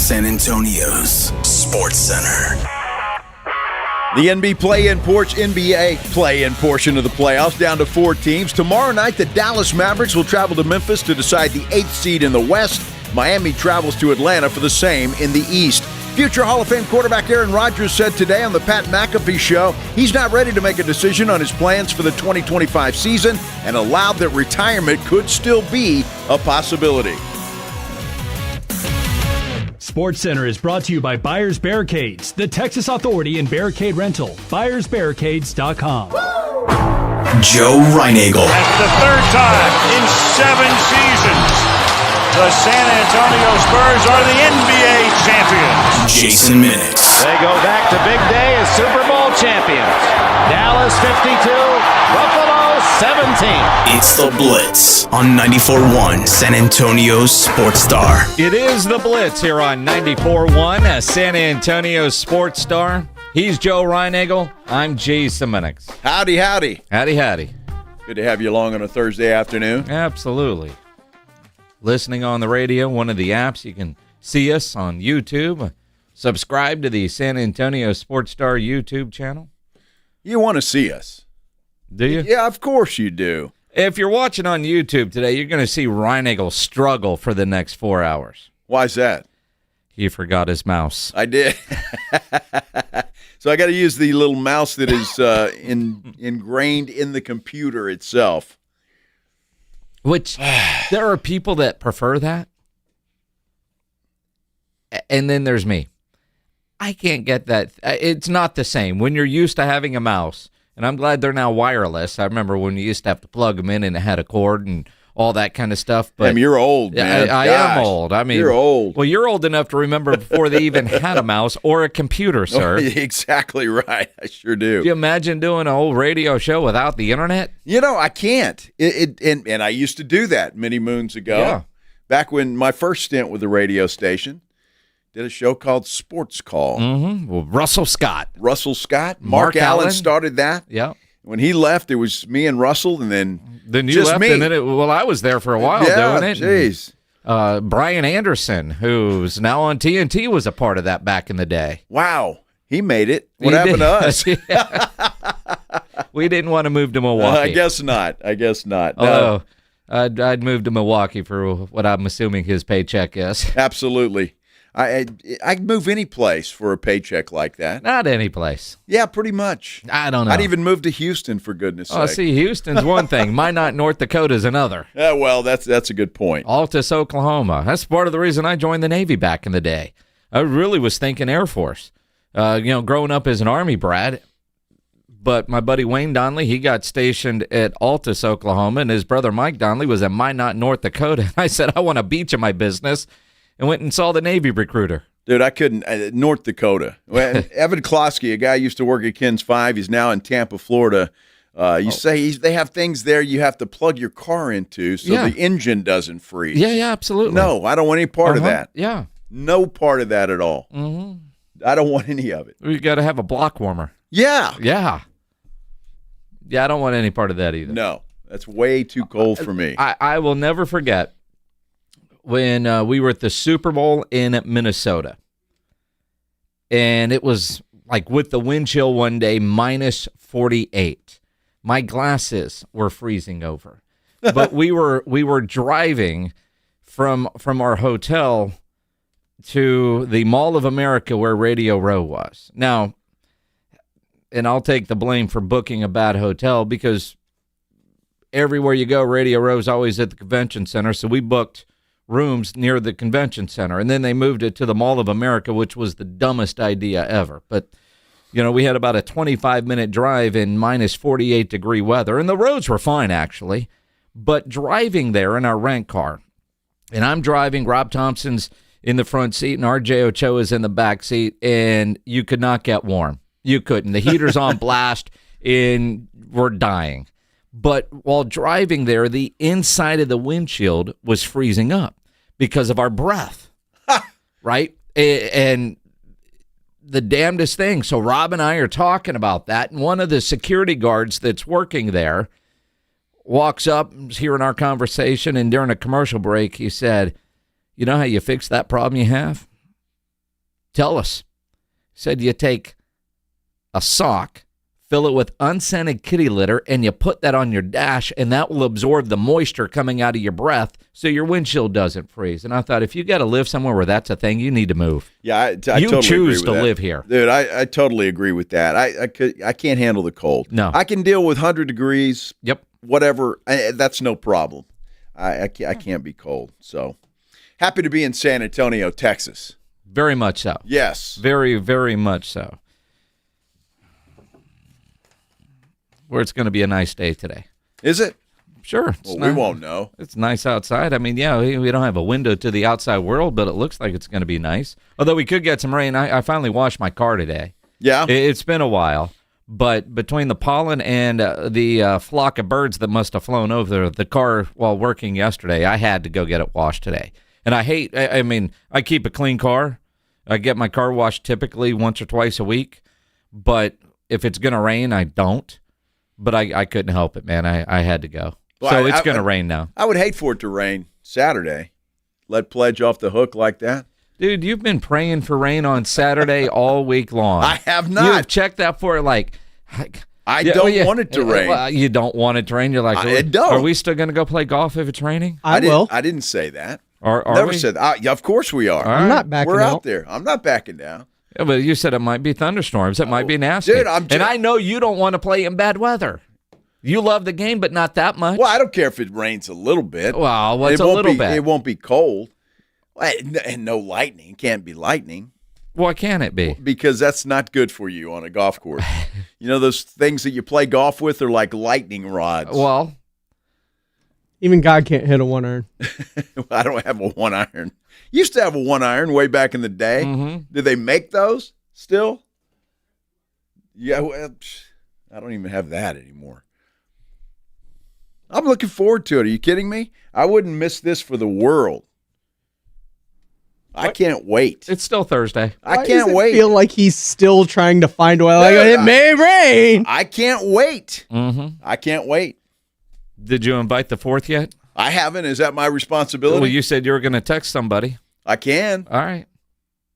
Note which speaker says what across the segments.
Speaker 1: San Antonio's Sports Center.
Speaker 2: The NBA play-in portion of the playoffs down to 4 teams. Tomorrow night, the Dallas Mavericks will travel to Memphis to decide the 8th seed in the West. Miami travels to Atlanta for the same in the East. Future Hall of Fame quarterback Aaron Rodgers said today on the Pat McAfee Show he's not ready to make a decision on his plans for the 2025 season and allowed that retirement could still be a possibility.
Speaker 3: SportsCenter is brought to you by Buyers Barricades, the Texas authority in barricade rental. BuyersBarricades.com.
Speaker 1: Joe Reinagle.
Speaker 4: That's the third time in 7 seasons. The San Antonio Spurs are the NBA champions.
Speaker 1: Jason Minix.
Speaker 5: They go back to big day as Super Bowl champions. Dallas 52, Buffalo 17.
Speaker 1: It's the Blitz on 94.1 San Antonio's Sports Star.
Speaker 5: It is the Blitz here on 94.1 San Antonio's Sports Star. He's Joe Reinagle. I'm Jason Minix.
Speaker 2: Howdy, howdy.
Speaker 5: Howdy, howdy.
Speaker 2: Good to have you along on a Thursday afternoon.
Speaker 5: Absolutely. Listening on the radio, one of the apps, you can see us on YouTube. Subscribe to the San Antonio Sports Star YouTube channel.
Speaker 2: You want to see us.
Speaker 5: Do you?
Speaker 2: Yeah, of course you do.
Speaker 5: If you're watching on YouTube today, you're going to see Reinagle struggle for the next 4 hours.
Speaker 2: Why's that?
Speaker 5: He forgot his mouse.
Speaker 2: I did. So I got to use the little mouse that is ingrained in the computer itself.
Speaker 5: Which, there are people that prefer that. And then there's me. I can't get that. It's not the same. When you're used to having a mouse, and I'm glad they're now wireless. I remember when you used to have to plug them in and it had a cord and all that kind of stuff. But
Speaker 2: you're old, man.
Speaker 5: I am old. I mean,
Speaker 2: you're old.
Speaker 5: Well, you're old enough to remember before they even had a mouse or a computer, sir.
Speaker 2: Exactly right. I sure do.
Speaker 5: Can you imagine doing a whole radio show without the internet?
Speaker 2: You know, I can't. And I used to do that many moons ago.
Speaker 5: Yeah.
Speaker 2: Back when my first stint with the radio station, did a show called Sports Call.
Speaker 5: Mm-hmm. Well, Russell Scott.
Speaker 2: Mark Allen started that.
Speaker 5: Yeah.
Speaker 2: When he left, it was me and Russell, and then
Speaker 5: you
Speaker 2: just
Speaker 5: left,
Speaker 2: me.
Speaker 5: and then I was there for a while doing it.
Speaker 2: Jeez.
Speaker 5: Brian Anderson, who's now on TNT, was a part of that back in the day.
Speaker 2: Wow. He made it. What happened to us?
Speaker 5: We didn't want to move to Milwaukee.
Speaker 2: I guess not.
Speaker 5: Although, I'd move to Milwaukee for what I'm assuming his paycheck is.
Speaker 2: Absolutely. I'd move any place for a paycheck like that.
Speaker 5: Not any place.
Speaker 2: Yeah, pretty much.
Speaker 5: I don't know.
Speaker 2: I'd even move to Houston, for goodness sake.
Speaker 5: See, Houston's one thing. Minot, North Dakota is another.
Speaker 2: Well, that's a good point.
Speaker 5: Altus, Oklahoma. That's part of the reason I joined the Navy back in the day. I really was thinking Air Force. Growing up as an Army brat. But my buddy Wayne Donnelly, he got stationed at Altus, Oklahoma, and his brother Mike Donnelly was at Minot, North Dakota. And I said, I want a beach in my business. And went and saw the Navy recruiter.
Speaker 2: Dude, I couldn't. North Dakota. Evan Klosky, a guy used to work at Ken's 5. He's now in Tampa, Florida. Say they have things there you have to plug your car into so the engine doesn't freeze.
Speaker 5: Yeah, absolutely.
Speaker 2: No, I don't want any part of that.
Speaker 5: Yeah.
Speaker 2: No part of that at all.
Speaker 5: Mm-hmm.
Speaker 2: I don't want any of it.
Speaker 5: You got to have a block warmer.
Speaker 2: Yeah.
Speaker 5: Yeah, I don't want any part of that either.
Speaker 2: No, that's way too cold for me.
Speaker 5: I will never forget when we were at the Super Bowl in Minnesota. And it was like with the wind chill one day, minus 48. My glasses were freezing over. But we were driving from our hotel to the Mall of America where Radio Row was. Now, and I'll take the blame for booking a bad hotel because everywhere you go, Radio Row is always at the convention center. So we booked rooms near the convention center, and then they moved it to the Mall of America, which was the dumbest idea ever. But, we had about a 25-minute drive in minus 48-degree weather, and the roads were fine, actually. But driving there in our rent car, and I'm driving, Rob Thompson's in the front seat, and RJ Ochoa is in the back seat, and you could not get warm. You couldn't. The heater's on blast, and we're dying. But while driving there, the inside of the windshield was freezing up because of our breath, right? And the damnedest thing. So Rob and I are talking about that, and one of the security guards that's working there walks up, hearing our conversation, and during a commercial break, he said, "You know how you fix that problem you have? Tell us. He said you take a sock, fill it with unscented kitty litter, and you put that on your dash, and that will absorb the moisture coming out of your breath so your windshield doesn't freeze. And I thought, if you got to live somewhere where that's a thing, you need to move.
Speaker 2: Yeah, I
Speaker 5: you
Speaker 2: totally
Speaker 5: choose
Speaker 2: agree with
Speaker 5: to
Speaker 2: that.
Speaker 5: live here.
Speaker 2: Dude, I totally agree with that. I can't handle the cold.
Speaker 5: No.
Speaker 2: I can deal with 100 degrees,
Speaker 5: Yep.
Speaker 2: whatever. That's no problem. I can't be cold. So happy to be in San Antonio, Texas.
Speaker 5: Very much so.
Speaker 2: Yes.
Speaker 5: Very, very much so. Where it's going to be a nice day today.
Speaker 2: Is it?
Speaker 5: Sure.
Speaker 2: Well, we won't know.
Speaker 5: It's nice outside. I mean, yeah, we don't have a window to the outside world, but it looks like it's going to be nice. Although we could get some rain. I finally washed my car today.
Speaker 2: Yeah.
Speaker 5: It's been a while, but between the pollen and the flock of birds that must have flown over the car while working yesterday, I had to go get it washed today. And I mean, I keep a clean car. I get my car washed typically once or twice a week, but if it's going to rain, I don't. But I couldn't help it, man. I had to go.
Speaker 2: Well,
Speaker 5: So it's going to rain now.
Speaker 2: I would hate for it to rain Saturday. Let Pledge off the hook like that.
Speaker 5: Dude, you've been praying for rain on Saturday all week long.
Speaker 2: I have not.
Speaker 5: You've checked that for
Speaker 2: I don't want it to rain.
Speaker 5: Well, you don't want it to rain. You're like,
Speaker 2: I don't.
Speaker 5: Are we still going to go play golf if it's raining?
Speaker 2: I didn't say that.
Speaker 5: Are
Speaker 2: Never
Speaker 5: we?
Speaker 2: said that. Yeah, of course we are.
Speaker 5: All
Speaker 6: I'm
Speaker 5: right.
Speaker 6: not backing
Speaker 2: We're
Speaker 6: out.
Speaker 2: out there. I'm not backing down.
Speaker 5: Yeah, but you said it might be thunderstorms. It might be nasty.
Speaker 2: Dude,
Speaker 5: and I know you don't want to play in bad weather. You love the game, but not that much.
Speaker 2: Well, I don't care if it rains a little bit.
Speaker 5: Well, what's
Speaker 2: It
Speaker 5: a
Speaker 2: won't
Speaker 5: little
Speaker 2: be-
Speaker 5: bit?
Speaker 2: It won't be cold. And no lightning. Can't be lightning
Speaker 5: What can it be?
Speaker 2: because that's not good for you on a golf course. You know, those things that you play golf with are like lightning rods.
Speaker 5: Well,
Speaker 6: Even God can't hit a 1-iron.
Speaker 2: I don't have a 1-iron. Used to have a 1-iron way back in the day.
Speaker 5: Mm-hmm.
Speaker 2: Do they make those still? Yeah, well, I don't even have that anymore. I'm looking forward to it. Are you kidding me? I wouldn't miss this for the world. I can't wait.
Speaker 5: it's still Thursday.
Speaker 2: I
Speaker 6: Why
Speaker 2: can't
Speaker 6: does it
Speaker 2: wait.
Speaker 6: feel like he's still trying to find oil. Like, it may rain.
Speaker 2: I can't wait.
Speaker 5: Mm-hmm.
Speaker 2: I can't wait.
Speaker 5: Did you invite the fourth yet?
Speaker 2: I haven't. Is that my responsibility?
Speaker 5: Well, you said you were going to text somebody.
Speaker 2: I can.
Speaker 5: All right.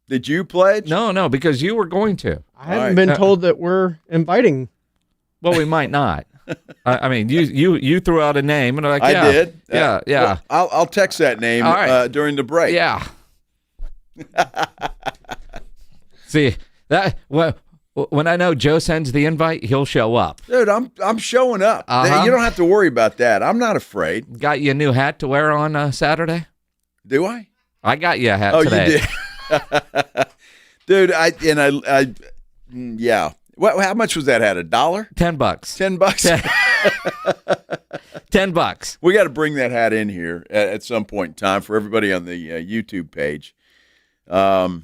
Speaker 2: Did you pledge?
Speaker 5: No, because you were going to.
Speaker 6: I haven't
Speaker 2: right.
Speaker 6: been told that we're inviting.
Speaker 5: Well, we might not. I mean, you threw out a name, and I'm like,
Speaker 2: I
Speaker 5: yeah,
Speaker 2: did.
Speaker 5: yeah, yeah,
Speaker 2: Well, I'll text that name
Speaker 5: All right.
Speaker 2: during the break.
Speaker 5: yeah. See that when I know Joe sends the invite, he'll show up.
Speaker 2: Dude, I'm showing up.
Speaker 5: Uh-huh.
Speaker 2: You don't have to worry about that. I'm not afraid.
Speaker 5: Got you a new hat to wear on Saturday?
Speaker 2: Do I?
Speaker 5: I got you a hat
Speaker 2: Oh,
Speaker 5: today.
Speaker 2: you did. Dude, yeah. How much was that hat? $1?
Speaker 5: $10.
Speaker 2: $10?
Speaker 5: $10.
Speaker 2: We got to bring that hat in here at some point in time for everybody on the YouTube page. So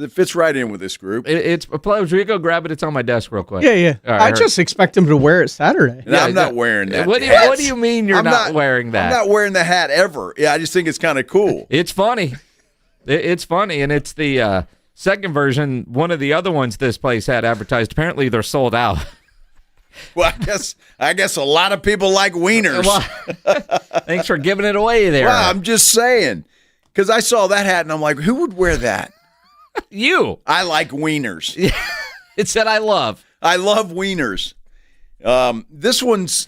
Speaker 2: it fits right in with this group.
Speaker 5: It's a pleasure. You go grab it. It's on my desk real quick.
Speaker 6: Yeah.
Speaker 5: All right,
Speaker 6: I just expect him to wear it Saturday.
Speaker 2: And I'm not wearing that.
Speaker 5: What
Speaker 2: hat.
Speaker 5: do you mean you're
Speaker 2: I'm
Speaker 5: not wearing that?
Speaker 2: I'm not wearing the hat ever. Yeah, I just think it's kind of cool.
Speaker 5: It's funny. It's funny, and it's the second version. One of the other ones this place had advertised. Apparently, they're sold out.
Speaker 2: Well, I guess a lot of people like wieners.
Speaker 5: Well, thanks for giving it away there.
Speaker 2: Well, I'm just saying. Because I saw that hat, and I'm like, who would wear that?
Speaker 5: You.
Speaker 2: I like wieners.
Speaker 5: It said I love.
Speaker 2: I love wieners. This one's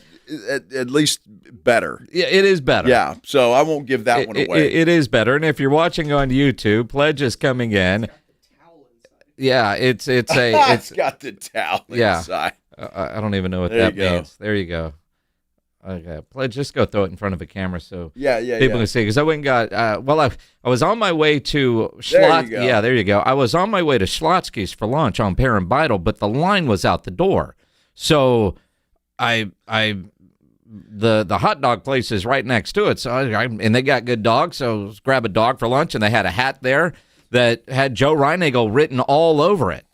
Speaker 2: at least better.
Speaker 5: Yeah, it is better.
Speaker 2: Yeah, so I won't give that one away.
Speaker 5: It is better. And if you're watching on YouTube, Pledge is coming in. Yeah, it's
Speaker 2: got the towel
Speaker 5: Yeah.
Speaker 2: inside.
Speaker 5: I don't even know what
Speaker 2: There
Speaker 5: that
Speaker 2: you go.
Speaker 5: means. There you go. Okay, Pledge, just go throw it in front of a camera so
Speaker 2: Yeah,
Speaker 5: people can see. Because I went and got. I was on my way to
Speaker 2: There you go.
Speaker 5: Yeah, there you go. I was on my way to Schlotsky's for lunch on Pear and Beidel, but the line was out the door. So the hot dog place is right next to it. So and they got good dogs. So let's grab a dog for lunch, and they had a hat there that had Joe Reinagel written all over it,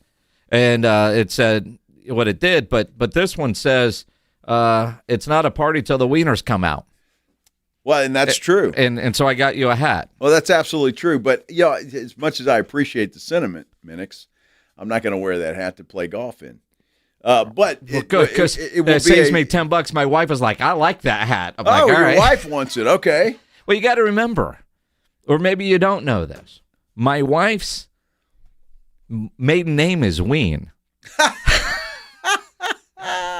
Speaker 5: and it said what it did. But this one says it's not a party till the wieners come out.
Speaker 2: Well, and that's true.
Speaker 5: And so I got you a hat.
Speaker 2: Well, that's absolutely true. But as much as I appreciate the sentiment, Minix, I'm not going to wear that hat to play golf in. But
Speaker 5: Good, because it saves me $10. My wife was like, "I like that hat." I'm like, "All
Speaker 2: your
Speaker 5: right."
Speaker 2: wife wants it. Okay.
Speaker 5: Well, you got to remember, or maybe you don't know this. My wife's maiden name is Ween.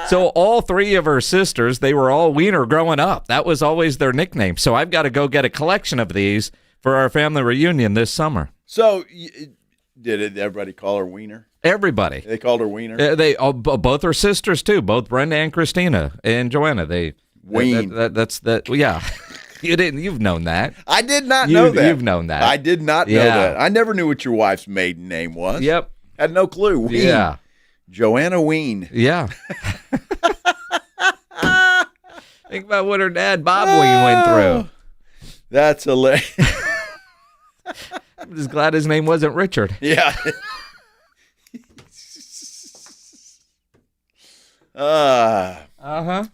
Speaker 5: So all three of her sisters, they were all Wiener growing up. That was always their nickname. So I've got to go get a collection of these for our family reunion this summer.
Speaker 2: So did everybody call her Wiener?
Speaker 5: Everybody.
Speaker 2: They called her Wiener?
Speaker 5: Both her sisters, too. Both Brenda and Christina and Joanna.
Speaker 2: Ween.
Speaker 5: That's that. Yeah. You've known that.
Speaker 2: I did not know that.
Speaker 5: You've known that.
Speaker 2: I did not know that. I never knew what your wife's maiden name was.
Speaker 5: Yep.
Speaker 2: Had no clue. Ween.
Speaker 5: Yeah.
Speaker 2: Joanna Ween.
Speaker 5: Yeah. Think about what her dad, Bob Ween, went through.
Speaker 2: That's hilarious.
Speaker 5: I'm just glad his name wasn't Richard.
Speaker 2: Yeah.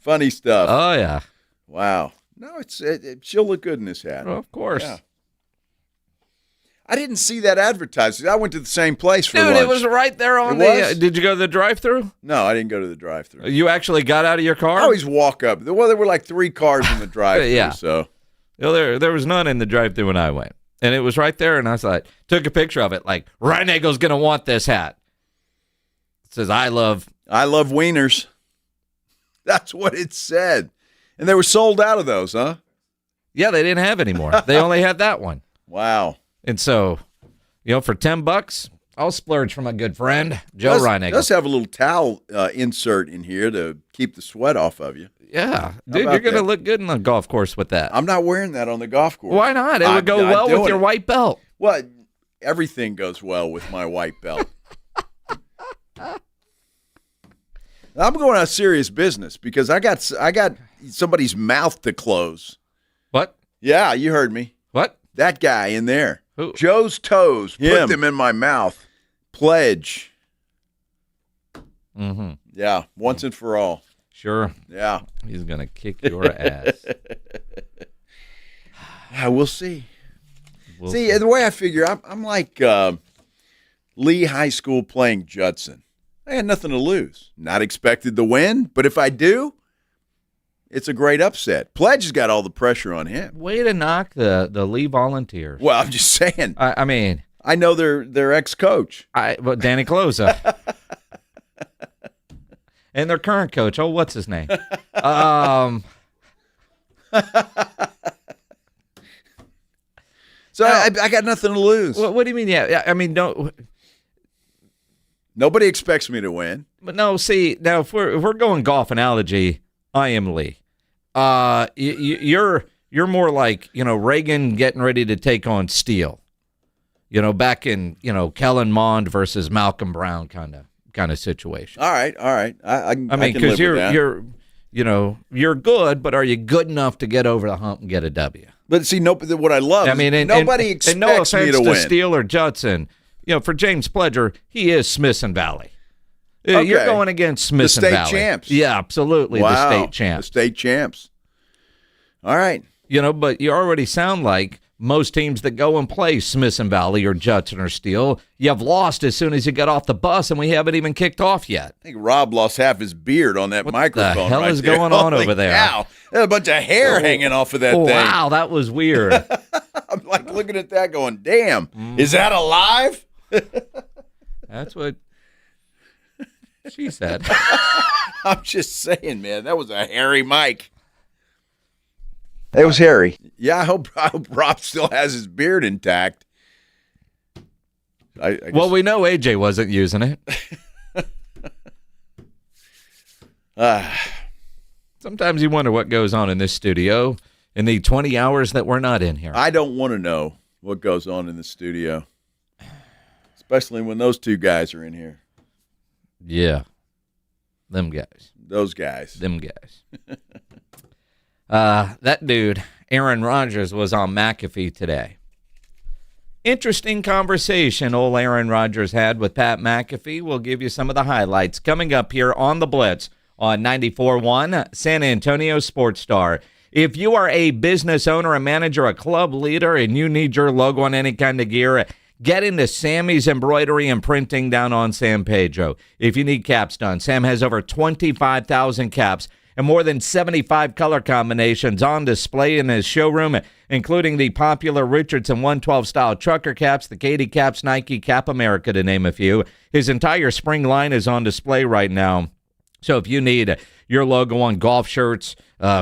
Speaker 2: Funny stuff.
Speaker 5: Oh, yeah.
Speaker 2: Wow. No, she'll look good in this hat.
Speaker 5: Well, of course.
Speaker 2: Yeah. I didn't see that advertised. I went to the same place for
Speaker 5: Dude,
Speaker 2: lunch.
Speaker 5: it was right there on did you go to the drive-thru?
Speaker 2: No, I didn't go to the drive-thru.
Speaker 5: You actually got out of your car?
Speaker 2: I always walk up. Well, there were like 3 cars in the drive-thru.
Speaker 5: Yeah.
Speaker 2: So.
Speaker 5: Well, there was none in the drive-thru when I went. And it was right there, and I was like, took a picture of it, like, Ryan Eagle's going to want this hat. It says, I love
Speaker 2: wieners. That's what it said. And they were sold out of those, huh?
Speaker 5: Yeah, they didn't have any more. They only had that one.
Speaker 2: Wow.
Speaker 5: And so, for $10, I'll splurge for my good friend, Joe Reinagel.
Speaker 2: Let's have a little towel insert in here to keep the sweat off of you.
Speaker 5: Yeah. Dude, you're going to look good on the golf course with that.
Speaker 2: I'm not wearing that on the golf course.
Speaker 5: Why not? It would go well with your white belt.
Speaker 2: Well, everything goes well with my white belt. I'm going on serious business because I got somebody's mouth to close.
Speaker 5: What?
Speaker 2: Yeah, you heard me.
Speaker 5: What?
Speaker 2: That guy in there.
Speaker 5: Who?
Speaker 2: Joe's toes. Put them in my mouth. Pledge.
Speaker 5: Mm-hmm.
Speaker 2: Yeah, once and for all.
Speaker 5: Sure.
Speaker 2: Yeah.
Speaker 5: He's going to kick your ass.
Speaker 2: We'll see. See, the way I figure, I'm like Lee High School playing Judson. I had nothing to lose. Not expected to win, but if I do, it's a great upset. Pledge has got all the pressure on him.
Speaker 5: Way to knock the Lee Volunteers.
Speaker 2: Well, I'm just saying.
Speaker 5: I mean,
Speaker 2: I know their ex-coach.
Speaker 5: Danny Closa. And their current coach. Oh, what's his name?
Speaker 2: So I got nothing to lose.
Speaker 5: What do you mean? Yeah, I mean, don't.
Speaker 2: Nobody expects me to win.
Speaker 5: But no, see, now if we're going golf analogy, I am Lee. You're more like, Reagan getting ready to take on Steele. Back in, Kellen Mond versus Malcolm Brown kind of situation.
Speaker 2: All right. I mean,
Speaker 5: because you're good, but are you good enough to get over the hump and get a W?
Speaker 2: But see, what I love, nobody expects
Speaker 5: and no offense
Speaker 2: me to win.
Speaker 5: Steele or Judson. For James Pledger, he is Smith Valley.
Speaker 2: Okay.
Speaker 5: You're going against Smith
Speaker 2: Valley.
Speaker 5: The state champs. Yeah, absolutely.
Speaker 2: Wow.
Speaker 5: The state champs.
Speaker 2: The state champs. All right.
Speaker 5: But you already sound like most teams that go and play Smith Valley or Judson or Steele, you've lost as soon as you get off the bus, and we haven't even kicked off yet.
Speaker 2: I think Rob lost half his beard on that microphone.
Speaker 5: What the hell
Speaker 2: right
Speaker 5: is
Speaker 2: there.
Speaker 5: going on over there?
Speaker 2: Wow. There's a bunch of hair hanging off of that thing.
Speaker 5: Wow, that was weird.
Speaker 2: I'm like looking at that going, damn, is that alive?
Speaker 5: That's what she said.
Speaker 2: I'm just saying, man, that was a hairy mic. It was hairy. Yeah, I hope Rob still has his beard intact.
Speaker 5: Well, we know AJ wasn't using it. Sometimes you wonder what goes on in this studio in the 20 hours that we're not in here.
Speaker 2: I don't want to know what goes on in the studio, especially when those two guys are in here.
Speaker 5: Yeah. Them guys.
Speaker 2: Those guys.
Speaker 5: Them guys. That dude, Aaron Rodgers, was on McAfee today. Interesting conversation old Aaron Rodgers had with Pat McAfee. We'll give you some of the highlights coming up here on the Blitz on 94.1 San Antonio Sports Star. If you are a business owner, a manager, a club leader, and you need your logo on any kind of gear, get into Sammy's Embroidery and Printing down on San Pedro. If you need caps done, Sam has over 25,000 caps and more than 75 color combinations on display in his showroom, including the popular Richardson 112 style trucker caps, the Katie caps, Nike Cap America, to name a few. His entire spring line is on display right now. So if you need your logo on golf shirts,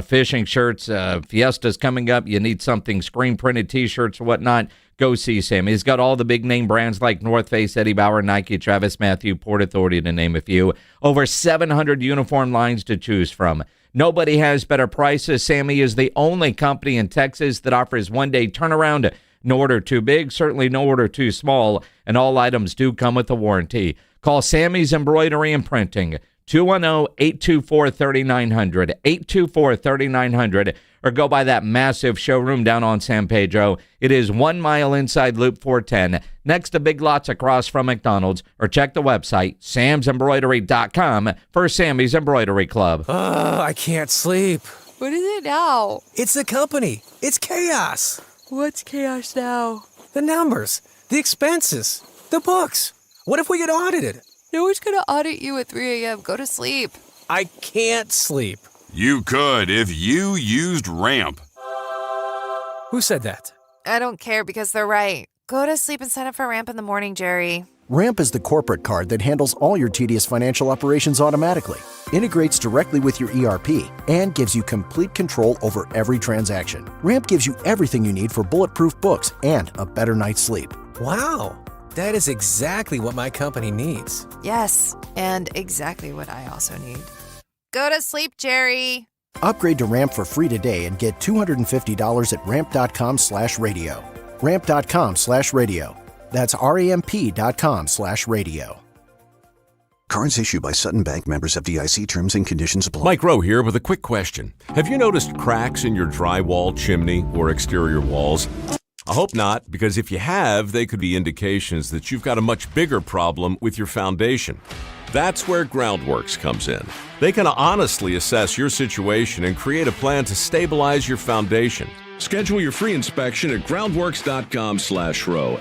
Speaker 5: fishing shirts, Fiesta's coming up, you need something screen printed t-shirts or whatnot, go see Sam. He's got all the big name brands like North Face, Eddie Bauer, Nike, Travis Matthew, Port Authority, to name a few. Over 700 uniform lines to choose from. Nobody has better prices. Sammy is the only company in Texas that offers one-day turnaround. No order too big, certainly no order too small, and all items do come with a warranty. Call Sammy's Embroidery and Printing, 210-824-3900, 824-3900, or go by that massive showroom down on San Pedro. It is 1 mile inside Loop 410, next to Big Lots across from McDonald's, or check the website, samsembroidery.com, for Sammy's Embroidery Club.
Speaker 7: I can't sleep.
Speaker 8: What is it now?
Speaker 7: It's the company. It's chaos.
Speaker 8: What's chaos now?
Speaker 7: The numbers, the expenses, the books. What if we get audited?
Speaker 8: No one's gonna audit you at 3 a.m. Go to sleep.
Speaker 7: I can't sleep.
Speaker 9: You could if you used Ramp.
Speaker 7: Who said that?
Speaker 8: I don't care because they're right. Go to sleep and sign up for Ramp in the morning, Jerry.
Speaker 10: Ramp is the corporate card that handles all your tedious financial operations automatically, integrates directly with your ERP, and gives you complete control over every transaction. Ramp gives you everything you need for bulletproof books and a better night's sleep.
Speaker 7: Wow. That is exactly what my company needs.
Speaker 8: Yes, and exactly what I also need. Go to sleep, Jerry.
Speaker 10: Upgrade to Ramp for free today and get $250 at ramp.com/radio. Ramp.com/radio. That's ramp.com/radio.
Speaker 11: Cards issued by Sutton Bank, members FDIC. Terms and conditions apply.
Speaker 12: Mike Rowe here with a quick question. Have you noticed cracks in your drywall, chimney, or exterior walls? I hope not, because if you have, they could be indications that you've got a much bigger problem with your foundation. That's where Groundworks comes in. They can honestly assess your situation and create a plan to stabilize your foundation.
Speaker 13: Schedule your free inspection at groundworks.com/row.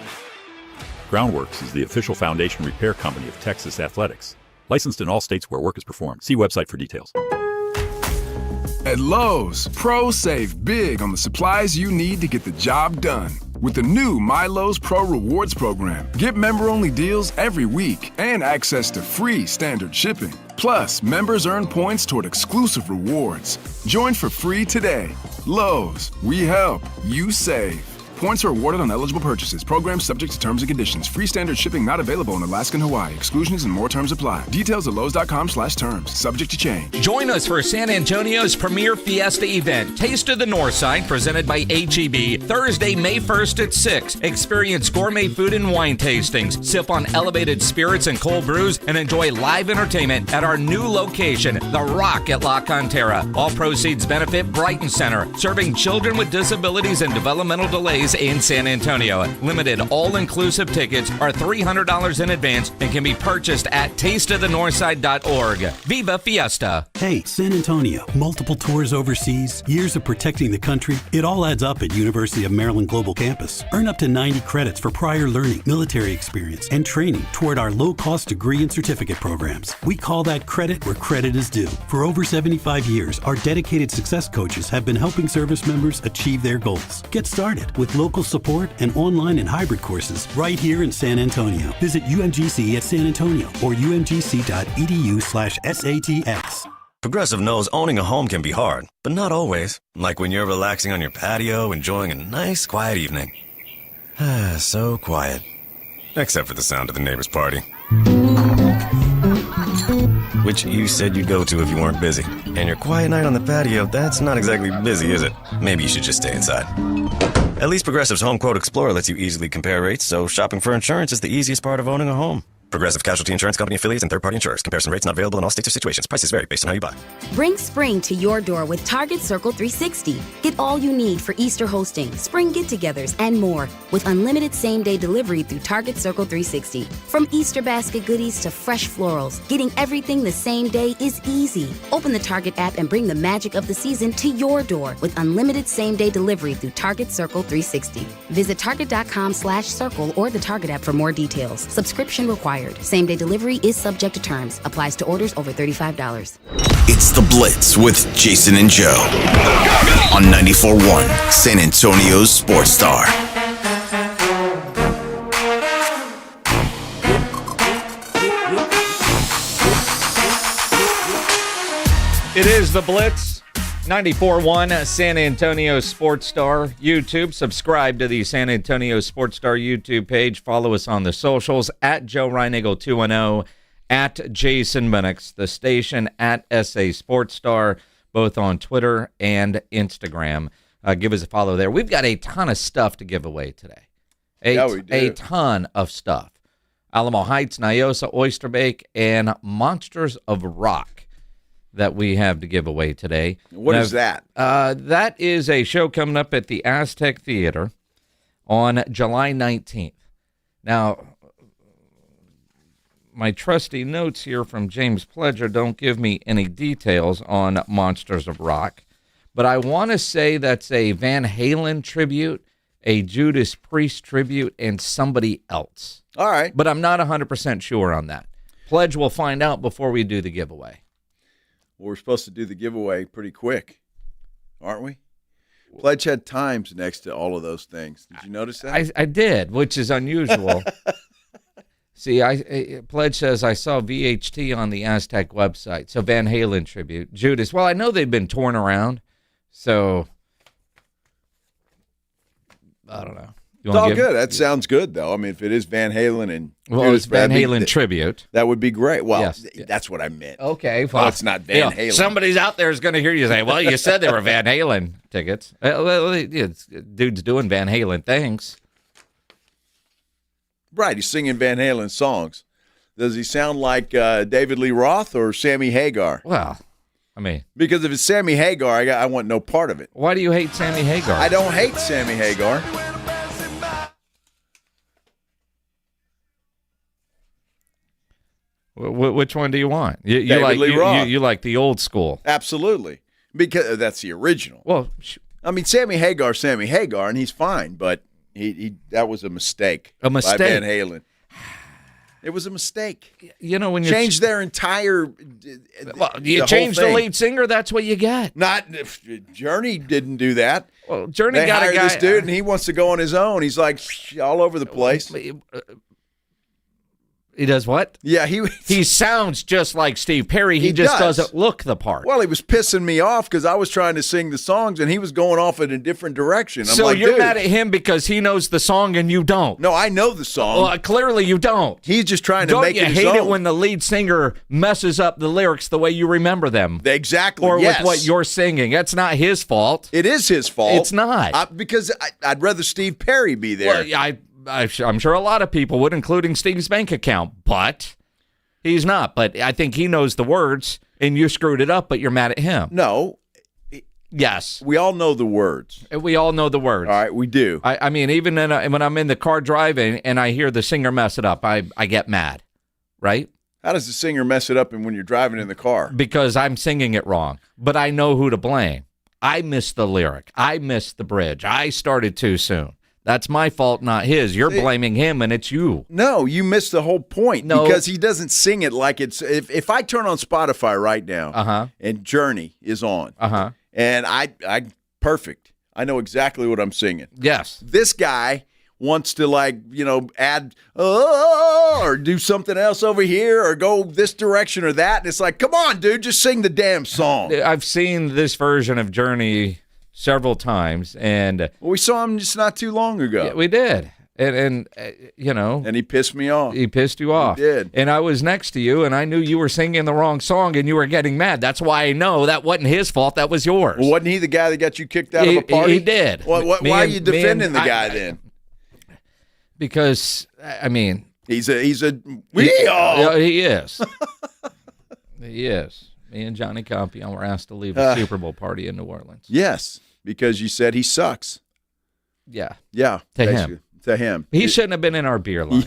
Speaker 14: Groundworks is the official foundation repair company of Texas Athletics. Licensed in all states where work is performed. See website for details.
Speaker 15: At Lowe's, pros save big on the supplies you need to get the job done. With the new My Lowe's Pro Rewards program, get member-only deals every week and access to free standard shipping. Plus, members earn points toward exclusive rewards. Join for free today. Lowe's, we help, you save. Points are awarded on eligible purchases. Program subject to terms and conditions. Free standard shipping not available in Alaska and Hawaii. Exclusions and more terms apply. Details at lowes.com/terms. Subject to change.
Speaker 5: Join us for San Antonio's premier Fiesta event, Taste of the Northside, presented by HEB, Thursday, May 1st at 6. Experience gourmet food and wine tastings, sip on elevated spirits and cold brews, and enjoy live entertainment at our new location, The Rock at La Cantera. All proceeds benefit Brighton Center, serving children with disabilities and developmental delays in San Antonio. Limited all-inclusive tickets are $300 in advance and can be purchased at tasteofthenorthside.org. Viva Fiesta!
Speaker 16: Hey, San Antonio. Multiple tours overseas, years of protecting the country. It all adds up at University of Maryland Global Campus. Earn up to 90 credits for prior learning, military experience, and training toward our low-cost degree and certificate programs. We call that credit where credit is due. For over 75 years, our dedicated success coaches have been helping service members achieve their goals. Get started with local support and online and hybrid courses right here in San Antonio. Visit UMGC at San Antonio or umgc.edu/SATX.
Speaker 17: Progressive knows owning a home can be hard, but not always. Like when you're relaxing on your patio, enjoying a nice, quiet evening. So quiet. Except for the sound of the neighbor's party. Which you said you'd go to if you weren't busy. And your quiet night on the patio, that's not exactly busy, is it? Maybe you should just stay inside. At least Progressive's Home Quote Explorer lets you easily compare rates, so shopping for insurance is the easiest part of owning a home. Progressive Casualty Insurance Company affiliates and third-party insurers. Comparison rates not available in all states or situations. Prices vary based on how you buy.
Speaker 18: Bring spring to your door with Target Circle 360. Get all you need for Easter hosting, spring get-togethers, and more with unlimited same-day delivery through Target Circle 360. From Easter basket goodies to fresh florals, getting everything the same day is easy. Open the Target app and bring the magic of the season to your door with unlimited same-day delivery through Target Circle 360. Visit target.com/circle or the Target app for more details. Subscription required. required. Same-day delivery is subject to terms. Applies to orders over $35.
Speaker 1: It's The Blitz with Jason and Joe on 94.1 San Antonio's Sports Star.
Speaker 5: It is The Blitz, 94.1 San Antonio Sports Star YouTube. Subscribe to the San Antonio Sports Star YouTube page. Follow us on the socials at Joe Reinagle 210, at Jason Minix, the station at SA Sports Star, both on Twitter and Instagram. Give us a follow there. We've got a ton of stuff to give away today.
Speaker 2: We do.
Speaker 5: A ton of stuff. Alamo Heights, Nyosa, Oyster Bake, and Monsters of Rock that we have to give away today.
Speaker 2: What is that?
Speaker 5: That is a show coming up at the Aztec Theater on July 19th. Now, my trusty notes here from James Pledger don't give me any details on Monsters of Rock, but I want to say that's a Van Halen tribute, a Judas Priest tribute, and somebody else.
Speaker 2: All right.
Speaker 5: But I'm not 100% sure on that. Pledge will find out before we do the giveaway.
Speaker 2: Well, we're supposed to do the giveaway pretty quick, aren't we? Pledge had times next to all of those things. Did you notice that?
Speaker 5: I did, which is unusual. See, Pledge says, I saw VHT on the Aztec website. So Van Halen tribute. Judas, well, I know they've been torn around, so I don't know.
Speaker 2: It's all good. That sounds good, though. I mean, if it is Van Halen and
Speaker 5: it's Van Halen tribute.
Speaker 2: That would be great. Well,
Speaker 5: yes.
Speaker 2: That's what I meant.
Speaker 5: Okay,
Speaker 2: well, it's not Van Halen.
Speaker 5: Somebody's out there is going to hear you say, well, you said they were Van Halen tickets. Dude's doing Van Halen things.
Speaker 2: Right, he's singing Van Halen songs. Does he sound like David Lee Roth or Sammy Hagar?
Speaker 5: Well, I mean,
Speaker 2: because if it's Sammy Hagar, I want no part of it.
Speaker 5: Why do you hate Sammy Hagar?
Speaker 2: I don't hate Sammy Hagar.
Speaker 5: Which one do you want? You
Speaker 2: David Lee Roth.
Speaker 5: You like the old school?
Speaker 2: Absolutely, because that's the original.
Speaker 5: Well,
Speaker 2: I mean, Sammy Hagar, and he's fine, but he that was a mistake.
Speaker 5: A mistake
Speaker 2: by Van Halen. It was a mistake.
Speaker 5: You know, when you
Speaker 2: change their entire.
Speaker 5: Well, you change the lead singer. That's what you get.
Speaker 2: Not Journey didn't do that.
Speaker 5: Well, Journey
Speaker 2: they
Speaker 5: got
Speaker 2: hired
Speaker 5: a guy,
Speaker 2: this dude, and he wants to go on his own. He's like all over the place.
Speaker 5: He does what?
Speaker 2: Yeah,
Speaker 5: he sounds just like Steve Perry. He just doesn't look the part.
Speaker 2: Well, he was pissing me off because I was trying to sing the songs and he was going off in a different direction. I'm
Speaker 5: so
Speaker 2: like,
Speaker 5: you're
Speaker 2: dude.
Speaker 5: mad at him because he knows the song and you don't?
Speaker 2: No, I know the song.
Speaker 5: Well, clearly you don't.
Speaker 2: He's just trying to make it his own.
Speaker 5: Don't you hate it when the lead singer messes up the lyrics the way you remember them?
Speaker 2: Exactly.
Speaker 5: Or
Speaker 2: yes.
Speaker 5: with what you're singing. That's not his fault.
Speaker 2: It is his fault.
Speaker 5: It's not.
Speaker 2: Because I'd rather Steve Perry be there.
Speaker 5: Well, I'm sure a lot of people would, including Steve's bank account, but he's not. But I think he knows the words, and you screwed it up, but you're mad at him.
Speaker 2: No.
Speaker 5: Yes.
Speaker 2: We all know the words.
Speaker 5: We all know the words.
Speaker 2: All right, we do.
Speaker 5: I mean, even when I'm in the car driving and I hear the singer mess it up, I get mad, right?
Speaker 2: How does the singer mess it up when you're driving in the car?
Speaker 5: Because I'm singing it wrong, but I know who to blame. I missed the lyric. I missed the bridge. I started too soon. That's my fault, not his. You're blaming him, and it's you.
Speaker 2: No, you missed the whole point.
Speaker 5: No.
Speaker 2: Because he doesn't sing it like it's. If I turn on Spotify right now, and Journey is on, and I perfect. I know exactly what I'm singing.
Speaker 5: Yes.
Speaker 2: This guy wants to add or do something else over here or go this direction or that, and it's like, come on, dude, just sing the damn song.
Speaker 5: I've seen this version of Journey several times, and
Speaker 2: we saw him just not too long ago.
Speaker 5: Yeah, we did, and
Speaker 2: he pissed me off.
Speaker 5: He pissed you off.
Speaker 2: He did,
Speaker 5: and I was next to you, and I knew you were singing the wrong song, and you were getting mad. That's why I know that wasn't his fault. That was yours.
Speaker 2: Well, wasn't he the guy that got you kicked out of a party?
Speaker 5: He did.
Speaker 2: Why are you defending the guy then?
Speaker 5: Because I mean,
Speaker 2: he is.
Speaker 5: He is. Me and Johnny Campion were asked to leave a Super Bowl party in New Orleans.
Speaker 2: Yes, because you said he sucks.
Speaker 5: Yeah.
Speaker 2: Yeah.
Speaker 5: To him.
Speaker 2: to him.
Speaker 5: He shouldn't have been in our beer line.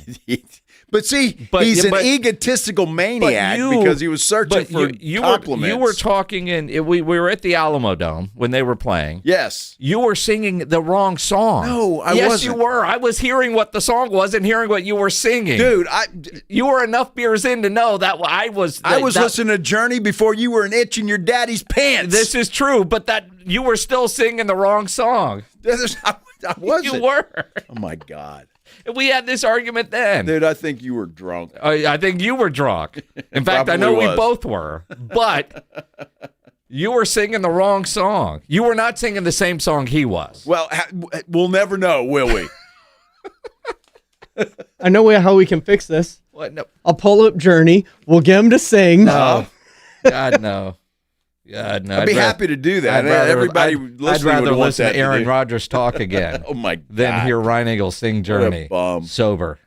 Speaker 2: But see, he's an egotistical maniac because he was searching for compliments.
Speaker 5: You were talking we were at the Alamo Dome when they were playing.
Speaker 2: Yes.
Speaker 5: You were singing the wrong song.
Speaker 2: No, I wasn't.
Speaker 5: Yes, you were. I was hearing what the song was and hearing what you were singing.
Speaker 2: Dude,
Speaker 5: you were enough beers in to know that I was
Speaker 2: listening to Journey before you were an itch in your daddy's pants.
Speaker 5: This is true, but that you were still singing the wrong song.
Speaker 2: I wasn't.
Speaker 5: You were.
Speaker 2: Oh, my God.
Speaker 5: We had this argument then.
Speaker 2: Dude, I think you were drunk.
Speaker 5: I think you were drunk. In fact, I know we both were. But you were singing the wrong song. You were not singing the same song he was.
Speaker 2: Well, we'll never know, will we?
Speaker 6: I know how we can fix this.
Speaker 5: What? No.
Speaker 6: I'll pull up Journey. We'll get him to sing.
Speaker 5: No. God, no. God, no.
Speaker 2: I'd be happy to do that. Everybody listening
Speaker 5: I'd rather
Speaker 2: would want
Speaker 5: listen
Speaker 2: that
Speaker 5: to Aaron
Speaker 2: do.
Speaker 5: Rodgers talk again.
Speaker 2: Oh, my God.
Speaker 5: Than hear Ryan Eagle sing Journey.
Speaker 2: What a bum.
Speaker 5: Sober.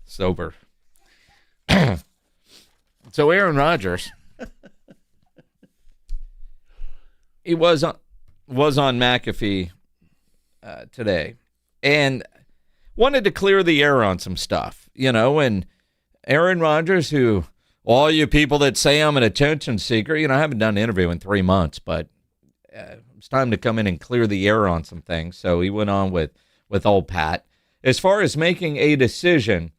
Speaker 5: Sober. So Aaron Rodgers, he was on McAfee today and wanted to clear the air on some stuff, and Aaron Rodgers, who all you people that say I'm an attention seeker, I haven't done an interview in 3 months, but it's time to come in and clear the air on some things. So he went on with old Pat. As far as making a decision,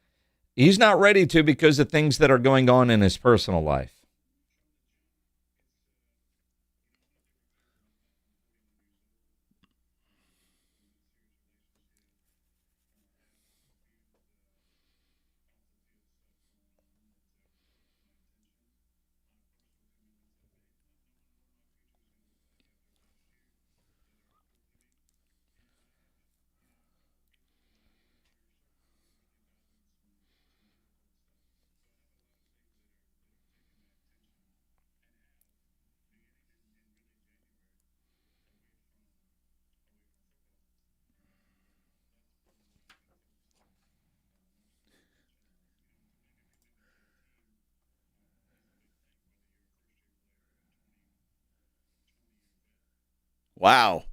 Speaker 5: he's not ready to because of things that are going on in his personal life.
Speaker 2: Wow.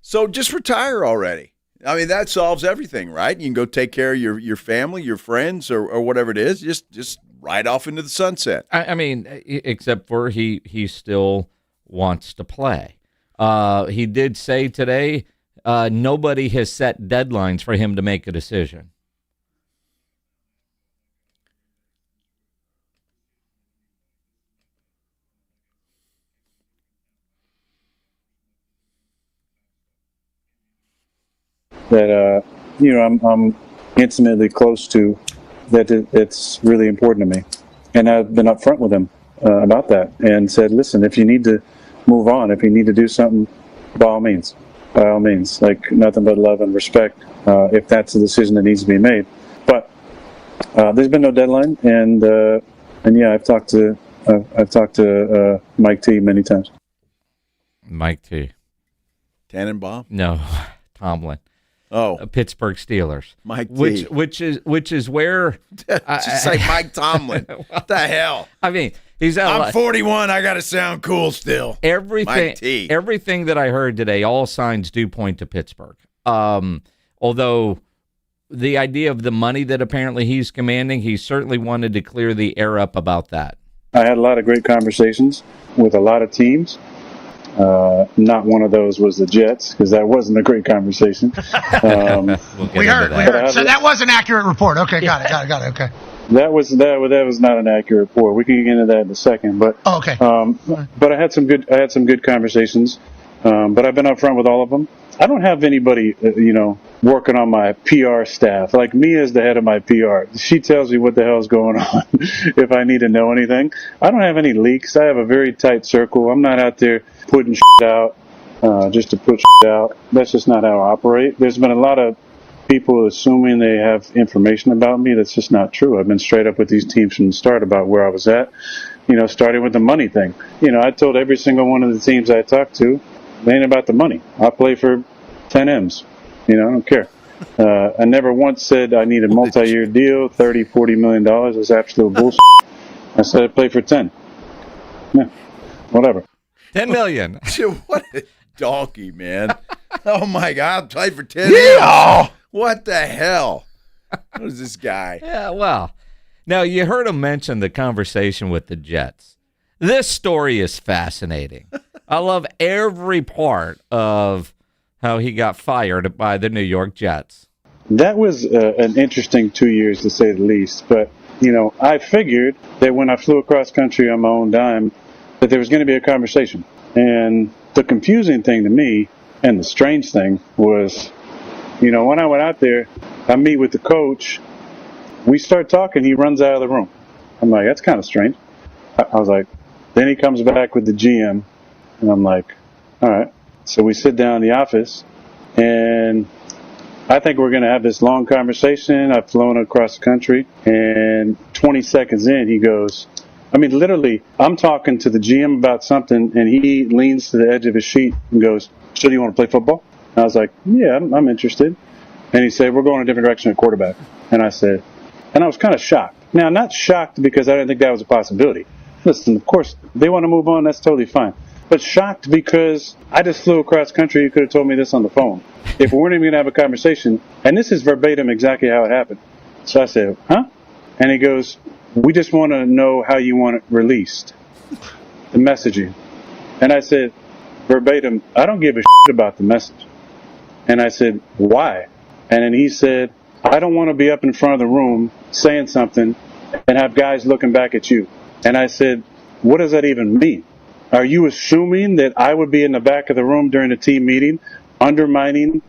Speaker 2: So just retire already. I mean, that solves everything, right? You can go take care of your family, your friends, or whatever it is. Just ride off into the sunset.
Speaker 5: I mean, except for he still wants to play. He did say today nobody has set deadlines for him to make a decision.
Speaker 19: That I'm intimately close to, that it's really important to me, and I've been upfront with him about that and said, listen, if you need to move on, if you need to do something, by all means, like nothing but love and respect if that's a decision that needs to be made. But there's been no deadline, and yeah, I've talked to Mike T many times.
Speaker 5: Mike T.
Speaker 2: Tannenbaum?
Speaker 5: No, Tomlin.
Speaker 2: Oh,
Speaker 5: Pittsburgh Steelers.
Speaker 2: Mike T.
Speaker 5: Which is where
Speaker 2: just like Mike Tomlin. What the hell?
Speaker 5: I mean,
Speaker 2: I'm 41. I got to sound cool still.
Speaker 5: Everything that I heard today, all signs do point to Pittsburgh. Although the idea of the money that apparently he's commanding, he certainly wanted to clear the air up about that.
Speaker 19: I had a lot of great conversations with a lot of teams. Not one of those was the Jets, because that wasn't a great conversation.
Speaker 20: We heard. So that was an accurate report. Okay, got it. Okay.
Speaker 19: That was not an accurate report. We can get into that in a second. But
Speaker 20: okay.
Speaker 19: But I had some good conversations. But I've been upfront with all of them. I don't have anybody, working on my PR staff. Like Mia is the head of my PR. She tells me what the hell's going on if I need to know anything. I don't have any leaks. I have a very tight circle. I'm not out there putting shit out just to put shit out. That's just not how I operate. There's been a lot of people assuming they have information about me that's just not true. I've been straight up with these teams from the start about where I was at, starting with the money thing. I told every single one of the teams I talked to, it ain't about the money. I play for 10 M's. I don't care. I never once said I need a multi-year deal, $30, $40 million. It's absolute bullshit. I said I play for 10. Yeah, whatever.
Speaker 5: $10 million.
Speaker 2: What a donkey, man. Oh, my God. I'll play for 10 M's. What the hell? What is this guy?
Speaker 5: Yeah, well, now you heard him mention the conversation with the Jets. This story is fascinating. I love every part of how he got fired by the New York Jets.
Speaker 19: That was an interesting 2 years, to say the least. But, I figured that when I flew across country on my own dime, that there was going to be a conversation. And the confusing thing to me, and the strange thing, was, when I went out there, I meet with the coach. We start talking. He runs out of the room. I'm like, that's kind of strange. I was like, then he comes back with the GM. And I'm like, all right. So we sit down in the office, and I think we're going to have this long conversation. I've flown across the country, and 20 seconds in, he goes, literally, I'm talking to the GM about something, and he leans to the edge of his seat and goes, so do you want to play football? And I was like, yeah, I'm interested. And he said, we're going a different direction at quarterback. And I was kind of shocked. Now, not shocked because I didn't think that was a possibility. Listen, of course, they want to move on. That's totally fine. But shocked because I just flew across country. You could have told me this on the phone. If we weren't even going to have a conversation, and this is verbatim exactly how it happened. So I said, huh? And he goes, we just want to know how you want it released, the messaging. And I said, verbatim, I don't give a shit about the message. And I said, why? And then he said, I don't want to be up in front of the room saying something and have guys looking back at you. And I said, what does that even mean? Are you assuming that I would be in the back of the room during a team meeting undermining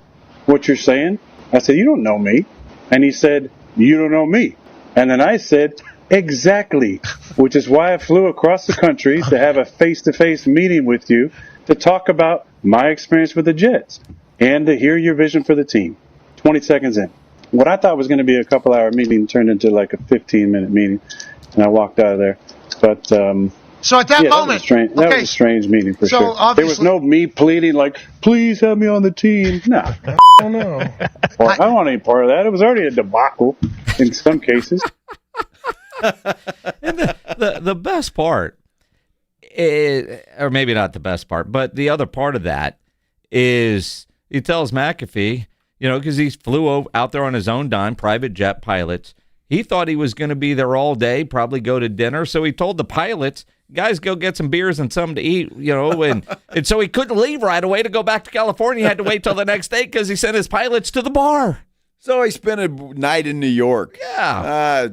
Speaker 19: what you're saying? I said, you don't know me. And he said, you don't know me. And then I said, exactly, which is why I flew across the country to have a face-to-face meeting with you to talk about my experience with the Jets and to hear your vision for the team. 20 seconds in. What I thought was going to be a couple-hour meeting turned into like a 15-minute meeting, and I walked out of there. But
Speaker 20: so at that moment,
Speaker 19: that was a strange meeting for sure. There was no me pleading like, please have me on the team. No. I don't know. Or, I don't want any part of that. It was already a debacle in some cases.
Speaker 5: And the best part, is, or maybe not the best part, but the other part of that is he tells McAfee, because he flew out there on his own dime, private jet pilots. He thought he was going to be there all day, probably go to dinner. So he told the pilots, guys, go get some beers and something to eat, and so he couldn't leave right away to go back to California. He had to wait till the next day because he sent his pilots to the bar.
Speaker 2: So he spent a night in New York.
Speaker 5: Yeah.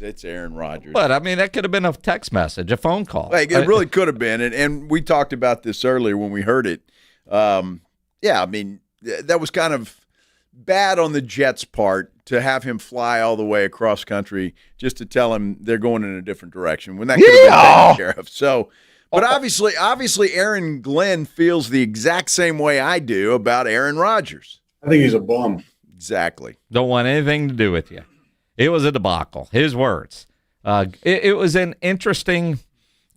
Speaker 2: It's Aaron Rodgers.
Speaker 5: But, that could have been a text message, a phone call.
Speaker 2: Like, it really could have been, and we talked about this earlier when we heard it. That was kind of bad on the Jets' part to have him fly all the way across country just to tell him they're going in a different direction when that could have been taken care of. So, but obviously, Aaron Glenn feels the exact same way I do about Aaron Rodgers.
Speaker 21: I think he's a bum.
Speaker 2: Exactly.
Speaker 5: Don't want anything to do with you. It was a debacle. His words. It was an interesting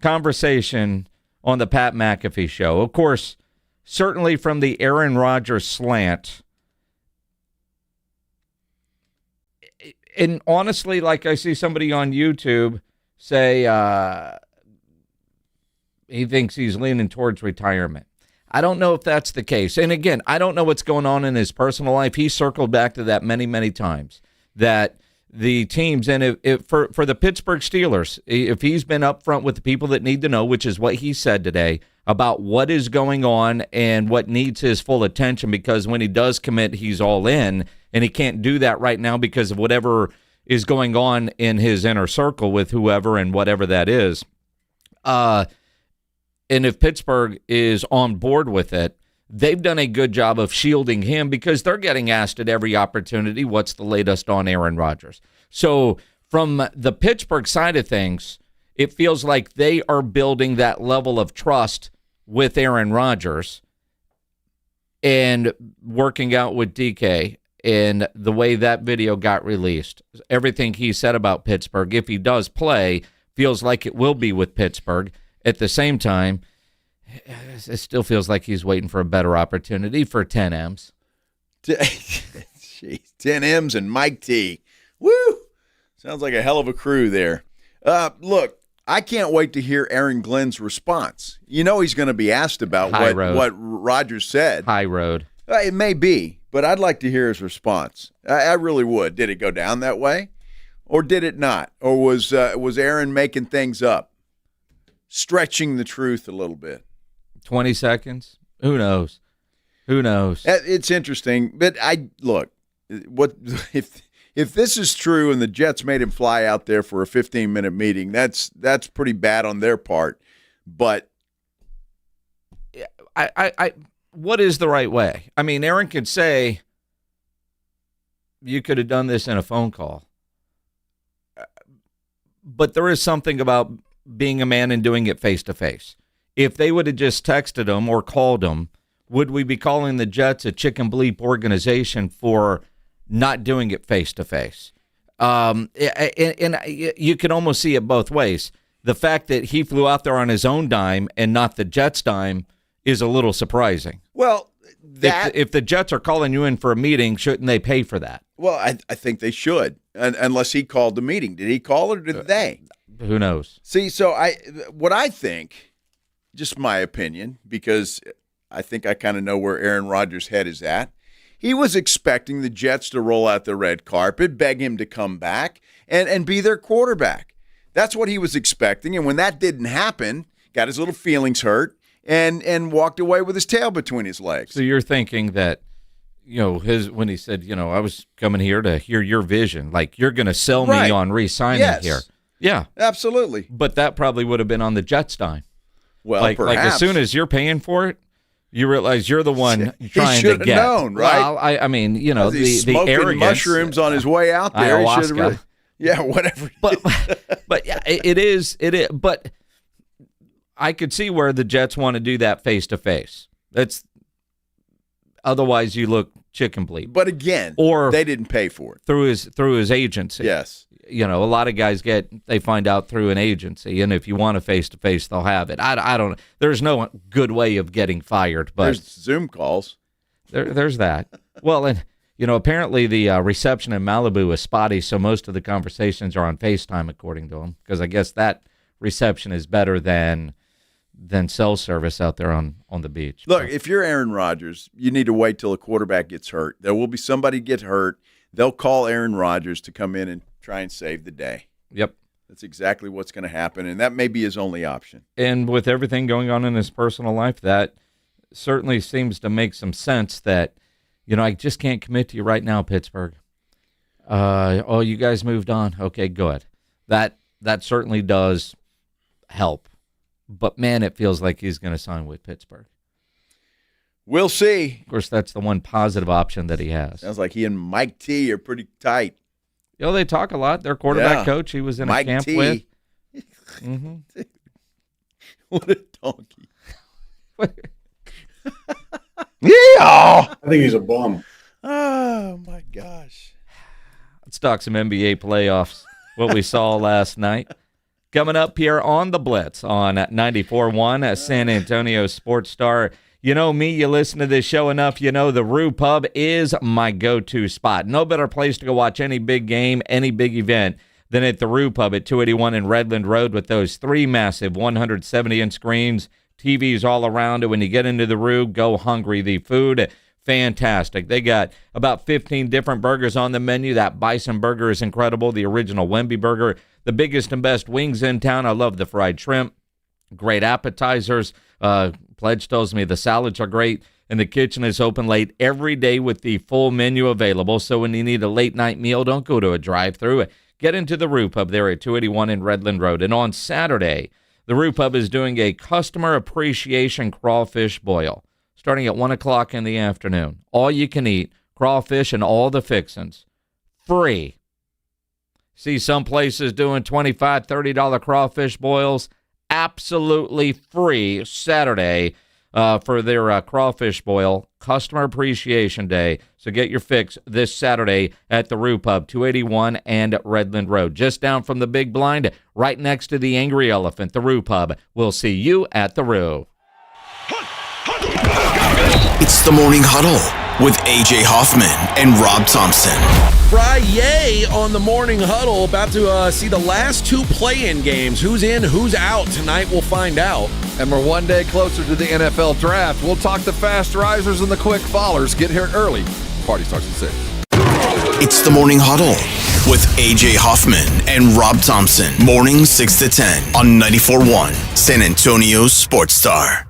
Speaker 5: conversation on the Pat McAfee show. Of course, certainly from the Aaron Rodgers slant. And honestly, like I see somebody on YouTube say he thinks he's leaning towards retirement. I don't know if that's the case. And again, I don't know what's going on in his personal life. He circled back to that many, many times, that the teams, and if for the Pittsburgh Steelers, if he's been upfront with the people that need to know, which is what he said today, about what is going on and what needs his full attention, because when he does commit, he's all in, and he can't do that right now because of whatever is going on in his inner circle with whoever and whatever that is. And if Pittsburgh is on board with it, they've done a good job of shielding him because they're getting asked at every opportunity, what's the latest on Aaron Rodgers? So from the Pittsburgh side of things, it feels like they are building that level of trust with Aaron Rodgers and working out with DK. And the way that video got released, everything he said about Pittsburgh, if he does play, feels like it will be with Pittsburgh. At the same time, it still feels like he's waiting for a better opportunity for 10 M's.
Speaker 2: Jeez, 10 M's and Mike T. Woo! Sounds like a hell of a crew there. Look, I can't wait to hear Aaron Glenn's response. You know he's going to be asked about what Rodgers said.
Speaker 5: High road.
Speaker 2: It may be, but I'd like to hear his response. I really would. Did it go down that way, or did it not? Or was Aaron making things up, stretching the truth a little bit?
Speaker 5: 20 seconds? Who knows? Who knows?
Speaker 2: It's interesting, but what if this is true and the Jets made him fly out there for a 15-minute meeting? That's pretty bad on their part. But
Speaker 5: I what is the right way? I mean, Aaron could say, you could have done this in a phone call. But there is something about being a man and doing it face-to-face. If they would have just texted him or called him, would we be calling the Jets a chicken bleep organization for not doing it face-to-face? And you can almost see it both ways. The fact that he flew out there on his own dime and not the Jets' dime is a little surprising.
Speaker 2: Well,
Speaker 5: if the Jets are calling you in for a meeting, shouldn't they pay for that?
Speaker 2: Well, I think they should, unless he called the meeting. Did he call it or did they?
Speaker 5: Who knows?
Speaker 2: See, so what I think, just my opinion, because I think I kind of know where Aaron Rodgers' head is at. He was expecting the Jets to roll out the red carpet, beg him to come back, and be their quarterback. That's what he was expecting, and when that didn't happen, got his little feelings hurt, and walked away with his tail between his legs.
Speaker 5: So you're thinking that, when he said, I was coming here to hear your vision, like you're going to sell me on re-signing here. Yeah.
Speaker 2: Absolutely.
Speaker 5: But that probably would have been on the Jets' dime.
Speaker 2: Well,
Speaker 5: like as soon as you're paying for it, you realize you're the one trying to get.
Speaker 2: Known, right?
Speaker 5: Well, I mean, the arrogance.
Speaker 2: Mushrooms on his way out there.
Speaker 5: Ayahuasca.
Speaker 2: He should have whatever.
Speaker 5: But yeah, it is. But I could see where the Jets want to do that face to face. Otherwise you look chicken bleep.
Speaker 2: But again, they didn't pay for it
Speaker 5: through his agency.
Speaker 2: Yes.
Speaker 5: A lot of guys they find out through an agency, and if you want a face-to-face, they'll have it. I don't. There's no good way of getting fired, but
Speaker 2: there's Zoom calls.
Speaker 5: There's that. Well, and apparently the reception in Malibu is spotty, so most of the conversations are on FaceTime, according to him, because I guess that reception is better than cell service out there on the beach.
Speaker 2: Look, if you're Aaron Rodgers, you need to wait till a quarterback gets hurt. There will be somebody get hurt. They'll call Aaron Rodgers to come in and try and save the day.
Speaker 5: Yep.
Speaker 2: That's exactly what's going to happen, and that may be his only option.
Speaker 5: And with everything going on in his personal life, that certainly seems to make some sense that, I just can't commit to you right now, Pittsburgh. You guys moved on. Okay, good. That certainly does help. But, man, it feels like he's going to sign with Pittsburgh.
Speaker 2: We'll see.
Speaker 5: Of course, that's the one positive option that he has.
Speaker 2: Sounds like he and Mike T are pretty tight.
Speaker 5: They talk a lot. Their quarterback coach, he was in
Speaker 2: Mike
Speaker 5: a camp
Speaker 2: T.
Speaker 5: with.
Speaker 2: Mm-hmm. What a donkey.
Speaker 21: Yeah! I think he's a bum.
Speaker 2: Oh, my gosh.
Speaker 5: Let's talk some NBA playoffs, what we saw last night. Coming up here on the Blitz on 94.1 San Antonio Sports Star. You know me, you listen to this show enough, the Rue Pub is my go-to spot. No better place to go watch any big game, any big event than at the Rue Pub at 281 in Redland Road with those 3 massive 170-inch screens, TVs all around it. When you get into the Rue, go hungry. The food, fantastic. They got about 15 different burgers on the menu. That bison burger is incredible. The original Wemby burger, the biggest and best wings in town. I love the fried shrimp. Great appetizers. Pledge tells me the salads are great, and the kitchen is open late every day with the full menu available. So when you need a late-night meal, don't go to a drive-thru. Get into the Rue Pub there at 281 in Redland Road. And on Saturday, the Rue Pub is doing a customer appreciation crawfish boil starting at 1 o'clock in the afternoon. All you can eat, crawfish and all the fixins. Free. See some places doing $25, $30 crawfish boils. Absolutely free Saturday for their crawfish boil, Customer Appreciation Day. So get your fix this Saturday at the Rue Pub, 281 and Redland Road. Just down from the Big Blind, right next to the Angry Elephant, the Rue Pub. We'll see you at the Rue.
Speaker 1: It's the Morning Huddle with A.J. Hoffman and Rob Thompson.
Speaker 3: Friday on the Morning Huddle, about to see the last two play-in games. Who's in, who's out? Tonight we'll find out.
Speaker 22: And we're one day closer to the NFL Draft. We'll talk the fast risers and the quick fallers. Get here early. Party starts at 6.
Speaker 1: It's the Morning Huddle with A.J. Hoffman and Rob Thompson. Morning 6 to 10 on 94.1 San Antonio's Sports Star.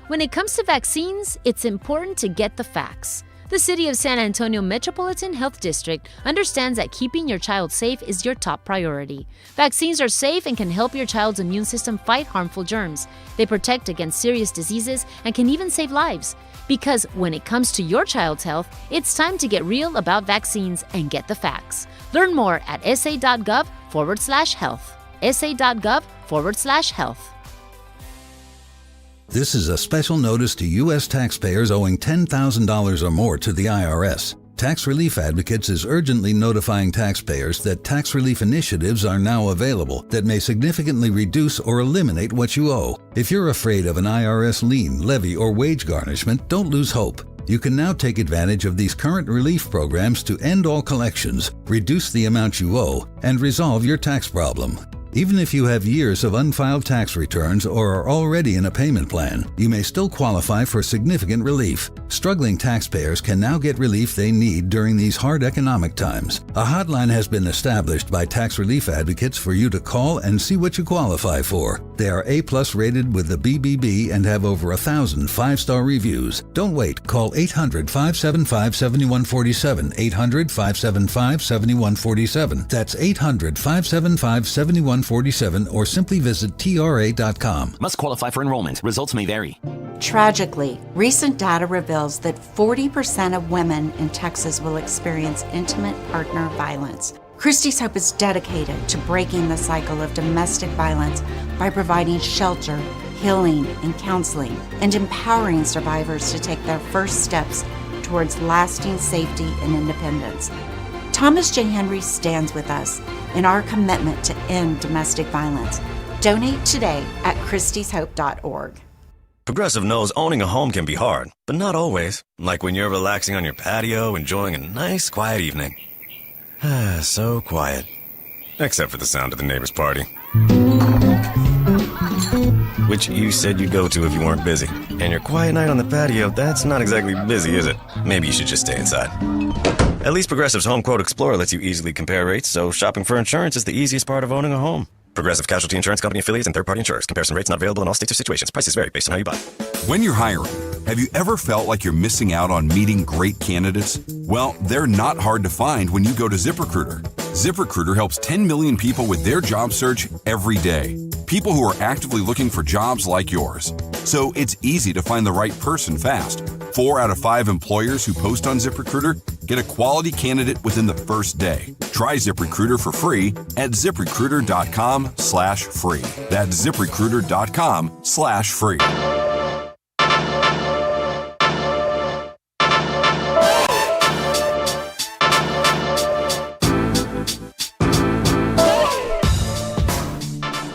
Speaker 23: When it comes to vaccines, it's important to get the facts. The City of San Antonio Metropolitan Health District understands that keeping your child safe is your top priority. Vaccines are safe and can help your child's immune system fight harmful germs. They protect against serious diseases and can even save lives. Because when it comes to your child's health, it's time to get real about vaccines and get the facts. Learn more at sa.gov/health. sa.gov/health.
Speaker 24: This is a special notice to U.S. taxpayers owing $10,000 or more to the IRS. Tax Relief Advocates is urgently notifying taxpayers that tax relief initiatives are now available that may significantly reduce or eliminate what you owe. If you're afraid of an IRS lien, levy, or wage garnishment, don't lose hope. You can now take advantage of these current relief programs to end all collections, reduce the amount you owe, and resolve your tax problem. Even if you have years of unfiled tax returns or are already in a payment plan, you may still qualify for significant relief. Struggling taxpayers can now get relief they need during these hard economic times. A hotline has been established by Tax Relief Advocates for you to call and see what you qualify for. They are A+ rated with the BBB and have over 1,000 5-star reviews. Don't wait. Call 800-575-7147. 800-575-7147. That's 800-575-7147 or simply visit TRA.com.
Speaker 25: Must qualify for enrollment. Results may vary.
Speaker 26: Tragically, recent data reveals that 40% of women in Texas will experience intimate partner violence. Christie's Hope is dedicated to breaking the cycle of domestic violence by providing shelter, healing, and counseling, and empowering survivors to take their first steps towards lasting safety and independence. Thomas J. Henry stands with us in our commitment to end domestic violence. Donate today at christieshope.org.
Speaker 17: Progressive knows owning a home can be hard, but not always. Like when you're relaxing on your patio, enjoying a nice, quiet evening. So quiet. Except for the sound of the neighbor's party. Which you said you'd go to if you weren't busy. And your quiet night on the patio, that's not exactly busy, is it? Maybe you should just stay inside. At least Progressive's Home Quote Explorer lets you easily compare rates, so shopping for insurance is the easiest part of owning a home. Progressive Casualty Insurance Company affiliates and third-party insurers. Comparison rates not available in all states or situations. Prices vary based on how you buy.
Speaker 9: When you're hiring, have you ever felt like you're missing out on meeting great candidates? Well, they're not hard to find when you go to ZipRecruiter. ZipRecruiter helps 10 million people with their job search every day. People who are actively looking for jobs like yours. So it's easy to find the right person fast. 4 out of 5 employers who post on ZipRecruiter get a quality candidate within the first day. Try ZipRecruiter for free at ZipRecruiter.com/free. That's ZipRecruiter.com/free.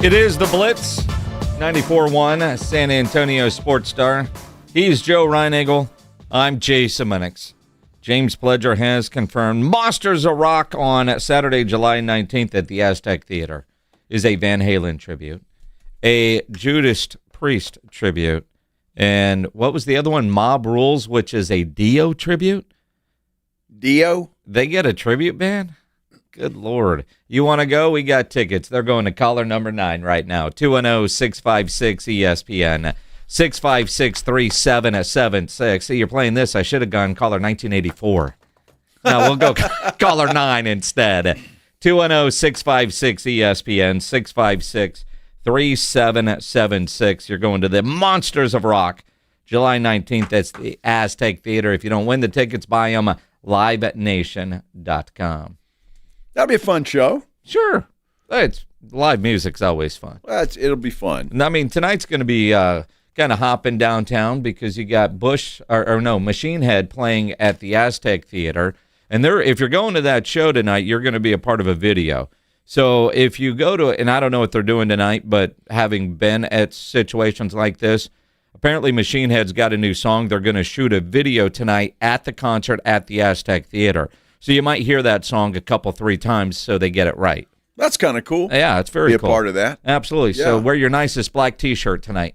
Speaker 5: It is the Blitz, 94.1 San Antonio Sports Star. He's Joe Reinagle. I'm Jason Minix. James Pledger has confirmed Monsters of Rock on Saturday, July 19th at the Aztec Theater is a Van Halen tribute, a Judas Priest tribute, and what was the other one? Mob Rules, which is a Dio tribute.
Speaker 2: Dio?
Speaker 5: They get a tribute band? Good Lord. You want to go? We got tickets. They're going to caller number 9 right now. 210-656-ESPN. 656-3776. See, you're playing this. I should have gone caller 1984. No, we'll go caller 9 instead. 210-656-ESPN. 656-3776. You're going to the Monsters of Rock, July 19th. That's the Aztec Theater. If you don't win the tickets, buy them at livenation.com.
Speaker 2: That'll be a fun show.
Speaker 5: Sure. It's live music's always fun.
Speaker 2: Well, it'll be fun.
Speaker 5: I mean, tonight's going to be kind of hopping downtown because you got Machine Head playing at the Aztec Theater. And if you're going to that show tonight, you're going to be a part of a video. So if you go to, and I don't know what they're doing tonight, but having been at situations like this, apparently Machine Head's got a new song. They're going to shoot a video tonight at the concert at the Aztec Theater. So you might hear that song 3 times so they get it right.
Speaker 2: That's kind of cool.
Speaker 5: Yeah, it's very
Speaker 2: cool.
Speaker 5: cool.
Speaker 2: Be a part of that.
Speaker 5: Absolutely.
Speaker 2: Yeah.
Speaker 5: So wear your nicest black T-shirt tonight.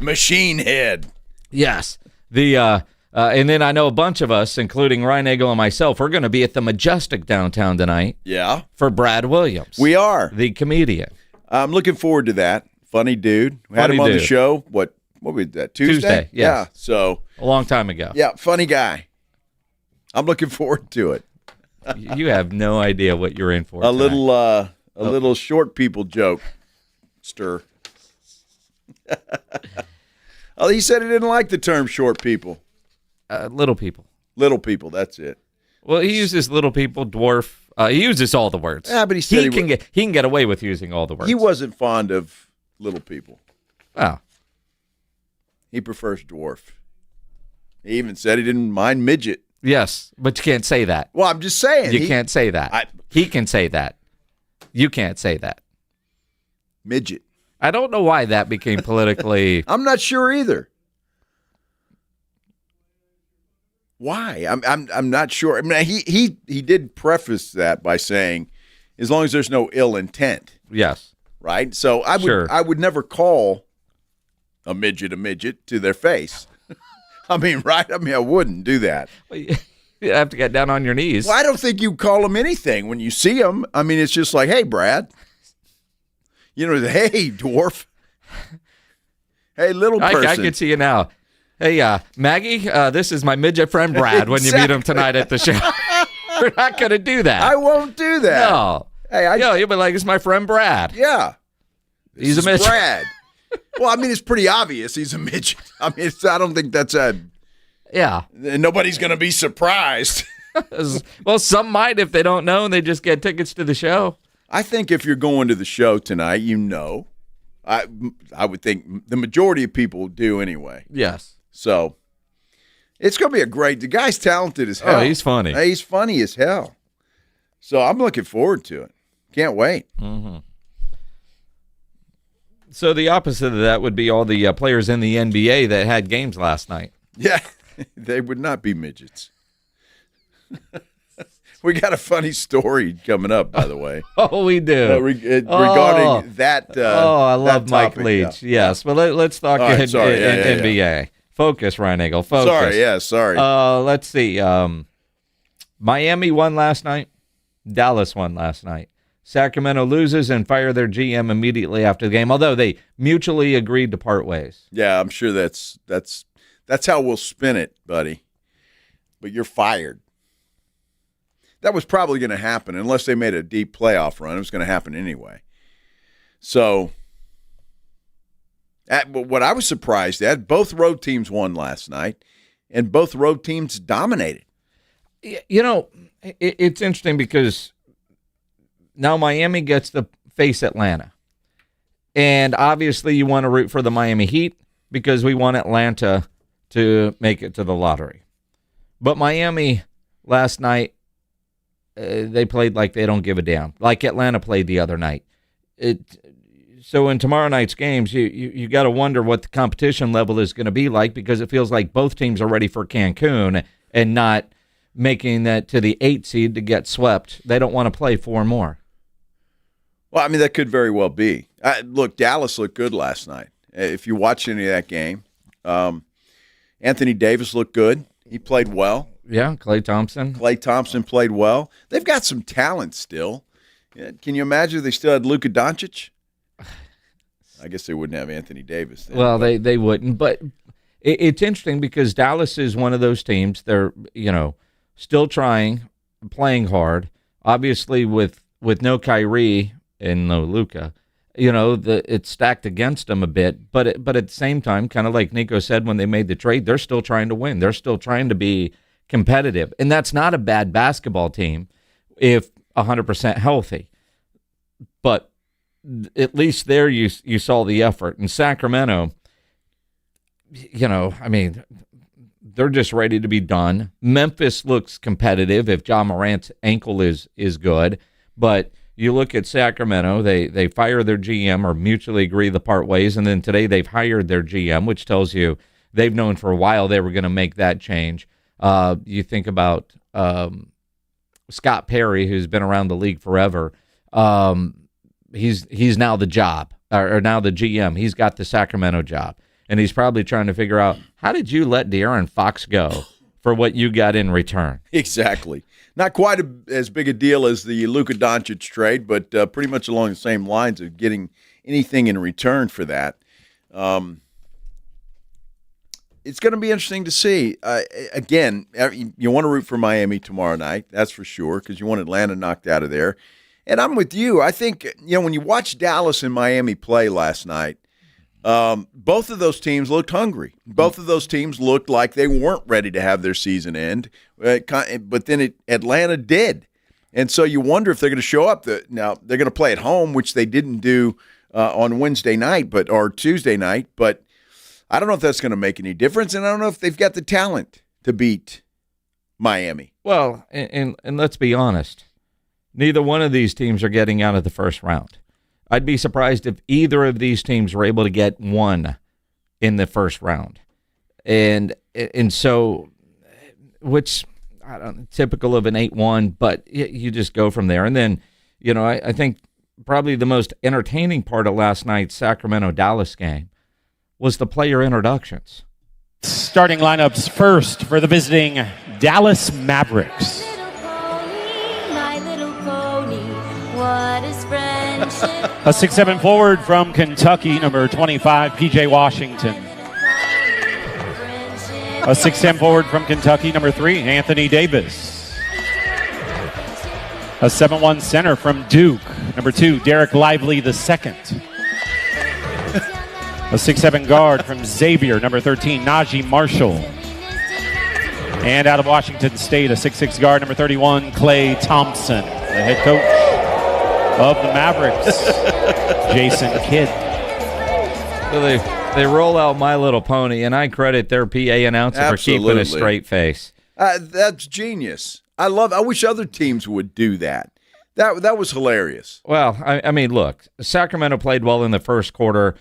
Speaker 2: Machine Head.
Speaker 5: Yes. And then I know a bunch of us, including Ryan Nagel and myself, we're going to be at the Majestic downtown tonight.
Speaker 2: Yeah.
Speaker 5: For Brad Williams.
Speaker 2: We are.
Speaker 5: The comedian.
Speaker 2: I'm looking forward to that. Funny dude. We had him on the show. What was that? Tuesday?
Speaker 5: Yes.
Speaker 2: Yeah. So
Speaker 5: a long time ago.
Speaker 2: Yeah. Funny guy. I'm looking forward to it.
Speaker 5: You have no idea what you're in for.
Speaker 2: A little short people joke. Stir. Oh, he said he didn't like the term short people.
Speaker 5: Little people.
Speaker 2: Little people, that's it.
Speaker 5: Well, he uses little people, dwarf. He uses all the words.
Speaker 2: Yeah, but he said
Speaker 5: he can get away with using all the words.
Speaker 2: He wasn't fond of little people.
Speaker 5: Oh.
Speaker 2: He prefers dwarf. He even said he didn't mind midget.
Speaker 5: Yes, but you can't say that.
Speaker 2: Well, I'm just saying.
Speaker 5: You can't say that. He can say that. You can't say that.
Speaker 2: Midget.
Speaker 5: I don't know why that became politically.
Speaker 2: I'm not sure either. Why? I'm not sure. I mean, he did preface that by saying, as long as there's no ill intent.
Speaker 5: Yes.
Speaker 2: Right. So I would never call a midget to their face. I mean, right? I mean, I wouldn't do that.
Speaker 5: You have to get down on your knees.
Speaker 2: Well, I don't think you call them anything when you see them. I mean, it's just like, hey, Brad. You know, hey, dwarf. Hey, little person.
Speaker 5: I can see you now. Hey, Maggie, this is my midget friend Brad when you meet him tonight at the show. We're not going to do that.
Speaker 2: I won't do that.
Speaker 5: No.
Speaker 2: Hey,
Speaker 5: you'll be like, it's my friend Brad.
Speaker 2: Yeah.
Speaker 5: He's a midget.
Speaker 2: Brad. Well, I mean, it's pretty obvious he's a midget. I mean, I don't think that's
Speaker 5: yeah.
Speaker 2: Nobody's going to be surprised.
Speaker 5: Well, some might if they don't know and they just get tickets to the show.
Speaker 2: I think if you're going to the show tonight, I would think the majority of people do anyway.
Speaker 5: Yes.
Speaker 2: So it's going to be the guy's talented as hell.
Speaker 5: Oh, he's funny.
Speaker 2: He's funny as hell. So I'm looking forward to it. Can't wait.
Speaker 5: Mm-hmm. So the opposite of that would be all the players in the NBA that had games last night.
Speaker 2: Yeah, they would not be midgets. We got a funny story coming up, by the way.
Speaker 5: Oh, we do.
Speaker 2: Regarding that.
Speaker 5: I love
Speaker 2: that
Speaker 5: Mike
Speaker 2: topic.
Speaker 5: Leach.
Speaker 2: Yeah.
Speaker 5: Yes, but let's talk NBA.
Speaker 2: Yeah.
Speaker 5: Focus, Ryan Eagle. Focus.
Speaker 2: Sorry.
Speaker 5: Let's see. Miami won last night. Dallas won last night. Sacramento loses and fire their GM immediately after the game, although they mutually agreed to part ways.
Speaker 2: Yeah, I'm sure that's how we'll spin it, buddy. But you're fired. That was probably going to happen unless they made a deep playoff run. It was going to happen anyway. So, what I was surprised at, both road teams won last night, and both road teams dominated.
Speaker 5: You know, it's interesting because now Miami gets to face Atlanta. And obviously you want to root for the Miami Heat because we want Atlanta to make it to the lottery. But Miami last night, they played like they don't give a damn, like Atlanta played the other night. So in tomorrow night's games, you got to wonder what the competition level is going to be like because it feels like both teams are ready for Cancun and not making that to the 8 seed to get swept. They don't want to play 4 more.
Speaker 2: Well, I mean, that could very well be. Look, Dallas looked good last night. If you watch any of that game, Anthony Davis looked good. He played well.
Speaker 5: Yeah, Klay Thompson
Speaker 2: played well. They've got some talent still. Can you imagine if they still had Luka Doncic? I guess they wouldn't have Anthony Davis then.
Speaker 5: Well, they wouldn't. But it's interesting because Dallas is one of those teams. They're, still trying, playing hard. Obviously, with no Kyrie and no Luka, it's stacked against them a bit. But at the same time, kind of like Nico said when they made the trade, they're still trying to win. They're still trying to be competitive. And that's not a bad basketball team if 100% healthy. But at least there you saw the effort. In Sacramento, they're just ready to be done. Memphis looks competitive if Ja Morant's ankle is good. But, you look at Sacramento, they fire their GM or mutually agree to part ways, and then today they've hired their GM, which tells you they've known for a while they were going to make that change. You think about Scott Perry, who's been around the league forever. He's now the job, or now the GM. He's got the Sacramento job, and he's probably trying to figure out, how did you let De'Aaron Fox go for what you got in return?
Speaker 2: Exactly. Not quite as big a deal as the Luka Doncic trade, but pretty much along the same lines of getting anything in return for that. It's going to be interesting to see. Again, you want to root for Miami tomorrow night, that's for sure, because you want Atlanta knocked out of there. And I'm with you. I think, when you watch Dallas and Miami play last night, both of those teams looked hungry. Both of those teams looked like they weren't ready to have their season end, but then Atlanta did. And so you wonder if they're going to show up. Now, they're going to play at home, which they didn't do on Wednesday night or Tuesday night, but I don't know if that's going to make any difference, and I don't know if they've got the talent to beat Miami.
Speaker 5: Well, and let's be honest, neither one of these teams are getting out of the first round. I'd be surprised if either of these teams were able to get one in the first round. And so, which, I don't know, typical of an 8-1, but you just go from there. And then, I think probably the most entertaining part of last night's Sacramento-Dallas game was the player introductions.
Speaker 4: Starting lineups first for the visiting Dallas Mavericks. A 6'7" forward from Kentucky, number 25, P.J. Washington. A 6'10" forward from Kentucky, number 3, Anthony Davis. A 7'1" center from Duke, number 2, Derek Lively II. A 6'7" guard from Xavier, number 13, Najee Marshall. And out of Washington State, a 6'6" guard, number 31, Klay Thompson, the head coach of the Mavericks, Jason Kidd.
Speaker 5: So they roll out My Little Pony, and I credit their PA announcer for keeping a straight face.
Speaker 2: That's genius. I wish other teams would do that. That was hilarious.
Speaker 5: Well, I mean, look, Sacramento played well in the first quarter.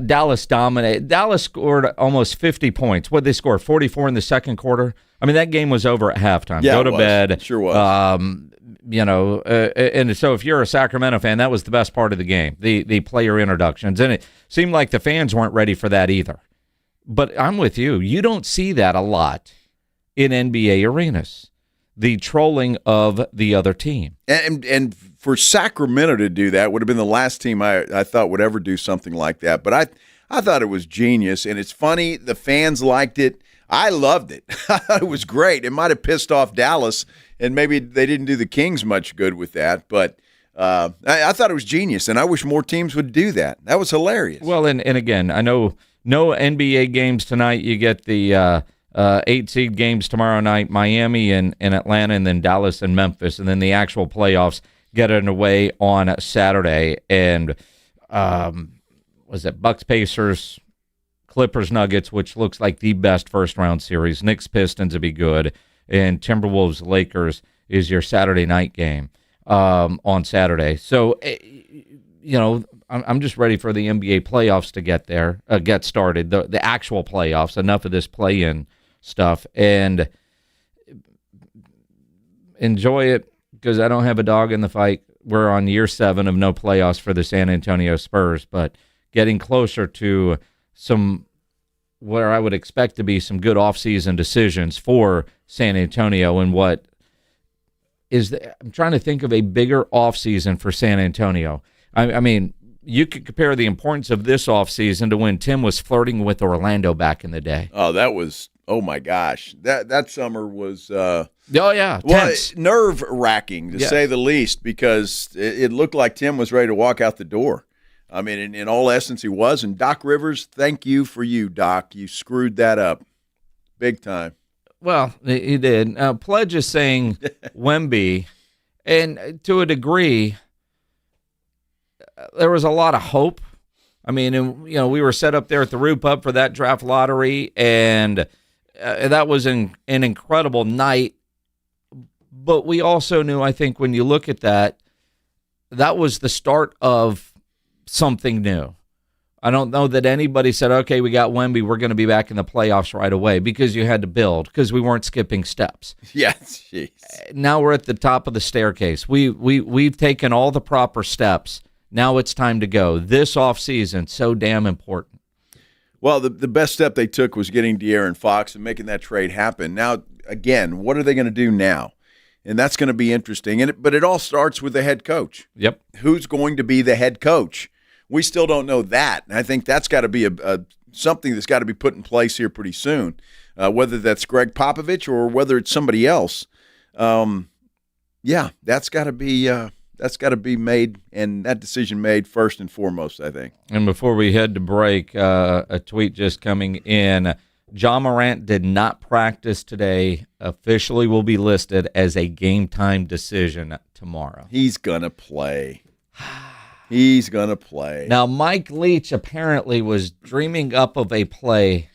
Speaker 5: Dallas dominated. Dallas scored almost 50 points. What did they score? 44 in the second quarter? I mean, that game was over at halftime.
Speaker 2: Yeah,
Speaker 5: Go to bed.
Speaker 2: It sure was.
Speaker 5: And so if you're a Sacramento fan, that was the best part of the game, the player introductions. And it seemed like the fans weren't ready for that either. But I'm with you. You don't see that a lot in NBA arenas, the trolling of the other team.
Speaker 2: And for Sacramento to do that would have been the last team I thought would ever do something like that. But I thought it was genius, and it's funny. The fans liked it. I loved it. I thought it was great. It might have pissed off Dallas, and maybe they didn't do the Kings much good with that. But I thought it was genius, and I wish more teams would do that. That was hilarious.
Speaker 5: Well, and again, I know no NBA games tonight. You get the 8-seed games tomorrow night, Miami and Atlanta, and then Dallas and Memphis, and then the actual playoffs get underway on Saturday. And was it Bucks, Pacers, Clippers, Nuggets, which looks like the best first-round series. Knicks, Pistons would be good. And Timberwolves, Lakers is your Saturday night game on Saturday. So, I'm just ready for the NBA playoffs to get started, the actual playoffs, enough of this play-in stuff, and enjoy it because I don't have a dog in the fight. We're on year 7 of no playoffs for the San Antonio Spurs, but getting closer to some where I would expect to be some good offseason decisions for San Antonio. And what is I'm trying to think of a bigger offseason for San Antonio. I mean, you could compare the importance of this offseason to when Tim was flirting with Orlando back in the day.
Speaker 2: Oh my gosh. That summer was
Speaker 5: tense.
Speaker 2: Nerve-wracking to say the least, because it looked like Tim was ready to walk out the door. I mean, in all essence, he was. And Doc Rivers, thank you for you, Doc. You screwed that up big time.
Speaker 5: Well, he did. Pledge is saying Wemby, and to a degree, there was a lot of hope. I mean, we were set up there at the Roop Up for that draft lottery, and that was an incredible night. But we also knew, I think, when you look at that, that was the start of something new. I don't know that anybody said, okay, we got Wemby, we're going to be back in the playoffs right away, because you had to build, because we weren't skipping steps.
Speaker 2: Yes, jeez.
Speaker 5: Now we're at the top of the staircase. We've taken all the proper steps. Now it's time to go. This offseason, so damn important.
Speaker 2: Well, the best step they took was getting De'Aaron Fox and making that trade happen. Now, again, what are they going to do now? And that's going to be interesting. But it all starts with the head coach.
Speaker 5: Yep.
Speaker 2: Who's going to be the head coach? We still don't know that. And I think that's got to be something that's got to be put in place here pretty soon, whether that's Greg Popovich or whether it's somebody else. That's got to be made, and that decision made first and foremost, I think.
Speaker 5: And before we head to break, a tweet just coming in. Ja Morant did not practice today. Officially will be listed as a game-time decision tomorrow.
Speaker 2: He's going to play. He's going to play.
Speaker 5: Now, Mike Leach apparently was dreaming up of a play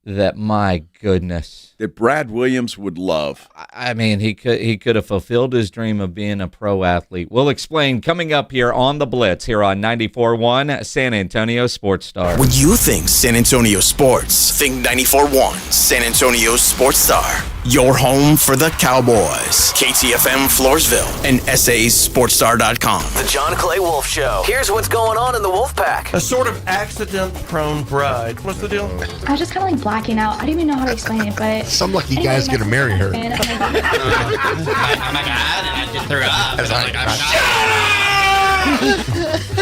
Speaker 5: that, my goodness,
Speaker 2: that Brad Williams would love.
Speaker 5: I mean, he could have fulfilled his dream of being a pro athlete. We'll explain coming up here on the Blitz here on 94.1 San Antonio Sports Star.
Speaker 1: When you think San Antonio sports, think 94.1 San Antonio Sports Star. Your home for the Cowboys. KTFM Floresville and SASportsStar.com.
Speaker 7: The John Clay Wolf Show. Here's what's going on in the Wolf Pack.
Speaker 8: A sort of accident-prone bride. What's the deal?
Speaker 10: I was just kind of like blacking out. I didn't even know how to explain it, but
Speaker 21: some lucky guy's gonna marry her.
Speaker 10: Oh my
Speaker 8: God! I just threw up.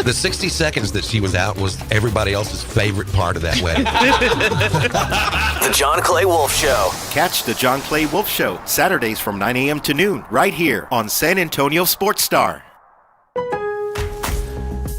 Speaker 21: The 60 seconds that she was out was everybody else's favorite part of that wedding.
Speaker 7: The John Clay Wolf Show.
Speaker 11: Catch the John Clay Wolf Show Saturdays from 9 a.m. to noon right here on San Antonio Sports Star.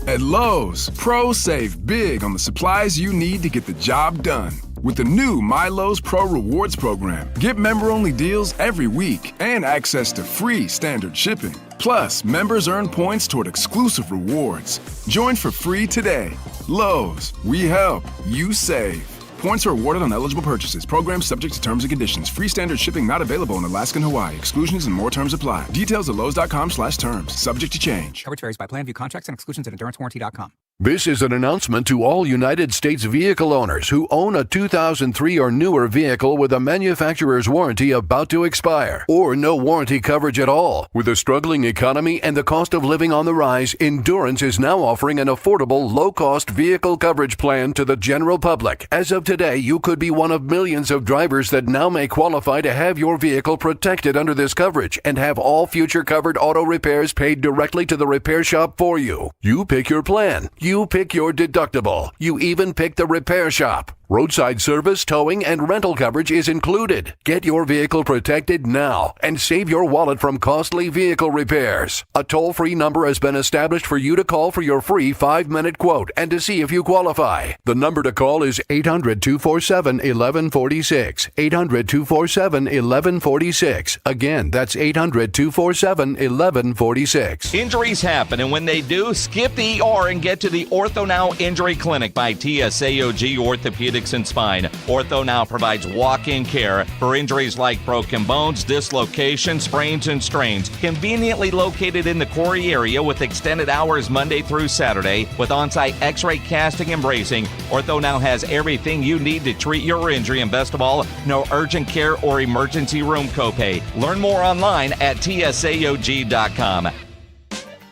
Speaker 15: At Lowe's, pros save big on the supplies you need to get the job done. With the new Lowe's Pro Rewards program, get member-only deals every week and access to free standard shipping. Plus, members earn points toward exclusive rewards. Join for free today. Lowe's, we help, you save. Points are awarded on eligible purchases. Program subject to terms and conditions. Free standard shipping not available in Alaska and Hawaii. Exclusions and more terms apply. Details at lowes.com/terms. Subject to change.
Speaker 12: Coverage varies by plan, view contracts, and exclusions at endurancewarranty.com.
Speaker 13: This is an announcement to all United States vehicle owners who own a 2003 or newer vehicle with a manufacturer's warranty about to expire, or no warranty coverage at all. With a struggling economy and the cost of living on the rise, Endurance is now offering an affordable, low-cost vehicle coverage plan to the general public. As of today, you could be one of millions of drivers that now may qualify to have your vehicle protected under this coverage and have all future covered auto repairs paid directly to the repair shop for you. You pick your plan. You pick your deductible. You even pick the repair shop. Roadside service, towing, and rental coverage is included. Get your vehicle protected now and save your wallet from costly vehicle repairs. A toll-free number has been established for you to call for your free 5-minute quote and to see if you qualify. The number to call is 800-247-1146. 800-247-1146. Again, that's 800-247-1146.
Speaker 5: Injuries happen, and when they do, skip the ER and get to the Ortho Now Injury Clinic by TSAOG Orthopedics and Spine. Ortho Now provides walk-in care for injuries like broken bones, dislocations, sprains, and strains. Conveniently located in the Quarry area with extended hours Monday through Saturday with on-site x-ray casting and bracing, Ortho Now has everything you need to treat your injury, and best of all, no urgent care or emergency room copay. Learn more online at tsaog.com.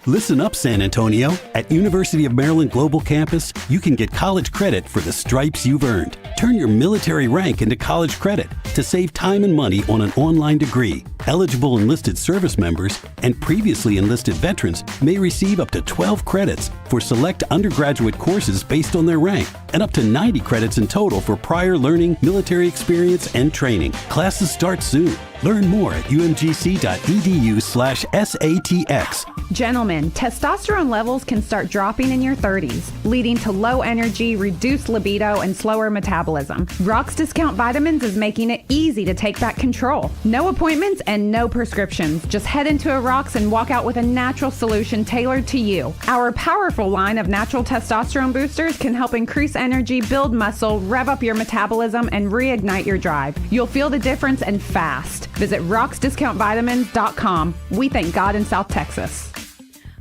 Speaker 16: Listen up, San Antonio. At University of Maryland Global Campus, you can get college credit for the stripes you've earned. Turn your military rank into college credit to save time and money on an online degree. Eligible enlisted service members and previously enlisted veterans may receive up to 12 credits for select undergraduate courses based on their rank, and up to 90 credits in total for prior learning, military experience, and training. Classes start soon. Learn more at umgc.edu/SATX.
Speaker 27: Gentlemen, testosterone levels can start dropping in your 30s, leading to low energy, reduced libido, and slower metabolism. Rock's Discount Vitamins is making it easy to take back control. No appointments and no prescriptions. Just head into a Rock's and walk out with a natural solution tailored to you. Our powerful line of natural testosterone boosters can help increase energy, build muscle, rev up your metabolism, and reignite your drive. You'll feel the difference and fast. Visit rocksdiscountvitamins.com. We thank God in South Texas.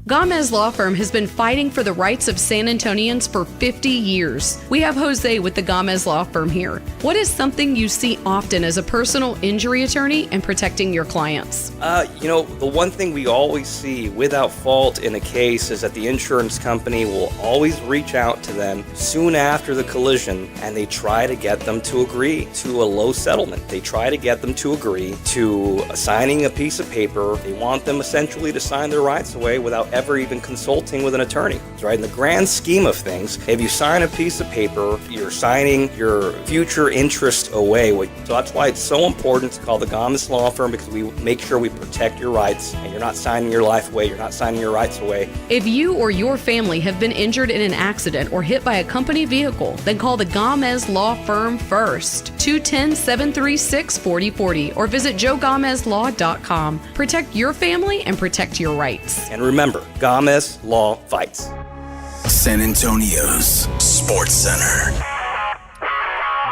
Speaker 3: Gomez Law Firm has been fighting for the rights of San Antonians for 50 years. We have Jose with the Gomez Law Firm here. What is something you see often as a personal injury attorney and protecting your clients?
Speaker 6: The one thing we always see without fault in a case is that the insurance company will always reach out to them soon after the collision, and they try to get them to agree to a low settlement. They try to get them to agree to signing a piece of paper. They want them essentially to sign their rights away without ever even consulting with an attorney. Right? In the grand scheme of things, if you sign a piece of paper, you're signing your future interest away. So that's why it's so important to call the Gomez Law Firm, because we make sure we protect your rights, and you're not signing your life away, you're not signing your rights away.
Speaker 3: If you or your family have been injured in an accident or hit by a company vehicle, then call the Gomez Law Firm first. 210-736-4040 or visit joegomezlaw.com. Protect your family and protect your rights.
Speaker 6: And remember, Gomez Law fights.
Speaker 1: San Antonio's Sports Center.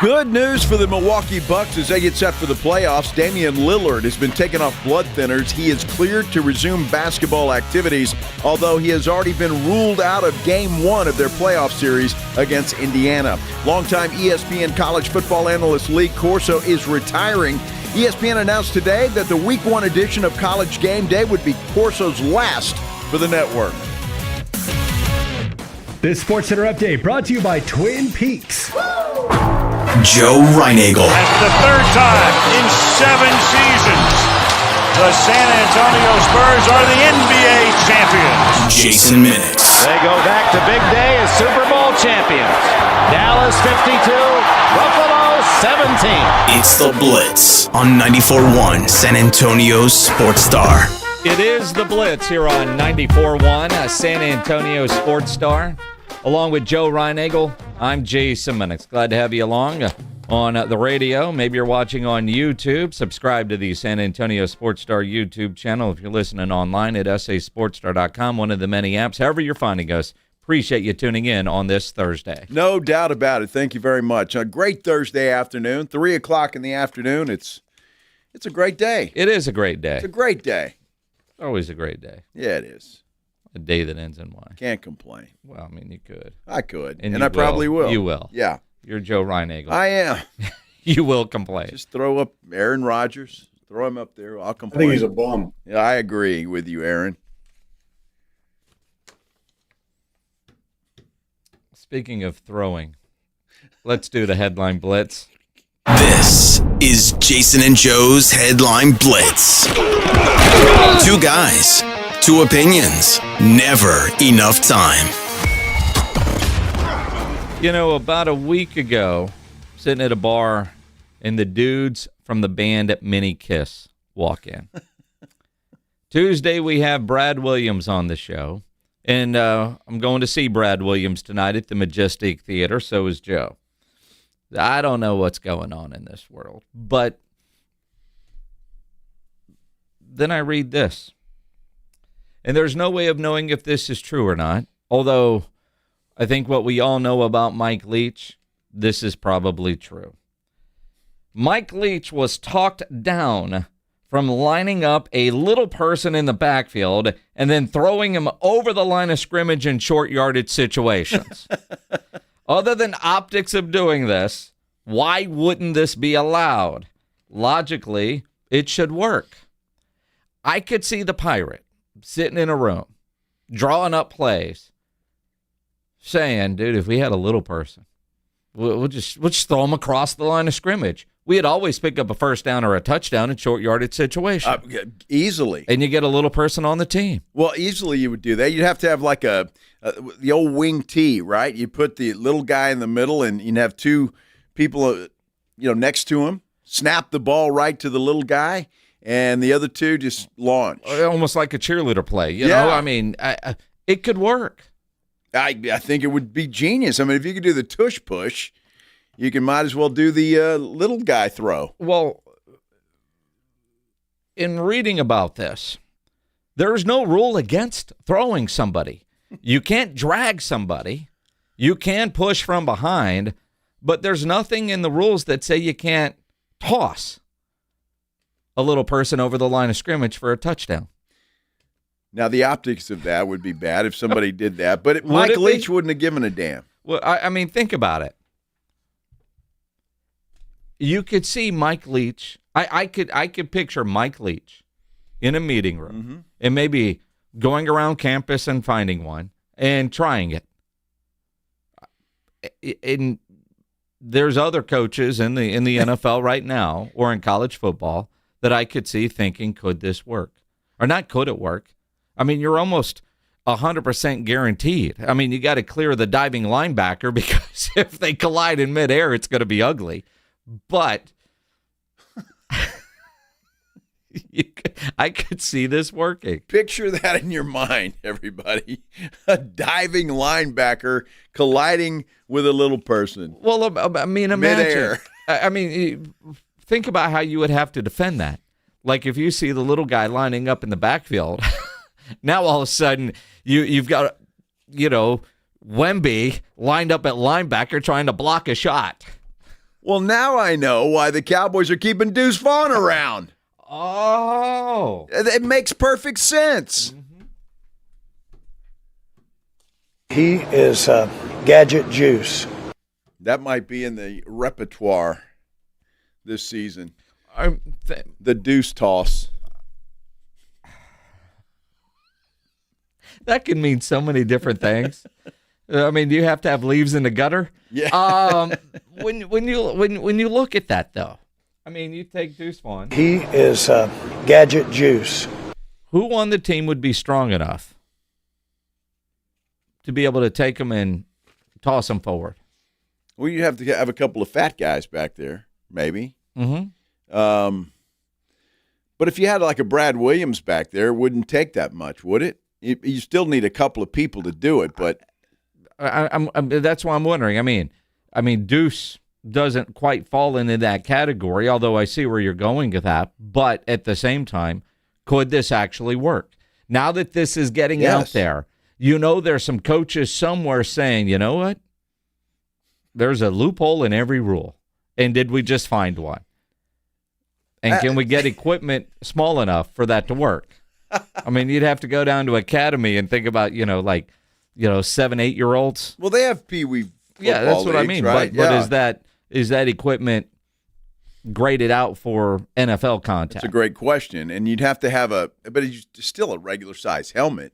Speaker 2: Good news for the Milwaukee Bucks as they get set for the playoffs. Damian Lillard has been taken off blood thinners. He is cleared to resume basketball activities, although he has already been ruled out of Game 1 of their playoff series against Indiana. Longtime ESPN college football analyst Leach Corso is retiring. ESPN announced today that the Week 1 edition of College Game Day would be Corso's last for the network.
Speaker 14: This Sports Center update brought to you by Twin Peaks.
Speaker 1: Joe Reinagle.
Speaker 18: That's the third time in 7 seasons the San Antonio Spurs are the NBA champions.
Speaker 1: Jason Minix.
Speaker 18: They go back to big day as Super Bowl champions. Dallas 52, Buffalo 17.
Speaker 1: It's the Blitz on 94.1 San Antonio's Sports Star.
Speaker 5: It is the Blitz here on 94.1 San Antonio Sports Star. Along with Joe Reinagle, I'm Jason Minix. Glad to have you along on the radio. Maybe you're watching on YouTube. Subscribe to the San Antonio Sports Star YouTube channel. If you're listening online at sasportstar.com, one of the many apps. However you're finding us, appreciate you tuning in on this Thursday.
Speaker 2: No doubt about it. Thank you very much. A great Thursday afternoon, 3 o'clock in the afternoon. It's a great day.
Speaker 5: It is a great day.
Speaker 2: It's a great day.
Speaker 5: Always a great day.
Speaker 2: Yeah, it is.
Speaker 5: A day that ends in Y.
Speaker 2: Can't complain.
Speaker 5: Well, I mean, you could.
Speaker 2: I could.
Speaker 5: And
Speaker 2: I probably will.
Speaker 5: You will.
Speaker 2: Yeah.
Speaker 5: You're Joe Reinagle.
Speaker 2: I am.
Speaker 5: You will complain.
Speaker 2: Just throw up Aaron Rodgers. Throw him up there. I'll complain.
Speaker 19: I think he's a bum.
Speaker 2: Yeah, I agree with you, Aaron.
Speaker 5: Speaking of throwing, let's do the headline blitz.
Speaker 1: This is Jason and Joe's Headline Blitz. 2 guys, 2 opinions, never enough time.
Speaker 5: You know, about a week ago, sitting at a bar, and the dudes from the band Mini Kiss walk in. Tuesday, we have Brad Williams on the show, and I'm going to see Brad Williams tonight at the Majestic Theater, so is Joe. I don't know what's going on in this world, but then I read this. And there's no way of knowing if this is true or not, although I think what we all know about Mike Leach, this is probably true. Mike Leach was talked down from lining up a little person in the backfield and then throwing him over the line of scrimmage in short yardage situations. Other than optics of doing this, why wouldn't this be allowed? Logically, it should work. I could see the Pirate sitting in a room, drawing up plays, saying, dude, if we had a little person, we'll just throw him across the line of scrimmage. We'd always pick up a first down or a touchdown in short yardage situation.
Speaker 2: Easily.
Speaker 5: And you get a little person on the team.
Speaker 2: Well, easily you would do that. You'd have to have like the old wing T, right? You put the little guy in the middle and you'd have 2 people next to him, snap the ball right to the little guy, and the other 2 just launch.
Speaker 5: Almost like a cheerleader play. You know, I mean, it could work.
Speaker 2: I think it would be genius. I mean, if you could do the tush push, you might as well do the little guy throw.
Speaker 5: Well, in reading about this, there's no rule against throwing somebody. You can't drag somebody. You can push from behind, but there's nothing in the rules that say you can't toss a little person over the line of scrimmage for a touchdown.
Speaker 2: Now, the optics of that would be bad if somebody did that, but Mike Leach wouldn't have given a damn.
Speaker 5: Well, I mean, think about it. You could see Mike Leach. I could picture Mike Leach in a meeting room and maybe going around campus and finding one and trying it. And there's other coaches in the NFL right now or in college football that I could see thinking, could this work? Or not could it work? I mean, you're almost 100% guaranteed. I mean, you got to clear the diving linebacker because if they collide in midair, it's going to be ugly. But I could see this working.
Speaker 2: Picture that in your mind, everybody. A diving linebacker colliding with a little person.
Speaker 5: Well, I mean, imagine.
Speaker 2: Midair.
Speaker 5: I mean, think about how you would have to defend that. Like if you see the little guy lining up in the backfield, now all of a sudden you've got, Wemby lined up at linebacker trying to block a shot.
Speaker 2: Well, now I know why the Cowboys are keeping Deuce Vaughn around.
Speaker 5: Oh.
Speaker 2: It makes perfect sense.
Speaker 19: He is gadget juice.
Speaker 2: That might be in the repertoire this season. The deuce toss.
Speaker 5: That can mean so many different things. I mean, do you have to have leaves in the gutter?
Speaker 2: Yeah.
Speaker 5: When you look at that, though, I mean, you take Deuce Vaughn.
Speaker 19: He is gadget juice.
Speaker 5: Who on the team would be strong enough to be able to take him and toss him forward?
Speaker 2: Well, you have to have a couple of fat guys back there, maybe.
Speaker 5: Mm-hmm.
Speaker 2: But if you had like a Brad Williams back there, it wouldn't take that much, would it? You still need a couple of people to do it, but
Speaker 5: that's why I'm wondering. I mean, Deuce doesn't quite fall into that category, although I see where you're going with that. But at the same time, could this actually work? Now that this is getting out there, there's some coaches somewhere saying, you know what? There's a loophole in every rule. And did we just find one? And can we get equipment small enough for that to work? I mean, you'd have to go down to academy and think about, 7-8-year-olds.
Speaker 2: Well, they have Pee-wee football
Speaker 5: that's what
Speaker 2: leagues,
Speaker 5: I mean.
Speaker 2: Right?
Speaker 5: But is that equipment graded out for NFL contact?
Speaker 2: That's a great question. And you'd have to have but it's still a regular size helmet.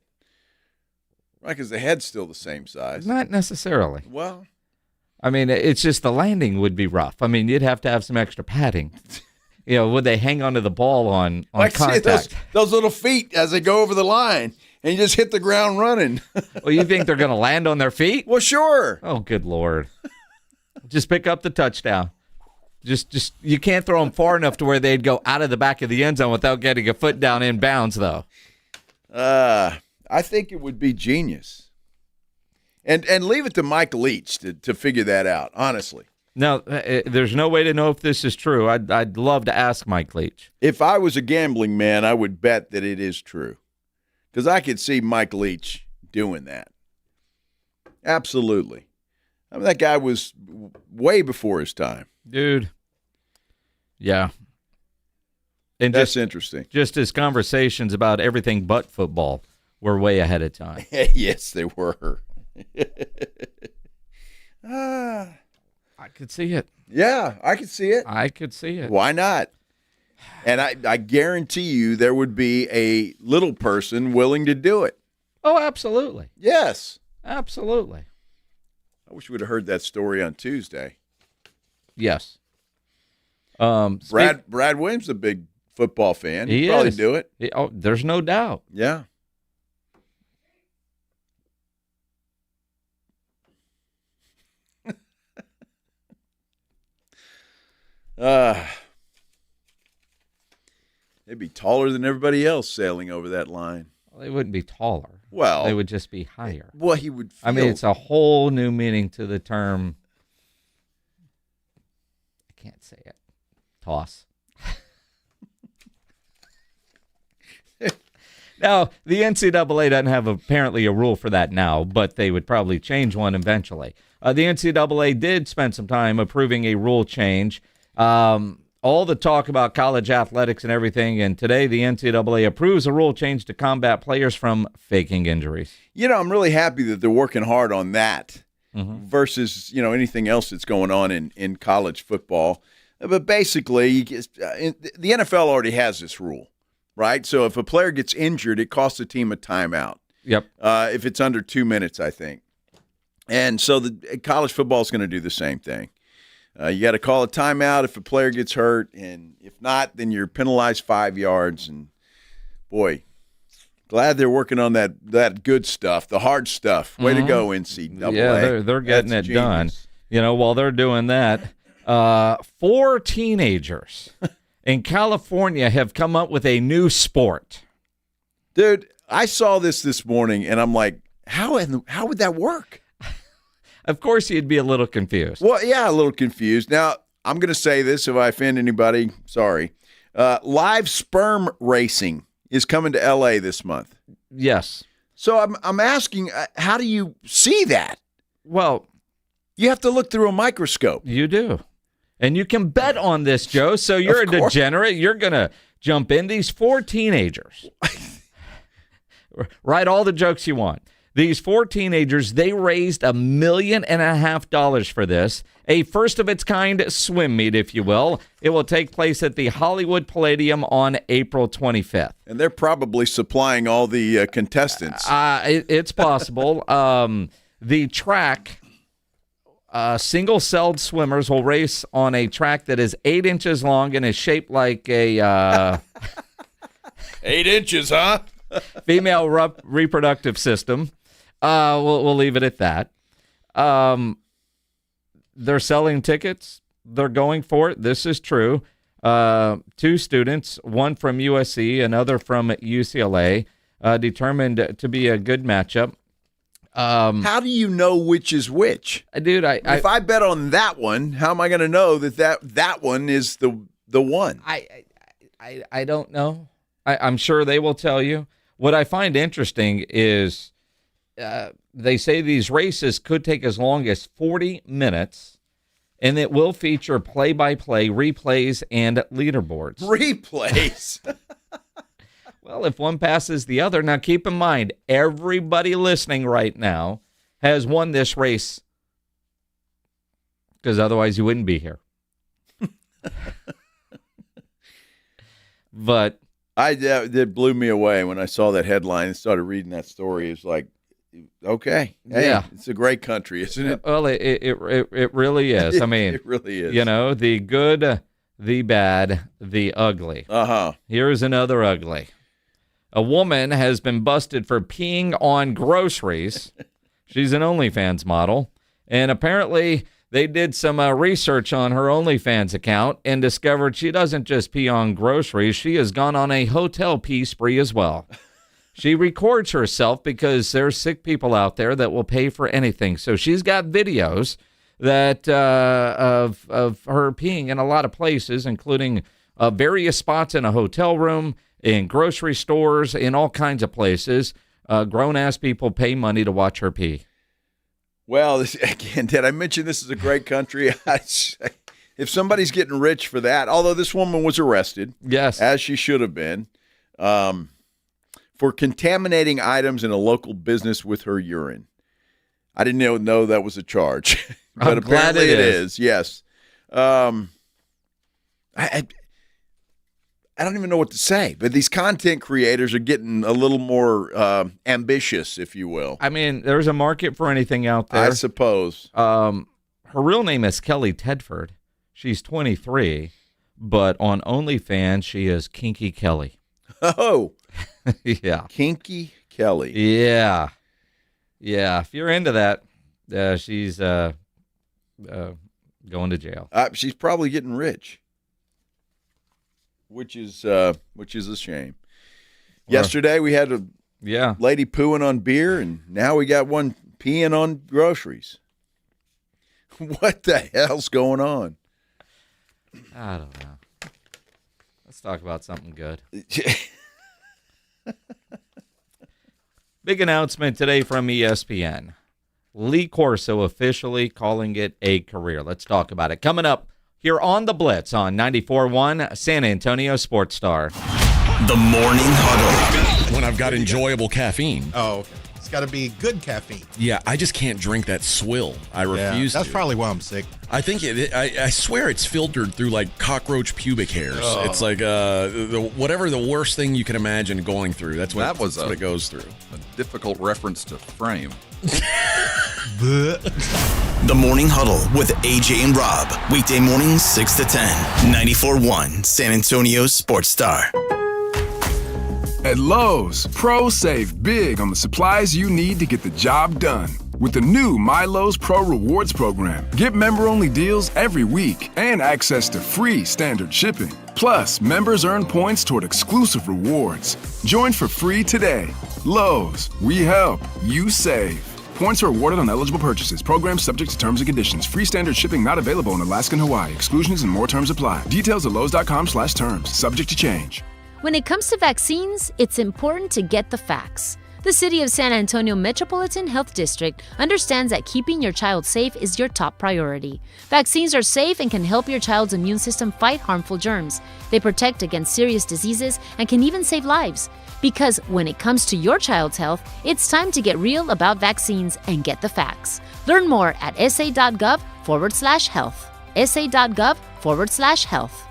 Speaker 2: Right, because the head's still the same size.
Speaker 5: Not necessarily.
Speaker 2: Well,
Speaker 5: I mean, it's just the landing would be rough. I mean, you'd have to have some extra padding. Would they hang onto the ball on contact?
Speaker 2: See those little feet as they go over the line, and you just hit the ground running.
Speaker 5: Well, you think they're going to land on their feet?
Speaker 2: Well, sure.
Speaker 5: Oh, good Lord. Just pick up the touchdown. Just you can't throw them far enough to where they'd go out of the back of the end zone without getting a foot down in bounds, though.
Speaker 2: I think it would be genius. And leave it to Mike Leach to figure that out, honestly.
Speaker 5: Now, there's no way to know if this is true. I'd love to ask Mike Leach.
Speaker 2: If I was a gambling man, I would bet that it is true. Because I could see Mike Leach doing that. Absolutely. I mean, that guy was way before his time.
Speaker 5: Dude. Yeah. And
Speaker 2: that's interesting.
Speaker 5: Just his conversations about everything but football were way ahead of time.
Speaker 2: Yes, they were.
Speaker 5: I could see it.
Speaker 2: Yeah, I could see it.
Speaker 5: I could see it.
Speaker 2: Why not? And I guarantee you there would be a little person willing to do it.
Speaker 5: Oh, absolutely.
Speaker 2: Yes.
Speaker 5: Absolutely.
Speaker 2: I wish we would have heard that story on Tuesday.
Speaker 5: Yes.
Speaker 2: Brad Williams is a big football fan. He'd probably do it.
Speaker 5: There's no doubt.
Speaker 2: Yeah. They'd be taller than everybody else sailing over that line.
Speaker 5: Well, they wouldn't be taller.
Speaker 2: Well,
Speaker 5: they would just be higher.
Speaker 2: Well, he would feel...
Speaker 5: I mean, it's a whole new meaning to the term. I can't say it. Toss. Now, the NCAA doesn't have apparently a rule for that now, but they would probably change one eventually. The NCAA did spend some time approving a rule change. all the talk about college athletics and everything, and today the NCAA approves a rule change to combat players from faking injuries.
Speaker 2: I'm really happy that they're working hard on that versus, anything else that's going on in college football. But basically, the NFL already has this rule, right? So if a player gets injured, it costs the team a timeout.
Speaker 5: Yep.
Speaker 2: If it's under 2 minutes, I think. And so the college football is going to do the same thing. You got to call a timeout if a player gets hurt, and if not, then you're penalized 5 yards. And boy, glad they're working on that good stuff, the hard stuff. Way to go, NCAA.
Speaker 5: Yeah, they're getting it done. While they're doing that, 4 teenagers in California have come up with a new sport.
Speaker 2: Dude, I saw this morning, and I'm like, how would that work?
Speaker 5: Of course, you'd be a little confused.
Speaker 2: Well, yeah, a little confused. Now, I'm going to say this. If I offend anybody, sorry. Live sperm racing is coming to L.A. this month.
Speaker 5: Yes.
Speaker 2: So I'm asking, how do you see that?
Speaker 5: Well,
Speaker 2: you have to look through a microscope.
Speaker 5: You do. And you can bet on this, Joe. So you're a degenerate. You're going to jump in. These 4 teenagers. Write all the jokes you want. These 4 teenagers, they raised $1.5 million for this, a first-of-its-kind swim meet, if you will. It will take place at the Hollywood Palladium on April 25th.
Speaker 2: And they're probably supplying all the contestants.
Speaker 5: It's possible. The track, single-celled swimmers will race on a track that is 8 inches long and is shaped like a...
Speaker 2: 8 inches, huh?
Speaker 5: Female reproductive system. We'll leave it at that. They're selling tickets. They're going for it. This is true. 2 students, one from USC, another from UCLA, determined to be a good matchup.
Speaker 2: How do you know which is which?
Speaker 5: Dude,
Speaker 2: if I bet on that one, how am I going to know that one is the one?
Speaker 5: I don't know. I'm sure they will tell you. What I find interesting is they say these races could take as long as 40 minutes, and it will feature play-by-play, replays, and leaderboards.
Speaker 2: Replays?
Speaker 5: Well, if one passes the other. Now, keep in mind, everybody listening right now has won this race, because otherwise you wouldn't be here. But...
Speaker 2: It blew me away when I saw that headline and started reading that story. It's like, okay, hey,
Speaker 5: yeah,
Speaker 2: it's a great country, isn't it?
Speaker 5: Well, it really is. I mean,
Speaker 2: it really is.
Speaker 5: The good, the bad, the ugly. Here's another ugly. A woman has been busted for peeing on groceries. She's an OnlyFans model, and apparently they did some research on her OnlyFans account and discovered she doesn't just pee on groceries. She has gone on a hotel pee spree as well. She records herself because there's sick people out there that will pay for anything. So she's got videos that of her peeing in a lot of places, including various spots in a hotel room, in grocery stores, in all kinds of places. Grown-ass people pay money to watch her pee.
Speaker 2: Well, again, did I mention this is a great country? If somebody's getting rich for that, although this woman was arrested,
Speaker 5: yes,
Speaker 2: as she should have been, for contaminating items in a local business with her urine. I didn't know that was a charge, but apparently it is. Yes. I don't even know what to say, but these content creators are getting a little more ambitious, if you will.
Speaker 5: I mean, there's a market for anything out there.
Speaker 2: I suppose.
Speaker 5: Her real name is Kelly Tedford. She's 23, but on OnlyFans, she is Kinky Kelly.
Speaker 2: Oh.
Speaker 5: Yeah.
Speaker 2: Kinky Kelly.
Speaker 5: Yeah. Yeah. If you're into that, she's going to jail.
Speaker 2: She's probably getting rich. Which is a shame. Yesterday we had a lady pooing on beer, and now we got one peeing on groceries. What the hell's going on?
Speaker 5: I don't know. Let's talk about something good. Big announcement today from ESPN. Lee Corso officially calling it a career. Let's talk about it. Coming up here on the Blitz on 94.1 San Antonio Sports Star.
Speaker 1: The Morning Huddle.
Speaker 17: When I've got enjoyable caffeine.
Speaker 20: Oh, okay. It's got to be good caffeine.
Speaker 17: Yeah, I just can't drink that swill. I refuse to.
Speaker 20: That's probably why I'm sick.
Speaker 17: I think I swear it's filtered through like cockroach pubic hairs. Oh. It's like whatever the worst thing you can imagine going through. That's what it goes through.
Speaker 22: A difficult reference to frame.
Speaker 1: The Morning Huddle with AJ and Rob. Weekday mornings 6 to 10. 94.1 San Antonio Sports Star.
Speaker 15: At Lowe's, pros save big on the supplies you need to get the job done. With the new Lowe's Pro Rewards program, get member-only deals every week and access to free standard shipping. Plus, members earn points toward exclusive rewards. Join for free today. Lowe's, we help, you save. Points are awarded on eligible purchases. Program subject to terms and conditions. Free standard shipping not available in Alaska and Hawaii. Exclusions and more terms apply. Details at lowes.com/terms. Subject to change.
Speaker 23: When it comes to vaccines, it's important to get the facts. The City of San Antonio Metropolitan Health District understands that keeping your child safe is your top priority. Vaccines are safe and can help your child's immune system fight harmful germs. They protect against serious diseases and can even save lives. Because when it comes to your child's health, it's time to get real about vaccines and get the facts. Learn more at sa.gov/health. sa.gov/health.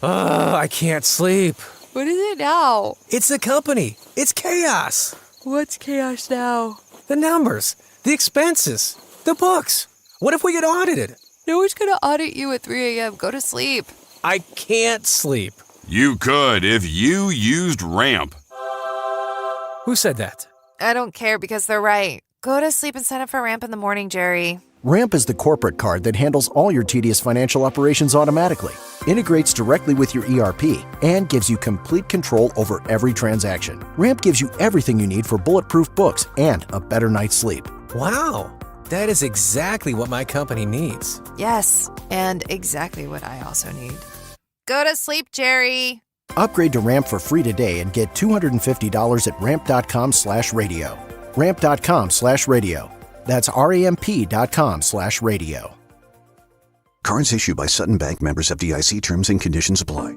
Speaker 24: I can't sleep.
Speaker 25: What is it now?
Speaker 24: It's the company. It's chaos.
Speaker 25: What's chaos now?
Speaker 24: The numbers, the expenses, the books. What if we get audited?
Speaker 25: No one's gonna audit you at 3 a.m. Go to sleep.
Speaker 24: I can't sleep.
Speaker 26: You could if you used Ramp.
Speaker 24: Who said that?
Speaker 25: I don't care because they're right. Go to sleep and sign up for Ramp in the morning, Jerry.
Speaker 28: Ramp is the corporate card that handles all your tedious financial operations automatically, integrates directly with your ERP, and gives you complete control over every transaction. Ramp gives you everything you need for bulletproof books and a better night's sleep.
Speaker 24: Wow, that is exactly what my company needs.
Speaker 25: Yes, and exactly what I also need. Go to sleep, Jerry.
Speaker 28: Upgrade to Ramp for free today and get $250 at ramp.com/radio. Ramp.com/radio. That's ramp.com/radio.
Speaker 29: Cards issued by Sutton Bank, members FDIC. Terms and conditions apply.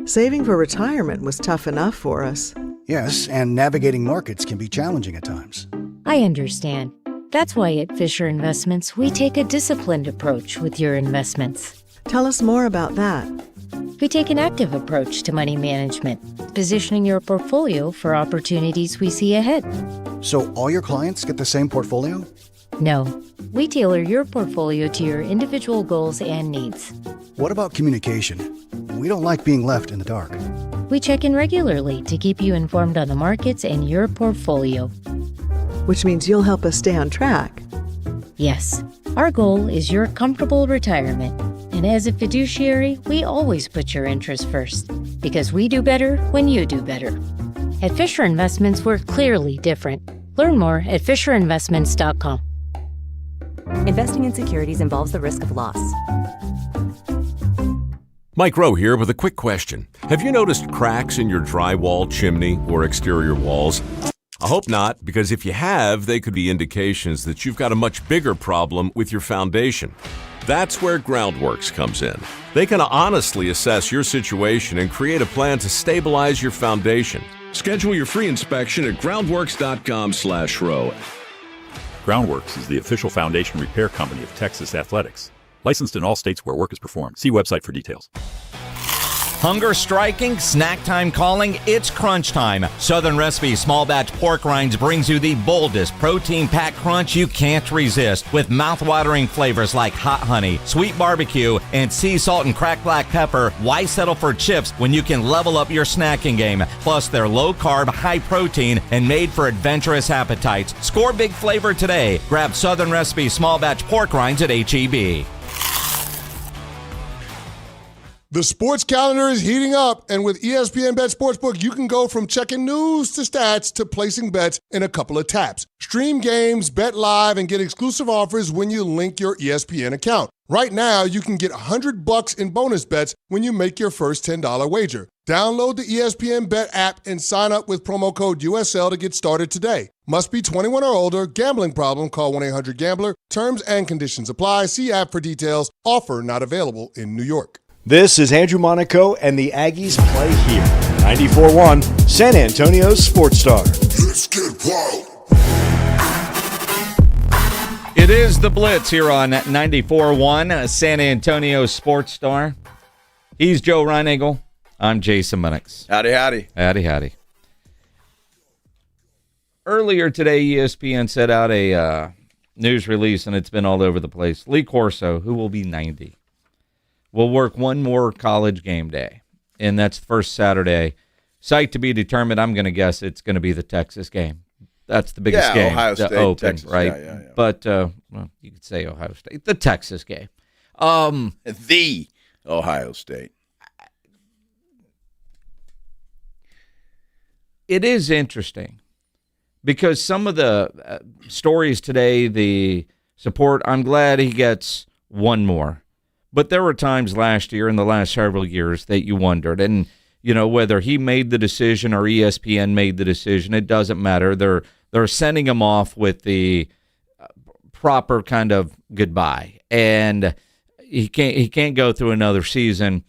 Speaker 30: Saving for retirement was tough enough for us.
Speaker 31: Yes, and navigating markets can be challenging at times.
Speaker 32: I understand. That's why at Fisher Investments, we take a disciplined approach with your investments.
Speaker 30: Tell us more about that.
Speaker 32: We take an active approach to money management, positioning your portfolio for opportunities we see ahead.
Speaker 31: So all your clients get the same portfolio?
Speaker 32: No. We tailor your portfolio to your individual goals and needs.
Speaker 31: What about communication? We don't like being left in the dark.
Speaker 32: We check in regularly to keep you informed on the markets and your portfolio.
Speaker 30: Which means you'll help us stay on track.
Speaker 32: Yes. Our goal is your comfortable retirement. And as a fiduciary, we always put your interests first. Because we do better when you do better. At Fisher Investments, we're clearly different. Learn more at FisherInvestments.com.
Speaker 33: Investing in securities involves the risk of loss.
Speaker 34: Mike Rowe here with a quick question. Have you noticed cracks in your drywall, chimney, or exterior walls? I hope not, because if you have, they could be indications that you've got a much bigger problem with your foundation. That's where Groundworks comes in. They can honestly assess your situation and create a plan to stabilize your foundation.
Speaker 35: Schedule your free inspection at groundworks.com/row.
Speaker 36: Groundworks is the official foundation repair company of Texas Athletics. Licensed in all states where work is performed. See website for details.
Speaker 5: Hunger striking, snack time calling, it's crunch time. Southern Recipe Small Batch Pork Rinds brings you the boldest protein-packed crunch you can't resist with mouth-watering flavors like hot honey, sweet barbecue, and sea salt and cracked black pepper. Why settle for chips when you can level up your snacking game? Plus, they're low-carb, high-protein, and made for adventurous appetites. Score big flavor today. Grab Southern Recipe Small Batch Pork Rinds at H-E-B.
Speaker 37: The sports calendar is heating up, and with ESPN Bet Sportsbook, you can go from checking news to stats to placing bets in a couple of taps. Stream games, bet live, and get exclusive offers when you link your ESPN account. Right now, you can get $100 in bonus bets when you make your first $10 wager. Download the ESPN Bet app and sign up with promo code USL to get started today. Must be 21 or older. Gambling problem? Call 1-800-GAMBLER. Terms and conditions apply. See app for details. Offer not available in New York.
Speaker 2: This is Andrew Monaco, and the Aggies play here. 94.1, San Antonio's Sports Star.
Speaker 37: Let's get wild.
Speaker 5: It is the Blitz here on 94.1, San Antonio Sports Star. He's Joe Reinagle. I'm Jason Minix.
Speaker 3: Howdy, howdy.
Speaker 5: Howdy, howdy. Earlier today, ESPN set out a news release, and it's been all over the place. Lee Corso, who will be 90, will work one more college game day, and that's the first Saturday. Site to be determined. I'm going to guess it's going to be the Texas game. That's the biggest game.
Speaker 3: Ohio State,
Speaker 5: open,
Speaker 3: Texas,
Speaker 5: right?
Speaker 3: Yeah.
Speaker 5: But, well, you could say Ohio State. The Texas game.
Speaker 3: The Ohio State.
Speaker 5: It is interesting because some of the stories today, the support, I'm glad he gets one more. But there were times last year, in the last several years, that you wondered. And, you know, whether he made the decision or ESPN made the decision, it doesn't matter. They're sending him off with the proper kind of goodbye. And he can't go through another season.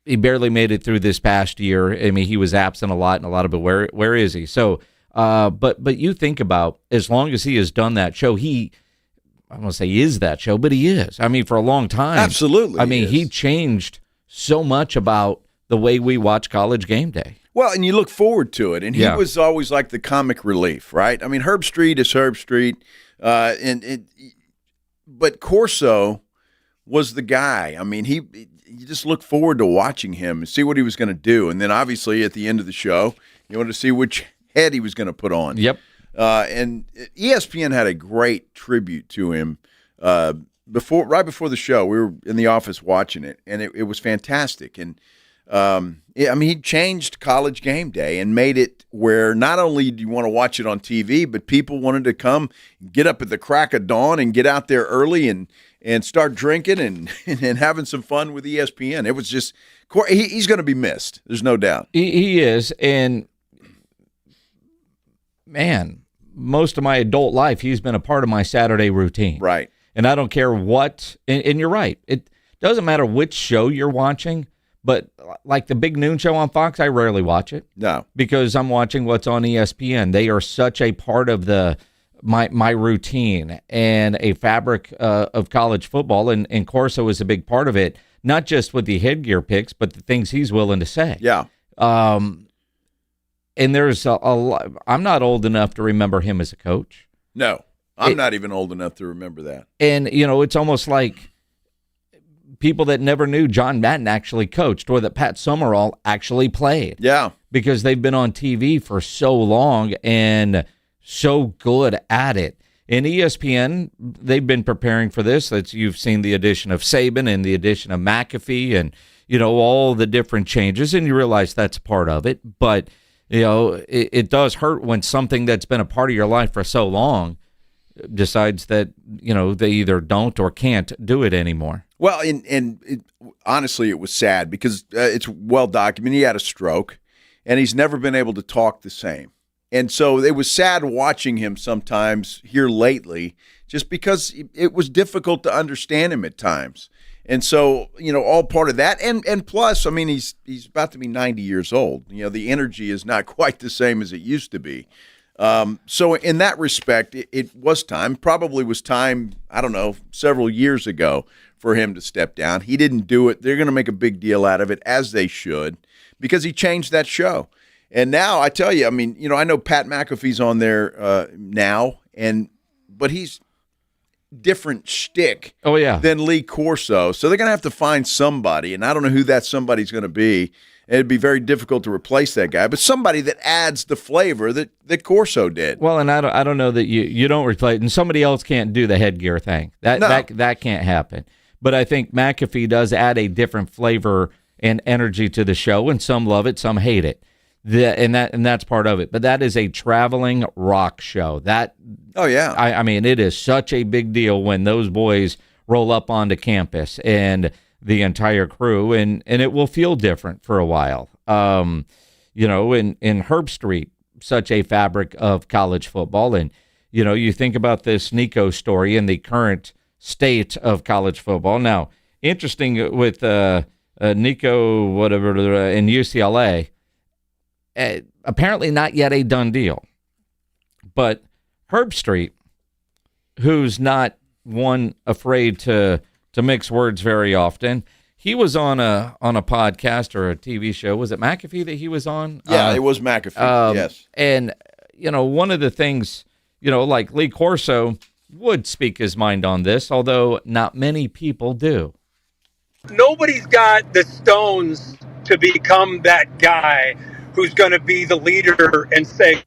Speaker 5: He barely made it through this past year. I mean, he was absent a lot, and a lot of it. Where is he? So, but you think about, as long as he has done that show, I don't want to say is that show, but he is. I mean, for a long time.
Speaker 3: Absolutely.
Speaker 5: I mean, he changed so much about the way we watch College Game Day.
Speaker 3: Well, and you look forward to it. And he was always like the comic relief, right? I mean, Herb Street is Herb Street. But Corso was the guy. I mean, you just look forward to watching him and see what he was going to do. And then obviously at the end of the show, you wanted to see which head he was going to put on.
Speaker 5: Yep.
Speaker 3: And ESPN had a great tribute to him right before the show. We were in the office watching it, and it was fantastic. And I mean, he changed College Game Day and made it where not only do you want to watch it on TV, but people wanted to come get up at the crack of dawn and get out there early and start drinking and having some fun with ESPN. It was just he's going to be missed. There's no doubt.
Speaker 5: He is, and man, most of my adult life, he's been a part of my Saturday routine.
Speaker 3: Right.
Speaker 5: And I don't care what, and you're right. It doesn't matter which show you're watching, but like the big noon show on Fox, I rarely watch it.
Speaker 3: No.
Speaker 5: Because I'm watching what's on ESPN. They are such a part of my routine and a fabric of college football, and Corso is a big part of it, not just with the headgear picks, but the things he's willing to say.
Speaker 3: Yeah.
Speaker 5: And there's a lot. I'm not old enough to remember him as a coach.
Speaker 3: No, I'm not even old enough to remember that.
Speaker 5: And, you know, it's almost like people that never knew John Madden actually coached or that Pat Summerall actually played.
Speaker 3: Yeah.
Speaker 5: Because they've been on TV for so long and so good at it. And ESPN, they've been preparing for this. You've seen the addition of Saban and the addition of McAfee and, you know, all the different changes, and you realize that's part of it. But, you know, it does hurt when something that's been a part of your life for so long decides that, you know, they either don't or can't do it anymore.
Speaker 3: Well, honestly, it was sad because it's well documented. He had a stroke, and he's never been able to talk the same. And so it was sad watching him sometimes here lately just because it was difficult to understand him at times. And so, you know, all part of that. And plus, I mean, he's about to be 90 years old. You know, the energy is not quite the same as it used to be. So in that respect, it was time. Probably was time, I don't know, several years ago for him to step down. He didn't do it. They're going to make a big deal out of it, as they should, because he changed that show. And now, I tell you, I mean, you know, I know Pat McAfee's on there now, but he's different shtick than Lee Corso. So they're going to have to find somebody, and I don't know who that somebody's going to be. It'd be very difficult to replace that guy, but somebody that adds the flavor that Corso did.
Speaker 5: Well, and I don't know that you don't replace, and somebody else can't do the headgear thing. That can't happen. But I think McAfee does add a different flavor and energy to the show, and some love it, some hate it. And that's part of it. But that is a traveling rock show. I mean, it is such a big deal when those boys roll up onto campus and the entire crew, and it will feel different for a while. You know, in Herb Street, such a fabric of college football. And, you know, you think about this Nico story and the current state of college football. Now, interesting with Nico, whatever, in UCLA, apparently not yet a done deal. But Herb Street, who's not one afraid to mix words very often, he was on a podcast or a TV show. Was it McAfee that he was on?
Speaker 3: Yeah, it was McAfee, yes.
Speaker 5: And, you know, one of the things, you know, like Lee Corso would speak his mind on this, although not many people do.
Speaker 4: Nobody's got the stones to become that guy who's going to be the leader and say,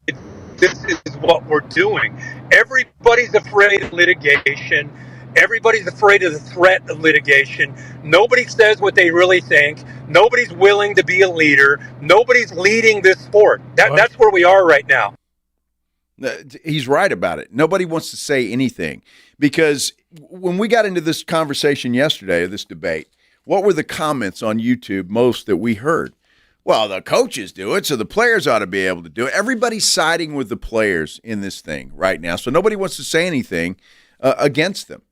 Speaker 4: this is what we're doing. Everybody's afraid of litigation. Everybody's afraid of the threat of litigation. Nobody says what they really think. Nobody's willing to be a leader. Nobody's leading this sport. That's where we are right now.
Speaker 3: He's right about it. Nobody wants to say anything because when we got into this conversation yesterday, this debate, what were the comments on YouTube most that we heard? Well, the coaches do it, so the players ought to be able to do it. Everybody's siding with the players in this thing right now, so nobody wants to say anything against them.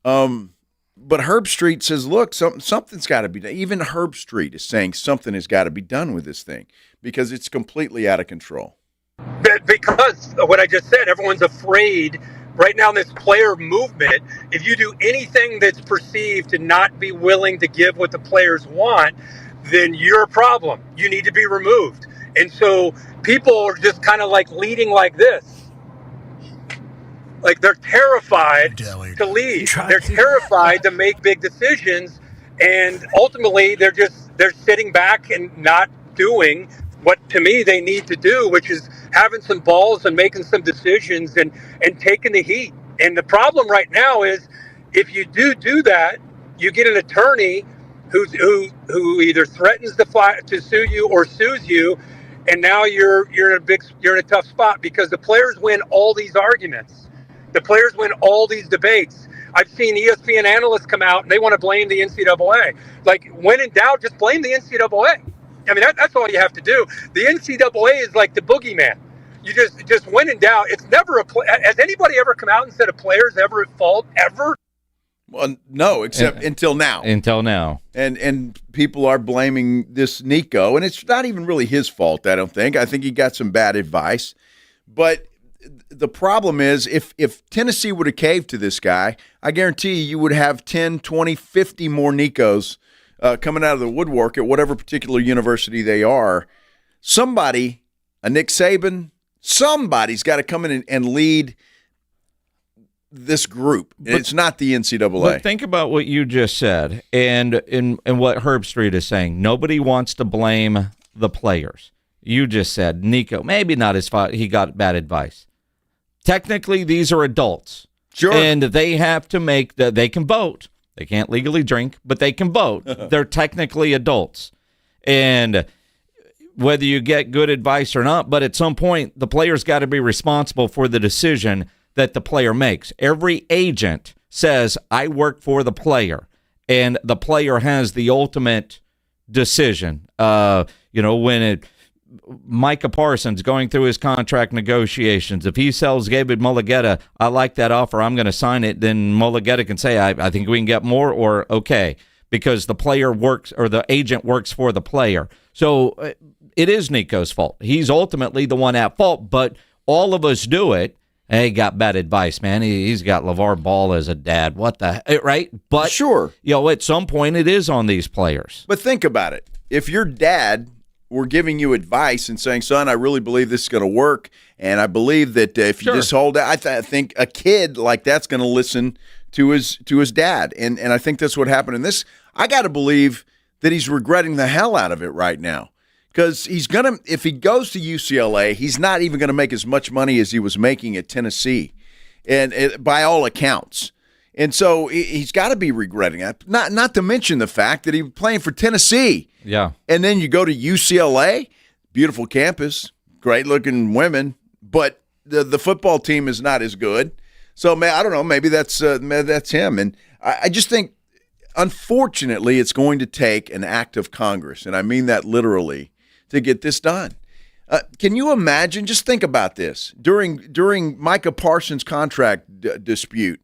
Speaker 3: But Herb Street says, look, something's got to be done. Even Herb Street is saying something has got to be done with this thing because it's completely out of control.
Speaker 4: Because of what I just said, everyone's afraid right now in this player movement. If you do anything that's perceived to not be willing to give what the players want, then you're a problem. You need to be removed. And so people are just kind of like leading like this. Like they're terrified to lead. They're terrified to make big decisions. And ultimately they're sitting back and not doing what to me they need to do, which is having some balls and making some decisions and taking the heat. And the problem right now is if you do that, you get an attorney who either threatens to sue you or sues you, and now you're in a tough spot because the players win all these arguments. The players win all these debates. I've seen ESPN analysts come out and they want to blame the NCAA. Like, when in doubt, just blame the NCAA. I mean, that's all you have to do. The NCAA is like the boogeyman. You just when in doubt. It's never has anybody ever come out and said a player's ever at fault ever?
Speaker 3: Well, no, except until now.
Speaker 5: Until now.
Speaker 3: And people are blaming this Nico, and it's not even really his fault, I don't think. I think he got some bad advice. But the problem is if Tennessee would have caved to this guy, I guarantee you would have 10, 20, 50 more Nicos coming out of the woodwork at whatever particular university they are. Somebody, a Nick Saban, somebody's got to come in and lead this group. It's not the NCAA.
Speaker 5: But think about what you just said and what Herb Street is saying. Nobody wants to blame the players. You just said Nico, maybe not his fault. He got bad advice. Technically, these are adults.
Speaker 3: Sure.
Speaker 5: And they have to they can vote. They can't legally drink, but they can vote. They're technically adults. And whether you get good advice or not, but at some point, the player's got to be responsible for the decision that the player makes. Every agent says, I work for the player, and the player has the ultimate decision. When Micah Parsons going through his contract negotiations, if he sells David Mulligetta, I like that offer, I'm going to sign it, then Mulligetta can say, I think we can get more, or okay, because the player works, or the agent works for the player. So it is Nico's fault. He's ultimately the one at fault, but all of us do it. Hey, got bad advice, man. He's got LeVar Ball as a dad. What the right? But
Speaker 3: sure,
Speaker 5: at some point it is on these players.
Speaker 3: But think about it. If your dad were giving you advice and saying, son, I really believe this is going to work, and I believe that if you just hold out, I think a kid like that's going to listen to his dad. And I think that's what happened in this. I got to believe that he's regretting the hell out of it right now. Because if he goes to UCLA, he's not even going to make as much money as he was making at Tennessee, and by all accounts. And so he's got to be regretting that. Not to mention the fact that he was playing for Tennessee.
Speaker 5: Yeah.
Speaker 3: And then you go to UCLA, beautiful campus, great-looking women, but the football team is not as good. So, I don't know, maybe that's him. And I just think, unfortunately, it's going to take an act of Congress, and I mean that literally, to get this done. Can you imagine? Just think about this. During Micah Parsons' contract dispute,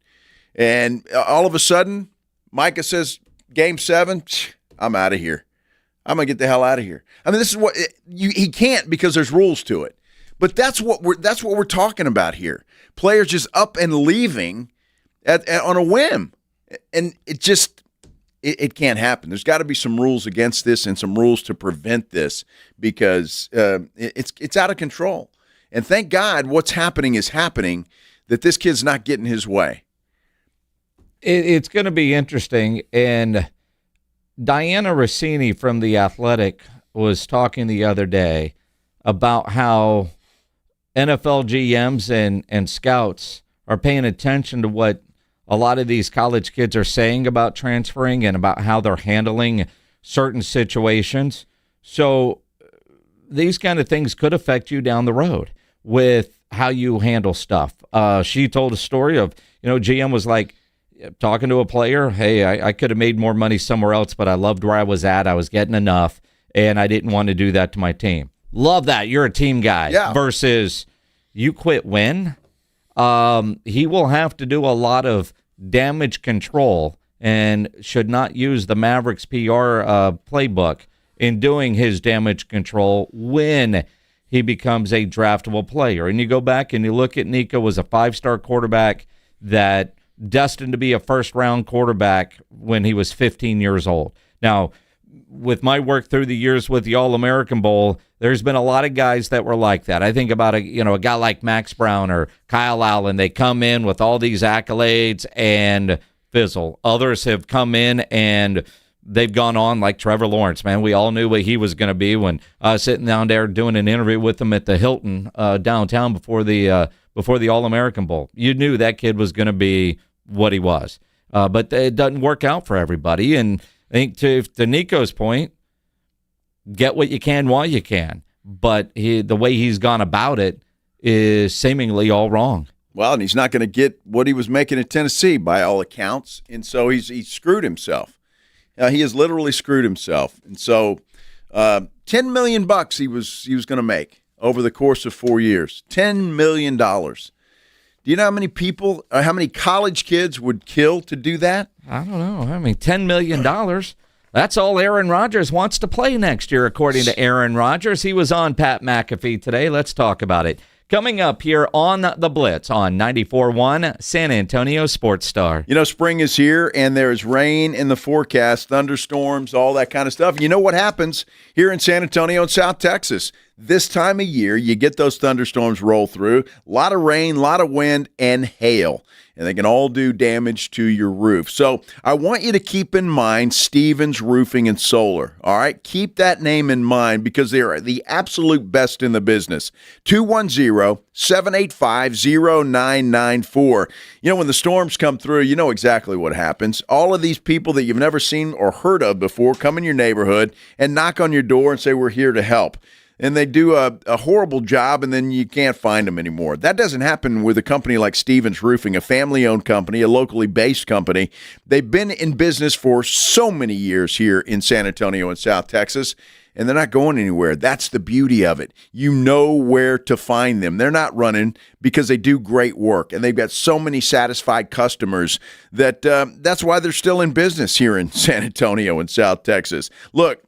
Speaker 3: and all of a sudden, Micah says, Game 7, I'm out of here. I'm going to get the hell out of here. I mean, this is what he can't because there's rules to it. But that's what we're talking about here. Players just up and leaving on a whim. And it can't happen. There's got to be some rules against this and some rules to prevent this because it's out of control. And thank God what's happening is happening, that this kid's not getting his way.
Speaker 5: It's going to be interesting. And Diana Rossini from The Athletic was talking the other day about how NFL GMs and scouts are paying attention to what a lot of these college kids are saying about transferring and about how they're handling certain situations. So these kind of things could affect you down the road with how you handle stuff. She told a story of, GM was like talking to a player, hey, I could have made more money somewhere else, but I loved where I was at. I was getting enough, and I didn't want to do that to my team. Love that. You're a team guy.
Speaker 3: Yeah.
Speaker 5: Versus you quit when? He will have to do a lot of damage control and should not use the Mavericks PR playbook in doing his damage control when he becomes a draftable player. And you go back and you look at Nico was a 5-star quarterback that destined to be a first-round quarterback when he was 15 years old. Now, with my work through the years with the All-American Bowl, there's been a lot of guys that were like that. I think about a guy like Max Brown or Kyle Allen. They come in with all these accolades and fizzle. Others have come in and they've gone on like Trevor Lawrence, man. We all knew what he was going to be when sitting down there doing an interview with him at the Hilton downtown before the All-American Bowl. You knew that kid was going to be what he was. But it doesn't work out for everybody. And I think to Nico's point, get what you can while you can. But the way he's gone about it is seemingly all wrong.
Speaker 3: Well, and he's not going to get what he was making at Tennessee by all accounts. And so he's screwed himself. He has literally screwed himself. And so $10 million he was going to make over the course of 4 years. $10 million. Do you know how many people, how many college kids would kill to do that?
Speaker 5: I don't know. I mean, $10 million. That's all Aaron Rodgers wants to play next year, according to Aaron Rodgers. He was on Pat McAfee today. Let's talk about it. Coming up here on The Blitz on 94.1 San Antonio Sports Star.
Speaker 3: Spring is here, and there's rain in the forecast, thunderstorms, all that kind of stuff. You know what happens here in San Antonio and South Texas? This time of year, you get those thunderstorms roll through. A lot of rain, a lot of wind, and hail. And they can all do damage to your roof. So I want you to keep in mind Stevens Roofing and Solar. All right? Keep that name in mind because they are the absolute best in the business. 210-785-0994. When the storms come through, you know exactly what happens. All of these people that you've never seen or heard of before come in your neighborhood and knock on your door and say, we're here to help. And they do a horrible job, and then you can't find them anymore. That doesn't happen with a company like Stevens Roofing, a family-owned company, a locally based company. They've been in business for so many years here in San Antonio and South Texas, and they're not going anywhere. That's the beauty of it. You know where to find them. They're not running because they do great work, and they've got so many satisfied customers that that's why they're still in business here in San Antonio and South Texas. Look,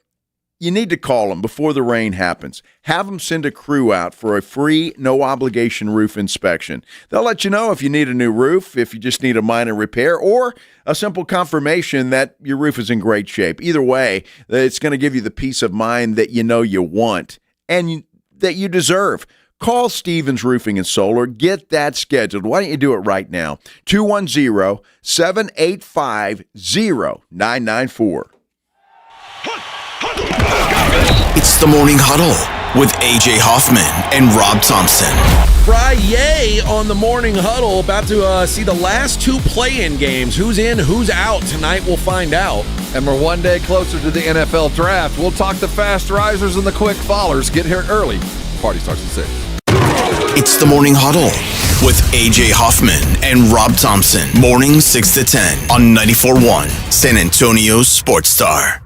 Speaker 3: you need to call them before the rain happens. Have them send a crew out for a free, no-obligation roof inspection. They'll let you know if you need a new roof, if you just need a minor repair, or a simple confirmation that your roof is in great shape. Either way, it's going to give you the peace of mind that you know you want and that you deserve. Call Stevens Roofing and Solar. Get that scheduled. Why don't you do it right now? 210-785-0994.
Speaker 1: It's the Morning Huddle with A.J. Hoffman and Rob Thompson.
Speaker 6: Friday on the Morning Huddle, about to see the last two play-in games. Who's in, who's out? Tonight we'll find out.
Speaker 7: And we're one day closer to the NFL Draft. We'll talk the fast risers and the quick fallers. Get here early. Party starts at 6.
Speaker 1: It's the Morning Huddle with A.J. Hoffman and Rob Thompson. Morning 6 to 10 on 94.1 San Antonio Sports Star.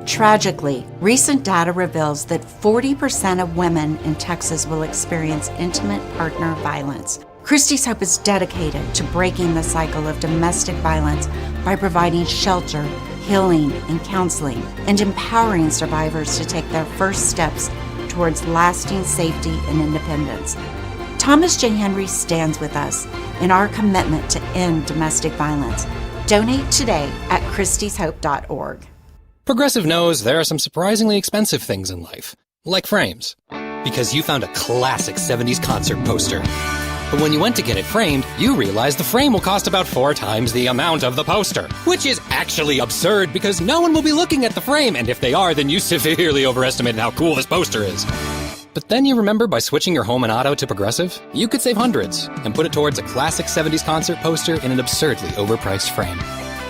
Speaker 8: Tragically, recent data reveals that 40% of women in Texas will experience intimate partner violence. Christie's Hope is dedicated to breaking the cycle of domestic violence by providing shelter, healing, and counseling, and empowering survivors to take their first steps towards lasting safety and independence. Thomas J. Henry stands with us in our commitment to end domestic violence. Donate today at christieshope.org.
Speaker 24: Progressive knows there are some surprisingly expensive things in life, like frames. Because you found a classic 70s concert poster. But when you went to get it framed, you realized the frame will cost about 4 times the amount of the poster. Which is actually absurd because no one will be looking at the frame, and if they are, then you severely overestimated how cool this poster is. But then you remember by switching your home and auto to Progressive, you could save hundreds and put it towards a classic 70s concert poster in an absurdly overpriced frame.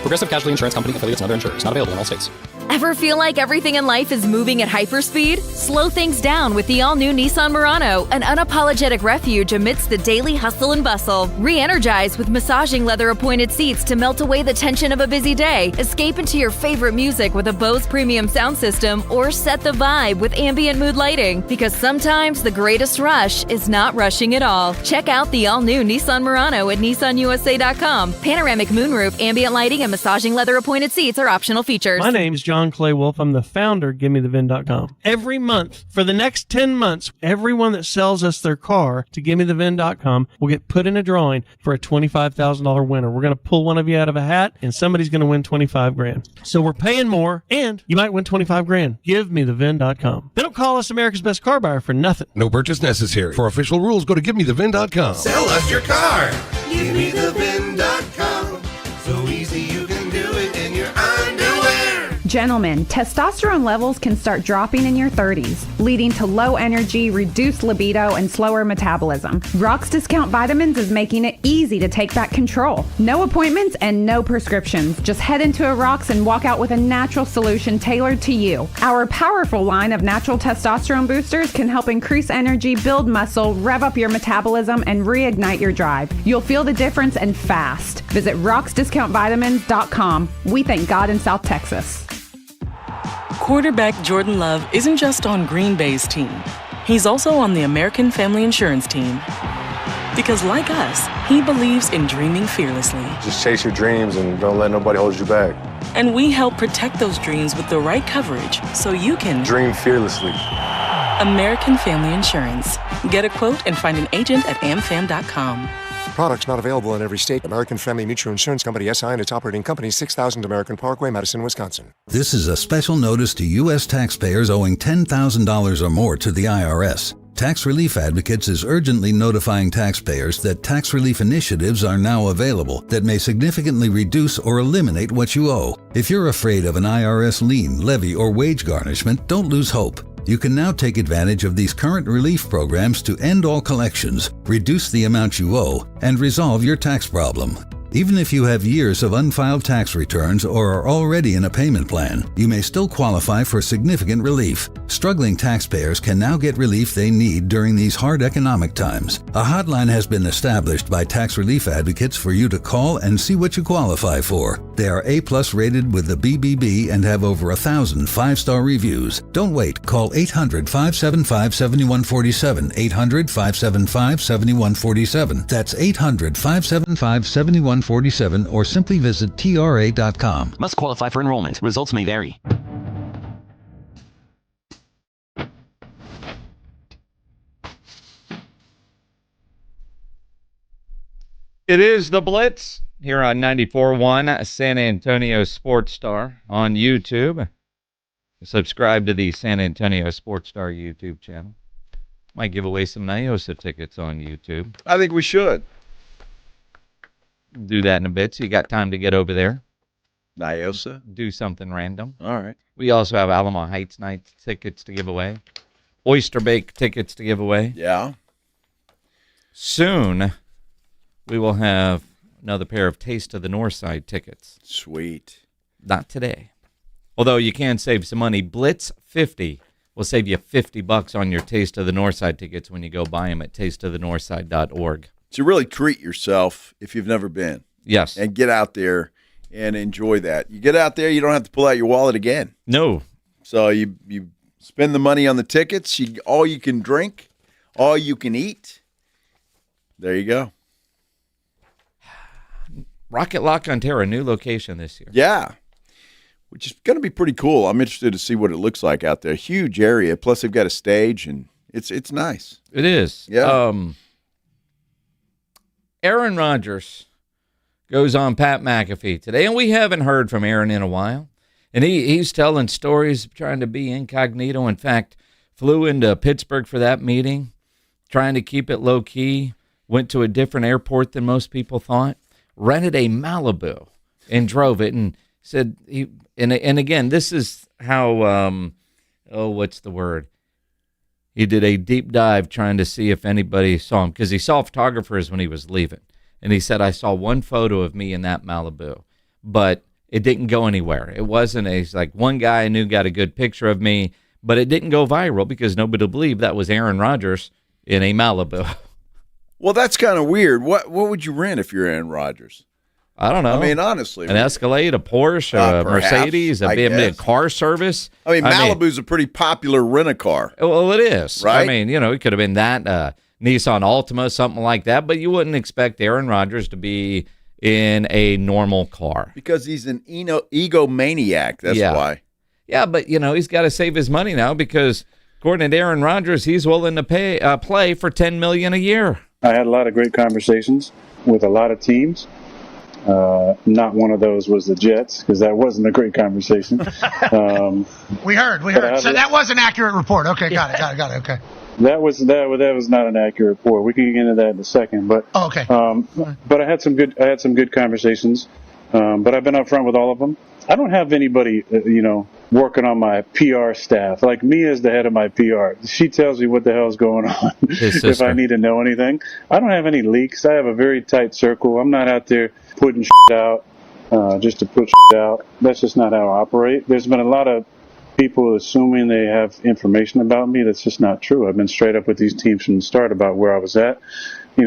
Speaker 24: Progressive Casualty Insurance Company, affiliates, and other insurers. Not available in all states.
Speaker 9: Ever feel like everything in life is moving at hyperspeed? Slow things down with the all-new Nissan Murano, an unapologetic refuge amidst the daily hustle and bustle. Re-energize with massaging leather-appointed seats to melt away the tension of a busy day. Escape into your favorite music with a Bose premium sound system, or set the vibe with ambient mood lighting. Because sometimes the greatest rush is not rushing at all. Check out the all-new Nissan Murano at nissanusa.com. Panoramic moonroof, ambient lighting, and massaging leather-appointed seats are optional features.
Speaker 10: My name's John Clay Wolf. I'm the founder of GimmeTheVin.com. Every month, for the next 10 months, everyone that sells us their car to GimmeTheVin.com will get put in a drawing for a $25,000 winner. We're going to pull one of you out of a hat, and somebody's going to win $25,000. So we're paying more, and you might win $25,000. GiveMeTheVin.com. They don't call us America's Best Car Buyer for nothing.
Speaker 11: No purchase necessary. For official rules, go to GiveMeTheVin.com.
Speaker 12: Sell us your car. GiveMeTheVin.com. So easy you can do it in your underwear.
Speaker 13: Gentlemen, testosterone levels can start dropping in your 30s, leading to low energy, reduced libido, and slower metabolism. Rock's Discount Vitamins is making it easy to take back control. No appointments and no prescriptions. Just head into a Rock's and walk out with a natural solution tailored to you. Our powerful line of natural testosterone boosters can help increase energy, build muscle, rev up your metabolism, and reignite your drive. You'll feel the difference and fast. Visit rocksdiscountvitamins.com. We thank God in South Texas.
Speaker 14: Quarterback Jordan Love isn't just on Green Bay's team. He's also on the American Family Insurance team. Because like us, he believes in dreaming fearlessly.
Speaker 15: Just chase your dreams and don't let nobody hold you back.
Speaker 14: And we help protect those dreams with the right coverage so you can
Speaker 15: dream fearlessly.
Speaker 14: American Family Insurance. Get a quote and find an agent at amfam.com.
Speaker 16: Products not available in every state. American Family Mutual Insurance Company, SI, and its operating company, 6000 American Parkway, Madison, Wisconsin.
Speaker 17: This is a special notice to U.S. taxpayers owing $10,000 or more to the IRS. Tax Relief Advocates is urgently notifying taxpayers that tax relief initiatives are now available that may significantly reduce or eliminate what you owe. If you're afraid of an IRS lien, levy, or wage garnishment, don't lose hope. You can now take advantage of these current relief programs to end all collections, reduce the amount you owe, and resolve your tax problem. Even if you have years of unfiled tax returns or are already in a payment plan, you may still qualify for significant relief. Struggling taxpayers can now get relief they need during these hard economic times. A hotline has been established by Tax Relief Advocates for you to call and see what you qualify for. They are A+ rated with the BBB and have over 1,000 5-star reviews. Don't wait. Call 800-575-7147. 800-575-7147. That's 800-575-7147 or simply visit TRA.com.
Speaker 18: Must qualify for enrollment. Results may vary.
Speaker 5: It is the Blitz here on 94.1 San Antonio Sports Star on YouTube. Subscribe to the San Antonio Sports Star YouTube channel. Might give away some NIOSA tickets on YouTube.
Speaker 3: I think we should.
Speaker 5: Do that in a bit, so you got time to get over there.
Speaker 3: NIOSA?
Speaker 5: Do something random.
Speaker 3: All right.
Speaker 5: We also have Alamo Heights Night tickets to give away. Oyster Bake tickets to give away.
Speaker 3: Yeah.
Speaker 5: Soon, we will have another pair of Taste of the Northside tickets.
Speaker 3: Sweet.
Speaker 5: Not today. Although you can save some money. Blitz 50 will save you $50 on your Taste of the Northside tickets when you go buy them at tasteofthenorthside.org.
Speaker 3: To really treat yourself if you've never been.
Speaker 5: Yes.
Speaker 3: And get out there and enjoy that. You get out there, you don't have to pull out your wallet again.
Speaker 5: No.
Speaker 3: So you spend the money on the tickets, all you can drink, all you can eat. There you go.
Speaker 5: Rocket Lock Ontario, new location this year.
Speaker 3: Yeah, which is going to be pretty cool. I'm interested to see what it looks like out there. Huge area, plus they've got a stage, and it's nice.
Speaker 5: It is.
Speaker 3: Yeah.
Speaker 5: Aaron Rodgers goes on Pat McAfee today, and we haven't heard from Aaron in a while. And he's telling stories, trying to be incognito. In fact, flew into Pittsburgh for that meeting, trying to keep it low-key, went to a different airport than most people thought, rented a Malibu and drove it, and said, and again, this is how, what's the word? He did a deep dive trying to see if anybody saw him, because he saw photographers when he was leaving. And he said, I saw one photo of me in that Malibu, but it didn't go anywhere. It wasn't he's like, one guy I knew got a good picture of me, but it didn't go viral because nobody believed that was Aaron Rodgers in a Malibu.
Speaker 3: Well, that's kind of weird. What would you rent if you're Aaron Rodgers?
Speaker 5: I don't know.
Speaker 3: I mean, honestly.
Speaker 5: An Escalade, a Porsche, a
Speaker 3: perhaps,
Speaker 5: Mercedes, a car service.
Speaker 3: I mean, Malibu's a pretty popular rent-a-car.
Speaker 5: Well, it is.
Speaker 3: Right?
Speaker 5: I mean, it could have been that, Nissan Altima, something like that, but you wouldn't expect Aaron Rodgers to be in a normal car.
Speaker 3: Because he's an egomaniac, that's why.
Speaker 5: Yeah, but, he's got to save his money now because, according to Aaron Rodgers, he's willing to play for $10 million a year.
Speaker 19: I had a lot of great conversations with a lot of teams. Not one of those was the Jets, because that wasn't a great conversation.
Speaker 20: We heard. So that was an accurate report. Okay, got it. Okay.
Speaker 19: That was not an accurate report. We can get into that in a second. But
Speaker 20: okay.
Speaker 19: But I had some good conversations. But I've been upfront with all of them. I don't have anybody, working on my PR staff. Like Mia's the head of my PR. She tells me what the hell's going on if I need to know anything. I don't have any leaks. I have a very tight circle. I'm not out there putting shit out just to put shit out. That's just not how I operate. There's been a lot of people assuming they have information about me that's just not true. I've been straight up with these teams from the start about where I was at,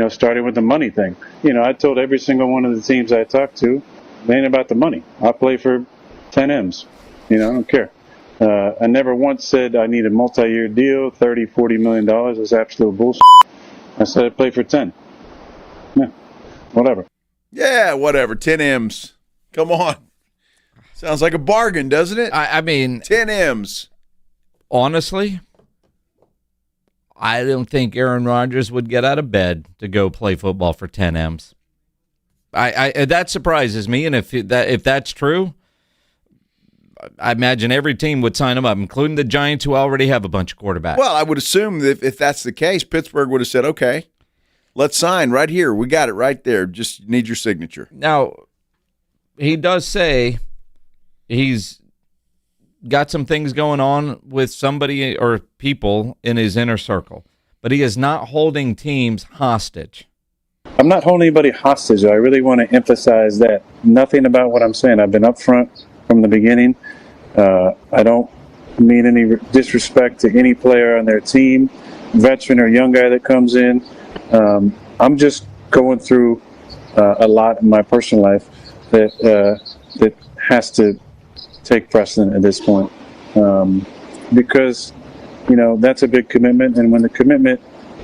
Speaker 19: starting with the money thing. I told every single one of the teams I talked to, it ain't about the money. I play for 10 M's. I don't care. I never once said I need a multi-year deal, $30, $40 million. It's absolute bullshit. I said I play for 10. Yeah, whatever.
Speaker 3: Yeah, whatever. 10 M's. Come on. Sounds like a bargain, doesn't it?
Speaker 5: I mean,
Speaker 3: 10 M's.
Speaker 5: Honestly, I don't think Aaron Rodgers would get out of bed to go play football for 10 M's. That surprises me, and if that's true, I imagine every team would sign him up, including the Giants, who already have a bunch of quarterbacks.
Speaker 3: Well, I would assume that if that's the case, Pittsburgh would have said, okay, let's sign right here. We got it right there. Just need your signature.
Speaker 5: Now, he does say he's got some things going on with somebody or people in his inner circle, but he is not holding teams hostage.
Speaker 19: I'm not holding anybody hostage. I really want to emphasize that. Nothing about what I'm saying. I've been upfront from the beginning. I don't mean any disrespect to any player on their team, veteran or young guy that comes in. I'm just going through a lot in my personal life that has to take precedent at this point, because that's a big commitment, and when the commitment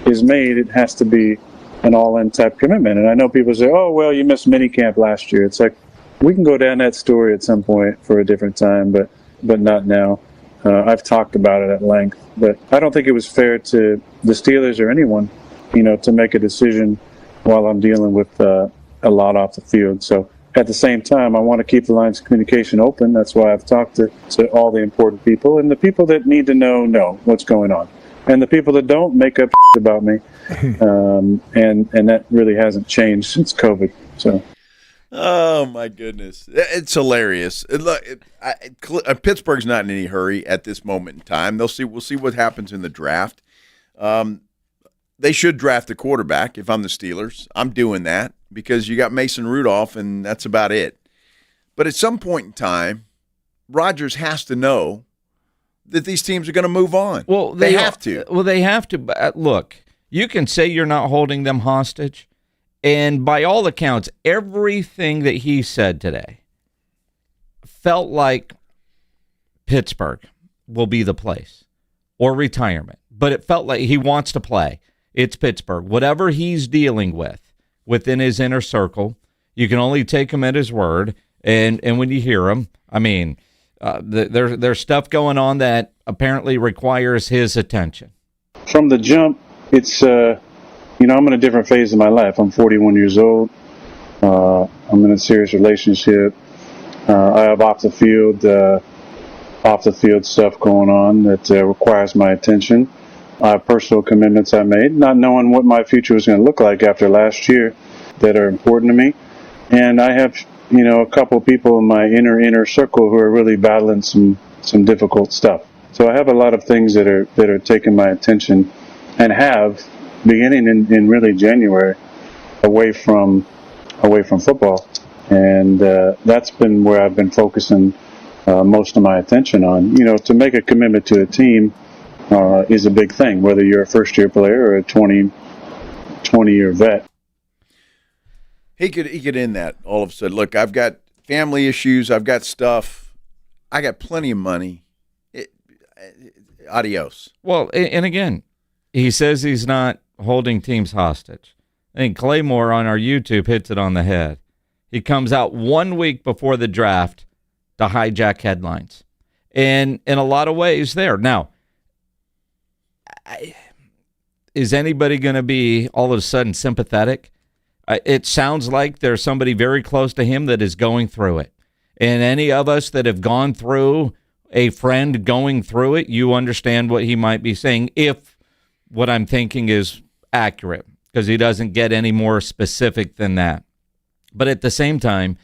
Speaker 19: is made, it has to be an all-in type commitment. And I know people say, "Oh, well, you missed minicamp last year." It's like, we can go down that story at some point for a different time, but not now. I've talked about it at length, but I don't think it was fair to the Steelers or anyone, to make a decision while I'm dealing with a lot off the field. So at the same time, I want to keep the lines of communication open. That's why I've talked to all the important people, and the people that need to know what's going on. And the people that don't make up about me, and that really hasn't changed since COVID. So.
Speaker 3: Oh, my goodness. It's hilarious. Look, Pittsburgh's not in any hurry at this moment in time. We'll see what happens in the draft. They should draft a quarterback if I'm the Steelers. I'm doing that because you got Mason Rudolph, and that's about it. But at some point in time, Rodgers has to know that these teams are going to move on.
Speaker 5: Well,
Speaker 3: they have to.
Speaker 5: Well, they have to. Look, you can say you're not holding them hostage, and by all accounts, everything that he said today felt like Pittsburgh will be the place or retirement, but it felt like he wants to play. It's Pittsburgh. Whatever he's dealing with within his inner circle, you can only take him at his word. And when you hear him, I mean, there's stuff going on that apparently requires his attention.
Speaker 19: From the jump, it's, I'm in a different phase of my life. I'm 41 years old. I'm in a serious relationship. I have off the field stuff going on that requires my attention. I have personal commitments I made, not knowing what my future was going to look like after last year, that are important to me. And I have, a couple of people in my inner circle who are really battling some difficult stuff. So I have a lot of things that are taking my attention, and have beginning in really January, away from football. And that's been where I've been focusing most of my attention on. To make a commitment to a team is a big thing, whether you're a first-year player or a 20-year vet.
Speaker 3: He could end that all of a sudden. Look, I've got family issues. I've got stuff. I got plenty of money. Adios.
Speaker 5: Well, and again, he says he's not holding teams hostage. I think Claymore on our YouTube hits it on the head. He comes out 1 week before the draft to hijack headlines. And in a lot of ways there. Now, is anybody going to be all of a sudden sympathetic? It sounds like there's somebody very close to him that is going through it. And any of us that have gone through a friend going through it, you understand what he might be saying, if what I'm thinking is accurate, because he doesn't get any more specific than that. But at the same time,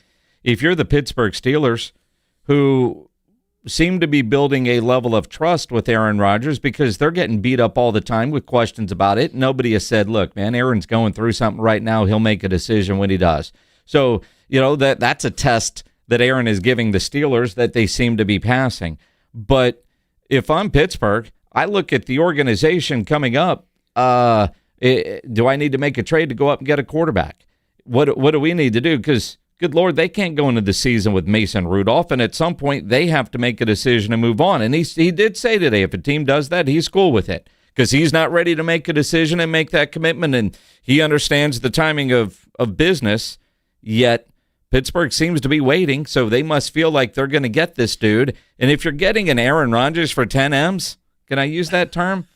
Speaker 5: if you're the Pittsburgh Steelers, who seem to be building a level of trust with Aaron Rodgers, because they're getting beat up all the time with questions about it, nobody has said, look, man, Aaron's going through something right now. He'll make a decision when he does. So, that's a test that Aaron is giving the Steelers that they seem to be passing. But if I'm Pittsburgh, I look at the organization coming up. Do I need to make a trade to go up and get a quarterback? What do we need to do? Because, good Lord, they can't go into the season with Mason Rudolph, and at some point they have to make a decision and move on. And he did say today, if a team does that, he's cool with it, because he's not ready to make a decision and make that commitment, and he understands the timing of business, yet Pittsburgh seems to be waiting, so they must feel like they're going to get this dude. And if you're getting an Aaron Rodgers for 10 M's, can I use that term?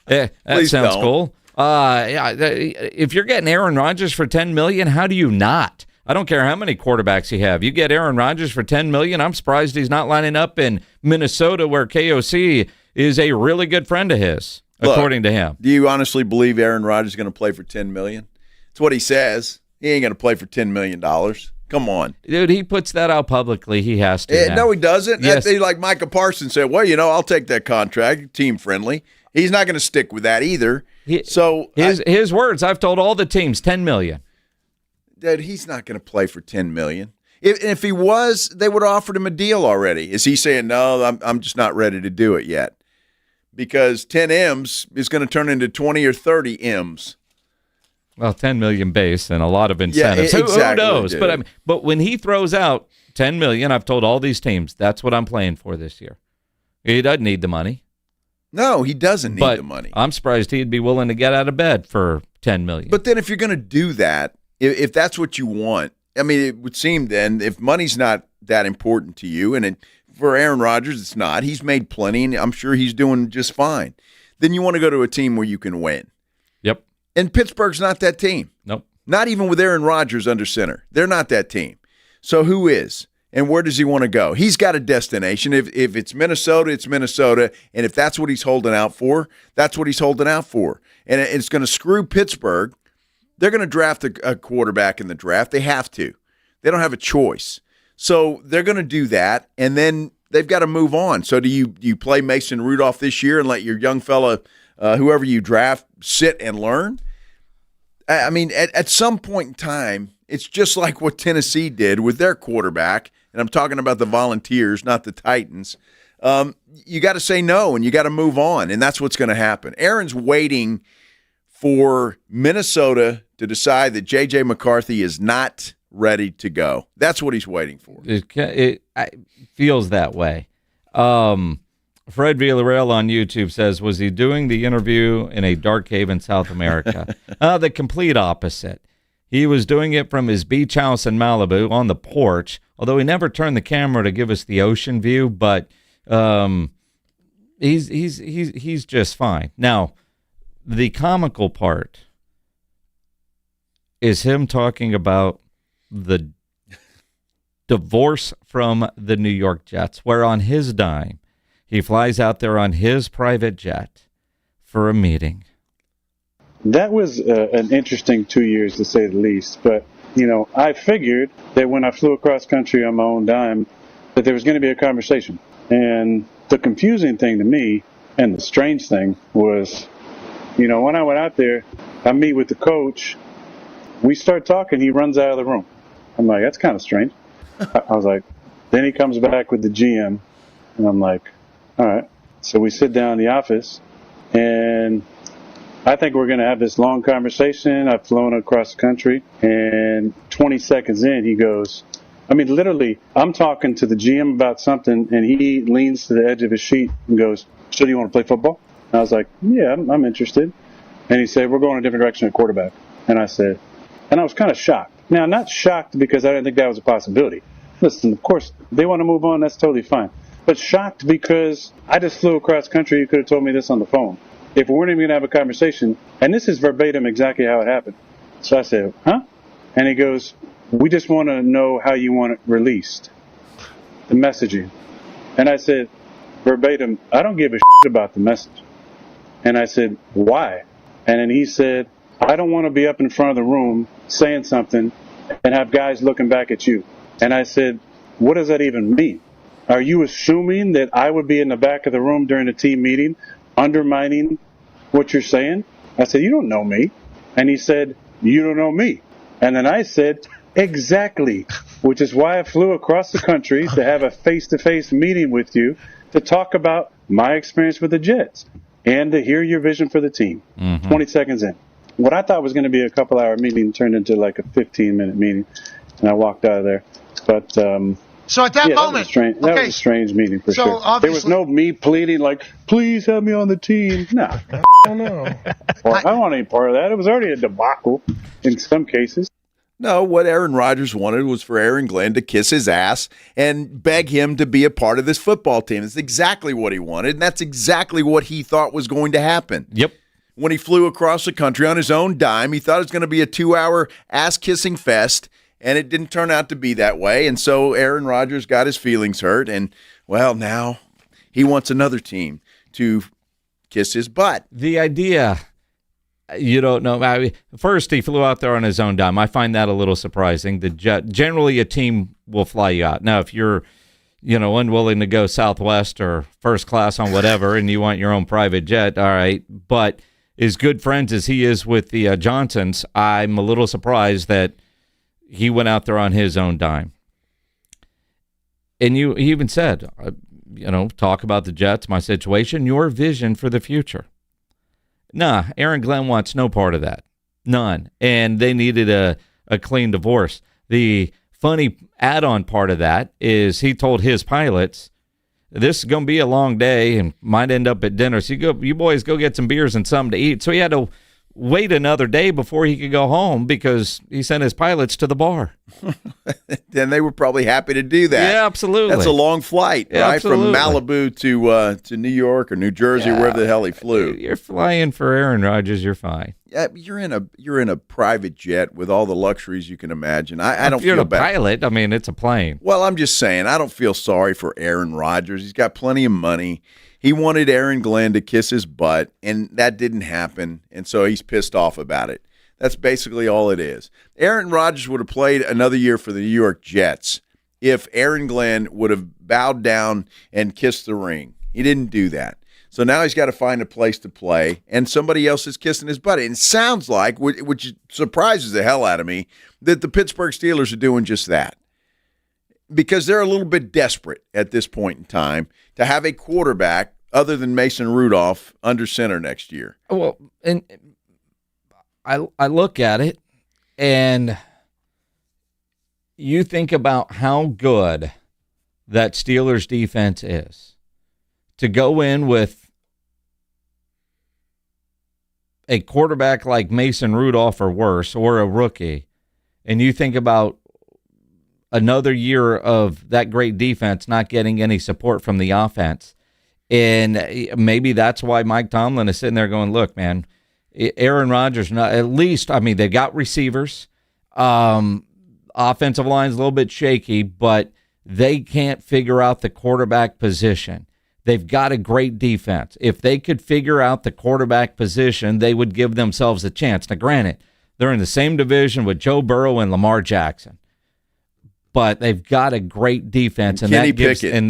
Speaker 5: That
Speaker 3: Please
Speaker 5: sounds
Speaker 3: don't.
Speaker 5: cool. If you're getting Aaron Rodgers for $10 million, how do you not? I don't care how many quarterbacks you have. You get Aaron Rodgers for $10 million, I'm surprised he's not lining up in Minnesota, where KOC is a really good friend of his, according to him.
Speaker 3: Do you honestly believe Aaron Rodgers is going to play for $10 million? That's what he says. He ain't going to play for $10 million. Come on.
Speaker 5: Dude, he puts that out publicly. He has to.
Speaker 3: No, he doesn't.
Speaker 5: Yes.
Speaker 3: Like Micah Parsons said, well, I'll take that contract, team friendly. He's not going to stick with that either.
Speaker 5: His words, I've told all the teams, $10 million.
Speaker 3: That he's not going to play for $10 million. If he was, they would have offered him a deal already. Is he saying, no, I'm just not ready to do it yet? Because 10 M's is going to turn into 20 or 30 M's.
Speaker 5: Well, 10 million base and a lot of incentives.
Speaker 3: Yeah, exactly,
Speaker 5: Who knows?
Speaker 3: dude.
Speaker 5: But when he throws out 10 million, I've told all these teams, that's what I'm playing for this year. He doesn't need the money.
Speaker 3: No, he doesn't need
Speaker 5: But
Speaker 3: the money.
Speaker 5: I'm surprised he'd be willing to get out of bed for 10 million.
Speaker 3: But then if you're going to do that, if that's what you want, I mean, it would seem then if money's not that important to you, and for Aaron Rodgers it's not, he's made plenty, and I'm sure he's doing just fine, then you want to go to a team where you can win.
Speaker 5: Yep.
Speaker 3: And Pittsburgh's not that team.
Speaker 5: Nope.
Speaker 3: Not even with Aaron Rodgers under center. They're not that team. So who is? And where does he want to go? He's got a destination. If it's Minnesota, it's Minnesota. And if that's what he's holding out for, that's what he's holding out for. And it's going to screw Pittsburgh. They're going to draft a quarterback in the draft. They have to. They don't have a choice. So they're going to do that, and then they've got to move on. So do you play Mason Rudolph this year and let your young fella, whoever you draft, sit and learn? I mean, at some point in time, it's just like what Tennessee did with their quarterback, and I'm talking about the Volunteers, not the Titans. You got to say no, and you got to move on, and that's what's going to happen. Aaron's waiting for Minnesota to decide that J.J. McCarthy is not ready to go. That's what he's waiting for.
Speaker 5: It feels that way. Fred Villarreal on YouTube says, was he doing the interview in a dark cave in South America? The complete opposite. He was doing it from his beach house in Malibu on the porch, although he never turned the camera to give us the ocean view, but he's just fine. Now, the comical part is him talking about the divorce from the New York Jets, where on his dime, he flies out there on his private jet for a meeting.
Speaker 19: That was an interesting 2 years, to say the least. But, I figured that when I flew across country on my own dime, that there was going to be a conversation. And the confusing thing to me, and the strange thing, was, when I went out there, I meet with the coach. We start talking. He runs out of the room. I'm like, that's kind of strange. I was like, then he comes back with the GM. And I'm like, all right. So we sit down in the office, and I think we're going to have this long conversation. I've flown across the country, and 20 seconds in, he goes, literally, I'm talking to the GM about something, and he leans to the edge of his seat and goes, so do you want to play football? And I was like, yeah, I'm interested. And he said, we're going a different direction at quarterback. And I said, and I was kind of shocked. Now, not shocked because I didn't think that was a possibility. Listen, of course, they want to move on. That's totally fine. But shocked because I just flew across country. You could have told me this on the phone. If we weren't even going to have a conversation, and this is verbatim exactly how it happened. So I said, huh? And he goes, we just want to know how you want it released, the messaging. And I said, verbatim, I don't give a shit about the message. And I said, why? And then he said, I don't want to be up in front of the room saying something and have guys looking back at you. And I said, what does that even mean? Are you assuming that I would be in the back of the room during a team meeting undermining what you're saying? I said, you don't know me. And he said, you don't know me. And then I said, exactly, which is why I flew across the country to have a face-to-face meeting with you to talk about my experience with the Jets and to hear your vision for the team. 20 seconds in. What I thought was going to be a couple-hour meeting turned into like a 15-minute meeting, and I walked out of there. But
Speaker 20: so at that moment,
Speaker 19: that was a strange meeting for sure. There was no me pleading like, please have me on the team. No, I don't know. Well, I don't want any part of that. It was already a debacle in some cases.
Speaker 3: No, what Aaron Rodgers wanted was for Aaron Glenn to kiss his ass and beg him to be a part of this football team. That's exactly what he wanted, and that's exactly what he thought was going to happen.
Speaker 5: Yep.
Speaker 3: When he flew across the country on his own dime, he thought it was going to be a 2-hour ass-kissing fest, and it didn't turn out to be that way. And so Aaron Rodgers got his feelings hurt, and, well, now he wants another team to kiss his butt.
Speaker 5: The idea, you don't know. First, he flew out there on his own dime. I find that a little surprising. Generally, a team will fly you out. Now, if you're unwilling to go Southwest or first class on whatever and you want your own private jet, all right. But as good friends as he is with the Johnsons, I'm a little surprised that he went out there on his own dime. And he even said, talk about the Jets, my situation, your vision for the future. Nah, Aaron Glenn wants no part of that. None. And they needed a clean divorce. The funny add-on part of that is he told his pilots, this is going to be a long day and might end up at dinner. So you boys go get some beers and something to eat. So he had to wait another day before he could go home because he sent his pilots to the bar.
Speaker 3: Then they were probably happy to do that.
Speaker 5: Yeah, absolutely.
Speaker 3: That's a long flight,
Speaker 5: yeah,
Speaker 3: right?
Speaker 5: Absolutely.
Speaker 3: From Malibu to New York or New Jersey, wherever the hell he flew.
Speaker 5: You're flying for Aaron Rodgers, you're fine.
Speaker 3: Yeah, you're in a private jet with all the luxuries you can imagine. I don't
Speaker 5: feel bad. If you're a pilot, it's a plane.
Speaker 3: Well, I'm just saying, I don't feel sorry for Aaron Rodgers. He's got plenty of money. He wanted Aaron Glenn to kiss his butt, and that didn't happen, and so he's pissed off about it. That's basically all it is. Aaron Rodgers would have played another year for the New York Jets if Aaron Glenn would have bowed down and kissed the ring. He didn't do that. So now he's got to find a place to play, and somebody else is kissing his butt. And it sounds like, which surprises the hell out of me, that the Pittsburgh Steelers are doing just that. Because they're a little bit desperate at this point in time to have a quarterback other than Mason Rudolph under center next year.
Speaker 5: Well, and I look at it, and you think about how good that Steelers defense is. to go in with a quarterback like Mason Rudolph or worse, or a rookie, and you think about another year of that great defense not getting any support from the offense. And maybe that's why Mike Tomlin is sitting there going, look, man, Aaron Rodgers, at least, I mean, they got receivers. Offensive line's a little bit shaky, but they can't figure out the quarterback position. They've got a great defense. If they could figure out the quarterback position, they would give themselves a chance. Now, granted, they're in the same division with Joe Burrow and Lamar Jackson, but they've got a great defense, and
Speaker 3: Kenny
Speaker 5: that gives. And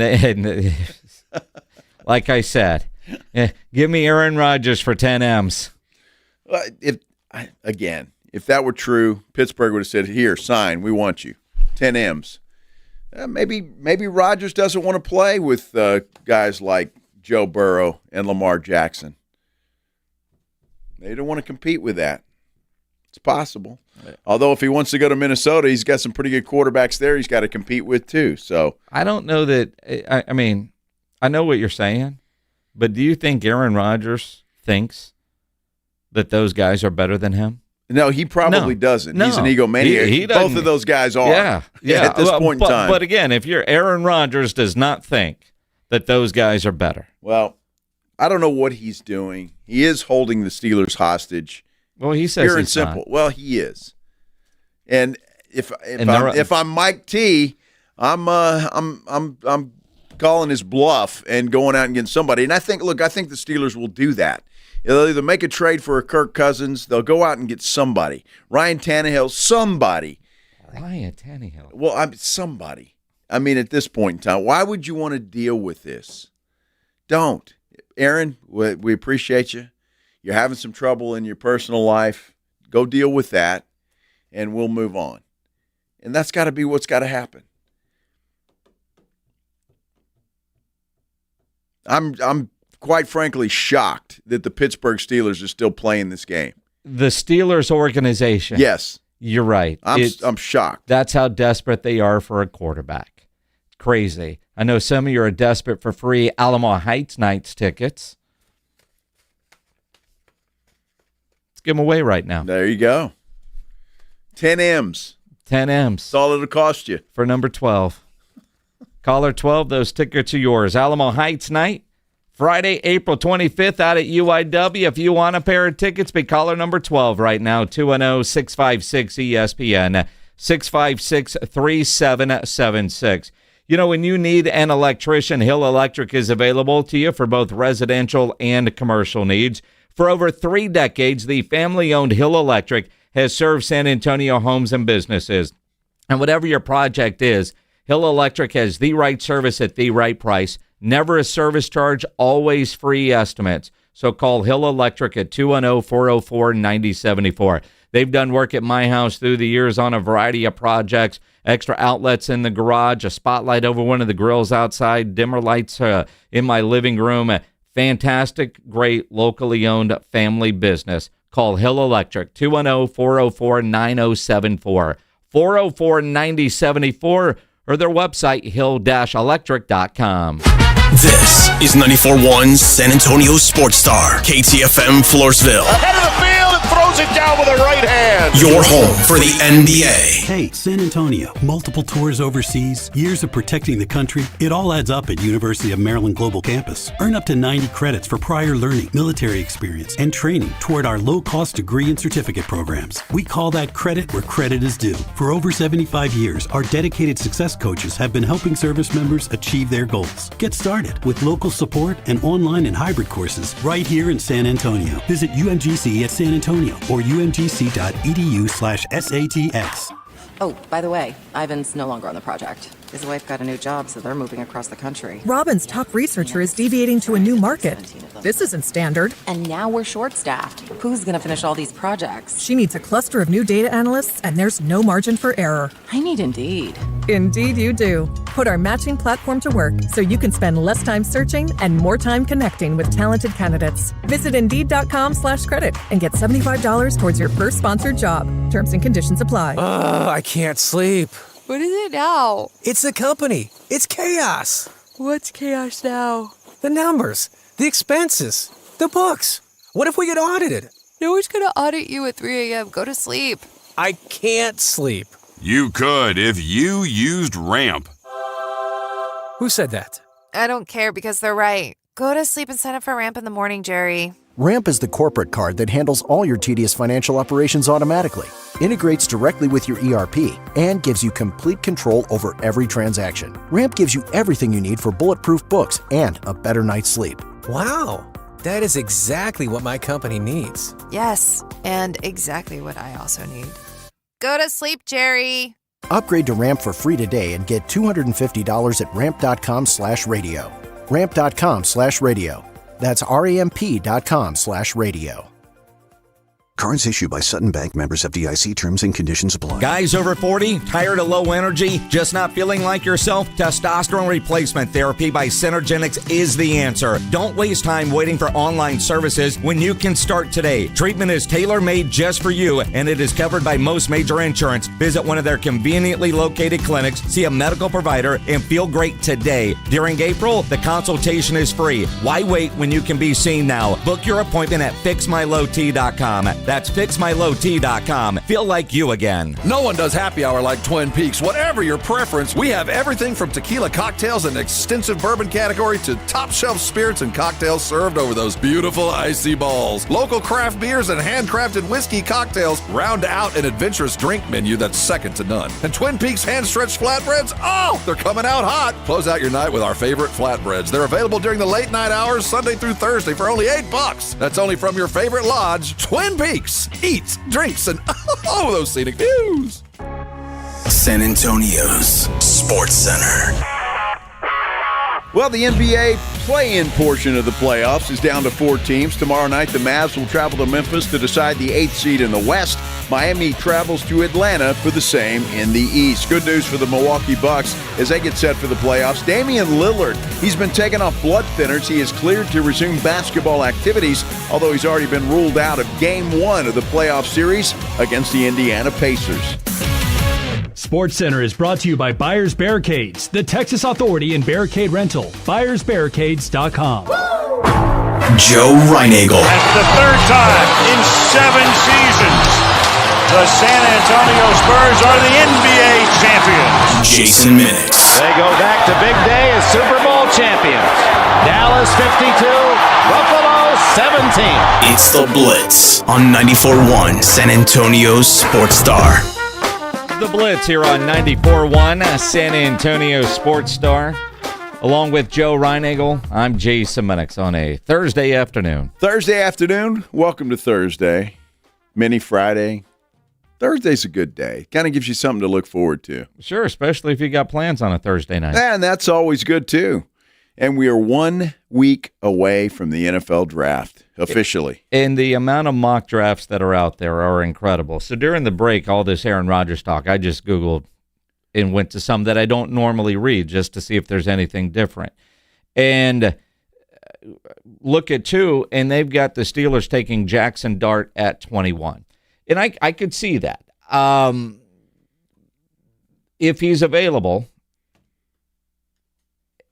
Speaker 5: like I said, give me Aaron Rodgers for 10 M's.
Speaker 3: If that were true, Pittsburgh would have said, "Here, sign. We want you, 10 M's." Maybe Rodgers doesn't want to play with guys like Joe Burrow and Lamar Jackson. They don't want to compete with that. It's possible. Although if he wants to go to Minnesota, he's got some pretty good quarterbacks there he's got to compete with too. So
Speaker 5: I don't know that – I mean, I know what you're saying, but do you think Aaron Rodgers thinks that those guys are better than him?
Speaker 3: No, he probably doesn't.
Speaker 5: No.
Speaker 3: He's an egomaniac.
Speaker 5: He
Speaker 3: Both of those guys are.
Speaker 5: Yeah.
Speaker 3: At this point in time.
Speaker 5: But again, if you're Aaron Rodgers does not think that those guys are better.
Speaker 3: Well, I don't know what he's doing. He is holding the Steelers hostage.
Speaker 5: Well, he says
Speaker 3: pure and
Speaker 5: he's
Speaker 3: simple.
Speaker 5: not.
Speaker 3: Well, he is. And if I'm Mike T, I'm calling his bluff and going out and getting somebody. And I think the Steelers will do that. They'll either make a trade for a Kirk Cousins. They'll go out and get somebody. Ryan Tannehill, somebody.
Speaker 5: Ryan Tannehill.
Speaker 3: Well, somebody. I mean, at this point in time, why would you want to deal with this? Don't. Aaron, we appreciate you. You're having some trouble in your personal life. Go deal with that, and we'll move on. And that's got to be what's got to happen. I'm quite frankly shocked that the Pittsburgh Steelers are still playing this game.
Speaker 5: The Steelers organization.
Speaker 3: Yes.
Speaker 5: You're right.
Speaker 3: I'm shocked.
Speaker 5: That's how desperate they are for a quarterback. Crazy. I know some of you are desperate for free Alamo Heights Nights tickets. Let's give them away right now.
Speaker 3: There you go. 10 M's.
Speaker 5: 10 M's.
Speaker 3: That's all it'll cost you.
Speaker 5: For number 12. Caller 12, those tickets are yours. Alamo Heights Night. Friday, April 25th out at UIW. If you want a pair of tickets, be caller number 12 right now, 210-656-ESPN, 656-3776. You know, when you need an electrician, Hill Electric is available to you for both residential and commercial needs. For over 3 decades, the family-owned Hill Electric has served San Antonio homes and businesses. And whatever your project is, Hill Electric has the right service at the right price. Never a service charge, always free estimates. So call Hill Electric at 210-404-9074. They've done work at my house through the years on a variety of projects, extra outlets in the garage, a spotlight over one of the grills outside, dimmer lights in my living room. Fantastic, great, locally owned family business. Call Hill Electric, 210-404-9074, 404-9074, or their website, hill-electric.com.
Speaker 1: This is 94.1 San Antonio Sports Star, KTFM Floresville.
Speaker 12: Ahead of the field and throws it down with a right hand.
Speaker 1: Your home for the NBA.
Speaker 2: Hey, San Antonio. Multiple tours overseas, years of protecting the country. It all adds up at University of Maryland Global Campus. Earn up to 90 credits for prior learning, military experience, and training toward our low-cost degree and certificate programs. We call that credit where credit is due. For over 75 years, our dedicated success coaches have been helping service members achieve their goals. Get started with local support and online and hybrid courses right here in San Antonio. Visit UMGC at San Antonio or umgc.edu/SATX.
Speaker 21: Oh, by the way, Ivan's no longer on the project. His wife got a new job, so they're moving across the country.
Speaker 22: Robin's top researcher is deviating to a new market. This isn't standard.
Speaker 21: And now we're short-staffed. Who's going to finish all these projects?
Speaker 22: She needs a cluster of new data analysts, and there's no margin for error.
Speaker 21: I need Indeed.
Speaker 22: Indeed you do. Put our matching platform to work so you can spend less time searching and more time connecting with talented candidates. Visit Indeed.com/credit and get $75 towards your first sponsored job. Terms and conditions apply.
Speaker 23: I can't sleep.
Speaker 25: What is it now?
Speaker 23: It's the company. It's chaos.
Speaker 25: What's chaos now?
Speaker 23: The numbers, the expenses, the books. What if we get audited?
Speaker 4: No one's gonna audit you at 3 a.m. Go to sleep.
Speaker 23: I can't sleep.
Speaker 6: You could if you used Ramp.
Speaker 23: Who said that?
Speaker 4: I don't care because they're right. Go to sleep and sign up for Ramp in the morning, Jerry.
Speaker 7: Ramp is the corporate card that handles all your tedious financial operations automatically, integrates directly with your ERP, and gives you complete control over every transaction. Ramp gives you everything you need for bulletproof books and a better night's sleep.
Speaker 23: Wow, that is exactly what my company needs.
Speaker 4: Yes, and exactly what I also need. Go to sleep, Jerry.
Speaker 7: Upgrade to Ramp for free today and get $250 at ramp.com/radio. Ramp.com/radio. That's ramp.com/radio.
Speaker 8: Cards issued by Sutton Bank, members FDIC. Terms and conditions apply.
Speaker 5: Guys over 40, tired of low energy, just not feeling like yourself? Testosterone replacement therapy by Synergenics is the answer. Don't waste time waiting for online services when you can start today. Treatment is tailor-made just for you, and it is covered by most major insurance. Visit one of their conveniently located clinics, see a medical provider, and feel great today. During April, the consultation is free. Why wait when you can be seen now? Book your appointment at fixmylowt.com. That's fixmylowt.com. Feel like you again.
Speaker 11: No one does happy hour like Twin Peaks. Whatever your preference, we have everything from tequila cocktails and extensive bourbon category to top shelf spirits and cocktails served over those beautiful icy balls. Local craft beers and handcrafted whiskey cocktails round out an adventurous drink menu that's second to none. And Twin Peaks hand-stretched flatbreads, oh, they're coming out hot. Close out your night with our favorite flatbreads. They're available during the late night hours, Sunday through Thursday for only $8. That's only from your favorite lodge, Twin Peaks. Eats, drinks, and oh, those scenic views.
Speaker 1: San Antonio's Sports Center.
Speaker 3: Well, the NBA play-in portion of the playoffs is down to 4 teams. Tomorrow night, the Mavs will travel to Memphis to decide the 8th seed in the West. Miami travels to Atlanta for the same in the East. Good news for the Milwaukee Bucks as they get set for the playoffs. Damian Lillard, he's been taken off blood thinners. He is cleared to resume basketball activities, although he's already been ruled out of Game 1 of the playoff series against the Indiana Pacers.
Speaker 25: SportsCenter is brought to you by Buyers Barricades, the Texas authority in barricade rental. BuyersBarricades.com.
Speaker 1: Joe Reinagle.
Speaker 26: That's the third time in 7 seasons the San Antonio Spurs are the NBA champions.
Speaker 1: Jason Minix.
Speaker 26: They go back to big day as Super Bowl champions. Dallas 52, Buffalo 17.
Speaker 1: It's the Blitz on 94.1 San Antonio's Sports Star.
Speaker 5: The Blitz here on 94.1 San Antonio Sports Star. Along with Joe Reinagle, I'm Jason Minix on a Thursday afternoon.
Speaker 3: Thursday afternoon. Welcome to Thursday. Mini Friday. Thursday's a good day. Kind of gives you something to look forward to.
Speaker 5: Sure, especially if you got plans on a Thursday night.
Speaker 3: And that's always good, too. And we are 1 week away from the NFL draft, officially.
Speaker 5: And the amount of mock drafts that are out there are incredible. So during the break, all this Aaron Rodgers talk, I just Googled and went to some that I don't normally read just to see if there's anything different. And look at 2, and they've got the Steelers taking Jackson Dart at 21. And I could see that. If he's available,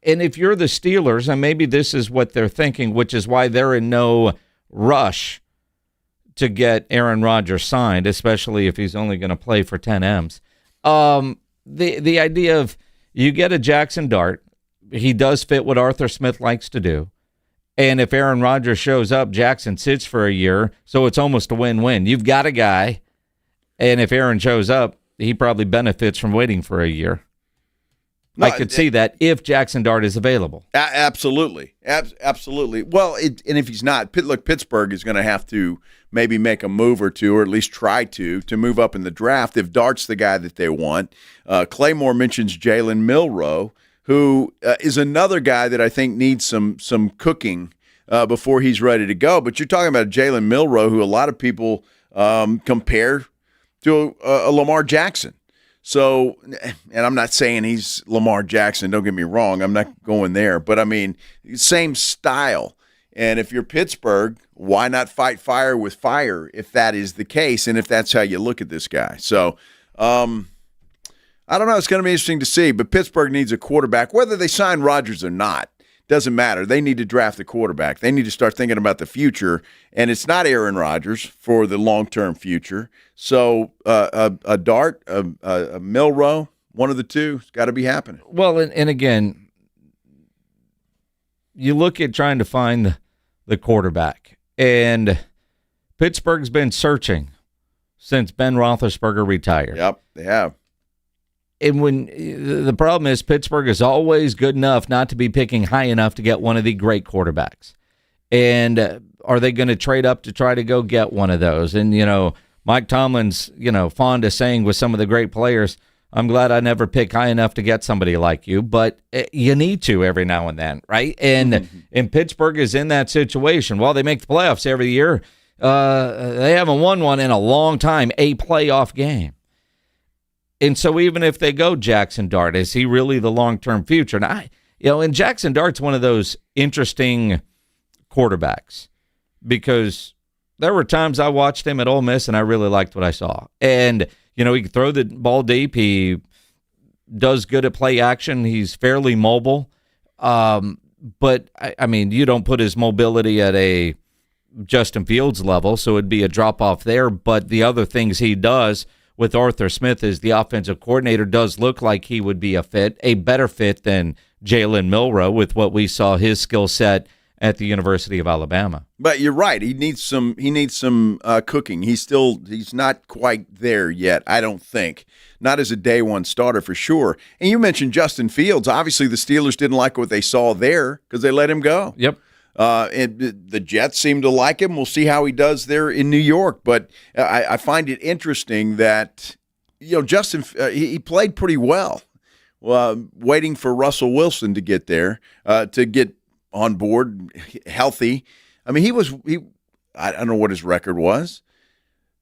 Speaker 5: and if you're the Steelers, and maybe this is what they're thinking, which is why they're in no rush to get Aaron Rodgers signed, especially if he's only going to play for 10 M's. The idea of you get a Jackson Dart, he does fit what Arthur Smith likes to do. And if Aaron Rodgers shows up, Jackson sits for a year, so it's almost a win-win. You've got a guy, and if Aaron shows up, he probably benefits from waiting for a year. No, I could see that if Jackson Dart is available.
Speaker 3: Absolutely. Absolutely. Well, and if he's not, look, Pittsburgh is going to have to maybe make a move or two, or at least try to move up in the draft if Dart's the guy that they want. Claymore mentions Jalen Milroe, who is another guy that I think needs some cooking before he's ready to go. But you're talking about Jalen Milroe, who a lot of people compare to a Lamar Jackson. So, and I'm not saying he's Lamar Jackson, don't get me wrong. I'm not going there. But, I mean, same style. And if you're Pittsburgh, why not fight fire with fire if that is the case and if that's how you look at this guy? So, I don't know. It's going to be interesting to see. But Pittsburgh needs a quarterback, whether they sign Rodgers or not. doesn't matter. They need to draft a quarterback. They need to start thinking about the future, and it's not Aaron Rodgers for the long-term future. So a Dart, a Milroe, one of the two, has got to be happening.
Speaker 5: Well, and again, you look at trying to find the quarterback, and Pittsburgh's been searching since Ben Roethlisberger retired.
Speaker 3: Yep, they have.
Speaker 5: And when the problem is Pittsburgh is always good enough not to be picking high enough to get one of the great quarterbacks. And are they going to trade up to try to go get one of those? And, Mike Tomlin's, fond of saying with some of the great players, I'm glad I never pick high enough to get somebody like you, but you need to every now and then, right? And and Pittsburgh is in that situation. Well, they make the playoffs every year. They haven't won one in a long time, a playoff game. And so even if they go Jackson Dart, is he really the long-term future? And Jackson Dart's one of those interesting quarterbacks because there were times I watched him at Ole Miss and I really liked what I saw. And, he can throw the ball deep. He does good at play action. He's fairly mobile. But, you don't put his mobility at a Justin Fields level, so it'd be a drop-off there. But the other things he does with Arthur Smith as the offensive coordinator does look like he would be a better fit than Jalen Milroe with what we saw his skill set at the University of Alabama.
Speaker 3: But you're right. He needs some cooking. He's not quite there yet, I don't think. Not as a day one starter for sure. And you mentioned Justin Fields. Obviously, the Steelers didn't like what they saw there because they let him go.
Speaker 5: Yep.
Speaker 3: And the Jets seem to like him. We'll see how he does there in New York. But I find it interesting that Justin he played pretty well. Waiting for Russell Wilson to get there to get on board, healthy. I don't know what his record was.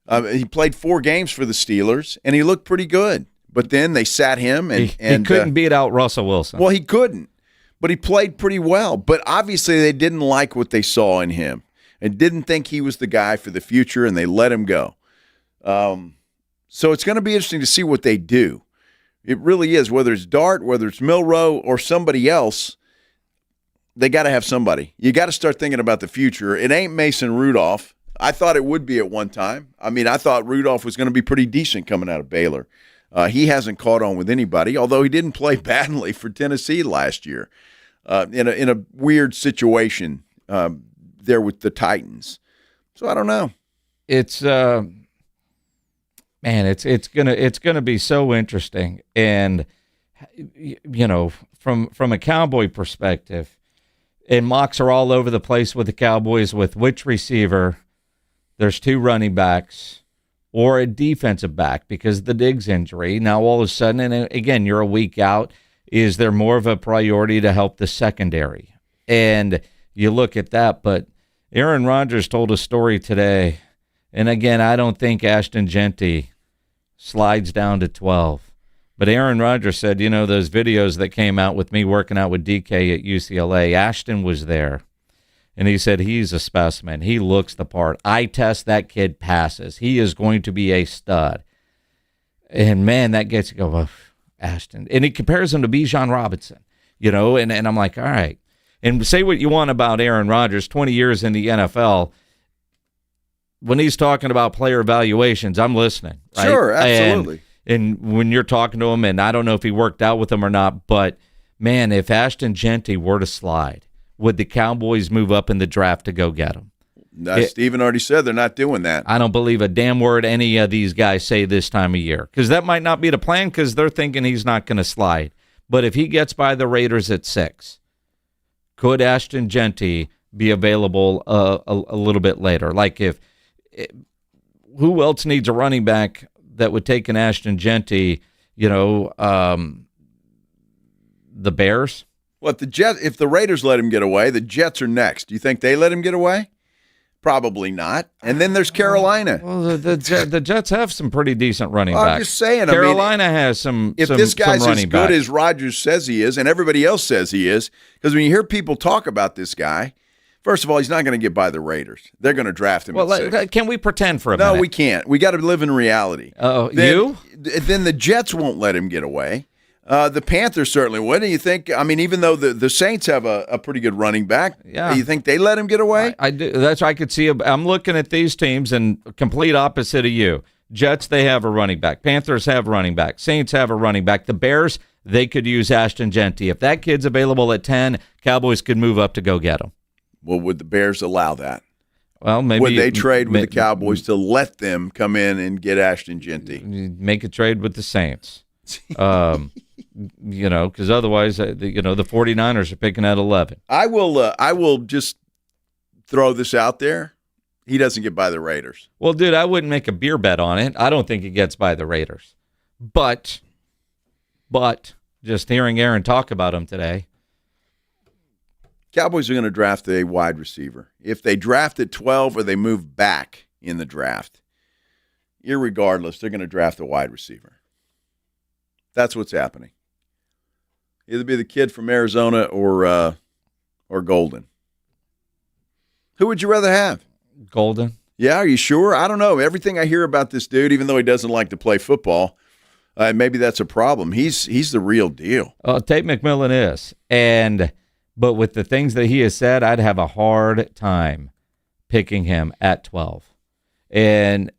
Speaker 3: He played 4 games for the Steelers, and he looked pretty good. But then they sat him, and
Speaker 5: he couldn't beat out Russell Wilson.
Speaker 3: Well, he couldn't, but he played pretty well. But obviously they didn't like what they saw in him and didn't think he was the guy for the future, and they let him go. So it's going to be interesting to see what they do. It really is, whether it's Dart, whether it's Milroe, or somebody else. They got to have somebody. You got to start thinking about the future. It ain't Mason Rudolph. I thought it would be at one time. I thought Rudolph was going to be pretty decent coming out of Baylor. He hasn't caught on with anybody, although he didn't play badly for Tennessee last year in a weird situation there with the Titans. So I don't know.
Speaker 5: It's it's gonna be so interesting, and from a Cowboy perspective. And mocks are all over the place with the Cowboys with which receiver. There's 2 running backs or a defensive back because of the Diggs injury. Now, all of a sudden, and again, you're a week out, is there more of a priority to help the secondary? And you look at that, but Aaron Rodgers told a story today, and again, I don't think Ashton Genty slides down to 12. But Aaron Rodgers said, those videos that came out with me working out with DK at UCLA, Ashton was there. And he said, he's a specimen. He looks the part. Eye test, that kid passes. He is going to be a stud. And, man, that gets you go, Ashton. And he compares him to Bijan Robinson, and I'm like, all right. And say what you want about Aaron Rodgers, 20 years in the NFL. When he's talking about player evaluations, I'm listening. Right?
Speaker 3: Sure, absolutely.
Speaker 5: And when you're talking to him, and I don't know if he worked out with him or not, but, man, if Ashton Genty were to slide, would the Cowboys move up in the draft to go get him?
Speaker 3: Steven already said they're not doing that.
Speaker 5: I don't believe a damn word any of these guys say this time of year because that might not be the plan because they're thinking he's not going to slide. But if he gets by the Raiders at 6, could Ashton Genty be available a little bit later? Like who else needs a running back that would take an Ashton Genty, the Bears?
Speaker 3: Well, if the Raiders let him get away, the Jets are next. Do you think they let him get away? Probably not. And then there's Carolina.
Speaker 5: Well, the Jets have some pretty decent running backs.
Speaker 3: I'm just saying.
Speaker 5: Carolina has some.
Speaker 3: If this guy's as good as Rodgers says he is, and everybody else says he is, because when you hear people talk about this guy, first of all, he's not going to get by the Raiders. They're going to draft him.
Speaker 5: Well,
Speaker 3: at 6.
Speaker 5: Can we pretend for a minute?
Speaker 3: No, we can't. We got to live in reality.
Speaker 5: Then
Speaker 3: the Jets won't let him get away. The Panthers certainly would. Do you think? I mean, even though the Saints have a pretty good running back,
Speaker 5: yeah,
Speaker 3: you think they let him get away?
Speaker 5: I do. That's what I could see. I'm looking at these teams and complete opposite of you. Jets, they have a running back. Panthers have a running back. Saints have a running back. The Bears, they could use Ashton Genty. If that kid's available at 10, Cowboys could move up to go get him.
Speaker 3: Well, would the Bears allow that?
Speaker 5: Well, maybe
Speaker 3: would they trade with the Cowboys to let them come in and get Ashton Genty?
Speaker 5: Make a trade with the Saints. Because otherwise, the 49ers are picking at 11.
Speaker 3: I will just throw this out there. He doesn't get by the Raiders.
Speaker 5: Well, dude, I wouldn't make a beer bet on it. I don't think he gets by the Raiders. But just hearing Aaron talk about him today.
Speaker 3: Cowboys are going to draft a wide receiver. If they draft at 12 or they move back in the draft, irregardless, they're going to draft a wide receiver. That's what's happening. Either be the kid from Arizona or Golden. Who would you rather have?
Speaker 5: Golden.
Speaker 3: Yeah, are you sure? I don't know. Everything I hear about this dude, even though he doesn't like to play football, maybe that's a problem. He's the real deal.
Speaker 5: Tate McMillan is. But with the things that he has said, I'd have a hard time picking him at 12. And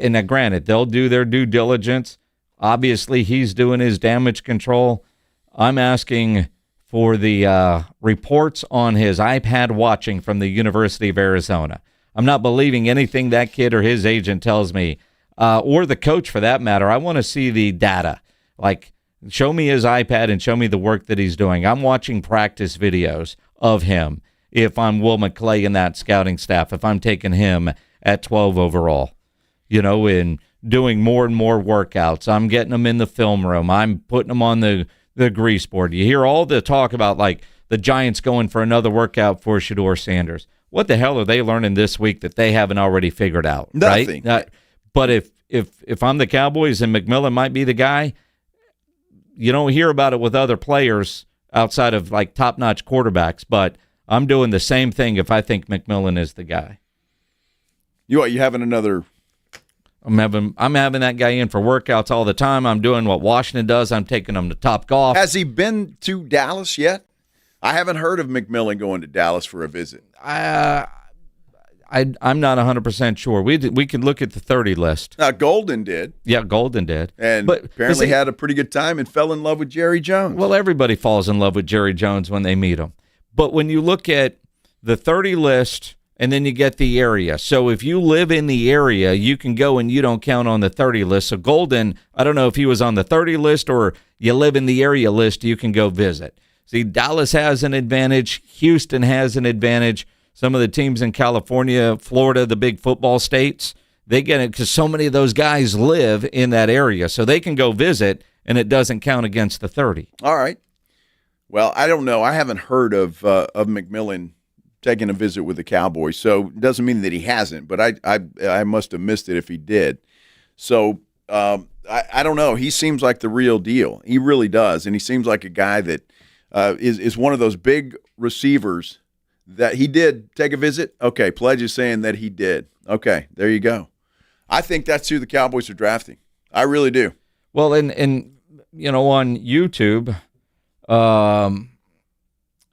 Speaker 5: now, granted, they'll do their due diligence. Obviously, he's doing his damage control. I'm asking for the reports on his iPad watching from the University of Arizona. I'm not believing anything that kid or his agent tells me, or the coach for that matter. I want to see the data. Like, show me his iPad and show me the work that he's doing. I'm watching practice videos of him if I'm Will McClay in that scouting staff, if I'm taking him at 12 overall, and doing more and more workouts. I'm getting him in the film room. I'm putting him on the grease board. You hear all the talk about, like, the Giants going for another workout for Shedeur Sanders. What the hell are they learning this week that they haven't already figured out?
Speaker 3: Nothing.
Speaker 5: Right? But if I'm the Cowboys and McMillan might be the guy, you don't hear about it with other players outside of, like, top-notch quarterbacks, but I'm doing the same thing if I think McMillan is the guy.
Speaker 3: You having another?
Speaker 5: I'm having that guy in for workouts all the time. I'm doing what Washington does. I'm taking him to Top Golf.
Speaker 3: Has he been to Dallas yet? I haven't heard of McMillan going to Dallas for a visit.
Speaker 5: I'm not 100% sure. We can look at the 30 list.
Speaker 3: Golden did.
Speaker 5: Yeah, Golden did.
Speaker 3: And apparently had a pretty good time and fell in love with Jerry Jones.
Speaker 5: Well, everybody falls in love with Jerry Jones when they meet him. But when you look at the 30 list and then you get the area. So if you live in the area, you can go and you don't count on the 30 list. So Golden, I don't know if he was on the 30 list or you live in the area list, you can go visit. See, Dallas has an advantage. Houston has an advantage. Some of the teams in California, Florida, the big football states, they get it because so many of those guys live in that area. So they can go visit, and it doesn't count against the 30.
Speaker 3: All right. Well, I don't know. I haven't heard of McMillan taking a visit with the Cowboys, so it doesn't mean that he hasn't, but I must have missed it if he did. So I don't know. He seems like the real deal. He really does, and he seems like a guy that is one of those big receivers that he did take a visit. Okay, Pledge is saying that he did. Okay, there you go. I think that's who the Cowboys are drafting. I really do.
Speaker 5: Well, and on YouTube,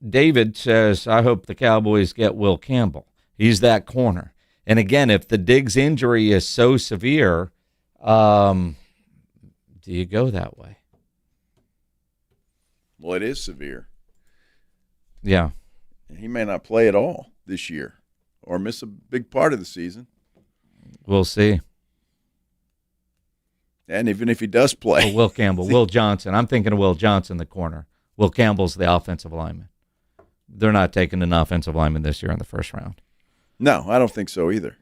Speaker 5: David says, I hope the Cowboys get Will Campbell. He's that corner. And again, if the Diggs injury is so severe, do you go that way?
Speaker 3: Well, it is severe.
Speaker 5: Yeah.
Speaker 3: He may not play at all this year or miss a big part of the season.
Speaker 5: We'll see.
Speaker 3: And even if he does play.
Speaker 5: Will Campbell, Will Johnson. I'm thinking of Will Johnson, the corner. Will Campbell's the offensive lineman. They're not taking an offensive lineman this year in the first round.
Speaker 3: No, I don't think so either.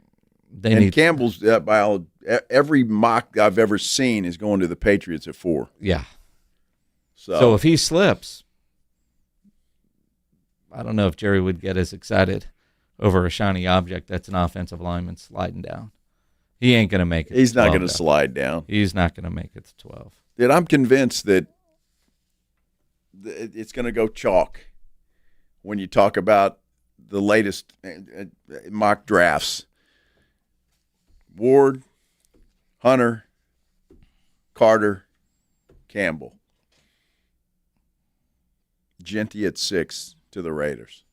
Speaker 3: Campbell's, by every mock I've ever seen, is going to the Patriots at 4.
Speaker 5: Yeah. So if he slips, I don't know if Jerry would get as excited over a shiny object that's an offensive lineman sliding down. He ain't going to make it.
Speaker 3: He's not going to slide down.
Speaker 5: He's not going to make it to 12.
Speaker 3: Dude, I'm convinced that it's going to go chalk when you talk about the latest mock drafts. Ward, Hunter, Carter, Campbell. Genty at 6 to the Raiders.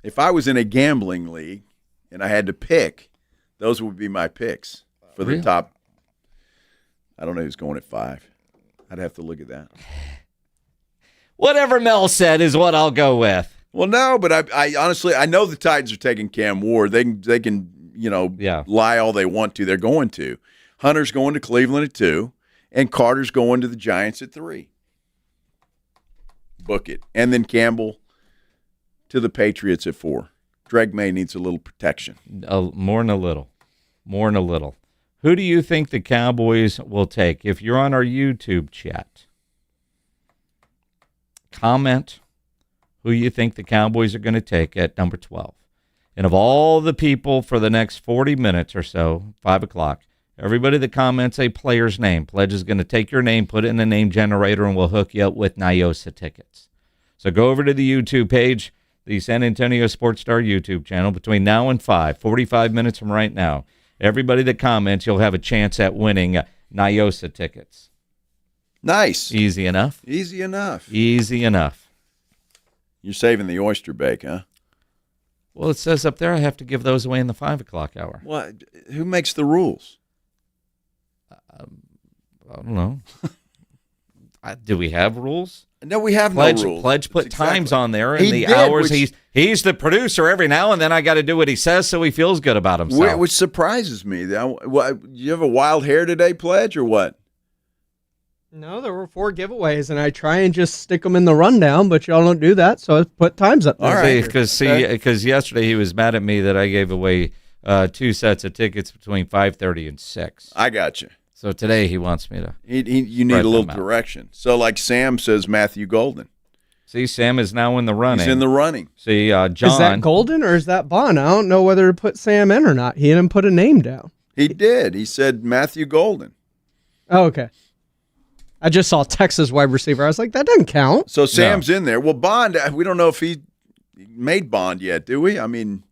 Speaker 3: If I was in a gambling league and I had to pick, those would be my picks for the top. I don't know who's going at 5. I'd have to look at that.
Speaker 5: Whatever Mel said is what I'll go with.
Speaker 3: Well, no, but I honestly, I know the Titans are taking Cam Ward. They can lie all they want to. They're going to. Hunter's going to Cleveland at 2, and Carter's going to the Giants at 3. Book it. And then Campbell to the Patriots at 4. Drake May needs a little protection.
Speaker 5: More than a little. More than a little. Who do you think the Cowboys will take? If you're on our YouTube chat, comment who you think the Cowboys are going to take at number 12. And of all the people for the next 40 minutes or so, 5 o'clock, everybody that comments a player's name, Pledge is going to take your name, put it in the name generator, and we'll hook you up with NYOSA tickets. So go over to the YouTube page, the San Antonio Sports Star YouTube channel, between now and 5, 45 minutes from right now. Everybody that comments, you'll have a chance at winning NYOSA tickets.
Speaker 3: Nice.
Speaker 5: Easy enough.
Speaker 3: Easy enough.
Speaker 5: Easy enough.
Speaker 3: You're saving the oyster bake, huh?
Speaker 5: Well, it says up there I have to give those away in the 5 o'clock hour.
Speaker 3: Well, who makes the rules?
Speaker 5: I don't know. Do we have rules?
Speaker 3: No, we have
Speaker 5: no
Speaker 3: rules.
Speaker 5: Pledge put times on there and the hours. He's the producer every now and then. I got to do what he says so he feels good about himself.
Speaker 3: Which surprises me. You have a wild hair today, Pledge, or what?
Speaker 9: No, there were 4 giveaways, and I try and just stick them in the rundown, but y'all don't do that, so I put times up there.
Speaker 5: All right. Because yesterday he was mad at me that I gave away 2 sets of tickets between 5:30 and 6.
Speaker 3: I got you.
Speaker 5: So today he wants me to.
Speaker 3: You need a little direction. So like Sam says, Matthew Golden.
Speaker 5: See, Sam is now in the running.
Speaker 3: He's in the running.
Speaker 5: See, John.
Speaker 9: Is that Golden or is that Bond? I don't know whether to put Sam in or not. He didn't put a name down.
Speaker 3: He did. He said Matthew Golden.
Speaker 9: Oh, okay. I just saw Texas wide receiver. I was like, that doesn't count.
Speaker 3: So Sam's in there. Well, Bond, we don't know if he made Bond yet, do we? I mean.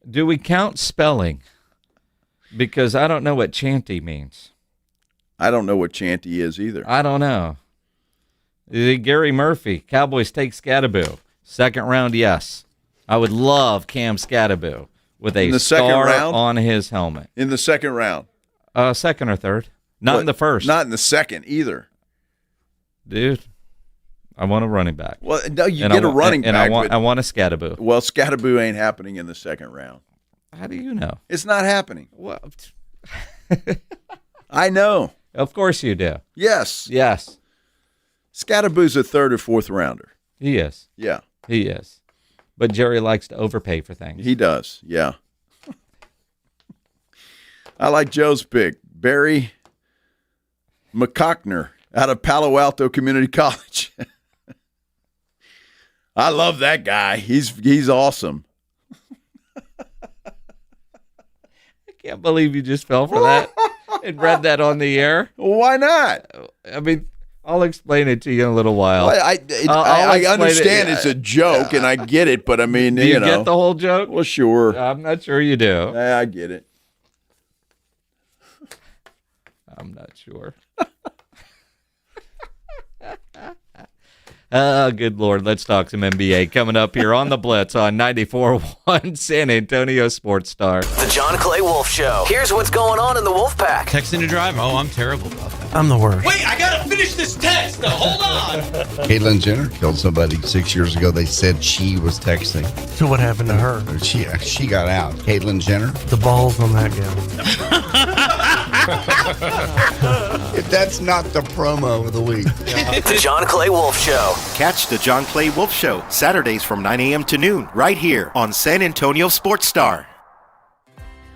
Speaker 5: Do we count spelling? Because I don't know what chanty means.
Speaker 3: I don't know what chanty is either.
Speaker 5: I don't know. Gary Murphy, Cowboys take Scatterboo. 2nd round, yes. I would love Cam Scatterboo with a star on his helmet.
Speaker 3: In the 2nd round?
Speaker 5: 2nd or 3rd. Not in the 1st.
Speaker 3: Not in the 2nd either.
Speaker 5: Dude, I want a running back.
Speaker 3: Well, no, you get a running back.
Speaker 5: I want a Scatterboo.
Speaker 3: Well, Scatterboo ain't happening in the 2nd round.
Speaker 5: How do you know?
Speaker 3: It's not happening.
Speaker 5: Well,
Speaker 3: I know.
Speaker 5: Of course you do.
Speaker 3: Yes.
Speaker 5: Yes.
Speaker 3: Scatterboo's a 3rd or 4th rounder.
Speaker 5: He is.
Speaker 3: Yeah.
Speaker 5: He is. But Jerry likes to overpay for things.
Speaker 3: He does, yeah. I like Joe's pick. Barry McCockner out of Palo Alto Community College. I love that guy. He's awesome.
Speaker 5: I can't believe you just fell for that and read that on the air.
Speaker 3: Why not?
Speaker 5: I mean, I'll explain it to you in a little while.
Speaker 3: Well, I understand it's a joke, and I get it, but I mean,
Speaker 5: do you get the whole joke?
Speaker 3: Well, sure.
Speaker 5: I'm not sure you do.
Speaker 3: I get it.
Speaker 5: I'm not sure. Good Lord. Let's talk some NBA coming up here on the Blitz on 94.1 San Antonio Sports Star.
Speaker 10: The John Clay Wolf Show. Here's what's going on in the Wolf Pack.
Speaker 13: Texting to drive? Oh, I'm terrible about that.
Speaker 23: I'm the worst.
Speaker 13: Wait, I gotta finish this test. Hold on.
Speaker 14: Caitlyn Jenner killed somebody 6 years ago. They said she was texting.
Speaker 23: So what happened to her?
Speaker 14: She got out. Caitlyn Jenner.
Speaker 23: The balls on that gal.
Speaker 14: If that's not the promo of the week.
Speaker 10: The John Clay Wolf Show.
Speaker 15: Catch the John Clay Wolf Show Saturdays from 9 a.m. to noon right here on San Antonio Sports Star.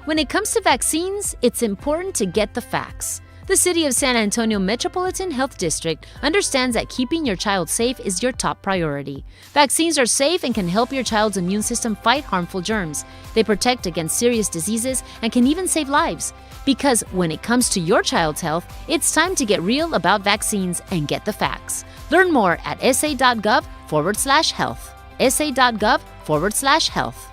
Speaker 24: When it comes to vaccines, it's important to get the facts. The City of San Antonio Metropolitan Health District understands that keeping your child safe is your top priority. Vaccines are safe and can help your child's immune system fight harmful germs. They protect against serious diseases and can even save lives. Because when it comes to your child's health, it's time to get real about vaccines and get the facts. Learn more at sa.gov/health. sa.gov/health.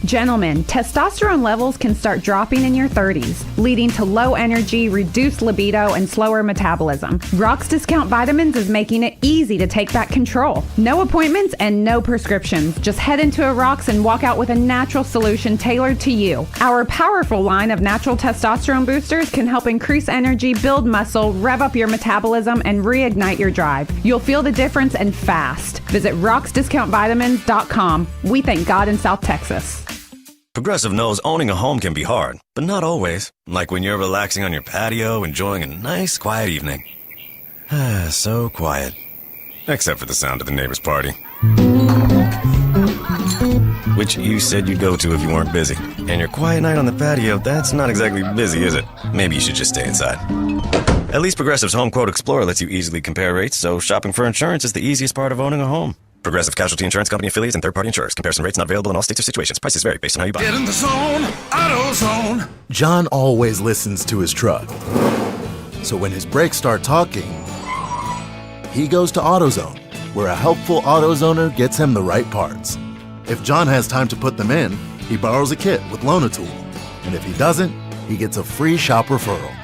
Speaker 12: Gentlemen, testosterone levels can start dropping in your 30s, leading to low energy, reduced libido, and slower metabolism. Rock's Discount Vitamins is making it easy to take back control. No appointments and no prescriptions. Just head into a Rock's and walk out with a natural solution tailored to you. Our powerful line of natural testosterone boosters can help increase energy, build muscle, rev up your metabolism, and reignite your drive. You'll feel the difference and fast. Visit rocksdiscountvitamins.com. We thank God in South Texas.
Speaker 16: Progressive knows owning a home can be hard, but not always. Like when you're relaxing on your patio, enjoying a nice, quiet evening. So quiet. Except for the sound of the neighbor's party. Which you said you'd go to if you weren't busy. And your quiet night on the patio, that's not exactly busy, is it? Maybe you should just stay inside. At least Progressive's Home Quote Explorer lets you easily compare rates, so shopping for insurance is the easiest part of owning a home. Progressive Casualty Insurance Company affiliates and third-party insurers. Comparison rates not available in all states or situations. Prices vary based on how you buy.
Speaker 17: Get in the zone, AutoZone.
Speaker 18: John always listens to his truck. So when his brakes start talking, he goes to AutoZone, where a helpful AutoZoner gets him the right parts. If John has time to put them in, he borrows a kit with Loan-A-Tool. And if he doesn't, he gets a free shop referral.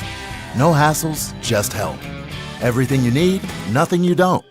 Speaker 18: No hassles, just help. Everything you need, nothing you don't.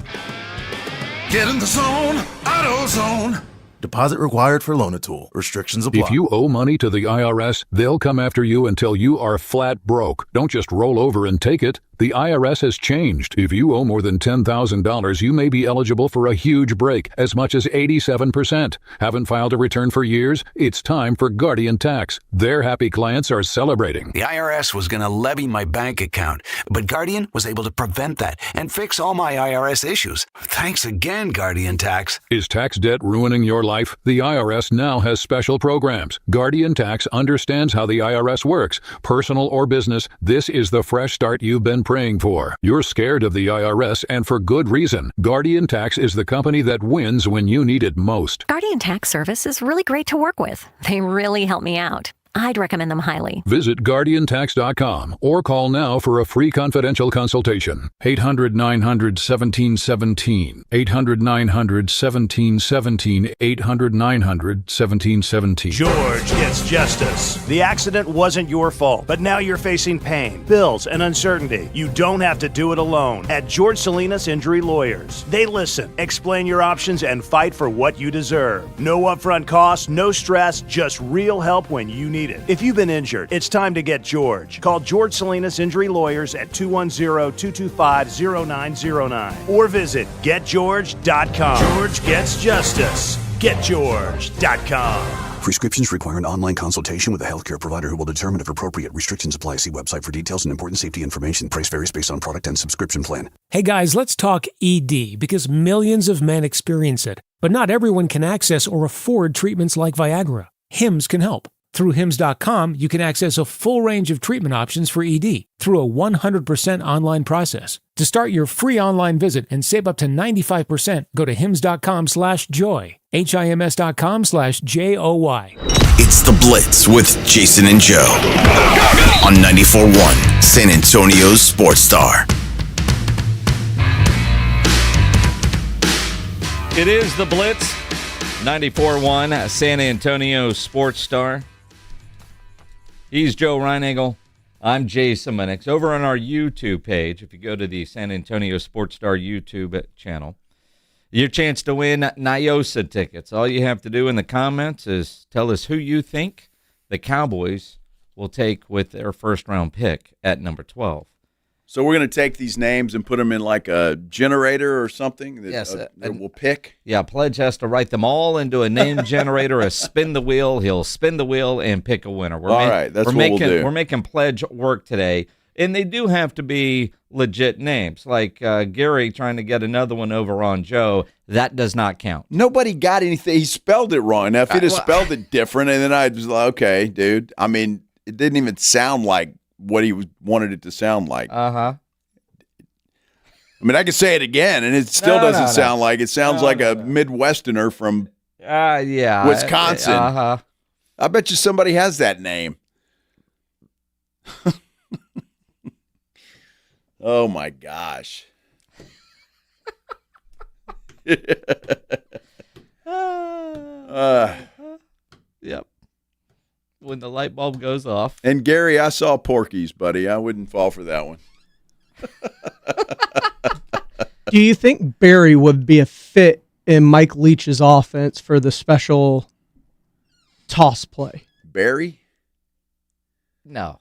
Speaker 17: Get in the zone, AutoZone.
Speaker 18: Deposit required for Loan-A-Tool. Restrictions apply.
Speaker 19: If you owe money to the IRS, they'll come after you until you are flat broke. Don't just roll over and take it. The IRS has changed. If you owe more than $10,000, you may be eligible for a huge break, as much as 87%. Haven't filed a return for years? It's time for Guardian Tax. Their happy clients are celebrating.
Speaker 20: The IRS was going to levy my bank account, but Guardian was able to prevent that and fix all my IRS issues. Thanks again, Guardian Tax.
Speaker 19: Is tax debt ruining your life? The IRS now has special programs. Guardian Tax understands how the IRS works. Personal or business, this is the fresh start you've been praying for. You're scared of the IRS, and for good reason. Guardian Tax is the company that wins when you need it most.
Speaker 27: Guardian Tax Service is really great to work with. They really help me out. I'd recommend them highly.
Speaker 19: Visit GuardianTax.com or call now for a free confidential consultation. 800-900-1717. 800-900-1717. 800-900-1717.
Speaker 26: George gets justice. The accident wasn't your fault, but now you're facing pain, bills, and uncertainty. You don't have to do it alone. At George Salinas Injury Lawyers, they listen, explain your options, and fight for what you deserve. No upfront costs, no stress, just real help when you need it. If you've been injured, it's time to get George. Call George Salinas Injury Lawyers at 210-225-0909 or visit getgeorge.com. George gets justice. Getgeorge.com.
Speaker 8: Prescriptions require an online consultation with a healthcare provider who will determine if appropriate. Restrictions apply. See website for details and important safety information. Price varies based on product and subscription plan.
Speaker 23: Hey guys, let's talk ED because millions of men experience it, but not everyone can access or afford treatments like Viagra. Hims can help. Through Hims.com, you can access a full range of treatment options for ED through a 100% online process. To start your free online visit and save up to 95%, go to Hims.com/joy. HIMS.com/JOY.
Speaker 1: It's the Blitz with Jason and Joe on 94.1 San Antonio's Sports Star.
Speaker 5: It is the Blitz, 94.1 San Antonio Sports Star. He's Joe Reinagel. I'm Jason Minix. Over on our YouTube page, if you go to the San Antonio Sports Star YouTube channel, your chance to win NYOSA tickets. All you have to do in the comments is tell us who you think the Cowboys will take with their first-round pick at number 12.
Speaker 3: So we're going to take these names and put them in like a generator or something that we'll pick?
Speaker 5: Yeah, Pledge has to write them all into a name generator, a spin the wheel. He'll spin the wheel and pick a winner.
Speaker 3: All right, that's what we'll do.
Speaker 5: We're making Pledge work today, and they do have to be legit names. Like Gary trying to get another one over on Joe, that does not count.
Speaker 3: Nobody got anything. He spelled it wrong. Now, if he'd have spelled it different, and then I was like, okay, dude. I mean, it didn't even sound like what he wanted it to sound like.
Speaker 5: Uh-huh.
Speaker 3: I mean, I could say it again, and it still doesn't sound like it. Sounds like a Midwesterner from Wisconsin.
Speaker 5: Uh-huh.
Speaker 3: I bet you somebody has that name. Oh, my gosh.
Speaker 5: Yep. when the light bulb goes off.
Speaker 3: And Gary, I saw Porky's, buddy. I wouldn't fall for that one.
Speaker 9: Do you think Barry would be a fit in Mike Leach's offense for the special toss play?
Speaker 3: Barry?
Speaker 5: No.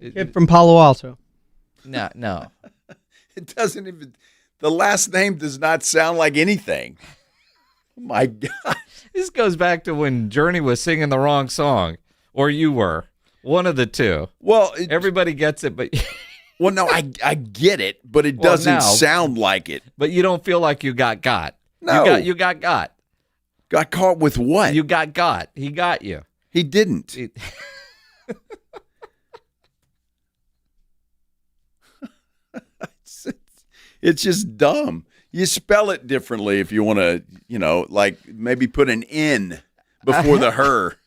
Speaker 9: Kid from Palo Alto.
Speaker 5: No.
Speaker 3: It doesn't even. The last name does not sound like anything. Oh my God.
Speaker 5: This goes back to when Journey was singing the wrong song, or you were. One of the two.
Speaker 3: Well,
Speaker 5: everybody gets it, but
Speaker 3: well, no, I get it, but it doesn't sound like it.
Speaker 5: But you don't feel like you got.
Speaker 3: No,
Speaker 5: you got.
Speaker 3: Got caught with what?
Speaker 5: You got. He got you.
Speaker 3: He didn't. It's just dumb. You spell it differently if you want to, like maybe put an N before the her.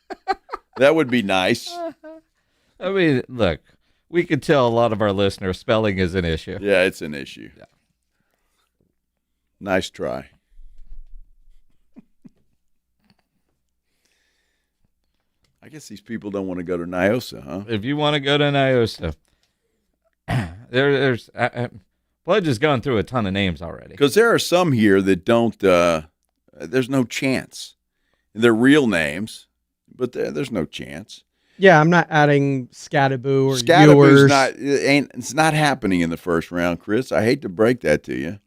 Speaker 3: That would be nice.
Speaker 5: I mean, look, we could tell a lot of our listeners spelling is an issue.
Speaker 3: Yeah, it's an issue.
Speaker 5: Yeah.
Speaker 3: Nice try. I guess these people don't want to go to Nyosa, huh?
Speaker 5: If you want to go to Nyosa, there's Pledge has gone through a ton of names already.
Speaker 3: Because there are some here that don't, there's no chance. They're real names, but there's no chance.
Speaker 9: Yeah, I'm not adding Scattaboo or
Speaker 3: Scattaboo's
Speaker 9: Ewers.
Speaker 3: it's not happening in the first round, Chris. I hate to break that to you.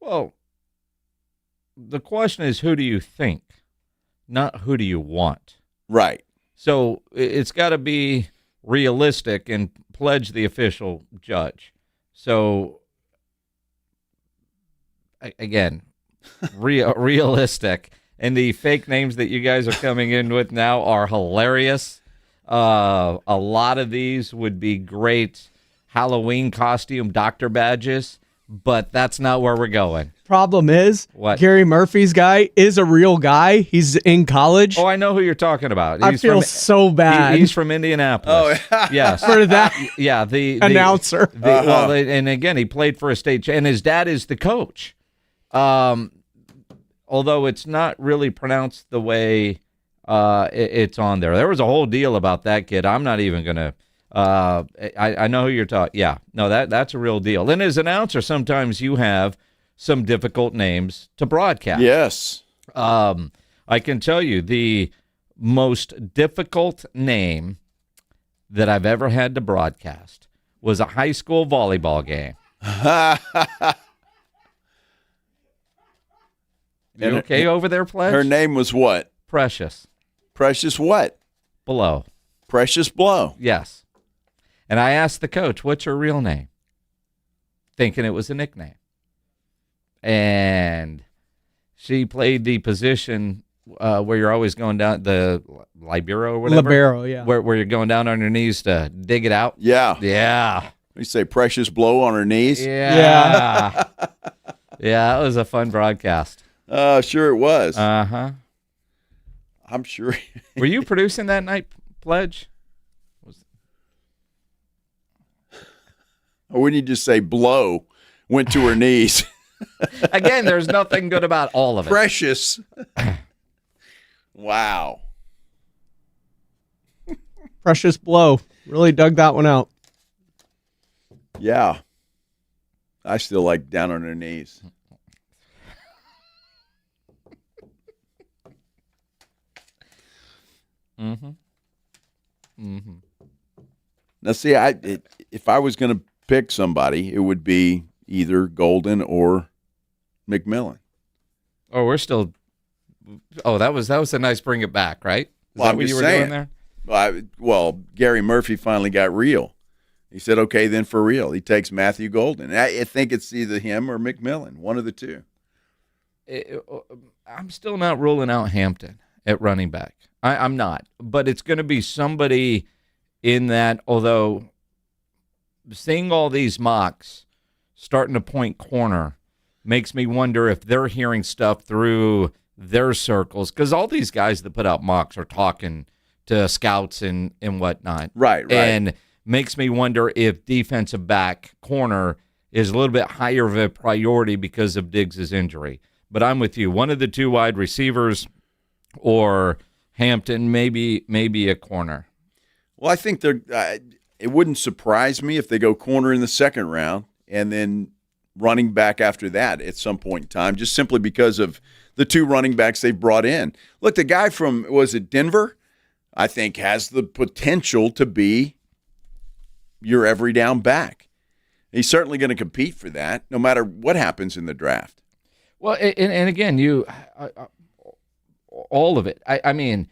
Speaker 5: Well, the question is, who do you think, not who do you want?
Speaker 3: Right.
Speaker 5: So it's got to be realistic and Pledge the official judge. So, again, realistic. And the fake names that you guys are coming in with now are hilarious. A lot of these would be great Halloween costume doctor badges, but that's not where we're going.
Speaker 9: Problem is,
Speaker 5: what?
Speaker 9: Gary Murphy's guy is a real guy. He's in college.
Speaker 5: Oh, I know who you're talking about.
Speaker 9: I feel so bad.
Speaker 5: He's from Indianapolis.
Speaker 3: Oh,
Speaker 5: yes.
Speaker 9: For that
Speaker 5: the
Speaker 9: announcer.
Speaker 5: Well, and again, he played for a state, and his dad is the coach. Although it's not really pronounced the way it's on there. There was a whole deal about that kid. I'm not even going to I know who you're talking. Yeah, no, that's a real deal. And as an announcer, sometimes you have some difficult names to broadcast.
Speaker 3: Yes.
Speaker 5: I can tell you the most difficult name that I've ever had to broadcast was a high school volleyball game. You okay over there, Pledge?
Speaker 3: Her name was what?
Speaker 5: Precious.
Speaker 3: Precious what?
Speaker 5: Blow.
Speaker 3: Precious Blow.
Speaker 5: Yes. And I asked the coach, what's her real name? Thinking it was a nickname. And she played the position where you're always going down, the libero or whatever.
Speaker 9: Libero, yeah.
Speaker 5: Where you're going down on your knees to dig it out.
Speaker 3: Yeah.
Speaker 5: Yeah.
Speaker 3: You say Precious Blow on her knees?
Speaker 5: Yeah. Yeah, it was a fun broadcast.
Speaker 3: Sure it was.
Speaker 5: Uh-huh.
Speaker 3: I'm sure.
Speaker 5: Were you producing that night, Pledge?
Speaker 3: Or wouldn't you just say Blow went to her knees?
Speaker 5: Again, there's nothing good about all of it.
Speaker 3: Precious. Wow.
Speaker 9: Precious Blow. Really dug that one out.
Speaker 3: Yeah. I still like down on her knees.
Speaker 5: Mm-hmm. Mm-hmm.
Speaker 3: Now, see, if I was going to pick somebody, it would be either Golden or McMillan.
Speaker 5: Oh, we're still. Oh, that was a nice bring it back, right? Is that what you were doing there?
Speaker 3: Well, Gary Murphy finally got real. He said, "Okay, then for real." He takes Matthew Golden. I think it's either him or McMillan, one of the two.
Speaker 5: I'm still not ruling out Hampton at running back. I'm not, but it's going to be somebody in that. Although seeing all these mocks starting to point corner makes me wonder if they're hearing stuff through their circles, because all these guys that put out mocks are talking to scouts and whatnot.
Speaker 3: Right.
Speaker 5: And makes me wonder if defensive back corner is a little bit higher of a priority because of Diggs' injury. But I'm with you. One of the two wide receivers or Hampton, maybe a corner.
Speaker 3: Well, I think it wouldn't surprise me if they go corner in the second round and then running back after that at some point in time, just simply because of the two running backs they've brought in. Look, the guy from, was it Denver? I think has the potential to be your every down back. He's certainly going to compete for that no matter what happens in the draft.
Speaker 5: Well, and again, all of it. I mean,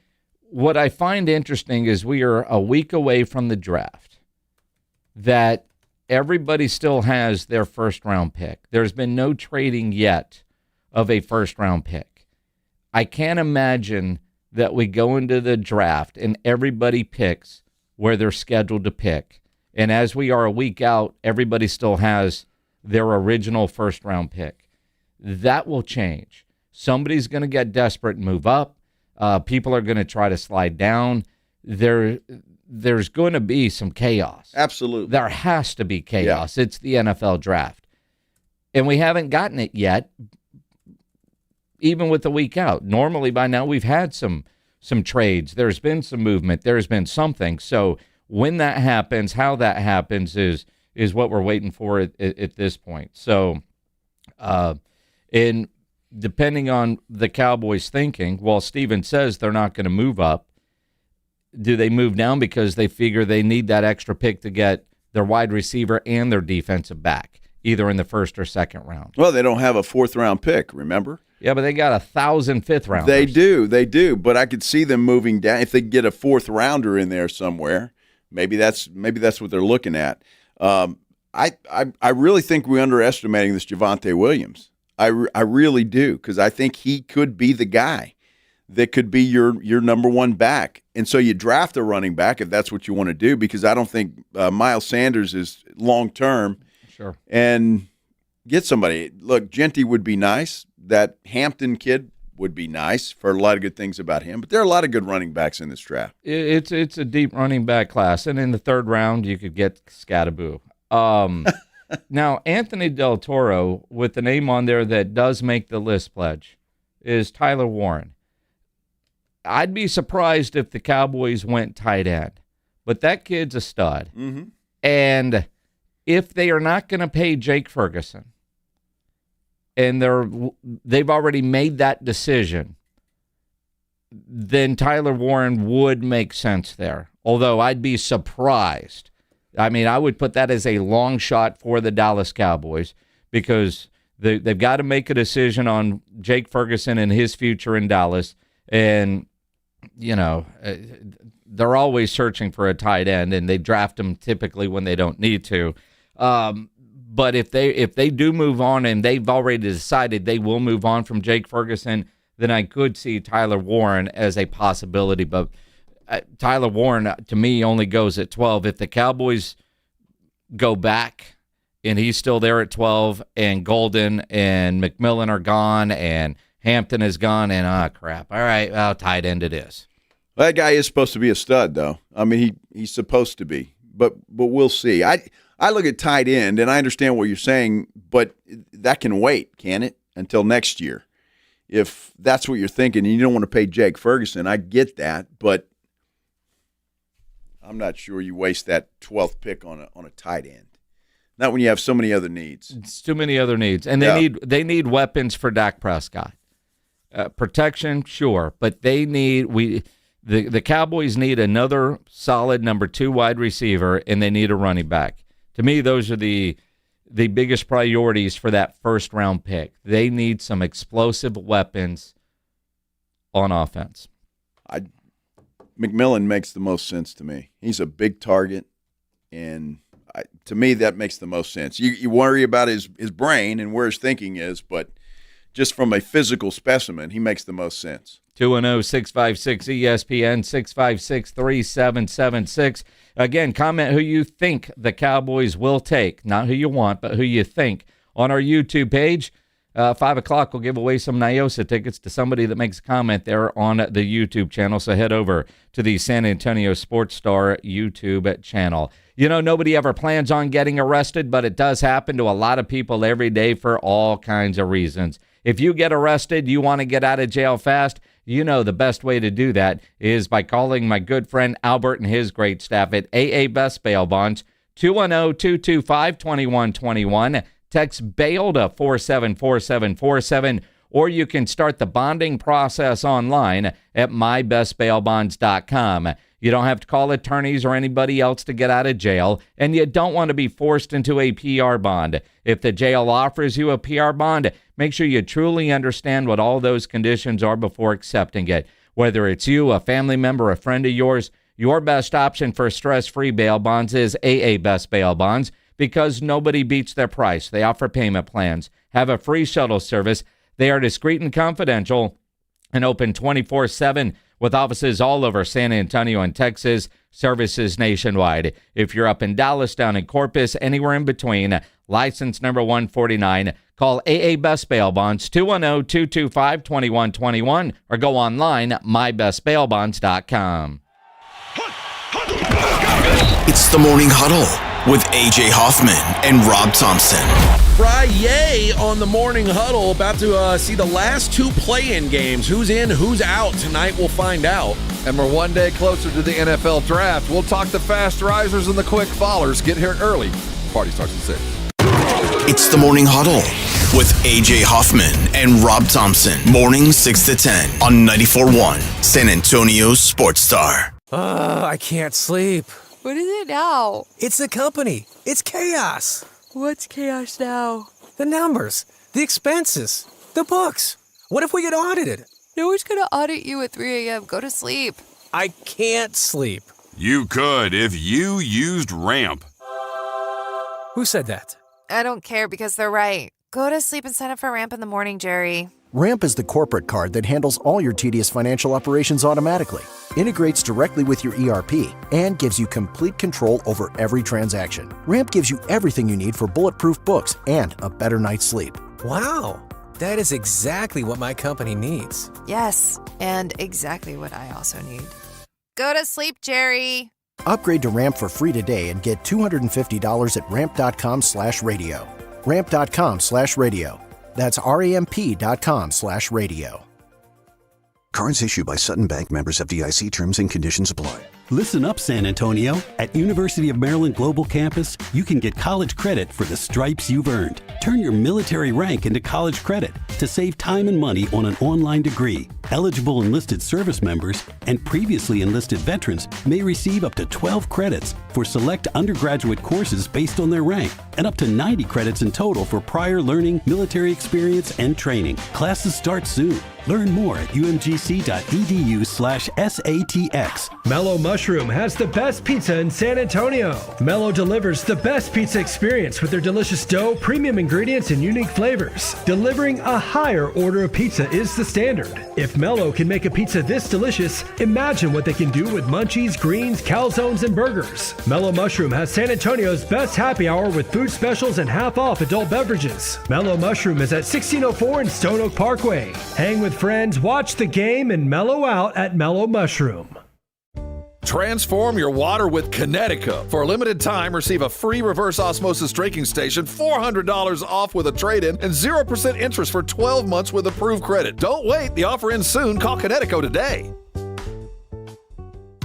Speaker 5: what I find interesting is we are a week away from the draft, that everybody still has their first-round pick. There's been no trading yet of a first-round pick. I can't imagine that we go into the draft and everybody picks where they're scheduled to pick. And as we are a week out, everybody still has their original first-round pick. That will change. Somebody's going to get desperate and move up. People are going to try to slide down. There's going to be some chaos.
Speaker 3: Absolutely.
Speaker 5: There has to be chaos. Yeah. It's the NFL draft. And we haven't gotten it yet, even with the week out. Normally by now we've had some trades. There's been some movement. There's been something. So when that happens, how that happens is what we're waiting for at this point. So, and depending on the Cowboys' thinking, while Steven says they're not going to move up, do they move down because they figure they need that extra pick to get their wide receiver and their defensive back, either in the first or second round?
Speaker 3: Well, they don't have a fourth-round pick, remember?
Speaker 5: Yeah, but they got 1,000 fifth-rounders.
Speaker 3: They do. But I could see them moving down. If they get a fourth-rounder in there somewhere, maybe that's what they're looking at. I really think we're underestimating this Javonte Williams. I really do, because I think he could be the guy that could be your number one back. And so you draft a running back if that's what you want to do, because I don't think Miles Sanders is long-term.
Speaker 5: Sure. And
Speaker 3: get somebody. Look, Genty would be nice. That Hampton kid would be nice for a lot of good things about him. But there are a lot of good running backs in this draft.
Speaker 5: It's a deep running back class. And in the third round, you could get Scattaboo. Now, Anthony Del Toro, with the name on there that does make the list pledge, is Tyler Warren. I'd be surprised if the Cowboys went tight end, but that kid's a stud.
Speaker 3: Mm-hmm.
Speaker 5: And if they are not going to pay Jake Ferguson, and they've already made that decision, then Tyler Warren would make sense there. Although I'd be surprised. I mean, I would put that as a long shot for the Dallas Cowboys, because they've got to make a decision on Jake Ferguson and his future in Dallas. And, you know, they're always searching for a tight end, and they draft them typically when they don't need to. But if they do move on, and they've already decided they will move on from Jake Ferguson, then I could see Tyler Warren as a possibility. But Tyler Warren, to me, only goes at 12. If the Cowboys go back and he's still there at 12, and Golden and McMillan are gone, and Hampton is gone, and crap. All right, well, tight end it is.
Speaker 3: Well, that guy is supposed to be a stud, though. I mean, he's supposed to be, but we'll see. I look at tight end, and I understand what you're saying, but that can wait, can it, until next year? If that's what you're thinking, and you don't want to pay Jake Ferguson, I get that, but I'm not sure you waste that 12th pick on a tight end. Not when you have so many other needs.
Speaker 5: It's too many other needs, and they need weapons for Dak Prescott. Protection, sure, but they need the Cowboys need another solid number 2 wide receiver, and they need a running back. To me, those are the biggest priorities for that first round pick. They need some explosive weapons on offense.
Speaker 3: McMillan makes the most sense to me. He's a big target, and to me, that makes the most sense. You worry about his brain and where his thinking is, but just from a physical specimen, he makes the most sense.
Speaker 5: 210-656-ESPN, 656-3776. Again, comment who you think the Cowboys will take, not who you want, but who you think. On our YouTube page, 5 o'clock, we'll give away some Nyosa tickets to somebody that makes a comment there on the YouTube channel. So head over to the San Antonio Sports Star YouTube channel. You know, nobody ever plans on getting arrested, but it does happen to a lot of people every day for all kinds of reasons. If you get arrested, you want to get out of jail fast, You know the best way to do that is by calling my good friend Albert and his great staff at AA Best Bail Bonds, 210-225-2121. Text BAIL to 474747, or you can start the bonding process online at mybestbailbonds.com. You don't have to call attorneys or anybody else to get out of jail, and you don't want to be forced into a PR bond. If the jail offers you a PR bond, make sure you truly understand what all those conditions are before accepting it. Whether it's you, a family member, a friend of yours, your best option for stress-free bail bonds is AA Best Bail Bonds, because nobody beats their price. They offer payment plans, have a free shuttle service. They are discreet and confidential and open 24/7 with offices all over San Antonio and Texas, services nationwide. If you're up in Dallas, down in Corpus, anywhere in between, license number 149, call AA Best Bail Bonds, 210-225-2121, or go online at mybestbailbonds.com.
Speaker 1: It's the Morning Huddle with A.J. Hoffman and Rob Thompson.
Speaker 2: Friday on the Morning Huddle, about to see the last two play-in games. Who's in, who's out? Tonight we'll find out.
Speaker 4: And we're one day closer to the NFL Draft. We'll talk the fast risers and the quick fallers. Get here early. Party starts at 6.
Speaker 1: It's the Morning Huddle with A.J. Hoffman and Rob Thompson. Morning 6 to 10 on 94.1 San Antonio Sports Star.
Speaker 6: I can't sleep.
Speaker 7: What is it now?
Speaker 6: It's the company. It's chaos.
Speaker 7: What's chaos now?
Speaker 6: The numbers, the expenses, the books. What if we get audited?
Speaker 7: No one's gonna audit you at 3 a.m. Go to sleep.
Speaker 6: I can't sleep.
Speaker 11: You could if you used Ramp.
Speaker 6: Who said that?
Speaker 7: I don't care because they're right. Go to sleep and sign up for Ramp in the morning, Jerry.
Speaker 21: Ramp is the corporate card that handles all your tedious financial operations automatically, integrates directly with your ERP, and gives you complete control over every transaction. Ramp gives you everything you need for bulletproof books and a better night's sleep.
Speaker 6: Wow, that is exactly what my company needs.
Speaker 7: Yes, and exactly what I also need. Go to sleep, Jerry.
Speaker 21: Upgrade to Ramp for free today and get $250 at ramp.com/radio. Ramp.com/radio. That's ramp.com/radio.
Speaker 8: Cards issued by Sutton Bank, members FDIC. Terms and conditions apply.
Speaker 22: Listen up, San Antonio. At University of Maryland Global Campus, you can get college credit for the stripes you've earned. Turn your military rank into college credit to save time and money on an online degree. Eligible enlisted service members and previously enlisted veterans may receive up to 12 credits for select undergraduate courses based on their rank, and up to 90 credits in total for prior learning, military experience, and training. Classes start soon. Learn more at umgc.edu/SATX.
Speaker 25: Mellow Mushroom has the best pizza in San Antonio. Mellow delivers the best pizza experience with their delicious dough, premium ingredients, and unique flavors. Delivering a higher order of pizza is the standard. If Mellow can make a pizza this delicious, imagine what they can do with munchies, greens, calzones, and burgers. Mellow Mushroom has San Antonio's best happy hour with food specials and half-off adult beverages. Mellow Mushroom is at 1604 in Stone Oak Parkway. Hang with friends, watch the game, and mellow out at Mellow Mushroom.
Speaker 4: Transform your water with Connecticut. For a limited time, receive a free reverse osmosis drinking station, $400 off with a trade-in, and 0% interest for 12 months with approved credit. Don't wait. The offer ends soon. Call Connecticut today.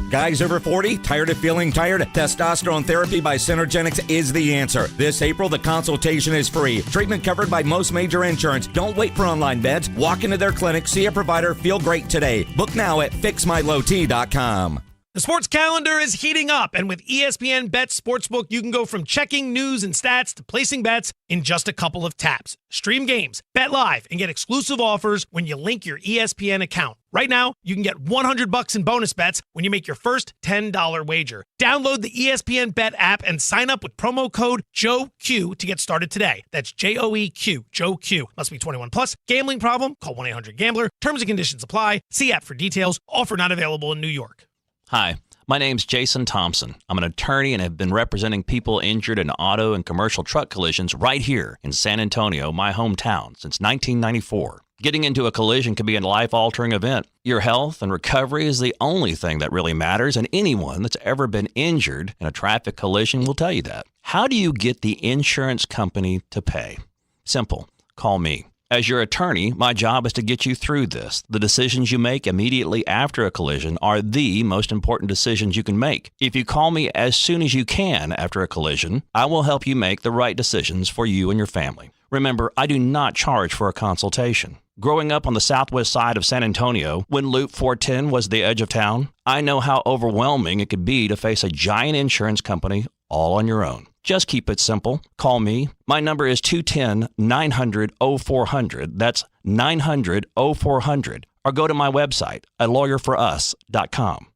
Speaker 28: Guys over 40, tired of feeling tired? Testosterone therapy by Synergenics is the answer. This April, the consultation is free. Treatment covered by most major insurance. Don't wait for online beds. Walk into their clinic, see a provider, feel great today. Book now at fixmylowt.com.
Speaker 29: The sports calendar is heating up, and with ESPN Bet Sportsbook, you can go from checking news and stats to placing bets in just a couple of taps. Stream games, bet live, and get exclusive offers when you link your ESPN account. Right now, you can get $100 in bonus bets when you make your first $10 wager. Download the ESPN Bet app and sign up with promo code JOEQ to get started today. That's JOEQ, Joe Q. Must be 21 plus. Gambling problem? Call 1-800-GAMBLER. Terms and conditions apply. See app for details. Offer not available in New York.
Speaker 30: Hi, my name's Jason Thompson. I'm an attorney and have been representing people injured in auto and commercial truck collisions right here in San Antonio, my hometown, since 1994. Getting into a collision can be a life-altering event. Your health and recovery is the only thing that really matters, and anyone that's ever been injured in a traffic collision will tell you that. How do you get the insurance company to pay? Simple. Call me. As your attorney, my job is to get you through this. The decisions you make immediately after a collision are the most important decisions you can make. If you call me as soon as you can after a collision, I will help you make the right decisions for you and your family. Remember, I do not charge for a consultation. Growing up on the southwest side of San Antonio, when Loop 410 was the edge of town, I know how overwhelming it could be to face a giant insurance company all on your own. Just keep it simple. Call me. My number is 210-900-0400. That's 900-0400. Or go to my website at lawyerforus.com.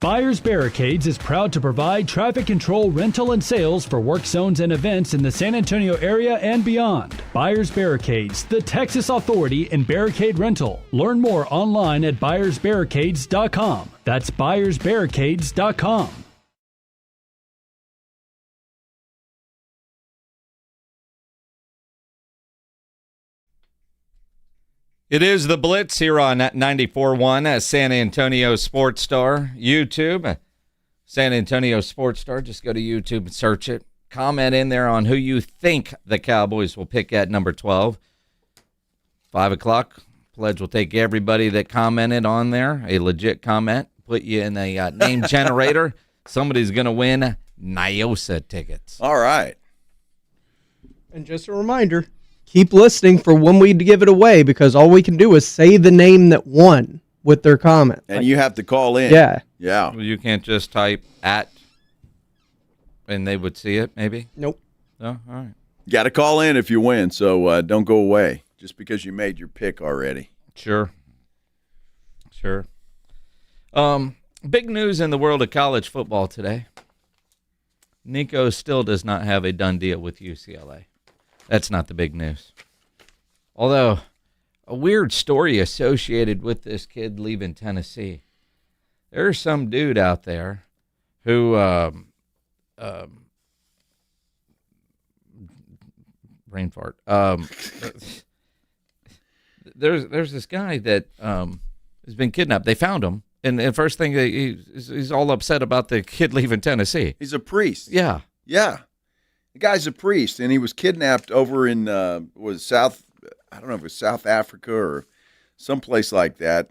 Speaker 25: Buyers Barricades is proud to provide traffic control, rental, and sales for work zones and events in the San Antonio area and beyond. Buyers Barricades, the Texas authority in barricade rental. Learn more online at buyersbarricades.com. That's buyersbarricades.com.
Speaker 5: It is the Blitz here on 94.1 San Antonio Sports Star. YouTube, San Antonio Sports Star. Just go to YouTube and search it. Comment in there on who you think the Cowboys will pick at number 12. 5 o'clock, Pledge will take everybody that commented on there, a legit comment, put you in a name generator. Somebody's going to win NIOSA tickets.
Speaker 3: All right.
Speaker 9: And just a reminder, keep listening for when we give it away, because all we can do is say the name that won with their comment.
Speaker 3: And you have to call in.
Speaker 9: Yeah.
Speaker 3: Yeah.
Speaker 5: Well, you can't just type at and they would see it, maybe?
Speaker 9: Nope.
Speaker 5: Oh, all right.
Speaker 3: You got to call in if you win, so don't go away just because you made your pick already.
Speaker 5: Sure. Big news in the world of college football today. Nico still does not have a done deal with UCLA. That's not the big news. Although, a weird story associated with this kid leaving Tennessee. There's some dude out there who, brain fart. There's this guy that has been kidnapped. They found him, and the first thing he's all upset about the kid leaving Tennessee.
Speaker 3: He's a priest.
Speaker 5: Yeah.
Speaker 3: Yeah. The guy's a priest, and he was kidnapped over in South Africa or someplace like that.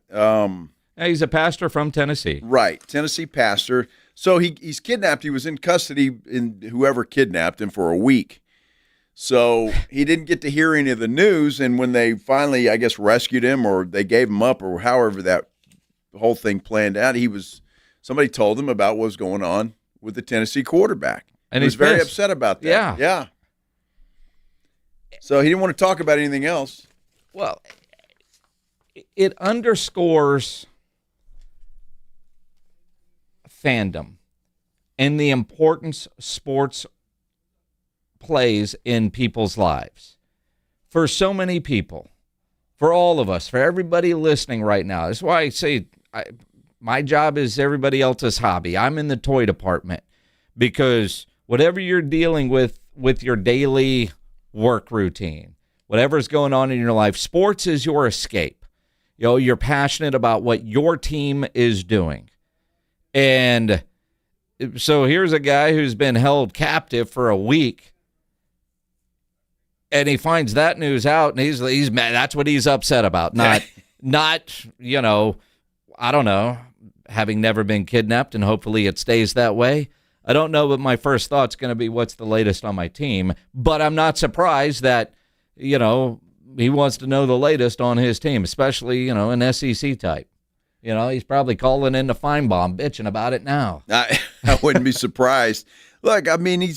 Speaker 5: He's a pastor from Tennessee.
Speaker 3: Right, Tennessee pastor. So he's kidnapped. He was in custody in whoever kidnapped him for a week. So he didn't get to hear any of the news, and when they finally, I guess, rescued him or they gave him up or however that whole thing planned out, somebody told him about what was going on with the Tennessee quarterback.
Speaker 5: And
Speaker 3: he was
Speaker 5: he's
Speaker 3: very
Speaker 5: pissed.
Speaker 3: upset about that. Yeah. So he didn't want to talk about anything else.
Speaker 5: Well, it underscores fandom and the importance sports plays in people's lives. For so many people, for all of us, for everybody listening right now. That's why I say my job is everybody else's hobby. I'm in the toy department because whatever you're dealing with your daily work routine, whatever's going on in your life, sports is your escape. You're passionate about what your team is doing. And so here's a guy who's been held captive for a week, and he finds that news out, and he's mad. That's what he's upset about. Not I don't know, having never been kidnapped, and hopefully it stays that way. I don't know, but my first thought's going to be what's the latest on my team. But I'm not surprised that, he wants to know the latest on his team, especially, an SEC type. He's probably calling in to Feinbaum, bitching about it now.
Speaker 3: I wouldn't be surprised. Look, I mean,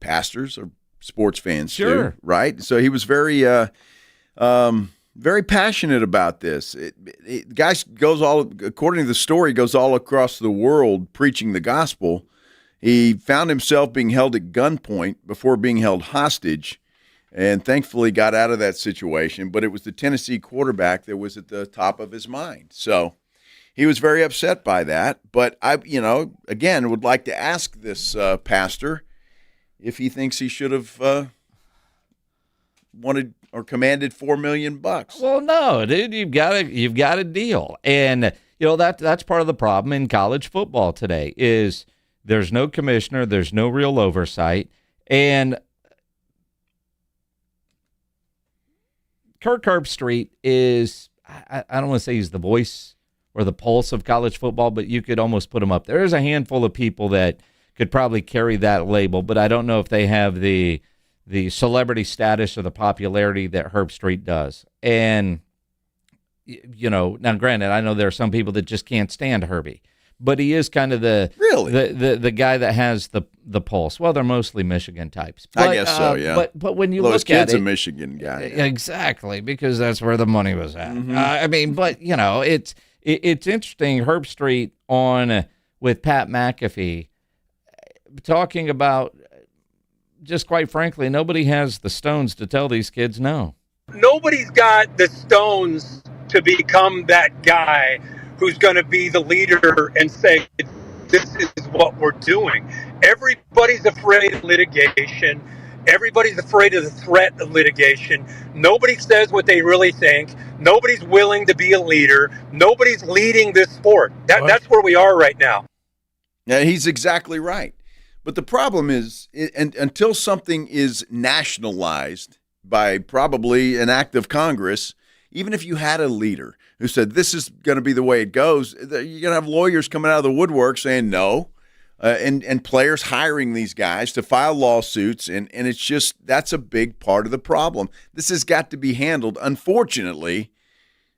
Speaker 3: pastors are sports fans too, right? So he was very, very passionate about this. Guy according to the story, goes all across the world preaching the gospel. He found himself being held at gunpoint before being held hostage, and thankfully got out of that situation. But it was the Tennessee quarterback that was at the top of his mind. So he was very upset by that. But I, again, would like to ask this pastor if he thinks he should have wanted or commanded $4 million.
Speaker 5: Well, no, dude, you've got a deal, and that's part of the problem in college football today is there's no commissioner, there's no real oversight, and Kirk Herbstreit is, I don't want to say he's the voice or the pulse of college football, but you could almost put him up. There is a handful of people that could probably carry that label, but I don't know if they have the celebrity status or the popularity that Herbstreit does. And, now granted, I know there are some people that just can't stand Herbie, but he is kind of the guy that has the pulse. Well, they're mostly Michigan types. But,
Speaker 3: I guess so, yeah.
Speaker 5: But when you
Speaker 3: Those
Speaker 5: look at it,
Speaker 3: kid's a Michigan guy.
Speaker 5: Exactly, because that's where the money was at.
Speaker 3: Mm-hmm.
Speaker 5: It's interesting. Herbstreit on with Pat McAfee talking about, just quite frankly, nobody has the stones to tell these kids no.
Speaker 10: Nobody's got the stones to become that guy who's going to be the leader and say, this is what we're doing. Everybody's afraid of litigation. Everybody's afraid of the threat of litigation. Nobody says what they really think. Nobody's willing to be a leader. Nobody's leading this sport. That's where we are right now.
Speaker 3: Yeah, he's exactly right. But the problem is, until something is nationalized by probably an act of Congress, even if you had a leader who said this is going to be the way it goes, you're going to have lawyers coming out of the woodwork saying no, and players hiring these guys to file lawsuits, and it's just, that's a big part of the problem. This has got to be handled, unfortunately,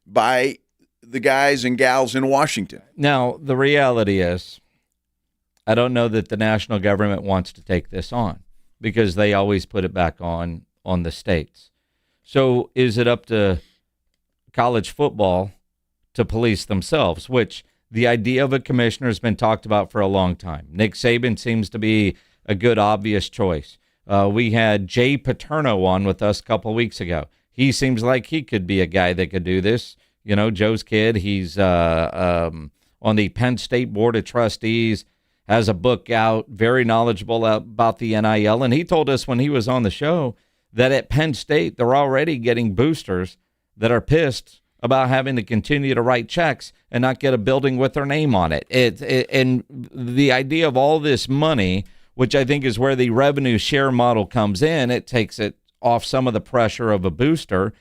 Speaker 3: by the guys and gals in Washington.
Speaker 5: Now, the reality is, I don't know that the national government wants to take this on because they always put it back on the states. So is it up to college football to police themselves, which the idea of a commissioner has been talked about for a long time. Nick Saban seems to be a good, obvious choice. We had Jay Paterno on with us a couple of weeks ago. He seems like he could be a guy that could do this. Joe's kid, he's on the Penn State Board of Trustees, has a book out, very knowledgeable about the NIL, and he told us when he was on the show that at Penn State they're already getting boosters that are pissed about having to continue to write checks and not get a building with their name on it. And the idea of all this money, which I think is where the revenue share model comes in, it takes it off some of the pressure of a booster.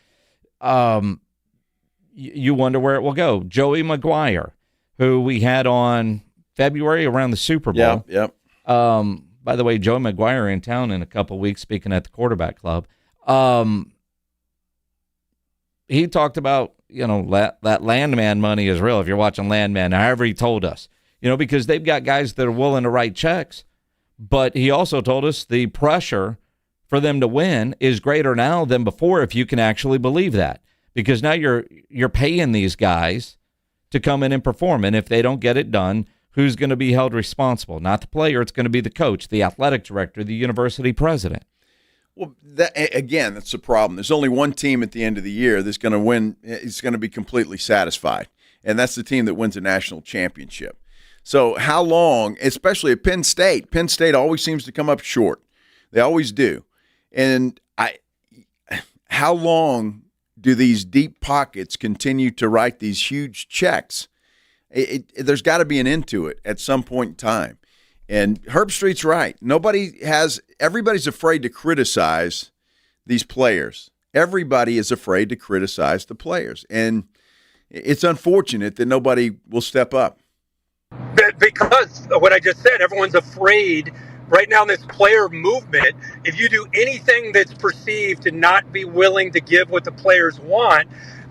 Speaker 5: You wonder where it will go. Joey McGuire, who we had on February around the Super Bowl.
Speaker 3: Yep.
Speaker 5: By the way, Joey McGuire in town in a couple weeks, speaking at the Quarterback Club. He talked about, that Landman money is real. If you're watching Landman, however he told us, because they've got guys that are willing to write checks. But he also told us the pressure for them to win is greater now than before, if you can actually believe that. Because now you're paying these guys to come in and perform. And if they don't get it done, who's going to be held responsible? Not the player. It's going to be the coach, the athletic director, the university president.
Speaker 3: Well, that's the problem. There's only one team at the end of the year that's going to win. Is going to be completely satisfied, and that's the team that wins a national championship. So how long, especially at Penn State? Penn State always seems to come up short. They always do. And how long do these deep pockets continue to write these huge checks? There's got to be an end to it at some point in time. And Herbstreit's right. Everybody's afraid to criticize these players. Everybody is afraid to criticize the players. And it's unfortunate that nobody will step up.
Speaker 10: Because of what I just said, everyone's afraid right now in this player movement. If you do anything that's perceived to not be willing to give what the players want,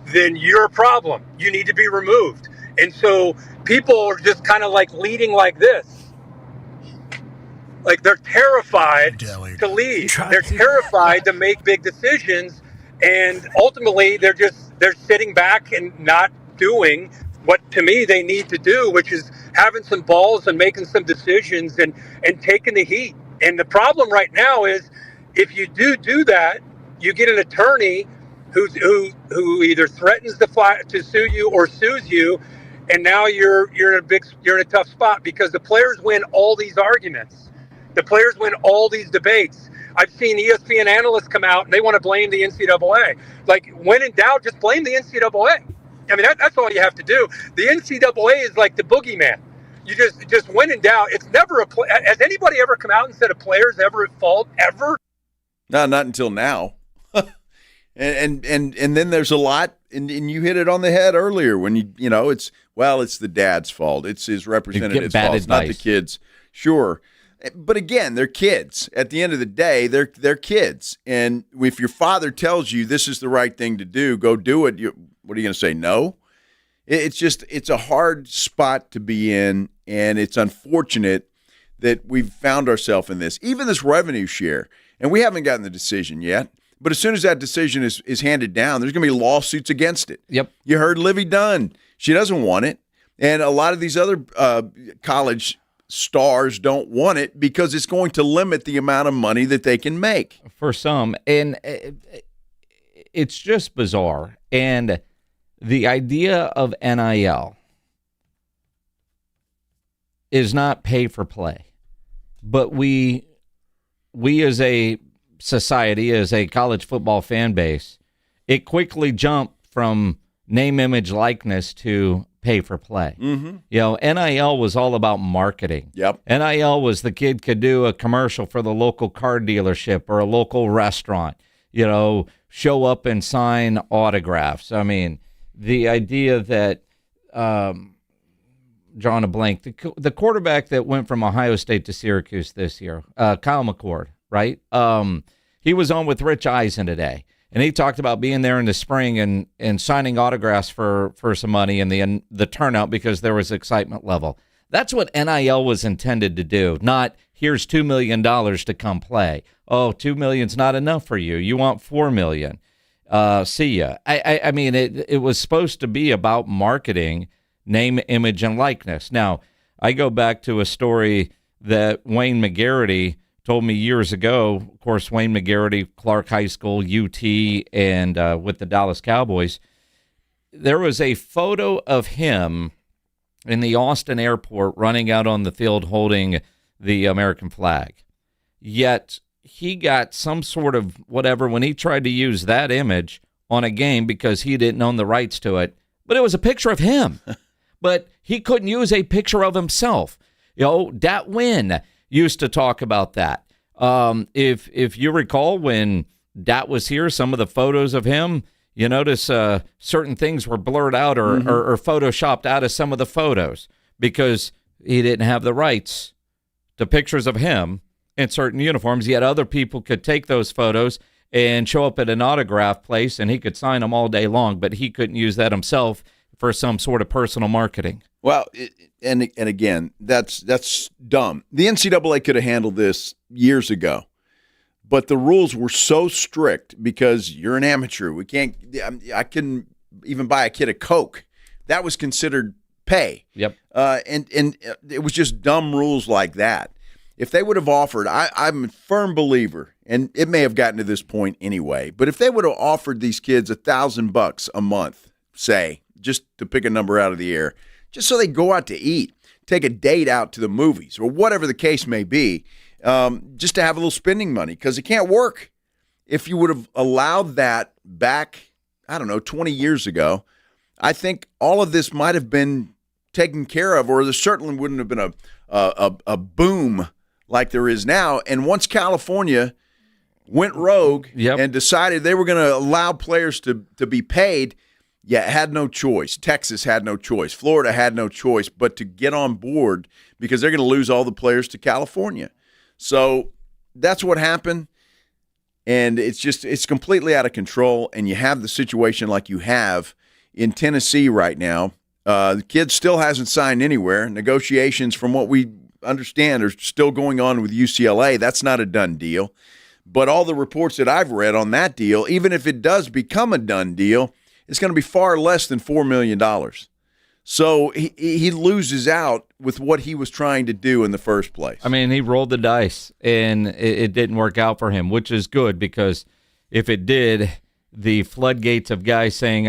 Speaker 10: then you're a problem. You need to be removed. And so people are just kind of like leading like this. Like they're terrified to lead. They're terrified to make big decisions. And ultimately they're sitting back and not doing what to me they need to do, which is having some balls and making some decisions and taking the heat. And the problem right now is if you do that, you get an attorney who either threatens to sue you or sues you. And now you're in a tough spot because the players win all these arguments. The players win all these debates. I've seen ESPN analysts come out and they want to blame the NCAA. Like, when in doubt, just blame the NCAA. I mean, that's all you have to do. The NCAA is like the boogeyman. You just when in doubt. It's never has anybody ever come out and said a player's ever at fault ever?
Speaker 3: No, not until now. And then there's a lot, and you hit it on the head earlier when it's the dad's fault. It's his representative's fault. It's not the kids. Sure. But again, they're kids. At the end of the day, they're kids. And if your father tells you this is the right thing to do, go do it. What are you going to say? No? It's a hard spot to be in, and it's unfortunate that we've found ourselves in this. Even this revenue share, and we haven't gotten the decision yet. But as soon as that decision is handed down, there's going to be lawsuits against it.
Speaker 5: Yep.
Speaker 3: You heard Livy Dunn. She doesn't want it. And a lot of these other college stars don't want it because it's going to limit the amount of money that they can make.
Speaker 5: For some. And it's just bizarre. And the idea of NIL is not pay for play. But we as a society, as a college football fan base, it quickly jumped from name, image, likeness to pay for play.
Speaker 3: Mm-hmm.
Speaker 5: NIL was all about marketing.
Speaker 3: Yep.
Speaker 5: NIL was the kid could do a commercial for the local car dealership or a local restaurant, show up and sign autographs. I mean, the idea that, drawing a blank, the quarterback that went from Ohio State to Syracuse this year, Kyle McCord, right? He was on with Rich Eisen today, and he talked about being there in the spring and signing autographs for some money and the turnout because there was excitement level. That's what NIL was intended to do, not here's $2 million to come play. Oh, $2 million's not enough for you. You want $4 million. See ya. I mean, it was supposed to be about marketing, name, image, and likeness. Now, I go back to a story that Wayne McGarity told me years ago. Of course, Wayne McGarity, Clark High School, UT, and with the Dallas Cowboys. There was a photo of him in the Austin airport running out on the field holding the American flag. Yet he got some sort of whatever when he tried to use that image on a game because he didn't own the rights to it. But it was a picture of him. But he couldn't use a picture of himself. Dat Wynn used to talk about that. If you recall when Dat was here, some of the photos of him, you notice certain things were blurred out or photoshopped out of some of the photos because he didn't have the rights to pictures of him in certain uniforms. Yet other people could take those photos and show up at an autograph place and he could sign them all day long, but he couldn't use that himself for some sort of personal marketing.
Speaker 3: Well, and again, that's dumb. The NCAA could have handled this years ago, but the rules were so strict because you're an amateur. I couldn't even buy a kid a Coke. That was considered pay.
Speaker 5: Yep.
Speaker 3: And it was just dumb rules like that. If they would have offered, I'm a firm believer, and it may have gotten to this point anyway, but if they would have offered these kids $1,000 a month, say, just to pick a number out of the air, just so they go out to eat, take a date out to the movies, or whatever the case may be, just to have a little spending money, because it can't work. If you would have allowed that back, 20 years ago, I think all of this might have been taken care of, or there certainly wouldn't have been a boom like there is now. And once California went rogue and decided they were going to allow players to be paid, had no choice. Texas had no choice. Florida had no choice but to get on board because they're going to lose all the players to California. So that's what happened, and it's completely out of control, and you have the situation like you have in Tennessee right now. The kid still hasn't signed anywhere. Negotiations, from what we understand, are still going on with UCLA. That's not a done deal. But all the reports that I've read on that deal, even if it does become a done deal, it's going to be far less than $4 million. So he loses out with what he was trying to do in the first place.
Speaker 5: I mean, he rolled the dice, and it didn't work out for him, which is good, because if it did, the floodgates of guys saying,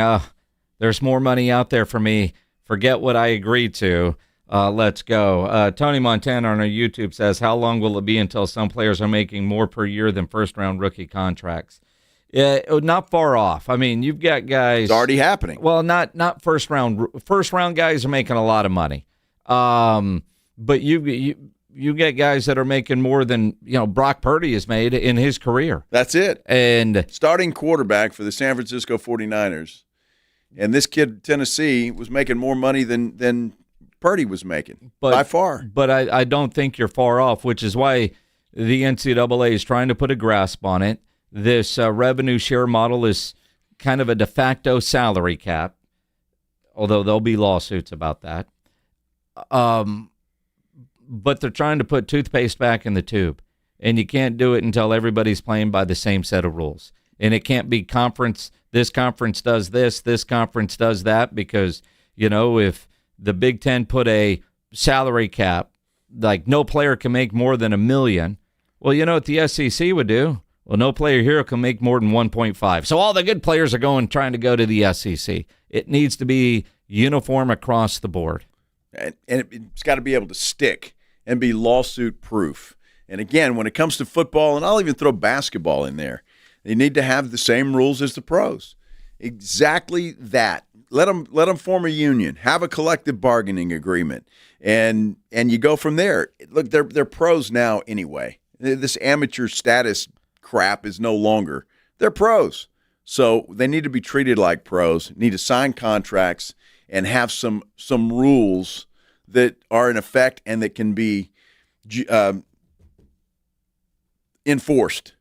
Speaker 5: there's more money out there for me, forget what I agreed to, let's go. Tony Montana on our YouTube says, how long will it be until some players are making more per year than first-round rookie contracts? Not far off. I mean, you've got guys.
Speaker 3: It's already happening.
Speaker 5: Well, not first round. First round guys are making a lot of money. But you get guys that are making more than, Brock Purdy has made in his career.
Speaker 3: That's it.
Speaker 5: And
Speaker 3: starting quarterback for the San Francisco 49ers. And this kid, Tennessee, was making more money than Purdy was making, by far.
Speaker 5: But I don't think you're far off, which is why the NCAA is trying to put a grasp on it. This revenue share model is kind of a de facto salary cap, although there'll be lawsuits about that. But they're trying to put toothpaste back in the tube, and you can't do it until everybody's playing by the same set of rules. And it can't be this conference does this conference does that, because, if the Big Ten put a salary cap, like no player can make more than $1 million. Well, you know what the SEC would do? Well, no player here can make more than 1.5. So all the good players are trying to go to the SEC. It needs to be uniform across the board.
Speaker 3: And it's got to be able to stick and be lawsuit proof. And again, when it comes to football, and I'll even throw basketball in there, they need to have the same rules as the pros. Exactly that. Let them form a union, have a collective bargaining agreement, and you go from there. Look, they're pros now anyway. This amateur status crap is no longer. They're pros. So they need to be treated like pros, need to sign contracts, and have some rules that are in effect and that can be enforced.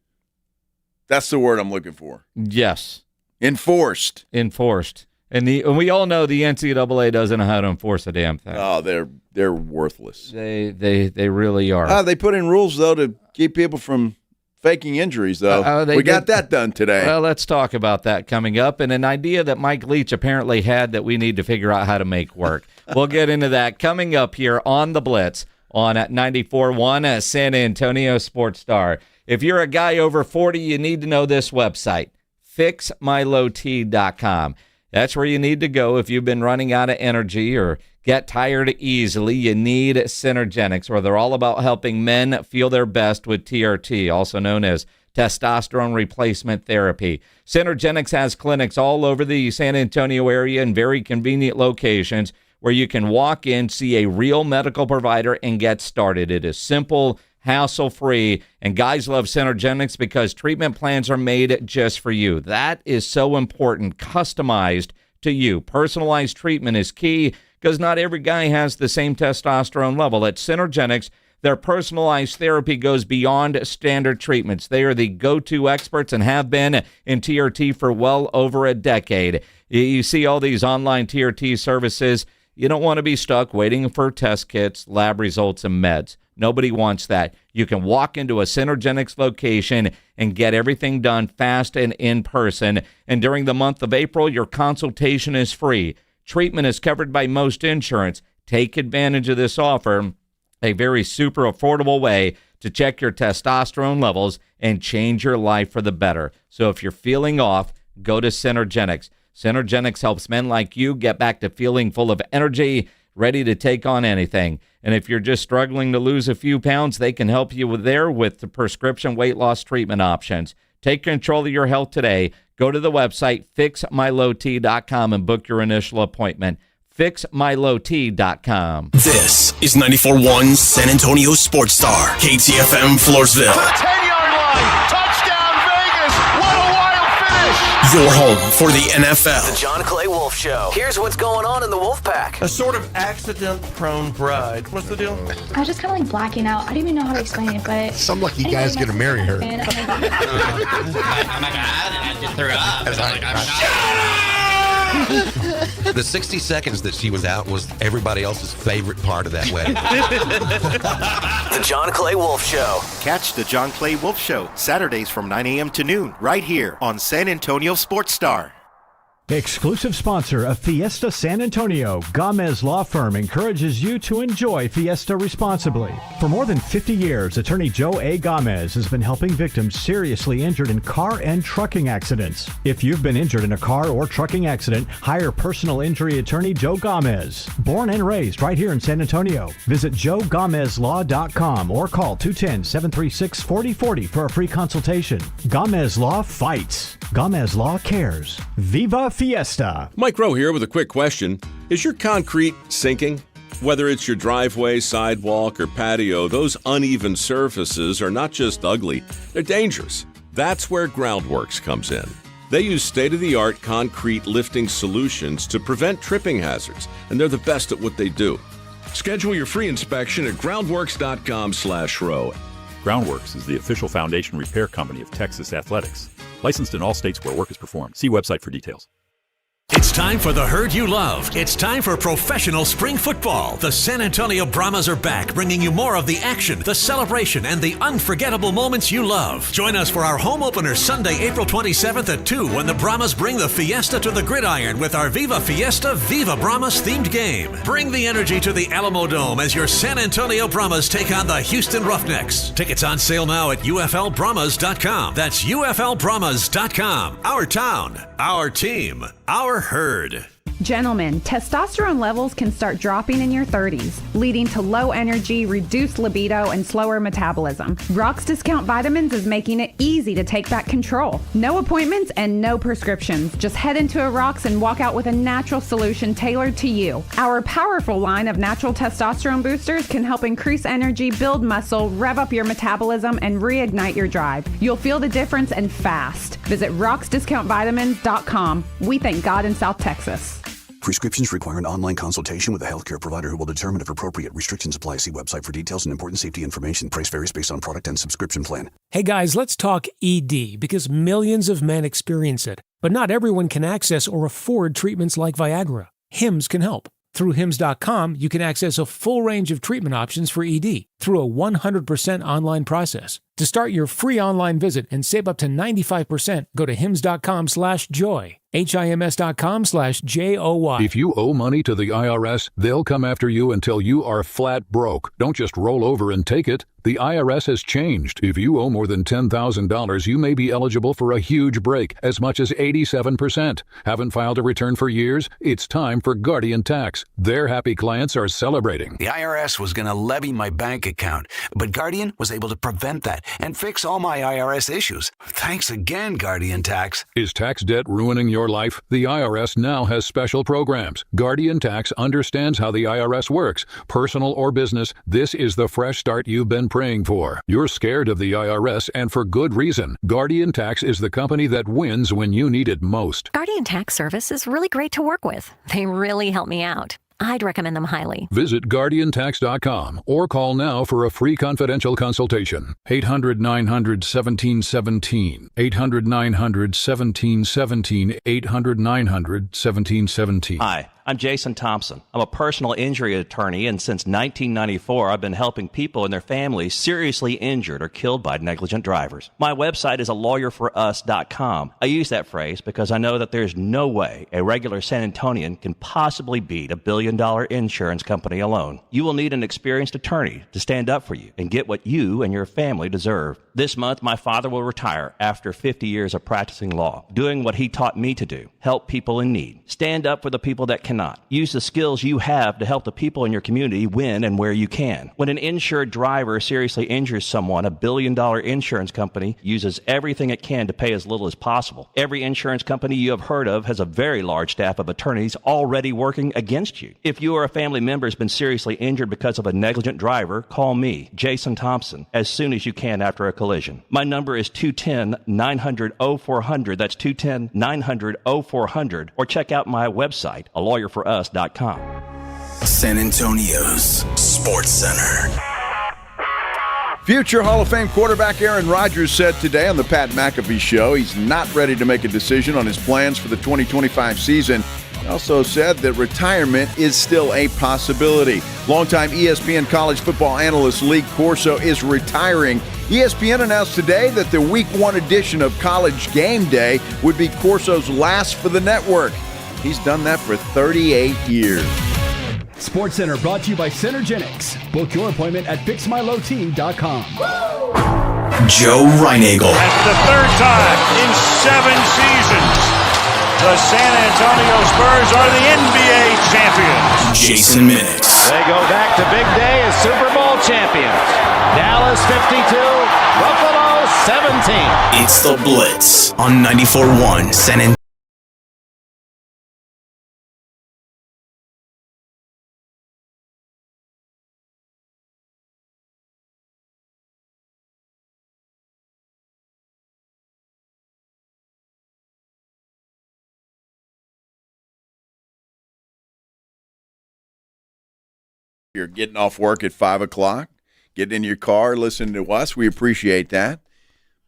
Speaker 3: That's the word I'm looking for.
Speaker 5: Yes.
Speaker 3: Enforced.
Speaker 5: And we all know the NCAA doesn't know how to enforce a damn thing.
Speaker 3: Oh, they're worthless.
Speaker 5: They really are.
Speaker 3: They put in rules, though, to keep people from faking injuries, though. We got that done today.
Speaker 5: Well, let's talk about that coming up, and an idea that Mike Leach apparently had that we need to figure out how to make work. We'll get into that coming up here on The Blitz on 94.1 San Antonio Sports Star. If you're a guy over 40, you need to know this website, fixmylowt.com. That's where you need to go if you've been running out of energy or get tired easily. You need Synergenics, where they're all about helping men feel their best with TRT, also known as testosterone replacement therapy. Synergenics has clinics all over the San Antonio area in very convenient locations where you can walk in, see a real medical provider, and get started. It is simple, hassle-free, and guys love Synergenics because treatment plans are made just for you. That is so important, customized to you. Personalized treatment is key because not every guy has the same testosterone level. At Synergenics, their personalized therapy goes beyond standard treatments. They are the go-to experts and have been in TRT for well over a decade. You see all these online TRT services. You don't want to be stuck waiting for test kits, lab results, and meds. Nobody wants that. You can walk into a Synergenics location and get everything done fast and in person. And during the month of April, your consultation is free. Treatment is covered by most insurance. Take advantage of this offer, a very super affordable way to check your testosterone levels and change your life for the better. So if you're feeling off, go to Synergenics. Synergenics helps men like you get back to feeling full of energy, ready to take on anything. And if you're just struggling to lose a few pounds, they can help you with the prescription weight loss treatment options. Take control of your health today. Go to the website, fixmylowt.com, and book your initial appointment. fixmylowt.com.
Speaker 1: This is 94.1 San Antonio Sports Star, KTFM Floresville.
Speaker 12: 10-yard line, touchdown Vegas, what a wild finish!
Speaker 1: Your home for the NFL.
Speaker 13: The John Clay Wolf Show. Here's what's going on in the Wolf Pack.
Speaker 14: A sort of accident-prone bride. What's the deal?
Speaker 15: I was just kind of like blacking out. I didn't even know how to explain it, but...
Speaker 16: Some lucky guy's going to marry her.
Speaker 15: Oh my
Speaker 14: God, I just threw up.
Speaker 16: The 60 seconds that she was out was everybody else's favorite part of that wedding.
Speaker 13: The John Clay Wolf Show.
Speaker 17: Catch the John Clay Wolf Show Saturdays from 9 a.m. to noon right here on San Antonio Sports Star.
Speaker 18: Exclusive sponsor of Fiesta San Antonio, Gomez Law Firm encourages you to enjoy Fiesta responsibly. For more than 50 years, attorney Joe A. Gomez has been helping victims seriously injured in car and trucking accidents. If you've been injured in a car or trucking accident, hire personal injury attorney Joe Gomez. Born and raised right here in San Antonio. Visit joegomezlaw.com or call 210-736-4040 for a free consultation. Gomez Law fights. Gomez Law cares. Viva Fiesta.
Speaker 20: Mike Rowe here with a quick question. Is your concrete sinking?
Speaker 2: Whether it's your driveway, sidewalk, or patio, those uneven surfaces are not just ugly, they're dangerous. That's where Groundworks comes in. They use state-of-the-art concrete lifting solutions to prevent tripping hazards, and they're the best at what they do. Schedule your free inspection at groundworks.com/row.
Speaker 6: Groundworks is the official foundation repair company of Texas Athletics. Licensed in all states where work is performed. See website for details.
Speaker 7: It's time for the herd you love. It's time for professional spring football. The San Antonio Brahmas are back, bringing you more of the action, the celebration, and the unforgettable moments you love. Join us for our home opener Sunday, April 27th at 2 when the Brahmas bring the Fiesta to the gridiron with our Viva Fiesta, Viva Brahmas themed game. Bring the energy to the Alamo Dome as your San Antonio Brahmas take on the Houston Roughnecks. Tickets on sale now at uflbrahmas.com. That's uflbrahmas.com. Our town, our team, our herd.
Speaker 11: Gentlemen, testosterone levels can start dropping in your 30s, leading to low energy, reduced libido, and slower metabolism. Rock's Discount Vitamins is making it easy to take back control. No appointments and no prescriptions. Just head into a Rock's and walk out with a natural solution tailored to you. Our powerful line of natural testosterone boosters can help increase energy, build muscle, rev up your metabolism, and reignite your drive. You'll feel the difference and fast. Visit rocksdiscountvitamins.com. We thank God in South Texas.
Speaker 8: Prescriptions require an online consultation with a healthcare provider who will determine if appropriate. Restrictions apply. See website for details and important safety information. Price varies based on product and subscription plan.
Speaker 19: Hey guys, let's talk ED because millions of men experience it, but not everyone can access or afford treatments like Viagra. Hims can help. Through Hims.com, you can access a full range of treatment options for ED through a 100% online process. To start your free online visit and save up to 95%, go to hims.com/joy. HIMS.com/JOY.
Speaker 20: If you owe money to the IRS, they'll come after you until you are flat broke. Don't just roll over and take it. The IRS has changed. If you owe more than $10,000, you may be eligible for a huge break, as much as 87%. Haven't filed a return for years? It's time for Guardian Tax. Their happy clients are celebrating.
Speaker 8: The IRS was going to levy my bank account, but Guardian was able to prevent that and fix all my IRS issues. Thanks again, Guardian Tax.
Speaker 20: Is tax debt ruining your life? The IRS now has special programs. Guardian Tax understands how the IRS works. Personal or business, this is the fresh start you've been praying for. You're scared of the IRS, and for good reason. Guardian Tax is the company that wins when you need it most.
Speaker 23: Guardian Tax Service is really great to work with. They really help me out. I'd recommend them highly.
Speaker 20: Visit GuardianTax.com or call now for a free confidential consultation. 800-900-1717. 800-900-1717. 800-900-1717.
Speaker 30: Hi, I'm Jason Thompson. I'm a personal injury attorney, and since 1994, I've been helping people and their families seriously injured or killed by negligent drivers. My website is alawyerforus.com. I use that phrase because I know that there's no way a regular San Antonian can possibly beat a billion-dollar insurance company alone. You will need an experienced attorney to stand up for you and get what you and your family deserve. This month, my father will retire after 50 years of practicing law, doing what he taught me to do, help people in need. Stand up for the people that cannot. Use the skills you have to help the people in your community win and where you can. When an insured driver seriously injures someone, a billion-dollar insurance company uses everything it can to pay as little as possible. Every insurance company you have heard of has a very large staff of attorneys already working against you. If you or a family member has been seriously injured because of a negligent driver, call me, Jason Thompson, as soon as you can after a collision. My number is 210-900-0400. That's 210-900-0400. Or check out my website, alawyerforus.com.
Speaker 1: San Antonio's Sports Center.
Speaker 3: Future Hall of Fame quarterback Aaron Rodgers said today on the Pat McAfee Show he's not ready to make a decision on his plans for the 2025 season. He also said that retirement is still a possibility. Longtime ESPN college football analyst Leach Corso is retiring. ESPN announced today that the Week 1 edition of College Game Day would be Corso's last for the network. He's done that for 38 years.
Speaker 18: SportsCenter brought to you by Centergenics. Book your appointment at fixmylowteam.com.
Speaker 1: Joe Reinagle.
Speaker 12: That's the third time in 7 seasons the San Antonio Spurs are the NBA champions.
Speaker 1: Jason Minix.
Speaker 12: They go back to big day as Super Bowl champions. Dallas 52, Buffalo 17.
Speaker 1: It's the Blitz on 94.1 San Antonio.
Speaker 3: You're getting off work at 5 o'clock, getting in your car, listening to us. We appreciate that.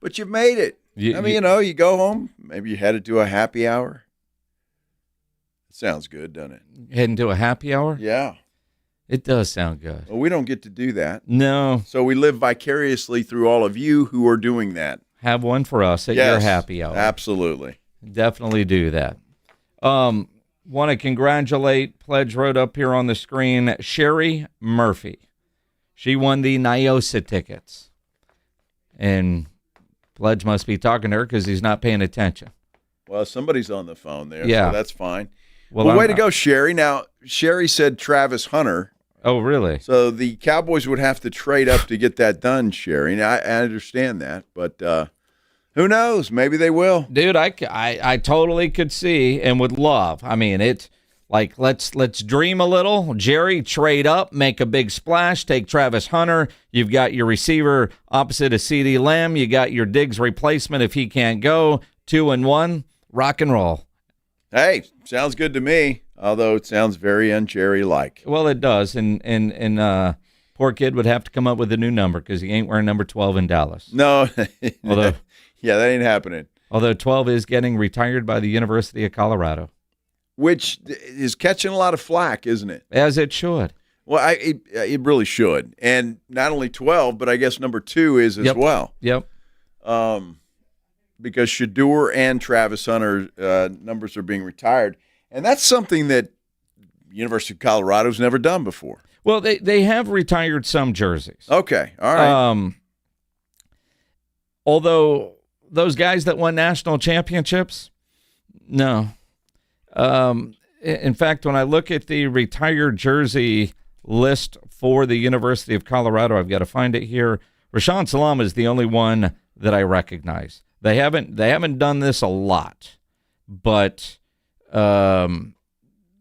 Speaker 3: But you've made it. You go home. Maybe you headed to a happy hour. Sounds good, doesn't it?
Speaker 5: Heading to a happy hour?
Speaker 3: Yeah.
Speaker 5: It does sound good.
Speaker 3: Well, we don't get to do that.
Speaker 5: No.
Speaker 3: So we live vicariously through all of you who are doing that.
Speaker 5: Have one for us at your happy hour.
Speaker 3: Absolutely.
Speaker 5: Definitely do that. Want to congratulate, Pledge wrote up here on the screen, Sherry Murphy. She won the Nyosa tickets. And Pledge must be talking to her because he's not paying attention.
Speaker 3: Well, somebody's on the phone there,
Speaker 5: so
Speaker 3: that's fine.
Speaker 5: Well,
Speaker 3: way to go, Sherry. Now, Sherry said Travis Hunter.
Speaker 5: Oh, really?
Speaker 3: So the Cowboys would have to trade up to get that done, Sherry. Now, I understand that, but who knows? Maybe they will.
Speaker 5: Dude, I totally could see and would love. I mean, it's like let's dream a little. Jerry, trade up, make a big splash, take Travis Hunter. You've got your receiver opposite of CeeDee Lamb. You got your Diggs replacement if he can't go. 2-1, rock and roll.
Speaker 3: Hey, sounds good to me, although it sounds very un-Jerry-like.
Speaker 5: Well, it does, and poor kid would have to come up with a new number because he ain't wearing number 12 in Dallas.
Speaker 3: No. Yeah, that ain't happening.
Speaker 5: Although 12 is getting retired by the University of Colorado.
Speaker 3: Which is catching a lot of flack, isn't it?
Speaker 5: As it should.
Speaker 3: Well, it really should. And not only 12, but I guess number 2 is as well.
Speaker 5: Yep.
Speaker 3: Because Shador and Travis Hunter numbers are being retired. And that's something that University of Colorado's never done before.
Speaker 5: Well, they have retired some jerseys.
Speaker 3: Okay, all right.
Speaker 5: Although those guys that won national championships, no. In fact, when I look at the retired jersey list for the University of Colorado, I've got to find it here. Rashaan Salam is the only one that I recognize. They haven't done this a lot, but and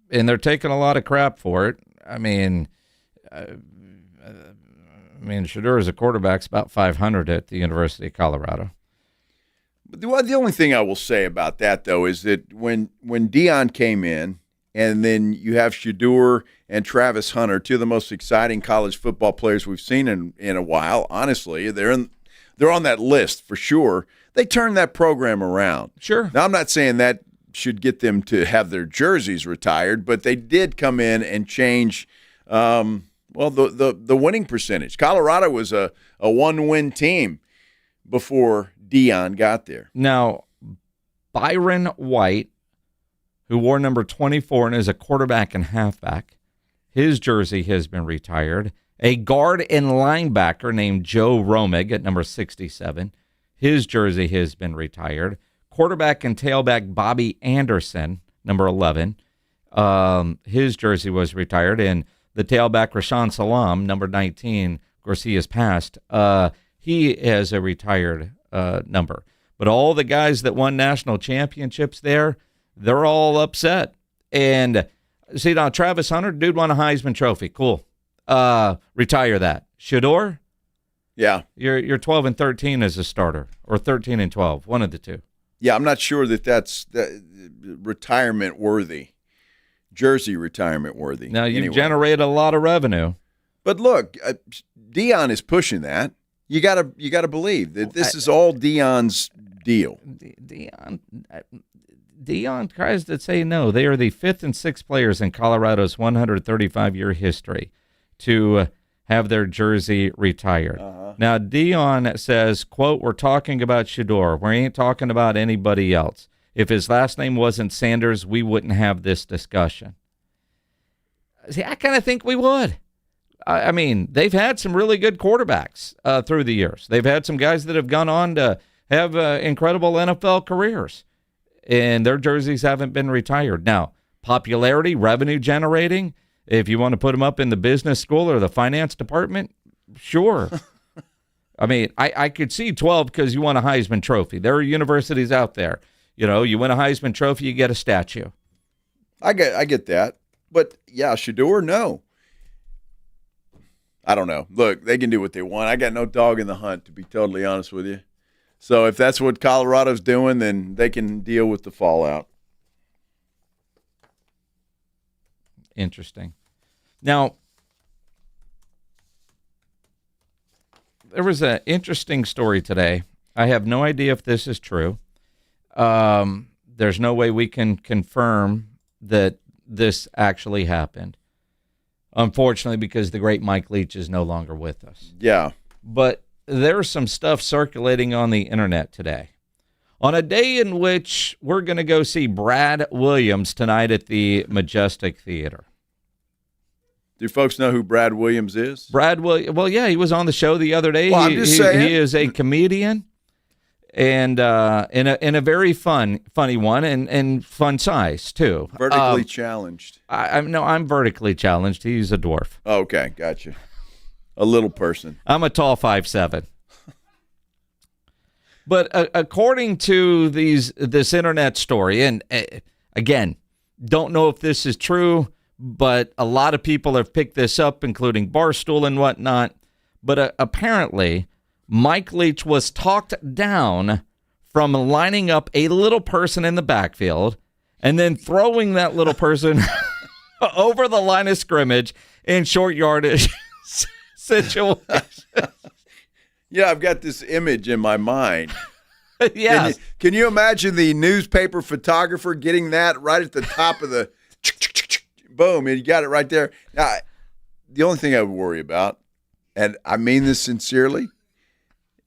Speaker 5: they're taking a lot of crap for it. I mean, Shador as a quarterback's about 500 at the University of Colorado.
Speaker 3: But the only thing I will say about that, though, is that when Deion came in, and then you have Shador and Travis Hunter, two of the most exciting college football players we've seen in a while. Honestly, they're on that list for sure. They turned that program around.
Speaker 5: Sure.
Speaker 3: Now, I'm not saying that should get them to have their jerseys retired, but they did come in and change. The winning percentage. Colorado was a one-win team before Deion got there.
Speaker 5: Now, Byron White, who wore number 24 and is a quarterback and halfback, his jersey has been retired. A guard and linebacker named Joe Romig at number 67, his jersey has been retired. Quarterback and tailback Bobby Anderson, number 11, his jersey was retired. And the tailback Rashaan Salam, number 19, of course he has passed, he has a retired number. But all the guys that won national championships there, they're all upset. And see, now Travis Hunter, dude won a Heisman Trophy. Cool. Retire that. Shador?
Speaker 3: Yeah.
Speaker 5: You're 12 and 13 as a starter, or 13 and 12, one of the two.
Speaker 3: Yeah, I'm not sure that's retirement worthy. Jersey retirement worthy.
Speaker 5: Now, you've generated a lot of revenue.
Speaker 3: But look, Deion is pushing that. You gotta believe that this is all Deion's deal.
Speaker 5: Deion tries to say no. They are the 5th and 6th players in Colorado's 135-year history to have their jersey retired. Now, Deion says, quote, "We're talking about Shador. We ain't talking about anybody else. If his last name wasn't Sanders, we wouldn't have this discussion." See, I kind of think we would. I mean, they've had some really good quarterbacks through the years. They've had some guys that have gone on to have incredible NFL careers, and their jerseys haven't been retired. Now, popularity, revenue generating, if you want to put them up in the business school or the finance department, sure. I mean, I could see 12 because you won a Heisman Trophy. There are universities out there. You know, you win a Heisman Trophy, you get a statue.
Speaker 3: I get that. But, yeah, Shador, no. I don't know. Look, they can do what they want. I got no dog in the hunt, to be totally honest with you. So if that's what Colorado's doing, then they can deal with the fallout.
Speaker 5: Interesting. Now, there was an interesting story today. I have no idea if this is true. There's no way we can confirm that this actually happened. Unfortunately, because the great Mike Leach is no longer with us.
Speaker 3: Yeah.
Speaker 5: But there's some stuff circulating on the internet today. On a day in which we're going to go see Brad Williams tonight at the Majestic Theater.
Speaker 3: Do folks know who Brad Williams is?
Speaker 5: Well, yeah, he was on the show the other day.
Speaker 3: Well, I'm just saying.
Speaker 5: He is a comedian, and in a very funny one, and fun size too.
Speaker 3: Vertically challenged.
Speaker 5: I'm vertically challenged. He's a dwarf.
Speaker 3: Oh, okay, gotcha. A little person.
Speaker 5: I'm a tall 5'7". But according to this internet story, and again, don't know if this is true, but a lot of people have picked this up, including Barstool and whatnot. But apparently, Mike Leach was talked down from lining up a little person in the backfield and then throwing that little person over the line of scrimmage in short yardage situations.
Speaker 3: Yeah, I've got this image in my mind.
Speaker 5: Yeah.
Speaker 3: Can you imagine the newspaper photographer getting that right at the top of the boom, and you got it right there. Now, the only thing I would worry about, and I mean this sincerely,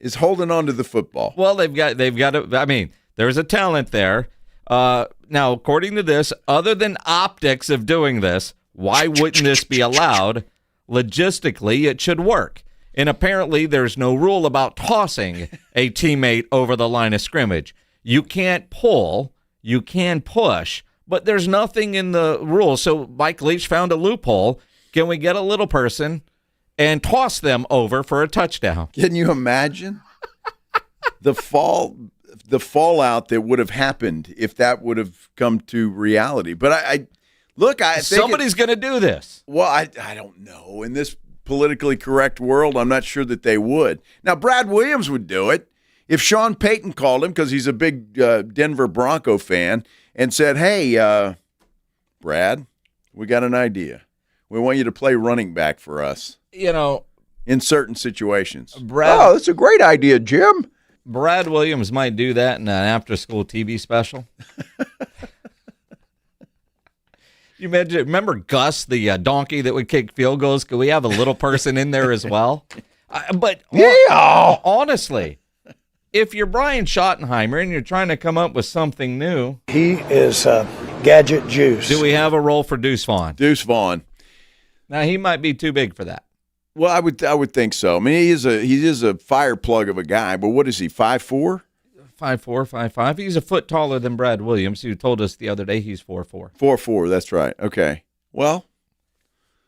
Speaker 3: is holding on to the football.
Speaker 5: Well, they've got to, I mean, there's a talent there. Now, according to this, other than optics of doing this, why wouldn't this be allowed? Logistically, it should work. And apparently there's no rule about tossing a teammate over the line of scrimmage. You can't pull, you can push, but there's nothing in the rules. So Mike Leach found a loophole. Can we get a little person and toss them over for a touchdown?
Speaker 3: Can you imagine the fallout that would have happened if that would have come to reality? But I think
Speaker 5: somebody's going to do this.
Speaker 3: Well, I don't know. In this politically correct world, I'm not sure that they would. Now, Brad Williams would do it if Sean Payton called him, because he's a big Denver Bronco fan, and said, hey, Brad, we got an idea. We want you to play running back for us.
Speaker 5: You know,
Speaker 3: in certain situations.
Speaker 5: Oh,
Speaker 3: that's a great idea, Jim.
Speaker 5: Brad Williams might do that in an after-school TV special. You remember Gus, the donkey that would kick field goals? Could we have a little person in there as well? But honestly, if you're Brian Schottenheimer and you're trying to come up with something new,
Speaker 4: he is gadget juice.
Speaker 5: Do we have a role for Deuce Vaughn?
Speaker 3: Deuce Vaughn.
Speaker 5: Now he might be too big for that.
Speaker 3: Well, I would think so. I mean, he is a fire plug of a guy, but what is he? 5'4"?
Speaker 5: 5'4", 5'5". He's a foot taller than Brad Williams, who told us the other day he's 4'4".
Speaker 3: 4'4", that's right. Okay. Well,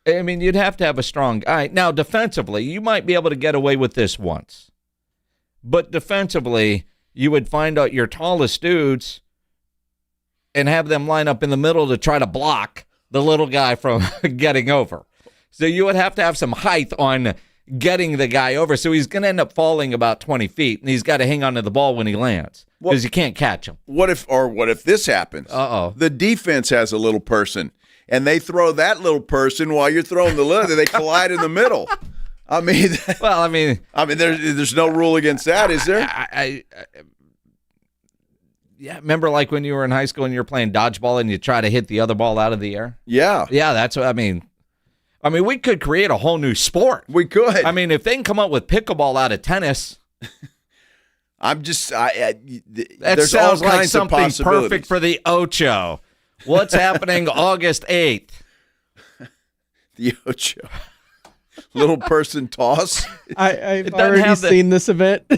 Speaker 5: I mean, you'd have to have a strong guy. Now, defensively, you might be able to get away with this once. But defensively, you would find out your tallest dudes and have them line up in the middle to try to block the little guy from getting over. So you would have to have some height on getting the guy over. So he's going to end up falling about 20 feet, and he's got to hang on to the ball when he lands because you can't catch him.
Speaker 3: What if this happens?
Speaker 5: Uh-oh.
Speaker 3: The defense has a little person, and they throw that little person while you're throwing the little, they collide in the middle. I mean, there's no rule against that, is there?
Speaker 5: Yeah, remember like when you were in high school and you were playing dodgeball and you try to hit the other ball out of the air?
Speaker 3: Yeah.
Speaker 5: Yeah, that's what I mean. I mean, we could create a whole new sport.
Speaker 3: We could.
Speaker 5: I mean, if they can come up with pickleball out of tennis.
Speaker 3: That
Speaker 5: sounds like something perfect for the Ocho. What's happening August 8th?
Speaker 3: The Ocho. Little person toss.
Speaker 9: I've already seen this event.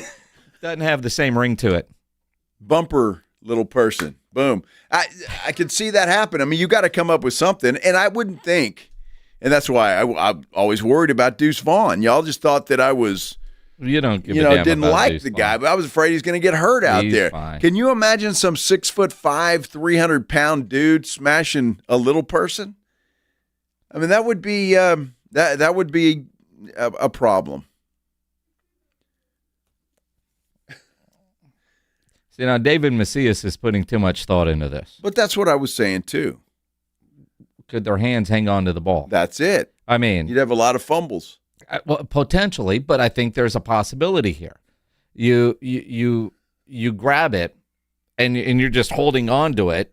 Speaker 5: Doesn't have the same ring to it.
Speaker 3: Bumper little person. Boom. I could see that happen. I mean, you got to come up with something, and I wouldn't think. And that's why I'm always worried about Deuce Vaughn. Y'all just thought that I was, didn't like the guy, but I was afraid he's going to get hurt out there.
Speaker 5: Fine.
Speaker 3: Can you imagine some 6'5", 300-pound dude smashing a little person? I mean, that would be that would be a problem.
Speaker 5: See, now David Macias is putting too much thought into this.
Speaker 3: But that's what I was saying too.
Speaker 5: Could their hands hang on to the ball?
Speaker 3: That's it.
Speaker 5: I mean,
Speaker 3: you'd have a lot of fumbles.
Speaker 5: Well, potentially, but I think there's a possibility here. You grab it, and you're just holding on to it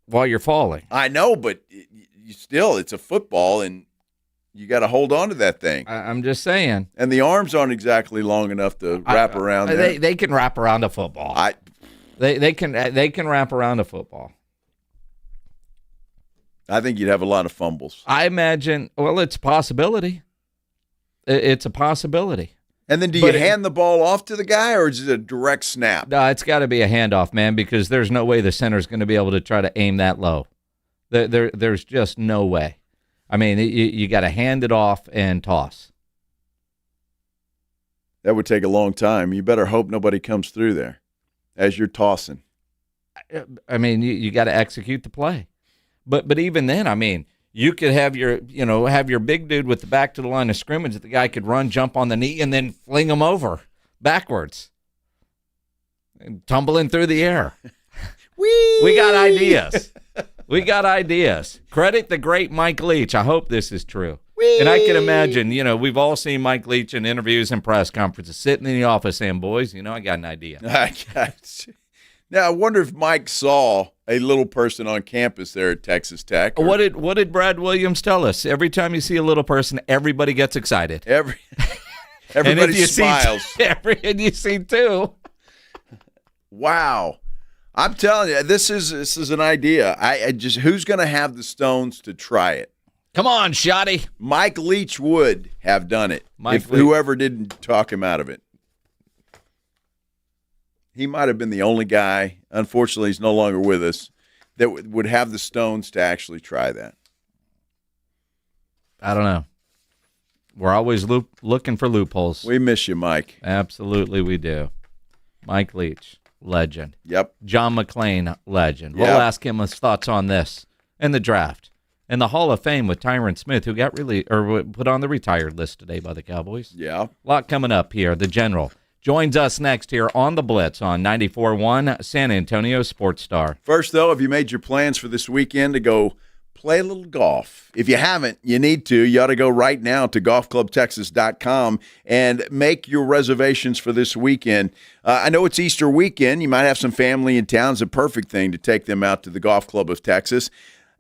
Speaker 5: while you're falling.
Speaker 3: I know, but it's a football, and you got to hold on to that thing.
Speaker 5: I'm just saying.
Speaker 3: And the arms aren't exactly long enough to wrap around there.
Speaker 5: They can wrap around a football. They can wrap around a football.
Speaker 3: I think you'd have a lot of fumbles.
Speaker 5: I imagine. Well, it's a possibility. It's a possibility.
Speaker 3: And then do you hand the ball off to the guy, or is it a direct snap?
Speaker 5: No, it's got to be a handoff, man, because there's no way the center's going to be able to try to aim that low. There's just no way. I mean, you got to hand it off and toss.
Speaker 3: That would take a long time. You better hope nobody comes through there as you're tossing.
Speaker 5: I mean, you got to execute the play. But even then, I mean, you could have your big dude with the back to the line of scrimmage that the guy could run, jump on the knee, and then fling him over backwards, and tumbling through the air. We got ideas. We got ideas. Credit the great Mike Leach. I hope this is true. And I can imagine, we've all seen Mike Leach in interviews and press conferences, sitting in the office saying, boys, I got an idea.
Speaker 3: Now, I wonder if Mike saw a little person on campus there at Texas Tech.
Speaker 5: What did Brad Williams tell us? Every time you see a little person, everybody gets excited.
Speaker 3: Everybody smiles.
Speaker 5: And you see two.
Speaker 3: Wow. I'm telling you, this is an idea. Who's going to have the stones to try it?
Speaker 5: Come on, Shotty.
Speaker 3: Mike Leach would have done it whoever didn't talk him out of it. He might have been the only guy, unfortunately he's no longer with us, that would have the stones to actually try that.
Speaker 5: I don't know. We're always looking for loopholes.
Speaker 3: We miss you, Mike.
Speaker 5: Absolutely we do. Mike Leach, legend.
Speaker 3: Yep.
Speaker 5: John McClain, legend.
Speaker 3: Yep.
Speaker 5: We'll ask him his thoughts on this and the draft. And the Hall of Fame with Tyron Smith, who got put on the retired list today by the Cowboys.
Speaker 3: Yeah.
Speaker 5: A lot coming up here. The General joins us next here on the Blitz on 94.1 San Antonio Sports Star.
Speaker 3: First, though, have you made your plans for this weekend to go play a little golf? If you haven't, you need to. You ought to go right now to golfclubtexas.com and make your reservations for this weekend. I know it's Easter weekend. You might have some family in town. It's a perfect thing to take them out to the Golf Club of Texas.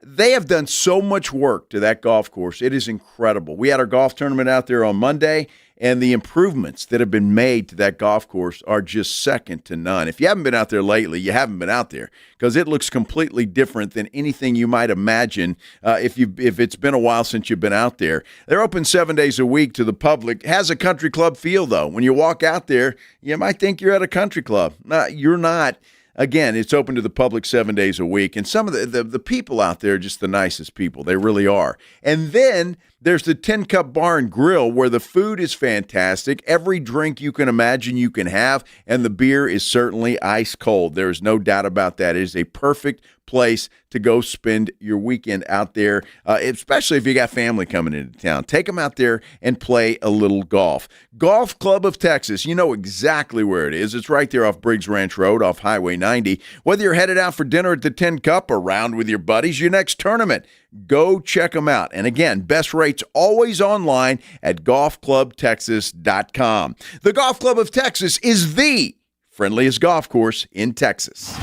Speaker 3: They have done so much work to that golf course. It is incredible. We had our golf tournament out there on Monday, and the improvements that have been made to that golf course are just second to none. If you haven't been out there lately, you haven't been out there, because it looks completely different than anything you might imagine if it's been a while since you've been out there. They're open 7 days a week to the public. It has a country club feel, though. When you walk out there, you might think you're at a country club. No, you're not. Again, it's open to the public 7 days a week, and some of the people out there are just the nicest people. They really are. And then there's the Tin Cup Bar and Grill, where the food is fantastic. Every drink you can imagine you can have, and the beer is certainly ice cold. There is no doubt about that. It is a perfect place to go spend your weekend out there, especially if you got family coming into town. Take them out there and play a little golf. Golf Club of Texas, you know exactly where it is. It's right there off Briggs Ranch Road off Highway 90. Whether you're headed out for dinner at the Tin Cup or round with your buddies, your next tournament, go check them out. And again, best rates always online at golfclubtexas.com. The Golf Club of Texas is the friendliest golf course in Texas.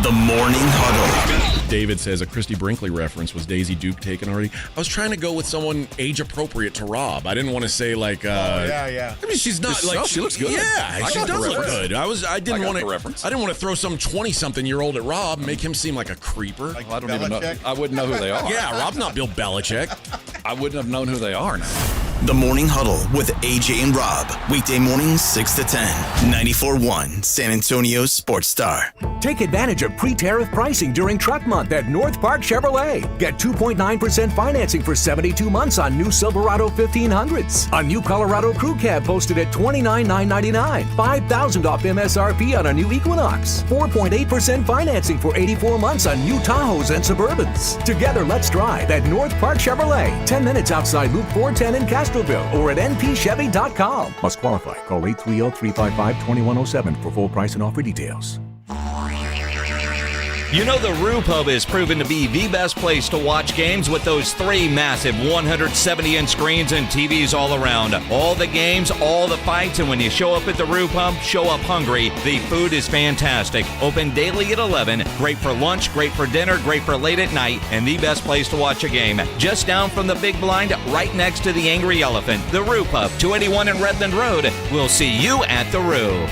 Speaker 1: The Morning Huddle.
Speaker 10: David says a Christy Brinkley reference. Was Daisy Duke taken already? I was trying to go with someone age appropriate to Rob. I didn't want to say like.
Speaker 14: Yeah.
Speaker 10: I mean, she's not like
Speaker 14: she looks good.
Speaker 10: Yeah, she does look good. I didn't want to.
Speaker 14: Reference.
Speaker 10: I didn't want to throw some 20-something-year-old at Rob, make him seem like a creeper.
Speaker 14: Like I don't even know. I wouldn't know who they are.
Speaker 10: Yeah, Rob's not Bill Belichick.
Speaker 14: I wouldn't have known who they are now.
Speaker 1: The Morning Huddle with AJ and Rob. Weekday mornings 6 to 10. 94.1 San Antonio Sports Star.
Speaker 15: Take advantage of pre-tariff pricing during Truck Month at North Park Chevrolet. Get 2.9% financing for 72 months on new Silverado 1500s. A new Colorado Crew Cab posted at $29,999. $5,000 off MSRP on a new Equinox. 4.8% financing for 84 months on new Tahoes and Suburbans. Together, let's drive at North Park Chevrolet. 10 minutes outside Loop 410 in Castroville or at npchevy.com. Must qualify. Call 830-355-2107 for full price and offer details.
Speaker 5: You know the Roo Pub has proven to be the best place to watch games with those 3 massive 170-inch screens and TVs all around. All the games, all the fights, and when you show up at the Roo Pub, show up hungry. The food is fantastic. Open daily at 11. Great for lunch, great for dinner, great for late at night, and the best place to watch a game. Just down from the big blind, right next to the Angry Elephant. The Roo Pub, 281 in Redland Road. We'll see you at the Roo.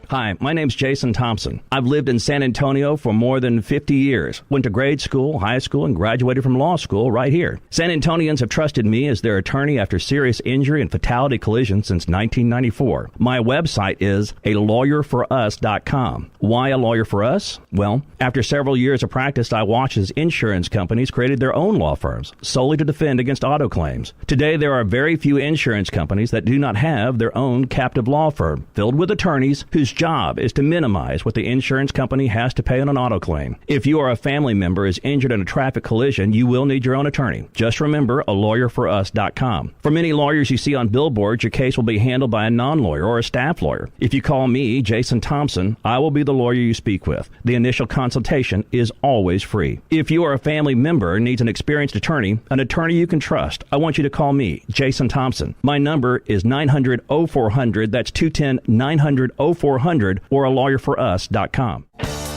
Speaker 13: Hi, my name's Jason Thompson. I've lived in San Antonio for more than 50 years. Went to grade school, high school, and graduated from law school right here. San Antonians have trusted me as their attorney after serious injury and fatality collisions since 1994. My website is alawyerforus.com. Why a lawyer for us? Well, after several years of practice, I watched as insurance companies created their own law firms solely to defend against auto claims. Today, there are very few insurance companies that do not have their own captive law firm filled with attorneys whose job is to minimize what the insurance company has to pay on an auto claim. If you or a family member is injured in a traffic collision, you will need your own attorney. Just remember alawyerforus.com. For many lawyers you see on billboards, your case will be handled by a non-lawyer or a staff lawyer. If you call me, Jason Thompson, I will be the lawyer you speak with. The initial consultation is always free. If you or a family member needs an experienced attorney you can trust, I want you to call me, Jason Thompson. My number is 900-0400. That's 210-900-0400 or alawyerforus.com.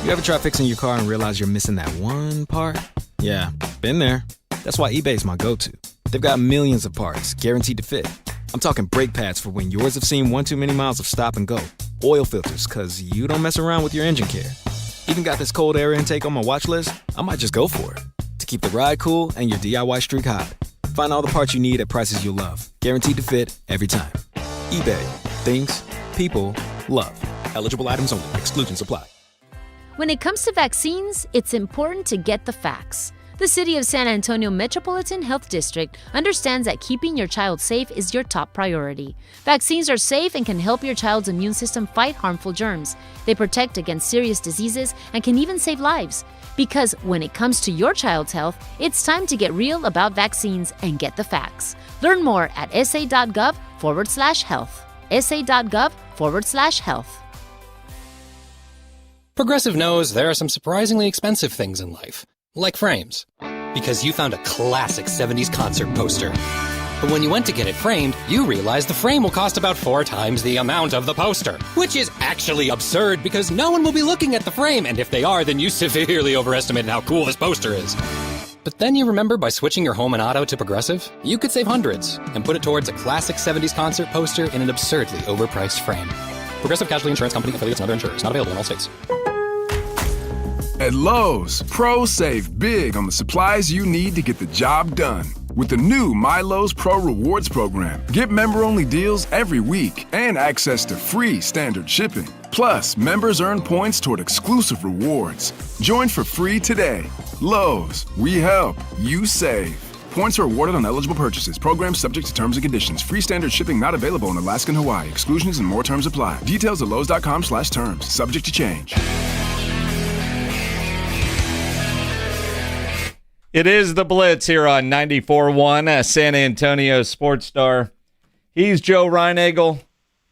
Speaker 16: You ever try fixing your car and realize you're missing that one part? Yeah, been there. That's why eBay's my go-to. They've got millions of parts, guaranteed to fit. I'm talking brake pads for when yours have seen one too many miles of stop and go. Oil filters, cause you don't mess around with your engine care. Even got this cold air intake on my watch list. I might just go for it. To keep the ride cool and your DIY streak hot. Find all the parts you need at prices you'll love. Guaranteed to fit every time. eBay. Things people love. Eligible items only. Exclusions apply.
Speaker 21: When it comes to vaccines, it's important to get the facts. The City of San Antonio Metropolitan Health District understands that keeping your child safe is your top priority. Vaccines are safe and can help your child's immune system fight harmful germs. They protect against serious diseases and can even save lives. Because when it comes to your child's health, it's time to get real about vaccines and get the facts. Learn more at sa.gov/health. sa.gov/health.
Speaker 22: Progressive knows there are some surprisingly expensive things in life, like frames. Because you found a classic 70s concert poster. But when you went to get it framed, you realized the frame will cost about 4 times the amount of the poster. Which is actually absurd because no one will be looking at the frame, and if they are, then you severely overestimated how cool this poster is. But then you remember by switching your home and auto to Progressive, you could save hundreds and put it towards a classic 70s concert poster in an absurdly overpriced frame. Progressive Casualty Insurance Company, affiliates, and other insurers. Not available in all states.
Speaker 24: At Lowe's, pros save big on the supplies you need to get the job done. With the new My Lowe's Pro Rewards program, get member-only deals every week and access to free standard shipping. Plus, members earn points toward exclusive rewards. Join for free today. Lowe's, we help, you save. Points are awarded on eligible purchases. Program subject to terms and conditions. Free standard shipping not available in Alaska and Hawaii. Exclusions and more terms apply. Details at lowes.com/terms. Subject to change.
Speaker 5: It is the Blitz here on 94.1 San Antonio Sports Star. He's Joe Reinagel.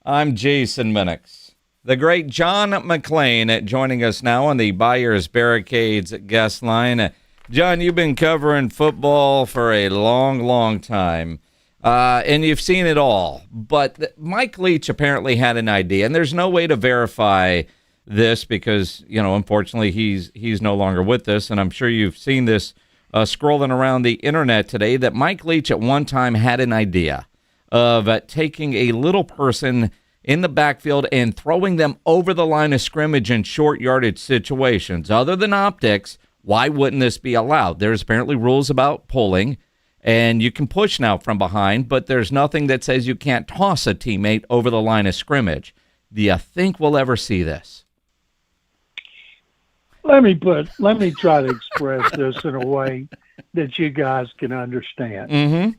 Speaker 5: I'm Jason Minix. The great John McClain joining us now on the Buyers Barricades guest line. John, you've been covering football for a long, long time, and you've seen it all. But Mike Leach apparently had an idea, and there's no way to verify this because, unfortunately, he's no longer with us, and I'm sure you've seen this scrolling around the internet today, that Mike Leach at one time had an idea of taking a little person in the backfield and throwing them over the line of scrimmage in short yardage situations. Other than optics, why wouldn't this be allowed? There's apparently rules about pulling, and you can push now from behind, but there's nothing that says you can't toss a teammate over the line of scrimmage. Do you think we'll ever see this?
Speaker 4: Let me try to express this in a way that you guys can understand.
Speaker 5: Mm-hmm.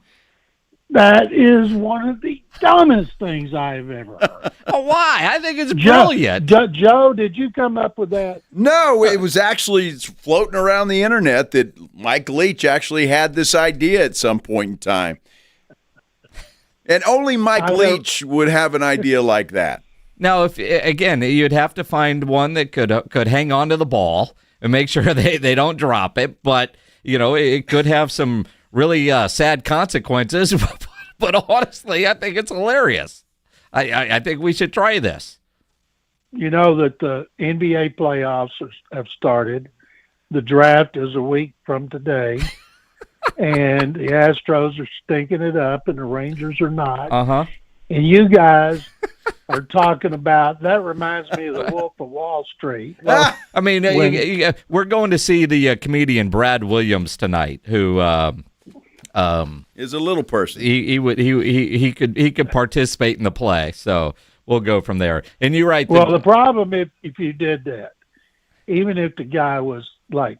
Speaker 4: That is one of the dumbest things I've ever heard.
Speaker 5: Why? I think it's brilliant.
Speaker 4: Joe, did you come up with that?
Speaker 3: No, it was actually floating around the internet that Mike Leach actually had this idea at some point in time. And only Mike Leach would have an idea like that.
Speaker 5: Now, if again, you'd have to find one that could hang on to the ball and make sure they don't drop it. But it could have some really sad consequences. But honestly, I think it's hilarious. I think we should try this.
Speaker 4: You know that the NBA playoffs have started. The draft is a week from today. And the Astros are stinking it up, and the Rangers are not.
Speaker 5: Uh-huh.
Speaker 4: And you guys are talking about, that reminds me of the Wolf of Wall Street.
Speaker 5: I mean, we're going to see the comedian Brad Williams tonight, who
Speaker 3: is a little person.
Speaker 5: He could participate in the play, so we'll go from there. And you're right.
Speaker 4: Well, the problem if you did that, even if the guy was like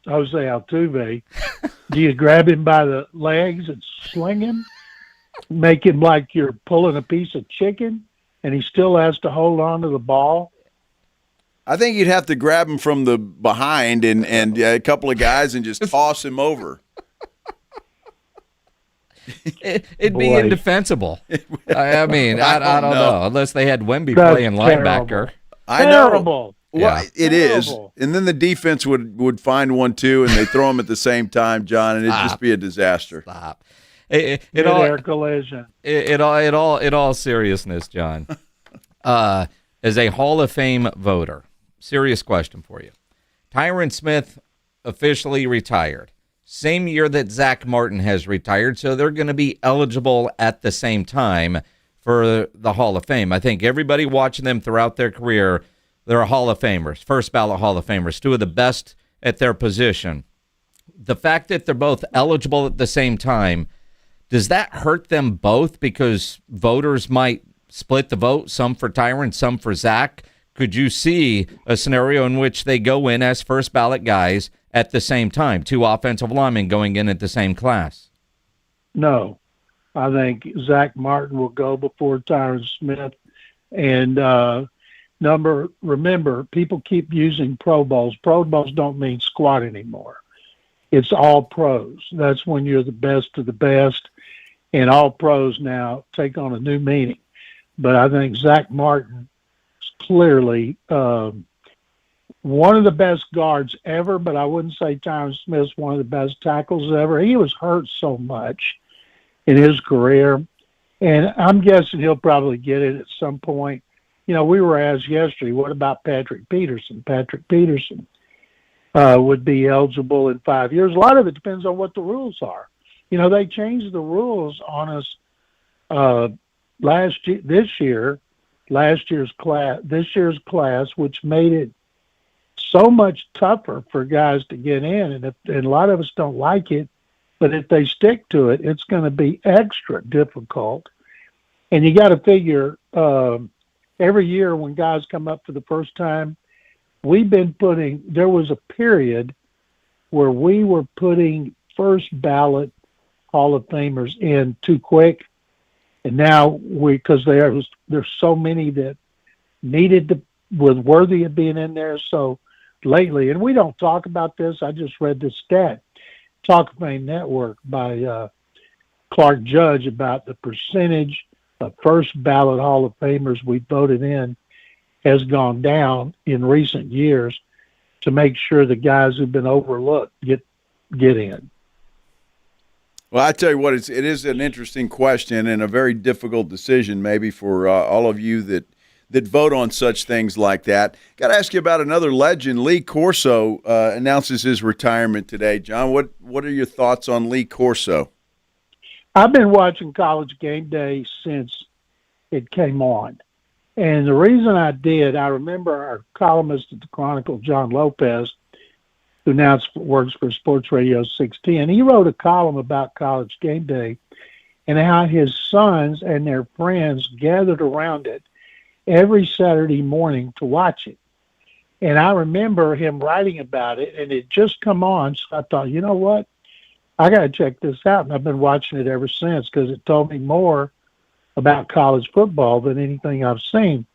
Speaker 4: Jose Altuve, do you grab him by the legs and sling him? Make him like you're pulling a piece of chicken, and he still has to hold on to the ball?
Speaker 3: I think you'd have to grab him from the behind and a couple of guys and just toss him over.
Speaker 5: It'd be indefensible. I mean, I don't know. Unless they had Wemby playing linebacker.
Speaker 3: I know. Well, it is. And then the defense would find one too, and they throw them at the same time, John, and it'd just be a disaster.
Speaker 5: Stop.
Speaker 4: Collision.
Speaker 5: In all seriousness, John, as a Hall of Fame voter, serious question for you. Tyron Smith officially retired. Same year that Zach Martin has retired, so they're going to be eligible at the same time for the Hall of Fame. I think everybody watching them throughout their career, they're Hall of Famers, first ballot Hall of Famers, two of the best at their position. The fact that they're both eligible at the same time, does that hurt them both because voters might split the vote, some for Tyron, some for Zach? Could you see a scenario in which they go in as first ballot guys at the same time, two offensive linemen going in at the same class?
Speaker 4: No. I think Zach Martin will go before Tyron Smith. And remember, people keep using Pro Bowls. Pro Bowls don't mean squat anymore. It's all pros. That's when you're the best of the best. And all pros now take on a new meaning. But I think Zach Martin is clearly one of the best guards ever, but I wouldn't say Tyron Smith's one of the best tackles ever. He was hurt so much in his career, and I'm guessing he'll probably get it at some point. We were asked yesterday, what about Patrick Peterson? Patrick Peterson would be eligible in 5 years. A lot of it depends on what the rules are. They changed the rules on us this year's class, which made it so much tougher for guys to get in. And a lot of us don't like it, but if they stick to it, it's going to be extra difficult. And you got to figure every year when guys come up for the first time, there was a period where we were putting first ballot Hall of Famers in too quick. And now because there's so many that was worthy of being in there. So lately, and we don't talk about this, I just read this stat, Talk of Fame Network by Clark Judge, about the percentage of first ballot Hall of Famers we voted in has gone down in recent years to make sure the guys who've been overlooked get in.
Speaker 3: Well, I tell you what, it is an interesting question and a very difficult decision maybe for all of you that vote on such things like that. Got to ask you about another legend. Lee Corso announces his retirement today. John, what are your thoughts on Lee Corso?
Speaker 4: I've been watching College Game Day since it came on. And the reason I did, I remember our columnist at the Chronicle, John Lopez, who now works for Sports Radio 610, he wrote a column about College Game Day and how his sons and their friends gathered around it every Saturday morning to watch it. And I remember him writing about it, and it just come on, so I thought, you know what? I got to check this out. And I've been watching it ever since because it told me more about college football than anything I've seen.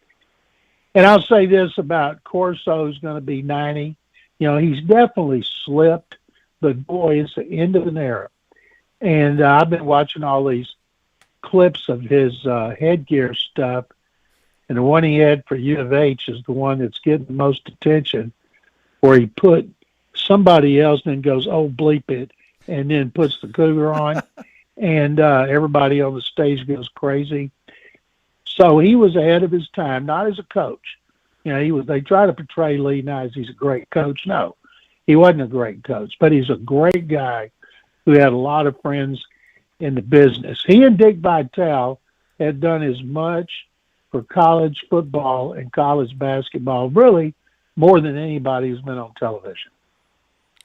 Speaker 4: And I'll say this about Corso, who's going to be 90. He's definitely slipped, but boy, it's the end of an era. And I've been watching all these clips of his headgear stuff, And the one he had for U of H is the one that's getting the most attention, where he put somebody else and then goes, "Oh, bleep it," and then puts the cougar on, and everybody on the stage goes crazy. So he was ahead of his time, not as a coach. They try to portray Lee now as he's a great coach. No, he wasn't a great coach, but he's a great guy who had a lot of friends in the business. He and Dick Vitale had done as much for college football and college basketball, really more than anybody who's been on television.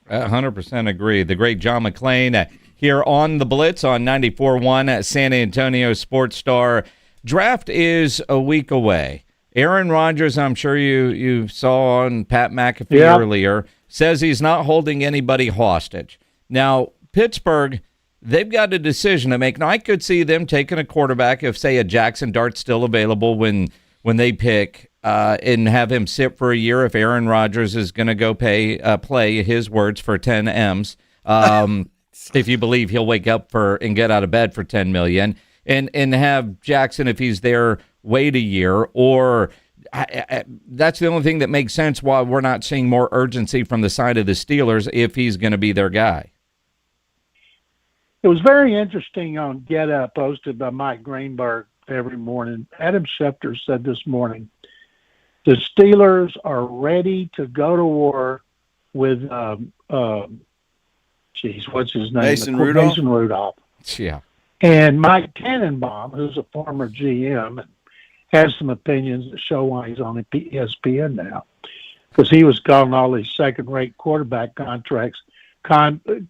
Speaker 5: 100% agree. The great John McClain here on the Blitz on 94.1 San Antonio Sports Star. Draft is a week away. Aaron Rodgers, I'm sure you saw on Pat McAfee earlier, says he's not holding anybody hostage. Now, Pittsburgh, they've got a decision to make. Now, I could see them taking a quarterback if, say, a Jackson Dart's still available when they pick and have him sit for a year if Aaron Rodgers is going to go play his words for 10 M's. If you believe he'll wake up and get out of bed for $10 million. And have Jackson, if he's there, wait a year. Or that's the only thing that makes sense why we're not seeing more urgency from the side of the Steelers if he's going to be their guy.
Speaker 4: It was very interesting on Get Up, posted by Mike Greenberg every morning. Adam Schefter said this morning, the Steelers are ready to go to war with, what's his name?
Speaker 3: Mason Rudolph.
Speaker 4: Mason Rudolph.
Speaker 5: Yeah.
Speaker 4: And Mike Tannenbaum, who's a former GM, has some opinions that show why he's on ESPN now, because he was calling all these second-rate quarterback prospects. They'd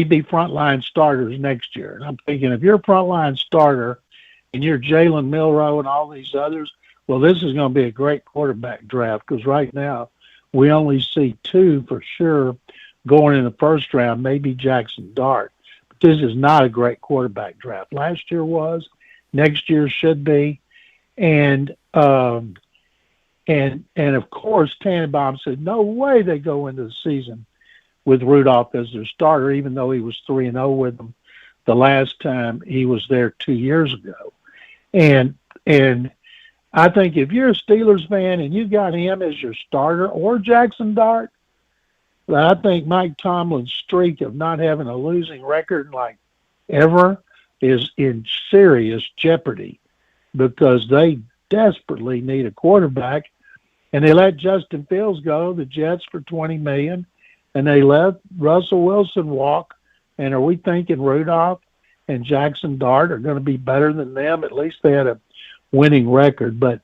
Speaker 4: be frontline starters next year. And I'm thinking, if you're a frontline starter and you're Jalen Milroe and all these others, well, this is going to be a great quarterback draft, because right now we only see two for sure going in the first round, maybe Jackson Dart. But this is not a great quarterback draft. Last year was, next year should be. And of course, Tannenbaum said, no way they go into the season with Rudolph as their starter, even though he was 3-0 with them the last time he was there 2 years ago. And I think if you're a Steelers fan and you got him as your starter or Jackson Dart, I think Mike Tomlin's streak of not having a losing record like ever is in serious jeopardy, because they desperately need a quarterback. And they let Justin Fields go, the Jets, for $20 million, and they let Russell Wilson walk. And are we thinking Rudolph and Jackson Dart are going to be better than them? At least they had a winning record. But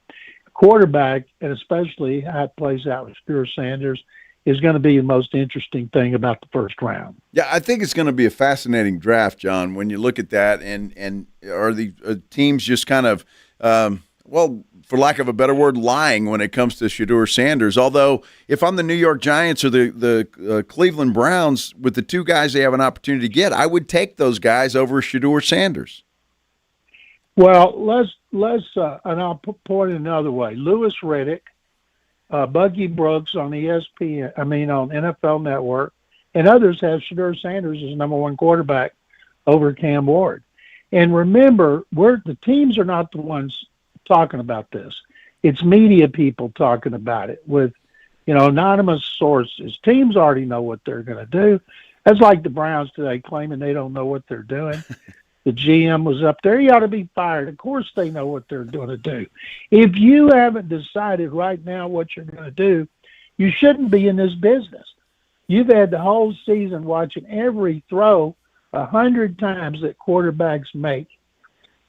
Speaker 4: quarterback, and especially how it plays out with Shedeur Sanders, is going to be the most interesting thing about the first round.
Speaker 3: Yeah, I think it's going to be a fascinating draft, John, when you look at that. And are the teams just kind of, for lack of a better word, lying when it comes to Shedeur Sanders? Although, if I'm the New York Giants or the Cleveland Browns, with the two guys they have an opportunity to get, I would take those guys over Shedeur Sanders.
Speaker 4: Well, let's and I'll point it another way. Louis Riddick, Bucky Brooks on ESPN, on NFL Network, and others have Shedeur Sanders as number one quarterback over Cam Ward. And remember, the teams are not the ones talking about this. It's media people talking about it with, anonymous sources. Teams already know what they're going to do. That's like the Browns today claiming they don't know what they're doing. The GM was up there. He ought to be fired. Of course they know what they're going to do. If you haven't decided right now what you're going to do, you shouldn't be in this business. You've had the whole season watching every throw 100 times that quarterbacks make.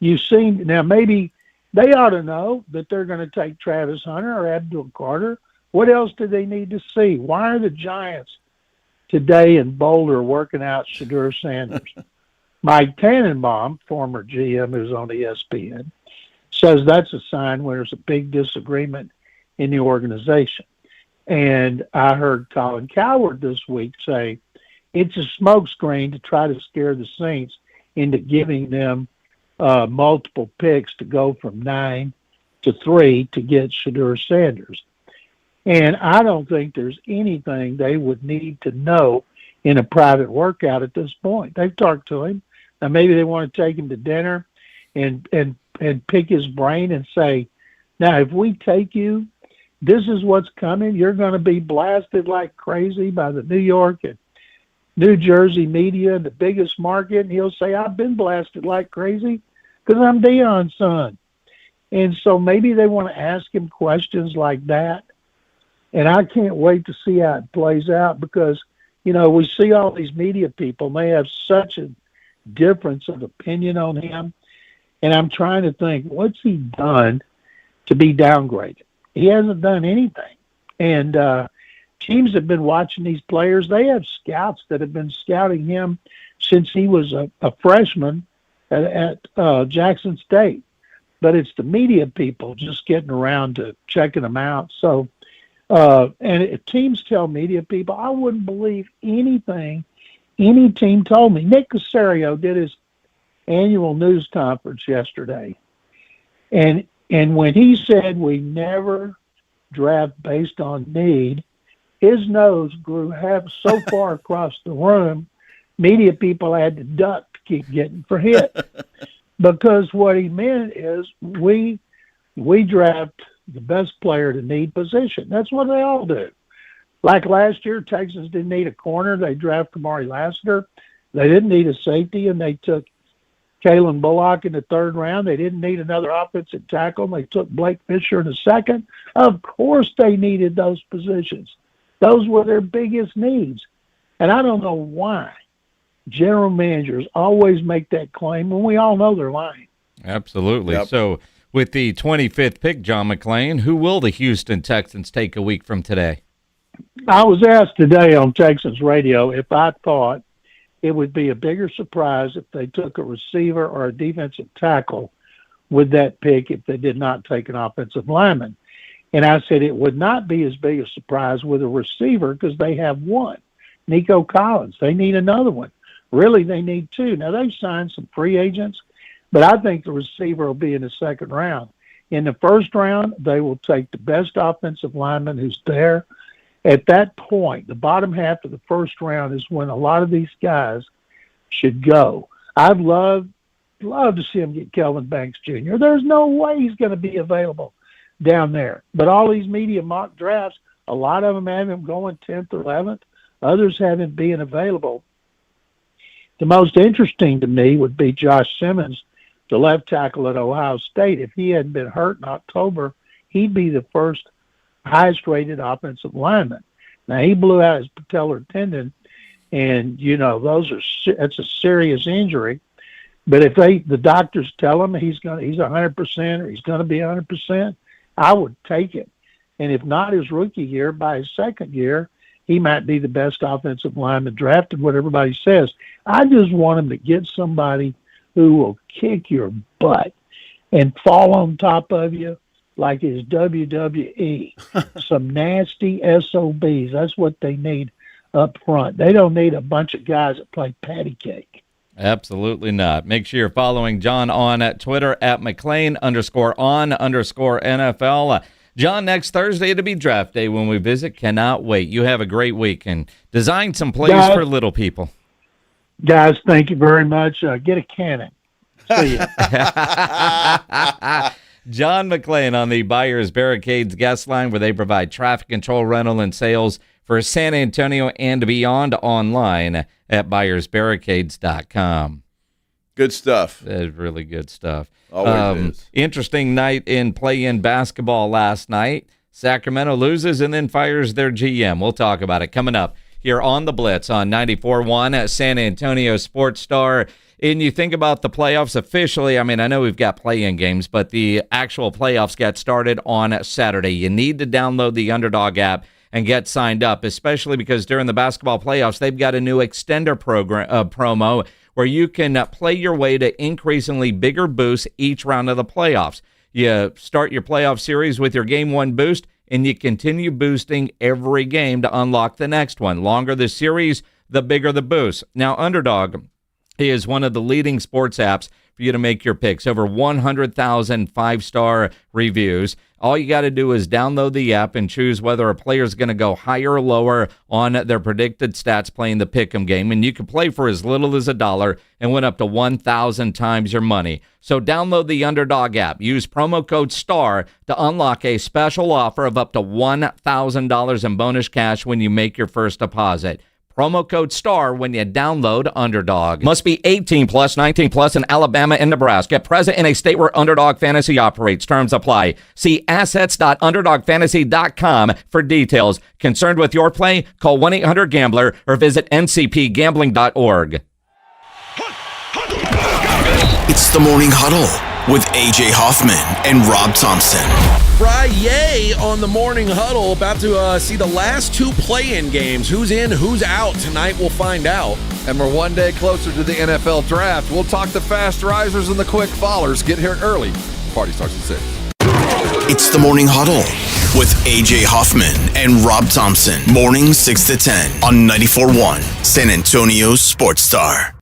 Speaker 4: You've seen, now maybe they ought to know that they're going to take Travis Hunter or Abdul Carter. What else do they need to see? Why are the Giants today in Boulder working out Shedeur Sanders? Mike Tannenbaum, former GM who's on ESPN, says that's a sign when there's a big disagreement in the organization. And I heard Colin Cowherd this week say it's a smokescreen to try to scare the Saints into giving them multiple picks to go from 9 to 3 to get Shedeur Sanders. And I don't think there's anything they would need to know in a private workout at this point. They've talked to him. Now maybe they want to take him to dinner and pick his brain and say, now, if we take you, this is what's coming. You're going to be blasted like crazy by the New York and New Jersey media, the biggest market. And he'll say, I've been blasted like crazy because I'm Deion's son. And so maybe they want to ask him questions like that. And I can't wait to see how it plays out because, we see all these media people, and they have such a difference of opinion on him. And I'm trying to think, what's he done to be downgraded? He hasn't done anything. And teams have been watching these players. They have scouts that have been scouting him since he was a freshman at Jackson State. But it's the media people just getting around to checking him out. So, and if teams tell media people, I wouldn't believe anything any team told me. Nick Caserio did his annual news conference yesterday. And when he said we never draft based on need, his nose grew so far across the room, media people had to duck to keep getting for hit. Because what he meant is we draft the best player to need position. That's what they all do. Like last year, Texans didn't need a corner. They drafted Kamari Lassiter. They didn't need a safety, and they took Kalen Bullock in the third round. They didn't need another offensive tackle, and they took Blake Fisher in the second. Of course they needed those positions. Those were their biggest needs. And I don't know why general managers always make that claim when we all know they're lying.
Speaker 5: Absolutely.
Speaker 3: Yep.
Speaker 5: So with the 25th pick, John McClain, who will the Houston Texans take a week from today?
Speaker 4: I was asked today on Texans radio if I thought it would be a bigger surprise if they took a receiver or a defensive tackle with that pick if they did not take an offensive lineman. And I said it would not be as big a surprise with a receiver because they have one, Nico Collins. They need another one. Really, they need two. Now, they've signed some free agents, but I think the receiver will be in the second round. In the first round, they will take the best offensive lineman who's there. At that point, the bottom half of the first round is when a lot of these guys should go. I'd love to see him get Kelvin Banks Jr. There's no way he's going to be available down there. But all these media mock drafts, a lot of them have him going 10th or 11th. Others have him being available. The most interesting to me would be Josh Simmons, the left tackle at Ohio State. If he hadn't been hurt in October, he'd be the first highest-rated offensive lineman. Now, he blew out his patellar tendon, and, that's a serious injury. But if the doctors tell him he's 100% or he's going to be 100%, I would take it. And if not his rookie year, by his second year, he might be the best offensive lineman drafted, what everybody says. I just want him to get somebody who will kick your butt and fall on top of you like his WWE. Some nasty SOBs. That's what they need up front. They don't need a bunch of guys that play patty cake.
Speaker 5: Absolutely not. Make sure you're following John on Twitter at McClain_on_NFL. John, next Thursday it'll be draft day when we visit. Cannot wait. You have a great week and design some plays for little people.
Speaker 4: Guys, thank you very much. Get a cannon. See ya.
Speaker 5: John McClain on the Buyers Barricades guest line, where they provide traffic control, rental, and sales for San Antonio and beyond, online at buyersbarricades.com.
Speaker 3: Good stuff.
Speaker 5: That's really good stuff.
Speaker 3: Always is.
Speaker 5: Interesting night in play-in basketball last night. Sacramento loses and then fires their GM. We'll talk about it coming up here on the Blitz on 94.1 San Antonio Sports Star. And you think about the playoffs officially, I know we've got play-in games, but the actual playoffs get started on Saturday. You need to download the Underdog app and get signed up, especially because during the basketball playoffs, they've got a new extender promo where you can play your way to increasingly bigger boosts each round of the playoffs. You start your playoff series with your game one boost, and you continue boosting every game to unlock the next one. Longer the series, the bigger the boost. Now, Underdog is one of the leading sports apps for you to make your picks. Over 100,000 five-star reviews. All you got to do is download the app and choose whether a player is going to go higher or lower on their predicted stats playing the Pick'em game. And you can play for as little as $1 and win up to 1,000 times your money. So download the Underdog app. Use promo code STAR to unlock a special offer of up to $1,000 in bonus cash when you make your first deposit. Promo code STAR when you download Underdog. Must be 18 plus, 19 plus in Alabama and Nebraska. Present in a state where Underdog Fantasy operates. Terms apply. See assets.underdogfantasy.com for details. Concerned with your play? Call 1-800-GAMBLER or visit ncpgambling.org.
Speaker 1: It's the Morning Huddle with A.J. Hoffman and Rob Thompson.
Speaker 10: Friday on the Morning Huddle, about to see the last two play-in games. Who's in, who's out? Tonight we'll find out.
Speaker 14: And we're one day closer to the NFL draft. We'll talk the fast risers and the quick fallers. Get here early. Party starts at 6.
Speaker 1: It's the Morning Huddle with A.J. Hoffman and Rob Thompson. Mornings 6 to 10 on 94.1 San Antonio Sports Star.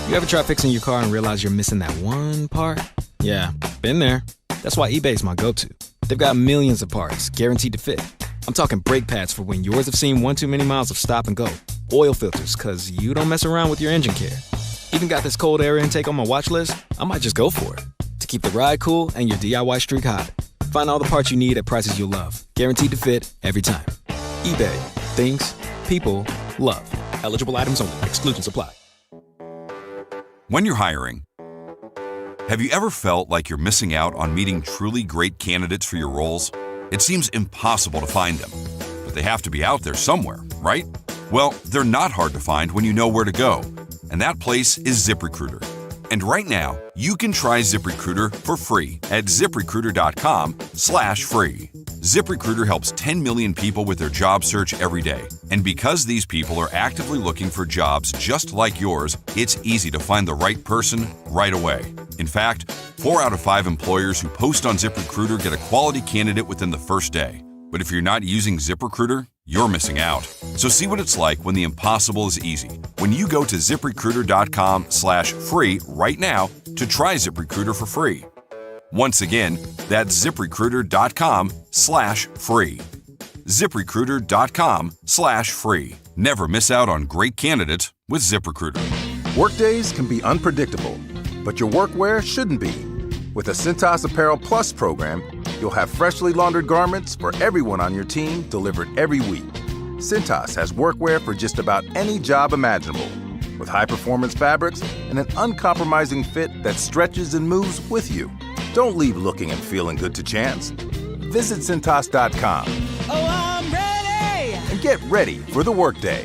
Speaker 16: You ever try fixing your car and realize you're missing that one part? Yeah, been there. That's why eBay's my go-to. They've got millions of parts, guaranteed to fit. I'm talking brake pads for when yours have seen one too many miles of stop and go. Oil filters, because you don't mess around with your engine care. Even got this cold air intake on my watch list. I might just go for it. To keep the ride cool and your DIY streak hot. Find all the parts you need at prices you'll love. Guaranteed to fit every time. eBay. Things people love. Eligible items only. Exclusions apply.
Speaker 2: When you're hiring, have you ever felt like you're missing out on meeting truly great candidates for your roles? It seems impossible to find them, but they have to be out there somewhere, right? Well, they're not hard to find when you know where to go, and that place is ZipRecruiter. And right now, you can try ZipRecruiter for free at ZipRecruiter.com/free. ZipRecruiter helps 10 million people with their job search every day. And because these people are actively looking for jobs just like yours, it's easy to find the right person right away. In fact, 4 out of 5 employers who post on ZipRecruiter get a quality candidate within the first day. But if you're not using ZipRecruiter, you're missing out. So see what it's like when the impossible is easy. When you go to ZipRecruiter.com/free right now to try ZipRecruiter for free. Once again, that's ZipRecruiter.com/free. ZipRecruiter.com/free. Never miss out on great candidates with ZipRecruiter.
Speaker 6: Workdays can be unpredictable, but your workwear shouldn't be. With the Cintas Apparel Plus program, you'll have freshly laundered garments for everyone on your team delivered every week. Cintas has workwear for just about any job imaginable, with high-performance fabrics and an uncompromising fit that stretches and moves with you. Don't leave looking and feeling good to chance. Visit Cintas.com.
Speaker 7: Oh, I'm ready!
Speaker 6: And get ready for the workday.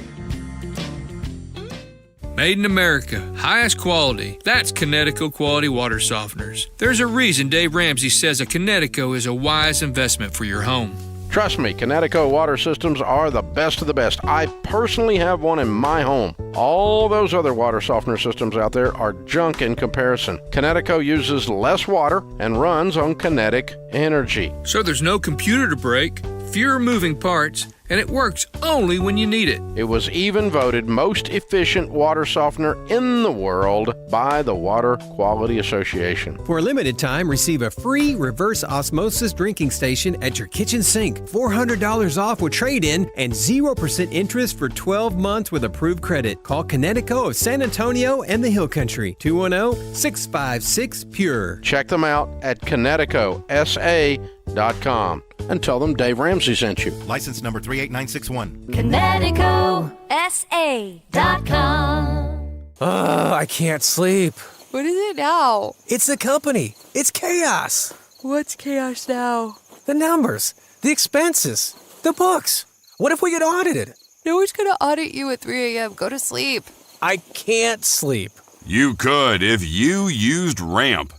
Speaker 11: Made in America, highest quality. That's Connecticut Quality Water Softeners. There's a reason Dave Ramsey says a Connecticut is a wise investment for your home.
Speaker 17: Trust me, Connecticut water systems are the best of the best. I personally have one in my home. All those other water softener systems out there are junk in comparison. Connecticut uses less water and runs on kinetic energy.
Speaker 11: So there's no computer to break, fewer moving parts, and it works only when you need it.
Speaker 17: It was even voted most efficient water softener in the world by the Water Quality Association.
Speaker 25: For a limited time, receive a free reverse osmosis drinking station at your kitchen sink, $400 off with trade-in, and 0% interest for 12 months with approved credit. Call Connecticut of San Antonio and the Hill Country, 210-656-PURE.
Speaker 17: Check them out at ConnecticutSA.com and tell them Dave Ramsey sent you.
Speaker 26: License number 38961.
Speaker 23: ConnecticutSA.com.
Speaker 25: I can't sleep.
Speaker 27: What is it now?
Speaker 25: It's the company. It's chaos.
Speaker 27: What's chaos now?
Speaker 25: The numbers, the expenses, the books. What if we get audited?
Speaker 27: No one's going to audit you at 3 a.m. Go to sleep.
Speaker 25: I can't sleep.
Speaker 2: You could if you used Ramp.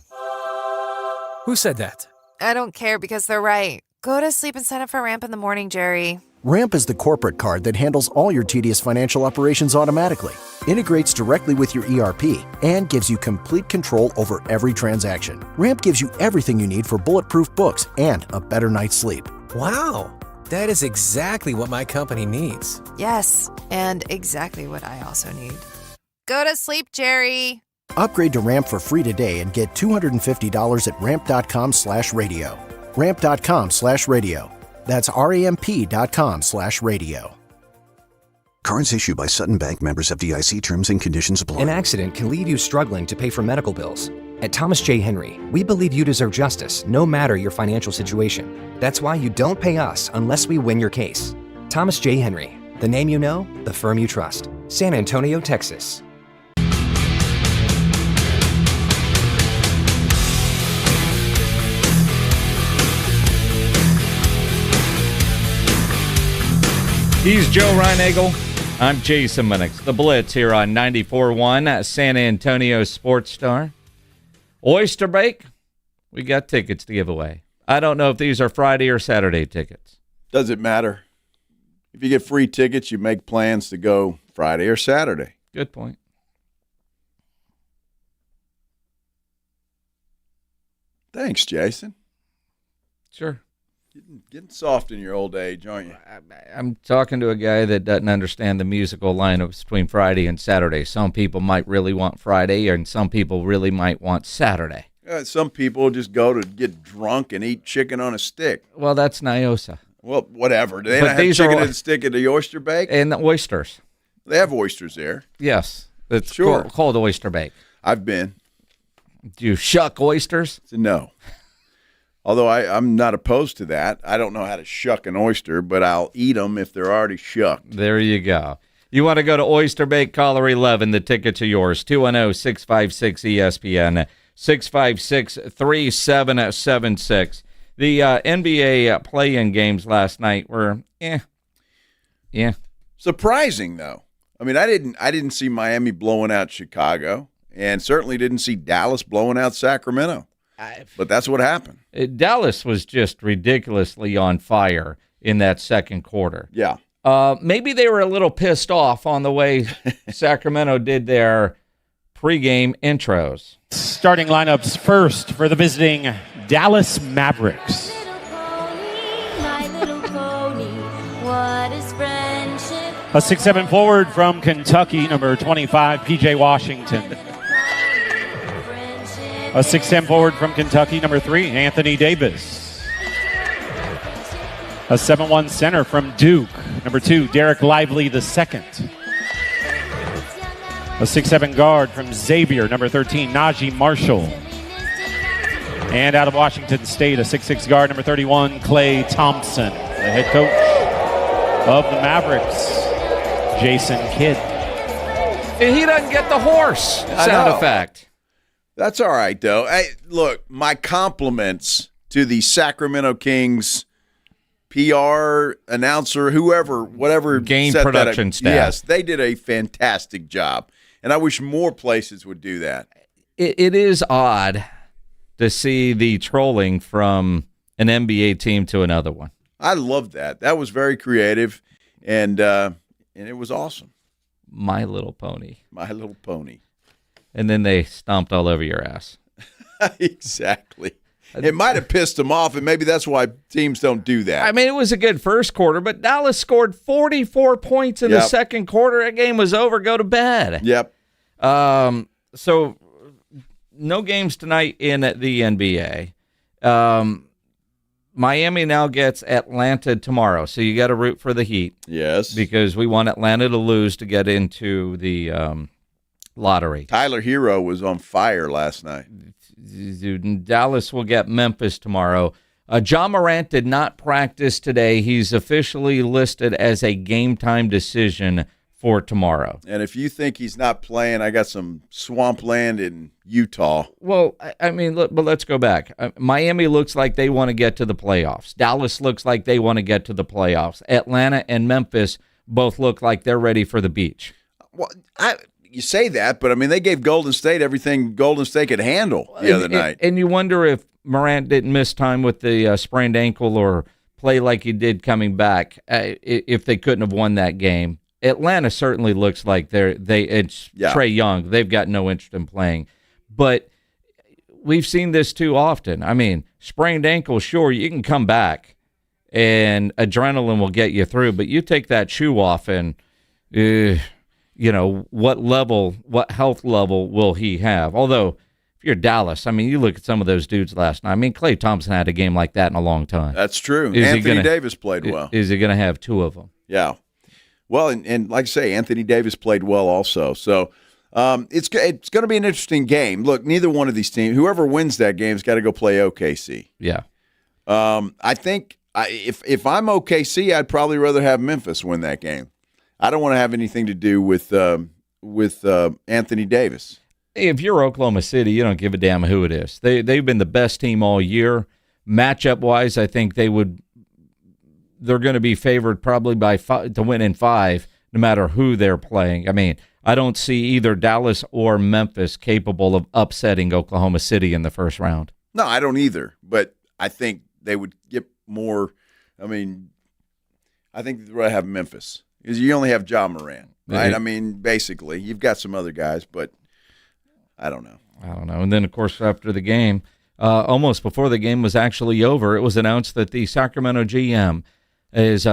Speaker 25: Who said that?
Speaker 27: I don't care because they're right. Go to sleep and sign up for Ramp in the morning, Jerry.
Speaker 28: Ramp is the corporate card that handles all your tedious financial operations automatically, integrates directly with your ERP, and gives you complete control over every transaction. Ramp gives you everything you need for bulletproof books and a better night's sleep.
Speaker 25: Wow, that is exactly what my company needs.
Speaker 27: Yes, and exactly what I also need. Go to sleep, Jerry.
Speaker 28: Upgrade to Ramp for free today and get $250 at ramp.com/radio. Ramp.com/radio. That's RAMP.com/radio.
Speaker 8: Cards issued by Sutton Bank, members FDIC. Terms and conditions apply.
Speaker 9: An accident can leave you struggling to pay for medical bills. At Thomas J. Henry, we believe you deserve justice, no matter your financial situation. That's why you don't pay us unless we win your case. Thomas J. Henry, the name you know, the firm you trust. San Antonio, Texas.
Speaker 5: He's Joe Reinagel. I'm Jason Minix. The Blitz here on 94.1 San Antonio Sports Star. Oyster Bake, we got tickets to give away. I don't know if these are Friday or Saturday tickets.
Speaker 3: Does it matter? If you get free tickets, you make plans to go Friday or Saturday.
Speaker 5: Good point.
Speaker 3: Thanks, Jason.
Speaker 5: Sure.
Speaker 3: Getting soft in your old age, aren't you?
Speaker 5: I'm talking to a guy that doesn't understand the musical lineups between Friday and Saturday. Some people might really want Friday, and some people really might want Saturday.
Speaker 3: Some people just go to get drunk and eat chicken on a stick.
Speaker 5: Well, that's Nyosa.
Speaker 3: Well, whatever. Do they not have chicken on a stick at the Oyster Bake?
Speaker 5: And the oysters.
Speaker 3: They have oysters there.
Speaker 5: Yes. It's
Speaker 3: sure.
Speaker 5: called Oyster Bake.
Speaker 3: I've been.
Speaker 5: Do you shuck oysters?
Speaker 3: No. Although I'm not opposed to that. I don't know how to shuck an oyster, but I'll eat them if they're already shucked.
Speaker 5: There you go. You want to go to Oyster Bake, caller 11. The tickets are yours. 210-656-ESPN, 656-3776. The NBA play-in games last night were, yeah.
Speaker 3: Surprising, though. I mean, I didn't see Miami blowing out Chicago, and certainly didn't see Dallas blowing out Sacramento. But that's what happened.
Speaker 5: Dallas was just ridiculously on fire in that second quarter.
Speaker 3: Yeah.
Speaker 5: Maybe they were a little pissed off on the way Sacramento did their pregame intros.
Speaker 12: Starting lineups first for the visiting Dallas Mavericks. A 6'7" forward from Kentucky, number 25, P.J. Washington. A 6'10" forward from Kentucky, number 3, Anthony Davis. A 7'1" center from Duke, number 2, Derek Lively II. A 6'7" guard from Xavier, number 13, Najee Marshall. And out of Washington State, a 6'6" guard, number 31, Klay Thompson. The head coach of the Mavericks, Jason Kidd.
Speaker 5: And he doesn't get the horse sound effect.
Speaker 3: That's all right, though. Hey, look, my compliments to the Sacramento Kings PR announcer, whatever
Speaker 5: game
Speaker 3: set
Speaker 5: production
Speaker 3: that
Speaker 5: staff.
Speaker 3: Yes, they did a fantastic job, and I wish more places would do that.
Speaker 5: It is odd to see the trolling from an NBA team to another one.
Speaker 3: I love that. That was very creative, and it was awesome.
Speaker 5: My Little Pony.
Speaker 3: My Little Pony.
Speaker 5: And then they stomped all over your ass.
Speaker 3: Exactly. It might have pissed them off, and maybe that's why teams don't do that.
Speaker 5: I mean, it was a good first quarter, but Dallas scored 44 points in the second quarter. That game was over. Go to bed.
Speaker 3: Yep.
Speaker 5: So no games tonight in the NBA. Miami now gets Atlanta tomorrow, so you got to root for the Heat.
Speaker 3: Yes.
Speaker 5: Because we want Atlanta to lose to get into the lottery.
Speaker 3: Tyler Hero was on fire last night.
Speaker 5: Dallas will get Memphis tomorrow. John Morant did not practice today. He's officially listed as a game-time decision for tomorrow.
Speaker 3: And if you think he's not playing, I got some swampland in Utah.
Speaker 5: Well, I mean, but let's go back. Miami looks like they want to get to the playoffs. Dallas looks like they want to get to the playoffs. Atlanta and Memphis both look like they're ready for the beach.
Speaker 3: Well, you say that, but I mean, they gave Golden State everything Golden State could handle the other night.
Speaker 5: And you wonder if Morant didn't miss time with the sprained ankle or play like he did coming back, if they couldn't have won that game. Atlanta certainly looks like it's Trae Young. They've got no interest in playing. But we've seen this too often. I mean, sprained ankle, sure, you can come back and adrenaline will get you through, but you take that shoe off and what health level will he have? Although if you're Dallas, I mean, you look at some of those dudes last night. I mean, Klay Thompson had a game like that in a long time.
Speaker 3: That's true. Anthony Davis played well.
Speaker 5: Is he going to have two of them?
Speaker 3: Yeah. Well, and like I say, Anthony Davis played well also. So it's going to be an interesting game. Look, neither one of these teams, whoever wins that game, has got to go play OKC.
Speaker 5: Yeah.
Speaker 3: I think if I'm OKC, I'd probably rather have Memphis win that game. I don't want to have anything to do with Anthony Davis.
Speaker 5: If you're Oklahoma City, you don't give a damn who it is. They've been the best team all year. Matchup-wise, I think they're going to be favored probably by to win in 5, no matter who they're playing. I mean, I don't see either Dallas or Memphis capable of upsetting Oklahoma City in the first round.
Speaker 3: No, I don't either. But I think they would get more. I mean, I think they'd rather have Memphis because you only have Ja Morant, right? I mean, basically, you've got some other guys, but I don't know.
Speaker 5: And then, of course, after the game, almost before the game was actually over, it was announced that the Sacramento GM is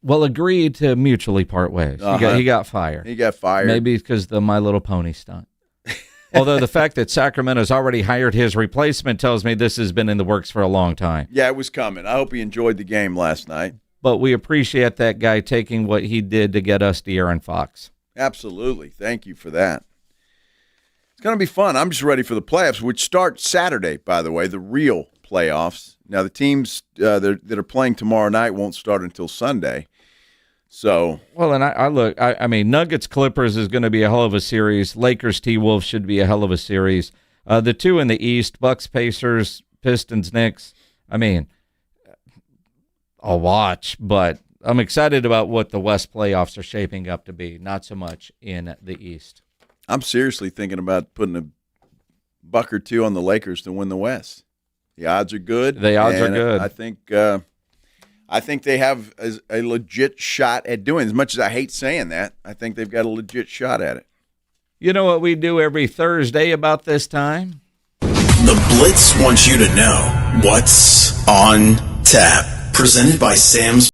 Speaker 5: agreed to mutually part ways. He got fired.
Speaker 3: He got fired.
Speaker 5: Maybe because of the My Little Pony stunt. Although the fact that Sacramento's already hired his replacement tells me this has been in the works for a long time.
Speaker 3: Yeah, it was coming. I hope he enjoyed the game last night.
Speaker 5: But we appreciate that guy taking what he did to get us De'Aaron Fox.
Speaker 3: Absolutely. Thank you for that. It's going to be fun. I'm just ready for the playoffs, which start Saturday, by the way, the real playoffs. Now, the teams that are playing tomorrow night won't start until Sunday. So,
Speaker 5: well, and I mean, Nuggets-Clippers is going to be a hell of a series. Lakers-T-Wolves should be a hell of a series. The two in the East, Bucks-Pacers, Pistons-Knicks, I mean, I'll watch, but I'm excited about what the West playoffs are shaping up to be, not so much in the East.
Speaker 3: I'm seriously thinking about putting a buck or two on the Lakers to win the West. The odds are good.
Speaker 5: The odds are good.
Speaker 3: I think they have a legit shot at doing it. As much as I hate saying that, I think they've got a legit shot at it.
Speaker 5: You know what we do every Thursday about this time?
Speaker 1: The Blitz wants you to know what's on tap. Presented by Sam's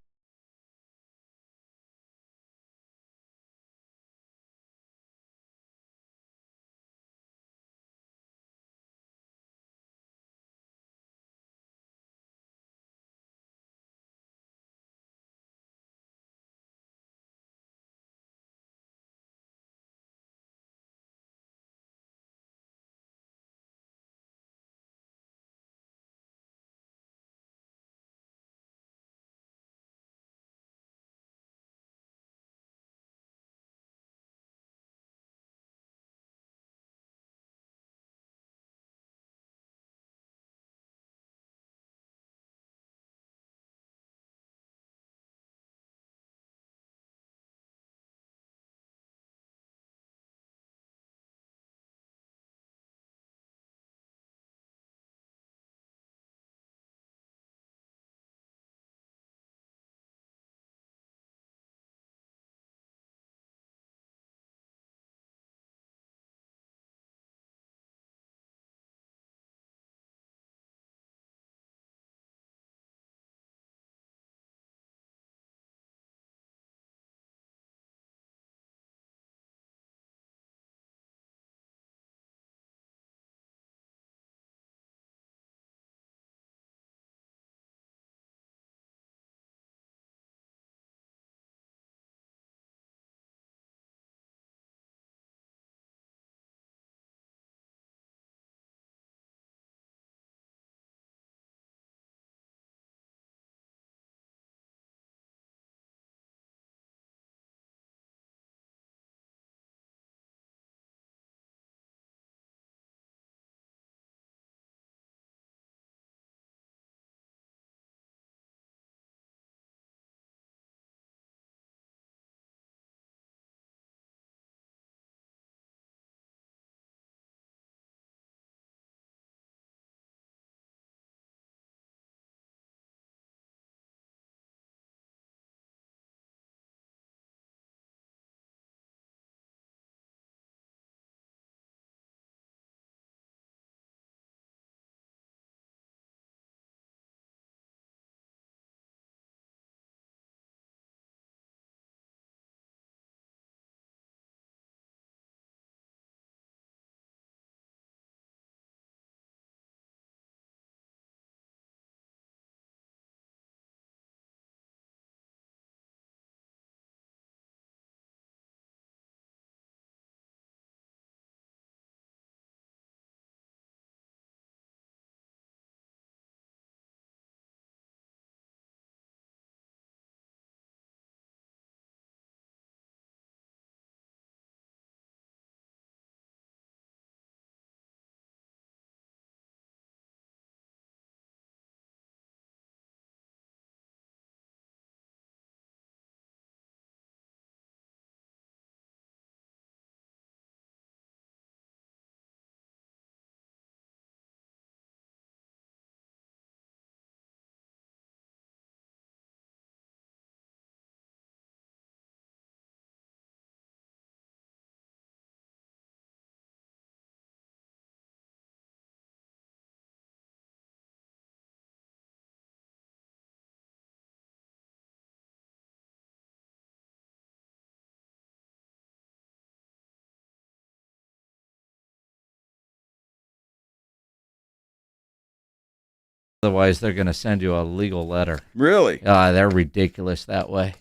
Speaker 5: Otherwise, they're going to send you a legal letter.
Speaker 3: Really?
Speaker 5: They're ridiculous that way.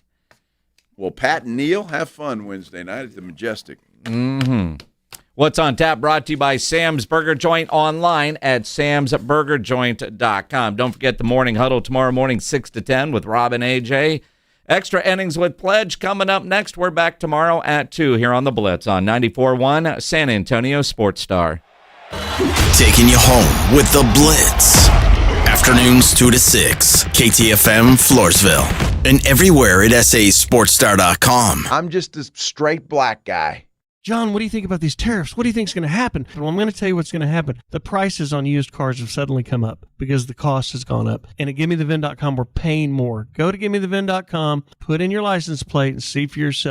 Speaker 3: Well, Pat and Neil, have fun Wednesday night at the Majestic.
Speaker 5: Mm-hmm. What's on Tap brought to you by Sam's Burger Joint online at samsburgerjoint.com. Don't forget the Morning Huddle tomorrow morning, 6 to 10 with Rob and AJ. Extra innings with Pledge coming up next. We're back tomorrow at 2 here on the Blitz on 94.1 San Antonio Sports Star.
Speaker 1: Taking you home with the Blitz. Afternoons 2 to 6. KTFM Floresville. And everywhere at sasportstar.com.
Speaker 3: I'm just a straight black guy.
Speaker 13: John, what do you think about these tariffs? What do you think is going to happen? Well, I'm going to tell you what's going to happen. The prices on used cars have suddenly come up because the cost has gone up. And at GiveMeTheVin.com, we're paying more. Go to GiveMeTheVin.com, put in your license plate, and see for yourself.